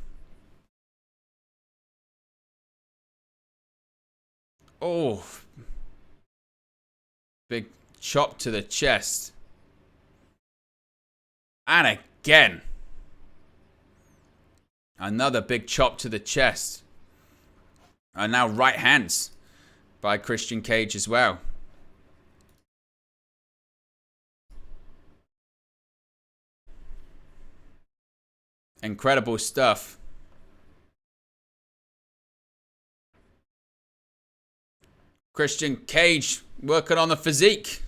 Oh. Big chop to the chest. And again. Another big chop to the chest. And now right hands by Christian Cage as well. Incredible stuff. Christian Cage working on the physique.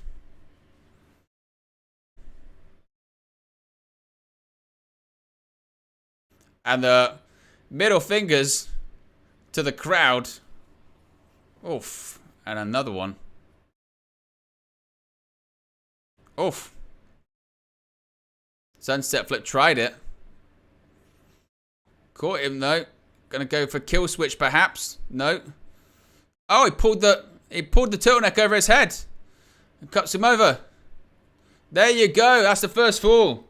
And the middle fingers to the crowd. Oof. And another one. Oof. Sunset Flip tried it. Caught him though. Gonna go for kill switch perhaps. No. Oh, he pulled the turtleneck over his head. And cuts him over. There you go. That's the first fall.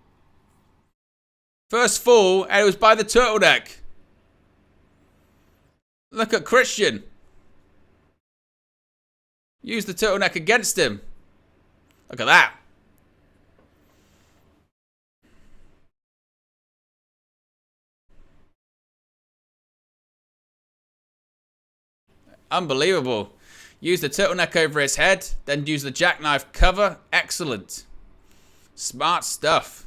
First fall, and it was by the turtleneck. Look at Christian. Use the turtleneck against him. Look at that. Unbelievable. Use the turtleneck over his head, then use the jackknife cover. Excellent. Smart stuff.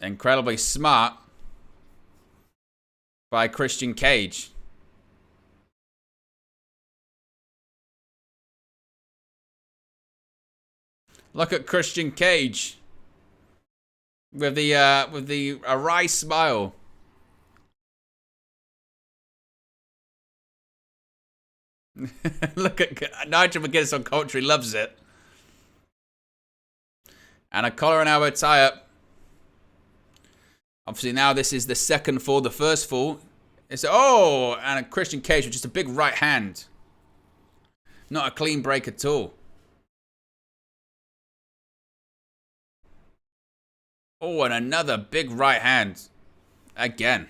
Incredibly smart by Christian Cage. Look at Christian Cage with the wry smile. Look at Nigel McGuinness on commentary, loves it. And a collar and elbow tie up. Obviously now this is the second fall. The first fall is and a Christian Cage with just a big right hand. Not a clean break at all. Oh, and another big right hand. Again.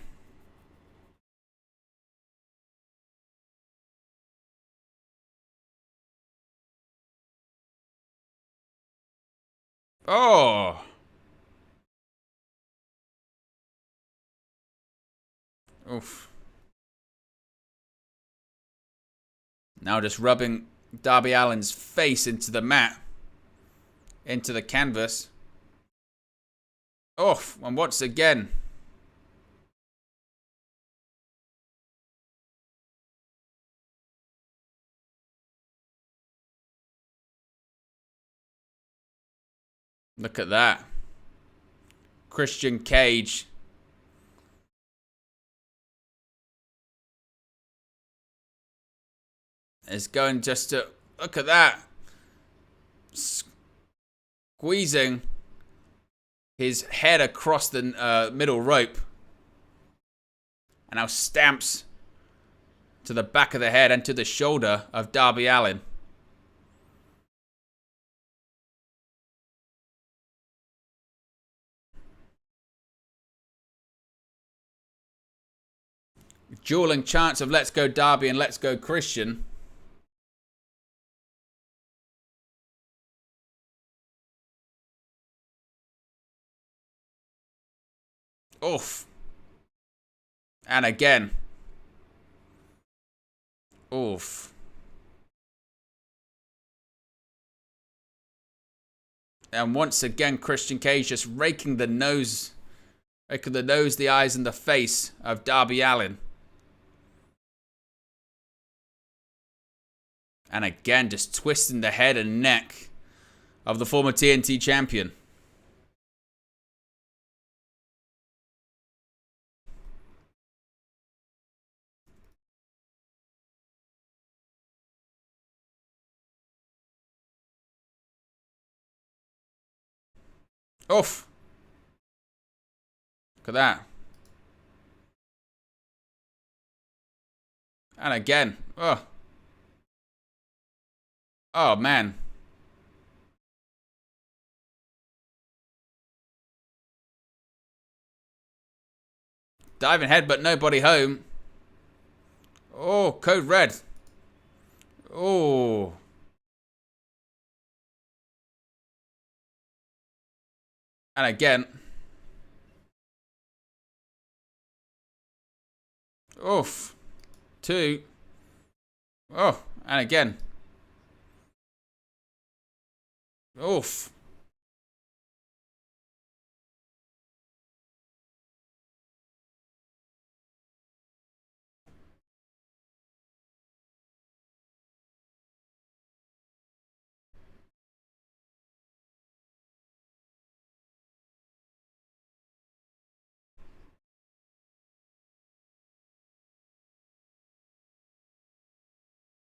Oh. Oof. Now just rubbing Darby Allin's face into the mat. Into the canvas. Oof. And once again. Look at that. Christian Cage. Is going just to... Look at that. Squeezing his head across the middle rope. And now stamps to the back of the head and to the shoulder of Darby Allin. Dueling chants of let's go Darby and let's go Christian. Oof. And again. Oof. And once again, Christian Cage just raking the nose, the eyes, and the face of Darby Allin. And again, just twisting the head and neck of the former TNT champion. Oof. Look at that. And again. Oh. Oh, man. Diving head, but nobody home. Oh, code red. Oh. And again. Oof. 2. Oh, and again. Oof.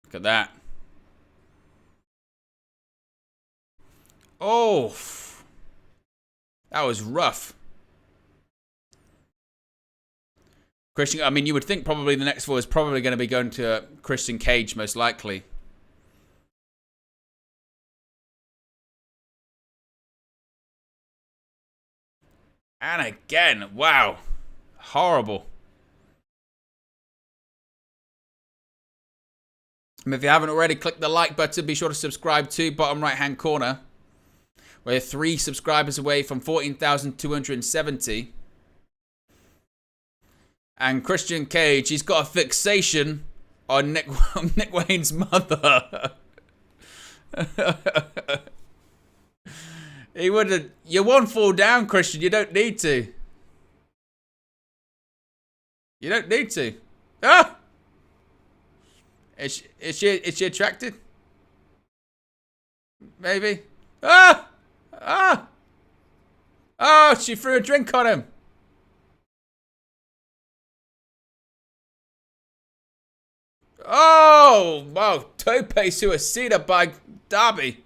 Look at that. Oh, that was rough. Christian, I mean, you would think probably the next fall is probably going to be going to Christian Cage, most likely. And again, wow. Horrible. And if you haven't already, click the like button. Be sure to subscribe too, bottom right-hand corner. We're 3 subscribers away from 14,270. And Christian Cage, he's got a fixation on Nick Wayne's mother. He wouldn't. You won't fall down, Christian. You don't need to. You don't need to. Ah! Is she attracted? Maybe. Ah! Ah! Oh, she threw a drink on him. Oh, wow. Tope suicida by Darby.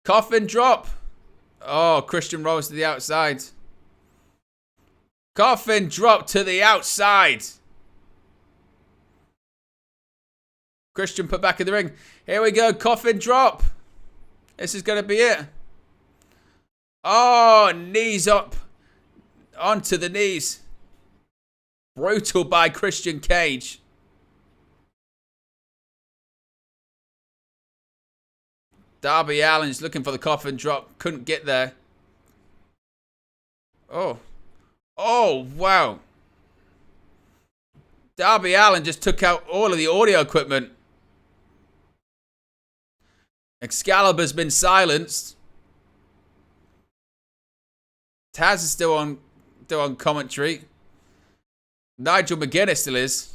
Coffin drop. Oh, Christian rolls to the outside. Coffin drop to the outside. Christian put back in the ring. Here we go. Coffin drop. This is going to be it. Oh, knees up. Onto the knees. Brutal by Christian Cage. Darby Allin's looking for the coffin drop. Couldn't get there. Oh. Oh, wow. Darby Allin just took out all of the audio equipment. Excalibur's been silenced. Taz is still on commentary. Nigel McGuinness still is.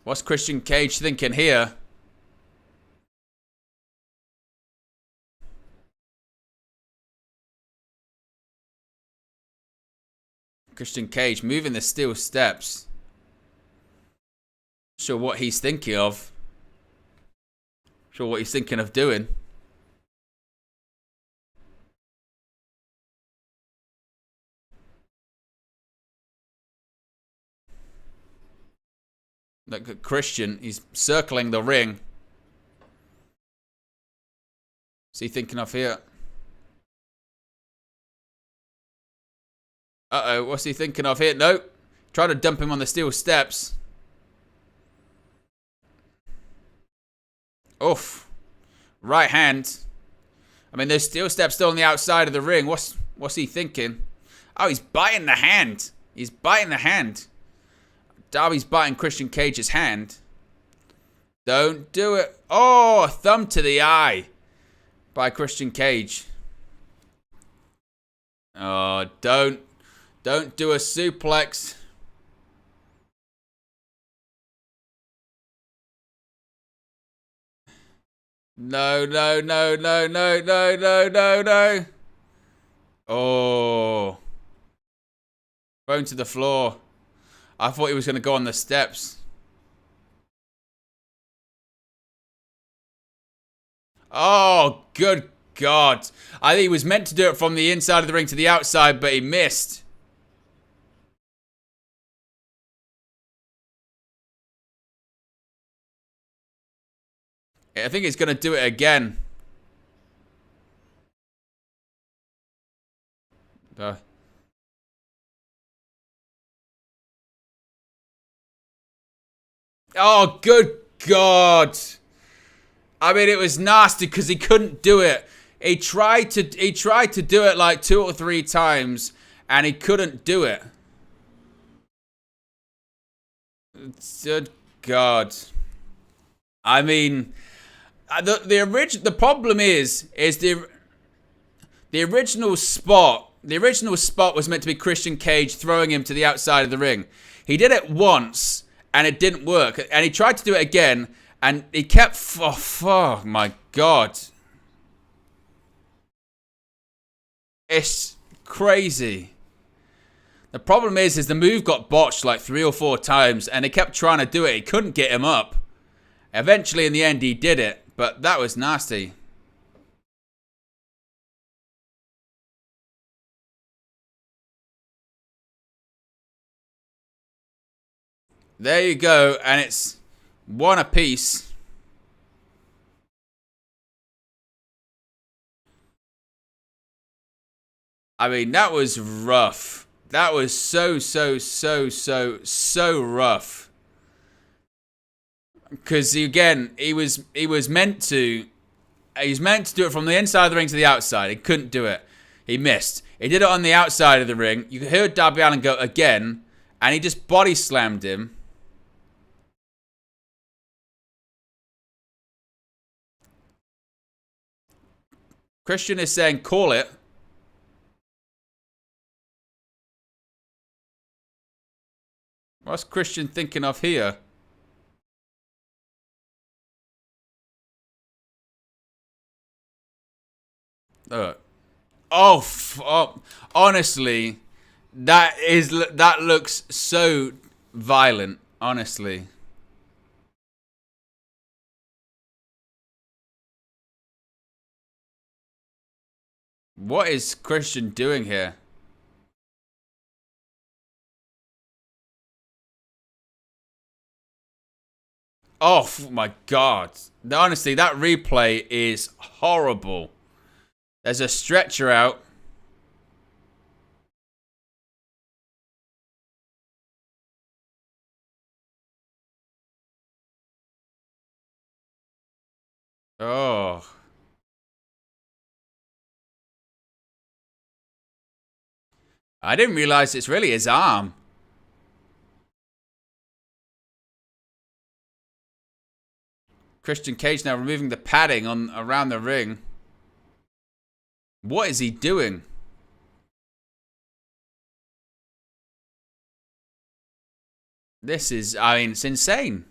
What's Christian Cage thinking here? Christian Cage moving the steel steps. Sure what he's thinking of. Sure what he's thinking of doing. Look at Christian. He's circling the ring. What's he thinking of here? Uh-oh. What's he thinking of here? Nope. Try to dump him on the steel steps. Oof. Right hand. I mean, there's steel steps still on the outside of the ring. What's he thinking? Oh, he's biting the hand. He's biting the hand. Darby's biting Christian Cage's hand. Don't do it. Oh, a thumb to the eye by Christian Cage. Oh, don't do a suplex. No. Oh. Thrown to the floor. I thought he was going to go on the steps. Oh, good God. I think he was meant to do it from the inside of the ring to the outside, but he missed. I think he's going to do it again. Oh, good God. I mean, it was nasty because he couldn't do it. He tried to do it like 2 or 3 times, and he couldn't do it. Good God. I mean, the problem is the original spot. The original spot was meant to be Christian Cage throwing him to the outside of the ring. He did it once, and it didn't work. And he tried to do it again, and he kept... Oh my God. It's crazy. The problem is the move got botched like 3 or 4 times, and he kept trying to do it. He couldn't get him up. Eventually, in the end, he did it, but that was nasty. There you go, and it's 1 apiece. I mean, that was rough. That was so rough. Because again, he was meant to do it from the inside of the ring to the outside. He couldn't do it. He missed. He did it on the outside of the ring. You heard Darby Allin go again, and he just body slammed him. Christian is saying, call it. What's Christian thinking of here? Honestly, that looks so violent, honestly. What is Christian doing here? Oh my God. Honestly, that replay is horrible. There's a stretcher out. Oh. I didn't realize it's really his arm. Christian Cage now removing the padding around the ring. What is he doing? This is, I mean, it's insane.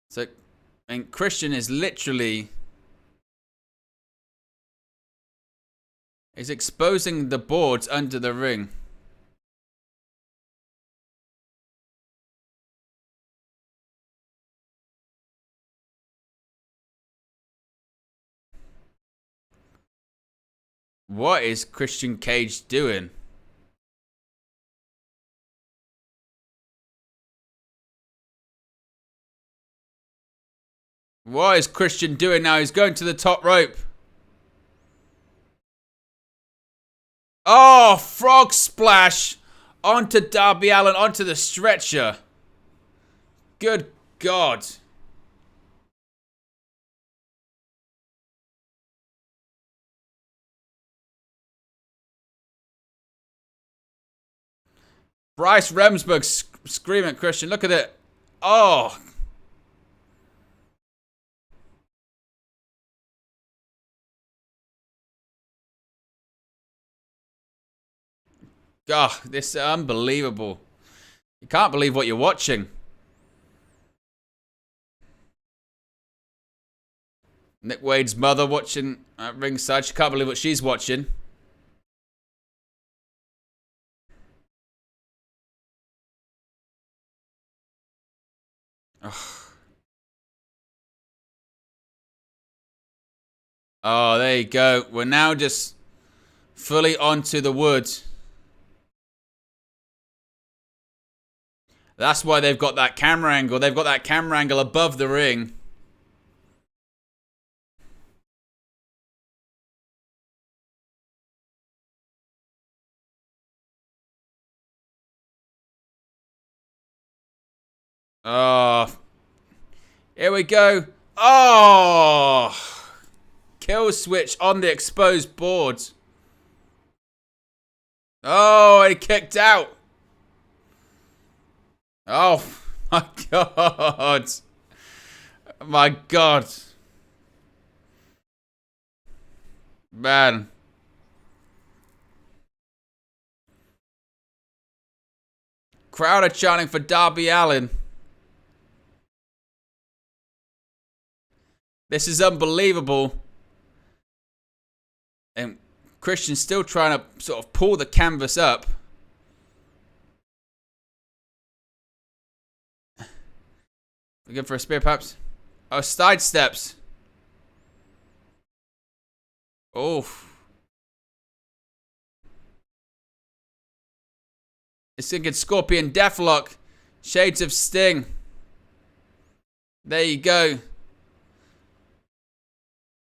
So, And Christian is literally... is exposing the boards under the ring. What is Christian Cage doing? What is Christian doing now? He's going to the top rope. Oh, frog splash onto Darby Allin, onto the stretcher. Good God. Bryce Remsburg screaming at Christian. Look at it. Oh. God, this is unbelievable. You can't believe what you're watching. Nick Wade's mother watching at ringside. She can't believe what she's watching. Oh, there you go. We're now just fully onto the wood. That's why they've got that camera angle. They've got that camera angle above the ring. Oh. Here we go. Oh. Kill switch on the exposed boards. Oh, he kicked out. Oh, my God. My God. Man. Crowd are chanting for Darby Allin. This is unbelievable. And Christian's still trying to sort of pull the canvas up. Looking for a spear, perhaps? Oh, side steps. Oh. It's thinking Scorpion Deathlock. Shades of Sting. There you go.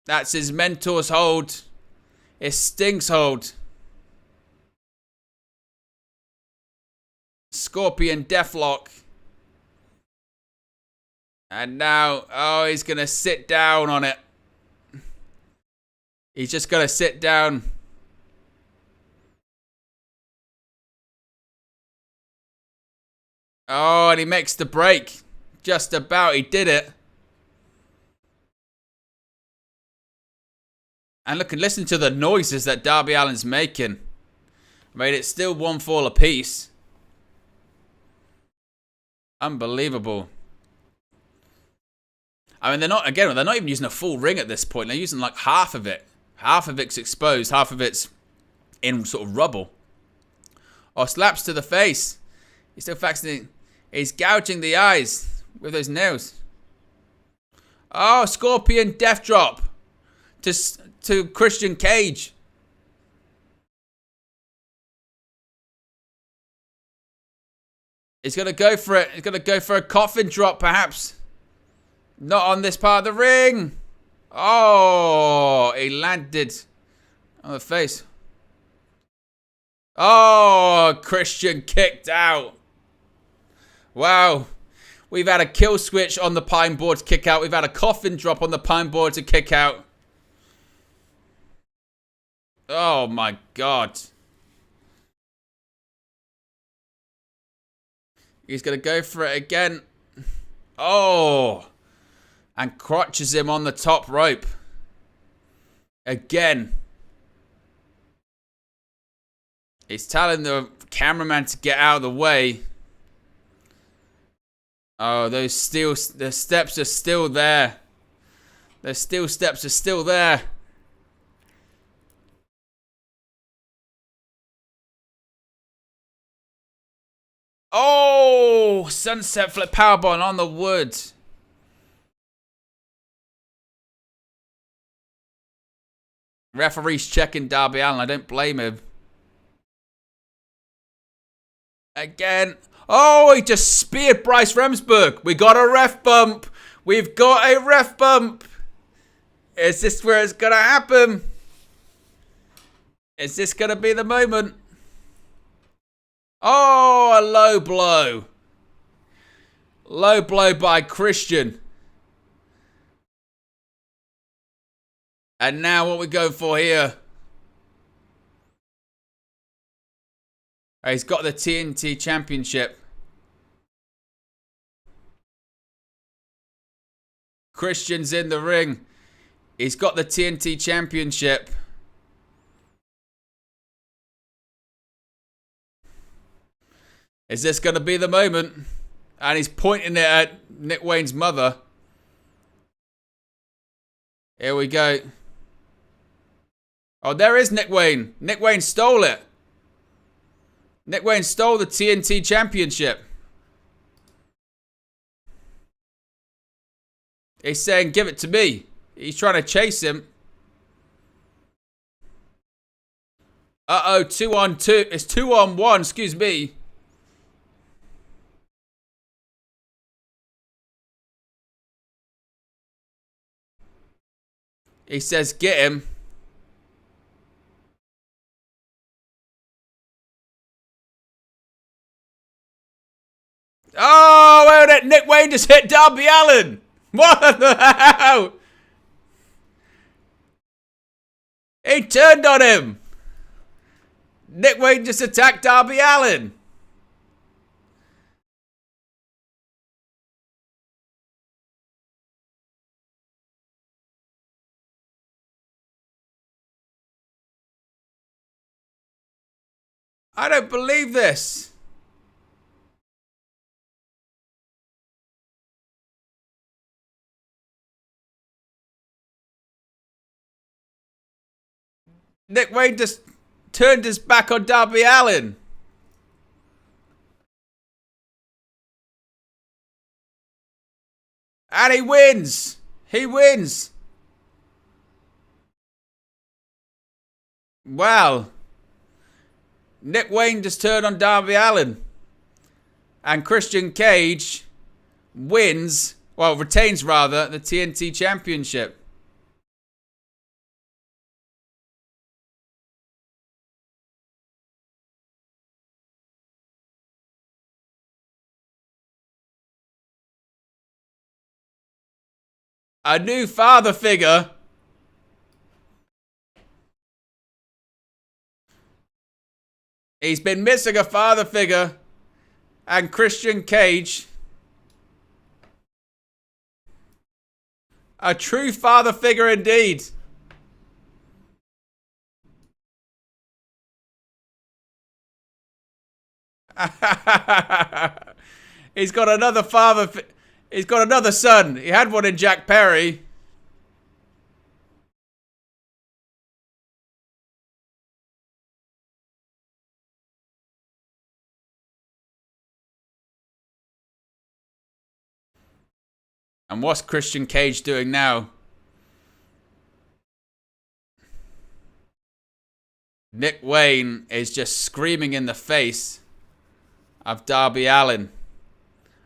That's his mentor's hold. It's Sting's hold. Scorpion Deathlock. And now, oh, he's going to sit down on it. He's just going to sit down. Oh, and he makes the break. Just about, he did it. And look and listen to the noises that Darby Allin's making. I mean, it's still one fall apiece. Unbelievable. I mean, they're not even using a full ring at this point. They're using like half of it. Half of it's exposed, half of it's in sort of rubble. Oh, slaps to the face. He's still faxing. He's gouging the eyes with those nails. Oh, Scorpion Death Drop to Christian Cage. He's going to go for it. He's going to go for a coffin drop, perhaps. Not on this part of the ring. Oh, he landed on the face. Oh, Christian kicked out. Wow. We've had a kill switch on the pine board to kick out. We've had a coffin drop on the pine board to kick out. Oh, my God. He's going to go for it again. Oh. And crotches him on the top rope. Again. He's telling the cameraman to get out of the way. Oh, the steps are still there. The steel steps are still there. Oh, sunset flip powerbomb on the wood. Referee's checking Darby Allin. I don't blame him. Again. Oh, he just speared Bryce Remsburg. We got a ref bump. We've got a ref bump. Is this where it's going to happen? Is this going to be the moment? Oh, a low blow. Low blow by Christian. And now what we go for here? He's got the TNT Championship. Christian's in the ring. He's got the TNT Championship. Is this going to be the moment? And he's pointing it at Nick Wayne's mother. Here we go. Oh, there is Nick Wayne. Nick Wayne stole it. Nick Wayne stole the TNT Championship. He's saying, give it to me. He's trying to chase him. Uh-oh, 2-on-2. It's 2-on-1, excuse me. He says, get him. Oh, wait a minute. Nick Wayne just hit Darby Allin. What the hell? He turned on him. Nick Wayne just attacked Darby Allin. I don't believe this. Nick Wayne just turned his back on Darby Allin. And he wins. He wins. Wow. Nick Wayne just turned on Darby Allin. And Christian Cage wins, well, retains rather, the TNT Championship. A new father figure. He's been missing a father figure. And Christian Cage. A true father figure indeed. He's got another father. He's got another son. He had one in Jack Perry. And what's Christian Cage doing now? Nick Wayne is just screaming in the face of Darby Allin.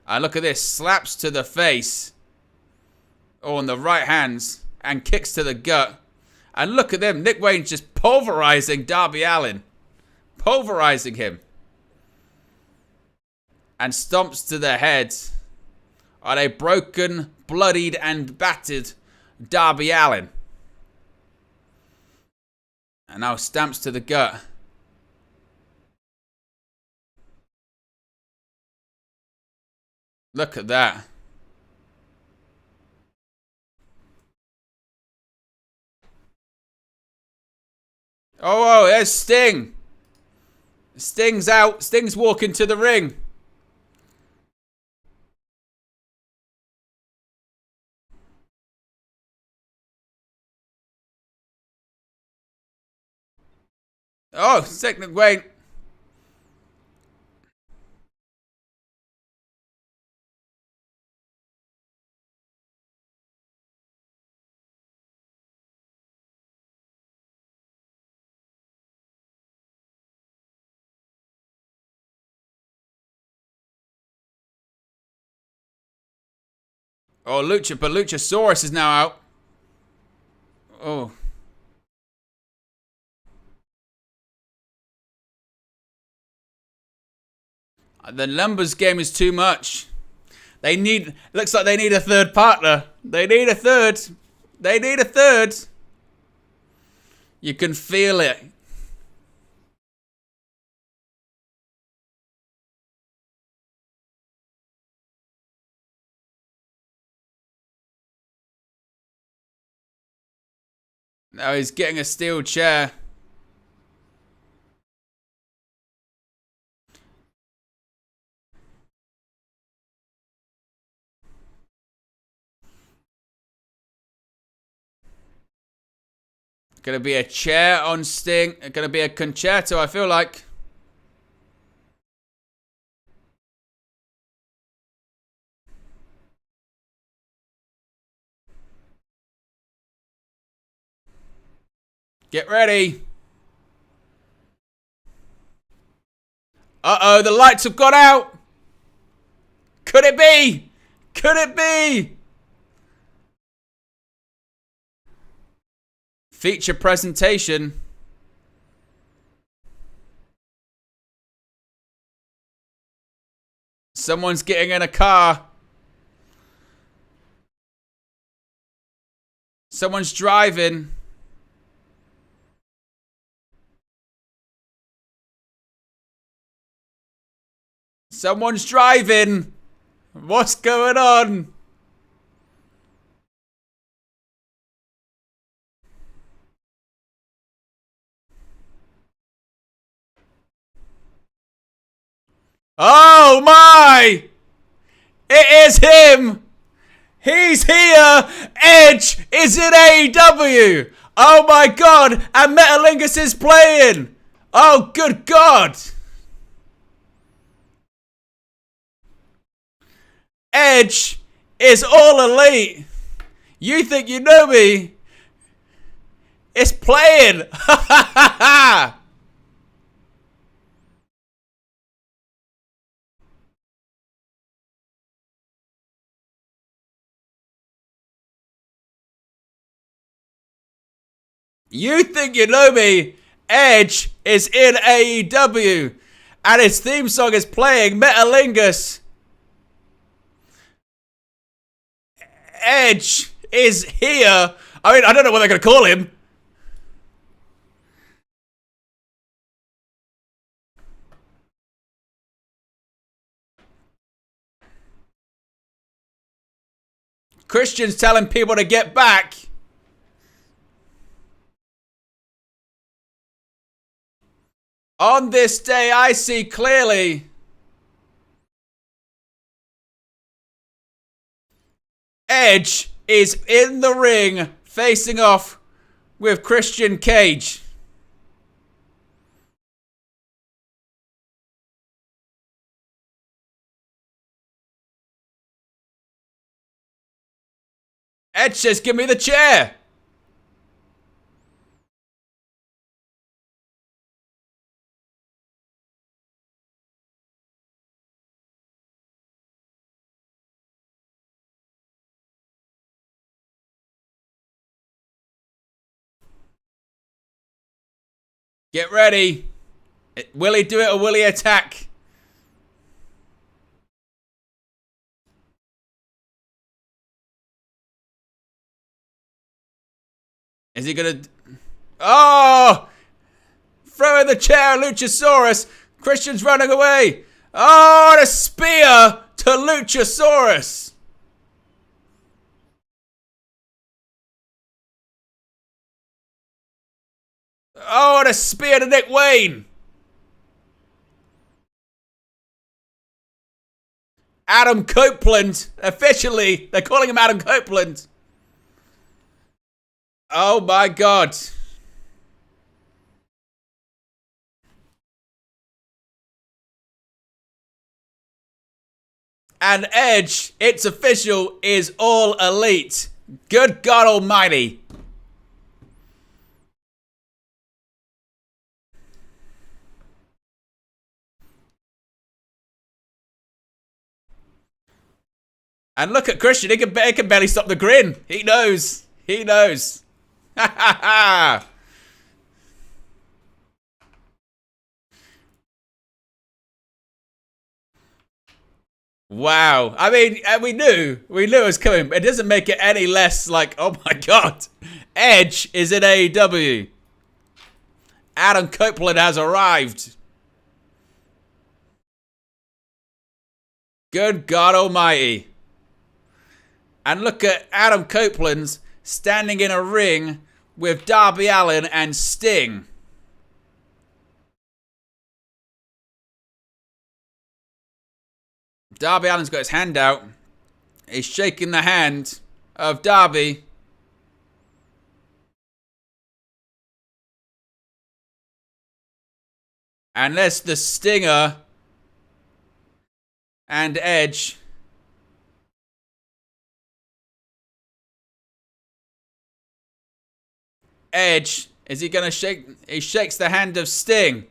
And look at this. Slaps to the face. Oh, on the right hands. And kicks to the gut. And look at them. Nick Wayne's just pulverizing Darby Allin. Pulverizing him. And stomps to the head on a broken, bloodied, and battered Darby Allin. And now stamps to the gut. Look at that. Oh, there's Sting. Sting's out. Sting's walking to the ring. Oh, second, wait. Oh, but Luchasaurus is now out. Oh. The numbers game is too much. Looks like they need a third partner. They need a third. You can feel it. Now he's getting a steel chair. Gonna be a chair on Sting. Gonna be a concerto, I feel like. Get ready. Uh-oh, the lights have gone out. Could it be? Could it be? Feature presentation. Someone's getting in a car. Someone's driving. Someone's driving. What's going on? Oh my! It is him! He's here! Edge is in AEW! Oh my god! And Metalingus is playing! Oh good god! Edge is all elite! You think you know me? It's playing! Ha ha ha ha! You think you know me? Edge is in AEW. And his theme song is playing Metalingus. Edge is here. I mean, I don't know what they're going to call him. Christian's telling people to get back. On this day, I see clearly. Edge is in the ring facing off with Christian Cage. Edge says, give me the chair. Get ready. Will he do it or will he attack? Is he gonna... Oh! Throw in the chair, Luchasaurus. Christian's running away. Oh, and a spear to Luchasaurus. Oh, and a spear to Nick Wayne. Adam Copeland. Officially, they're calling him Adam Copeland. Oh my god. And Edge, it's official, is all elite. Good God almighty. And look at Christian. He can barely stop the grin. He knows. He knows. Ha ha ha. Wow. I mean, we knew it was coming. But it doesn't make it any less like, oh my God. Edge is in AEW. Adam Copeland has arrived. Good God almighty. And look at Adam Copeland standing in a ring with Darby Allin and Sting. Darby Allin's got his hand out. He's shaking the hand of Darby. And there's the Stinger and Edge. Edge, is he going to shake? He shakes the hand of Sting.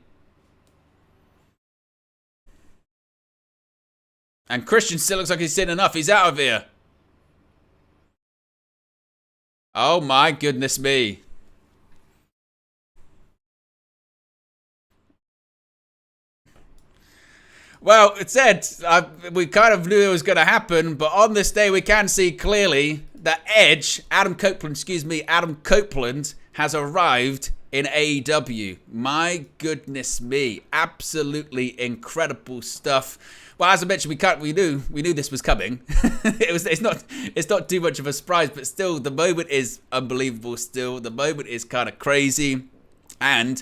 And Christian still looks like he's seen enough. He's out of here. Oh my goodness me. Well, it said, we kind of knew it was going to happen, but on this day we can see clearly that Edge, Adam Copeland has arrived in AEW. My goodness me. Absolutely incredible stuff. Well, as I mentioned, we knew this was coming. It's not too much of a surprise, but still the moment is unbelievable still. The moment is kind of crazy. And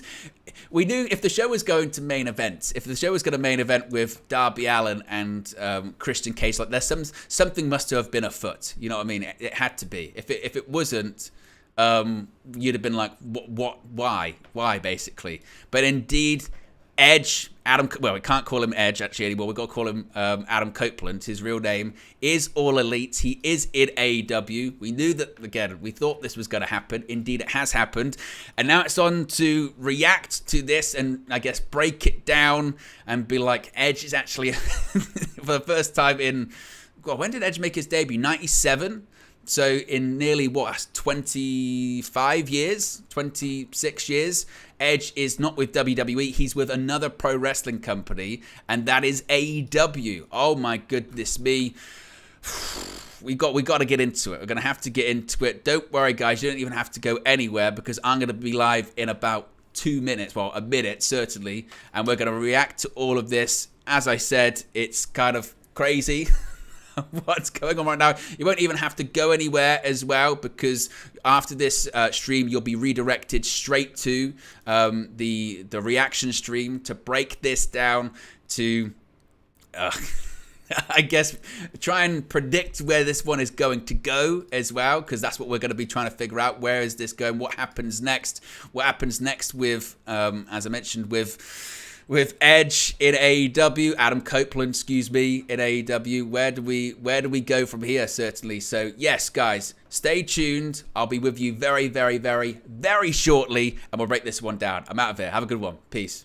we knew if the show was going to main event, if the show was going to main event with Darby Allin and Christian Cage, like there's something must have been afoot. You know what I mean? It had to be. If it wasn't, you'd have been like, what? Why? Basically. But indeed, Edge, we can't call him Edge actually anymore. We've got to call him Adam Copeland. His real name is All Elite. He is in AEW. We knew that, again, we thought this was going to happen. Indeed, it has happened. And now it's on to react to this and, I guess, break it down and be like, Edge is actually, for the first time in, God, when did Edge make his debut? 97? So in nearly, 25 years, 26 years, Edge is not with WWE. He's with another pro wrestling company, and that is AEW. Oh my goodness me. We got to get into it. We're going to have to get into it. Don't worry, guys. You don't even have to go anywhere because I'm going to be live in about 2 minutes. Well, a minute, certainly. And we're going to react to all of this. As I said, it's kind of crazy. What's going on right now. You won't even have to go anywhere as well because after this stream you'll be redirected straight to the reaction stream to break this down to I guess try and predict where this one is going to go as well, because that's what we're going to be trying to figure out. Where is this going? What happens next? What happens next with as I mentioned with Edge in AEW, Adam Copeland, in AEW. Where do we go from here, certainly? So, yes, guys, stay tuned. I'll be with you very, very, very, very shortly, and we'll break this one down. I'm out of here. Have a good one. Peace.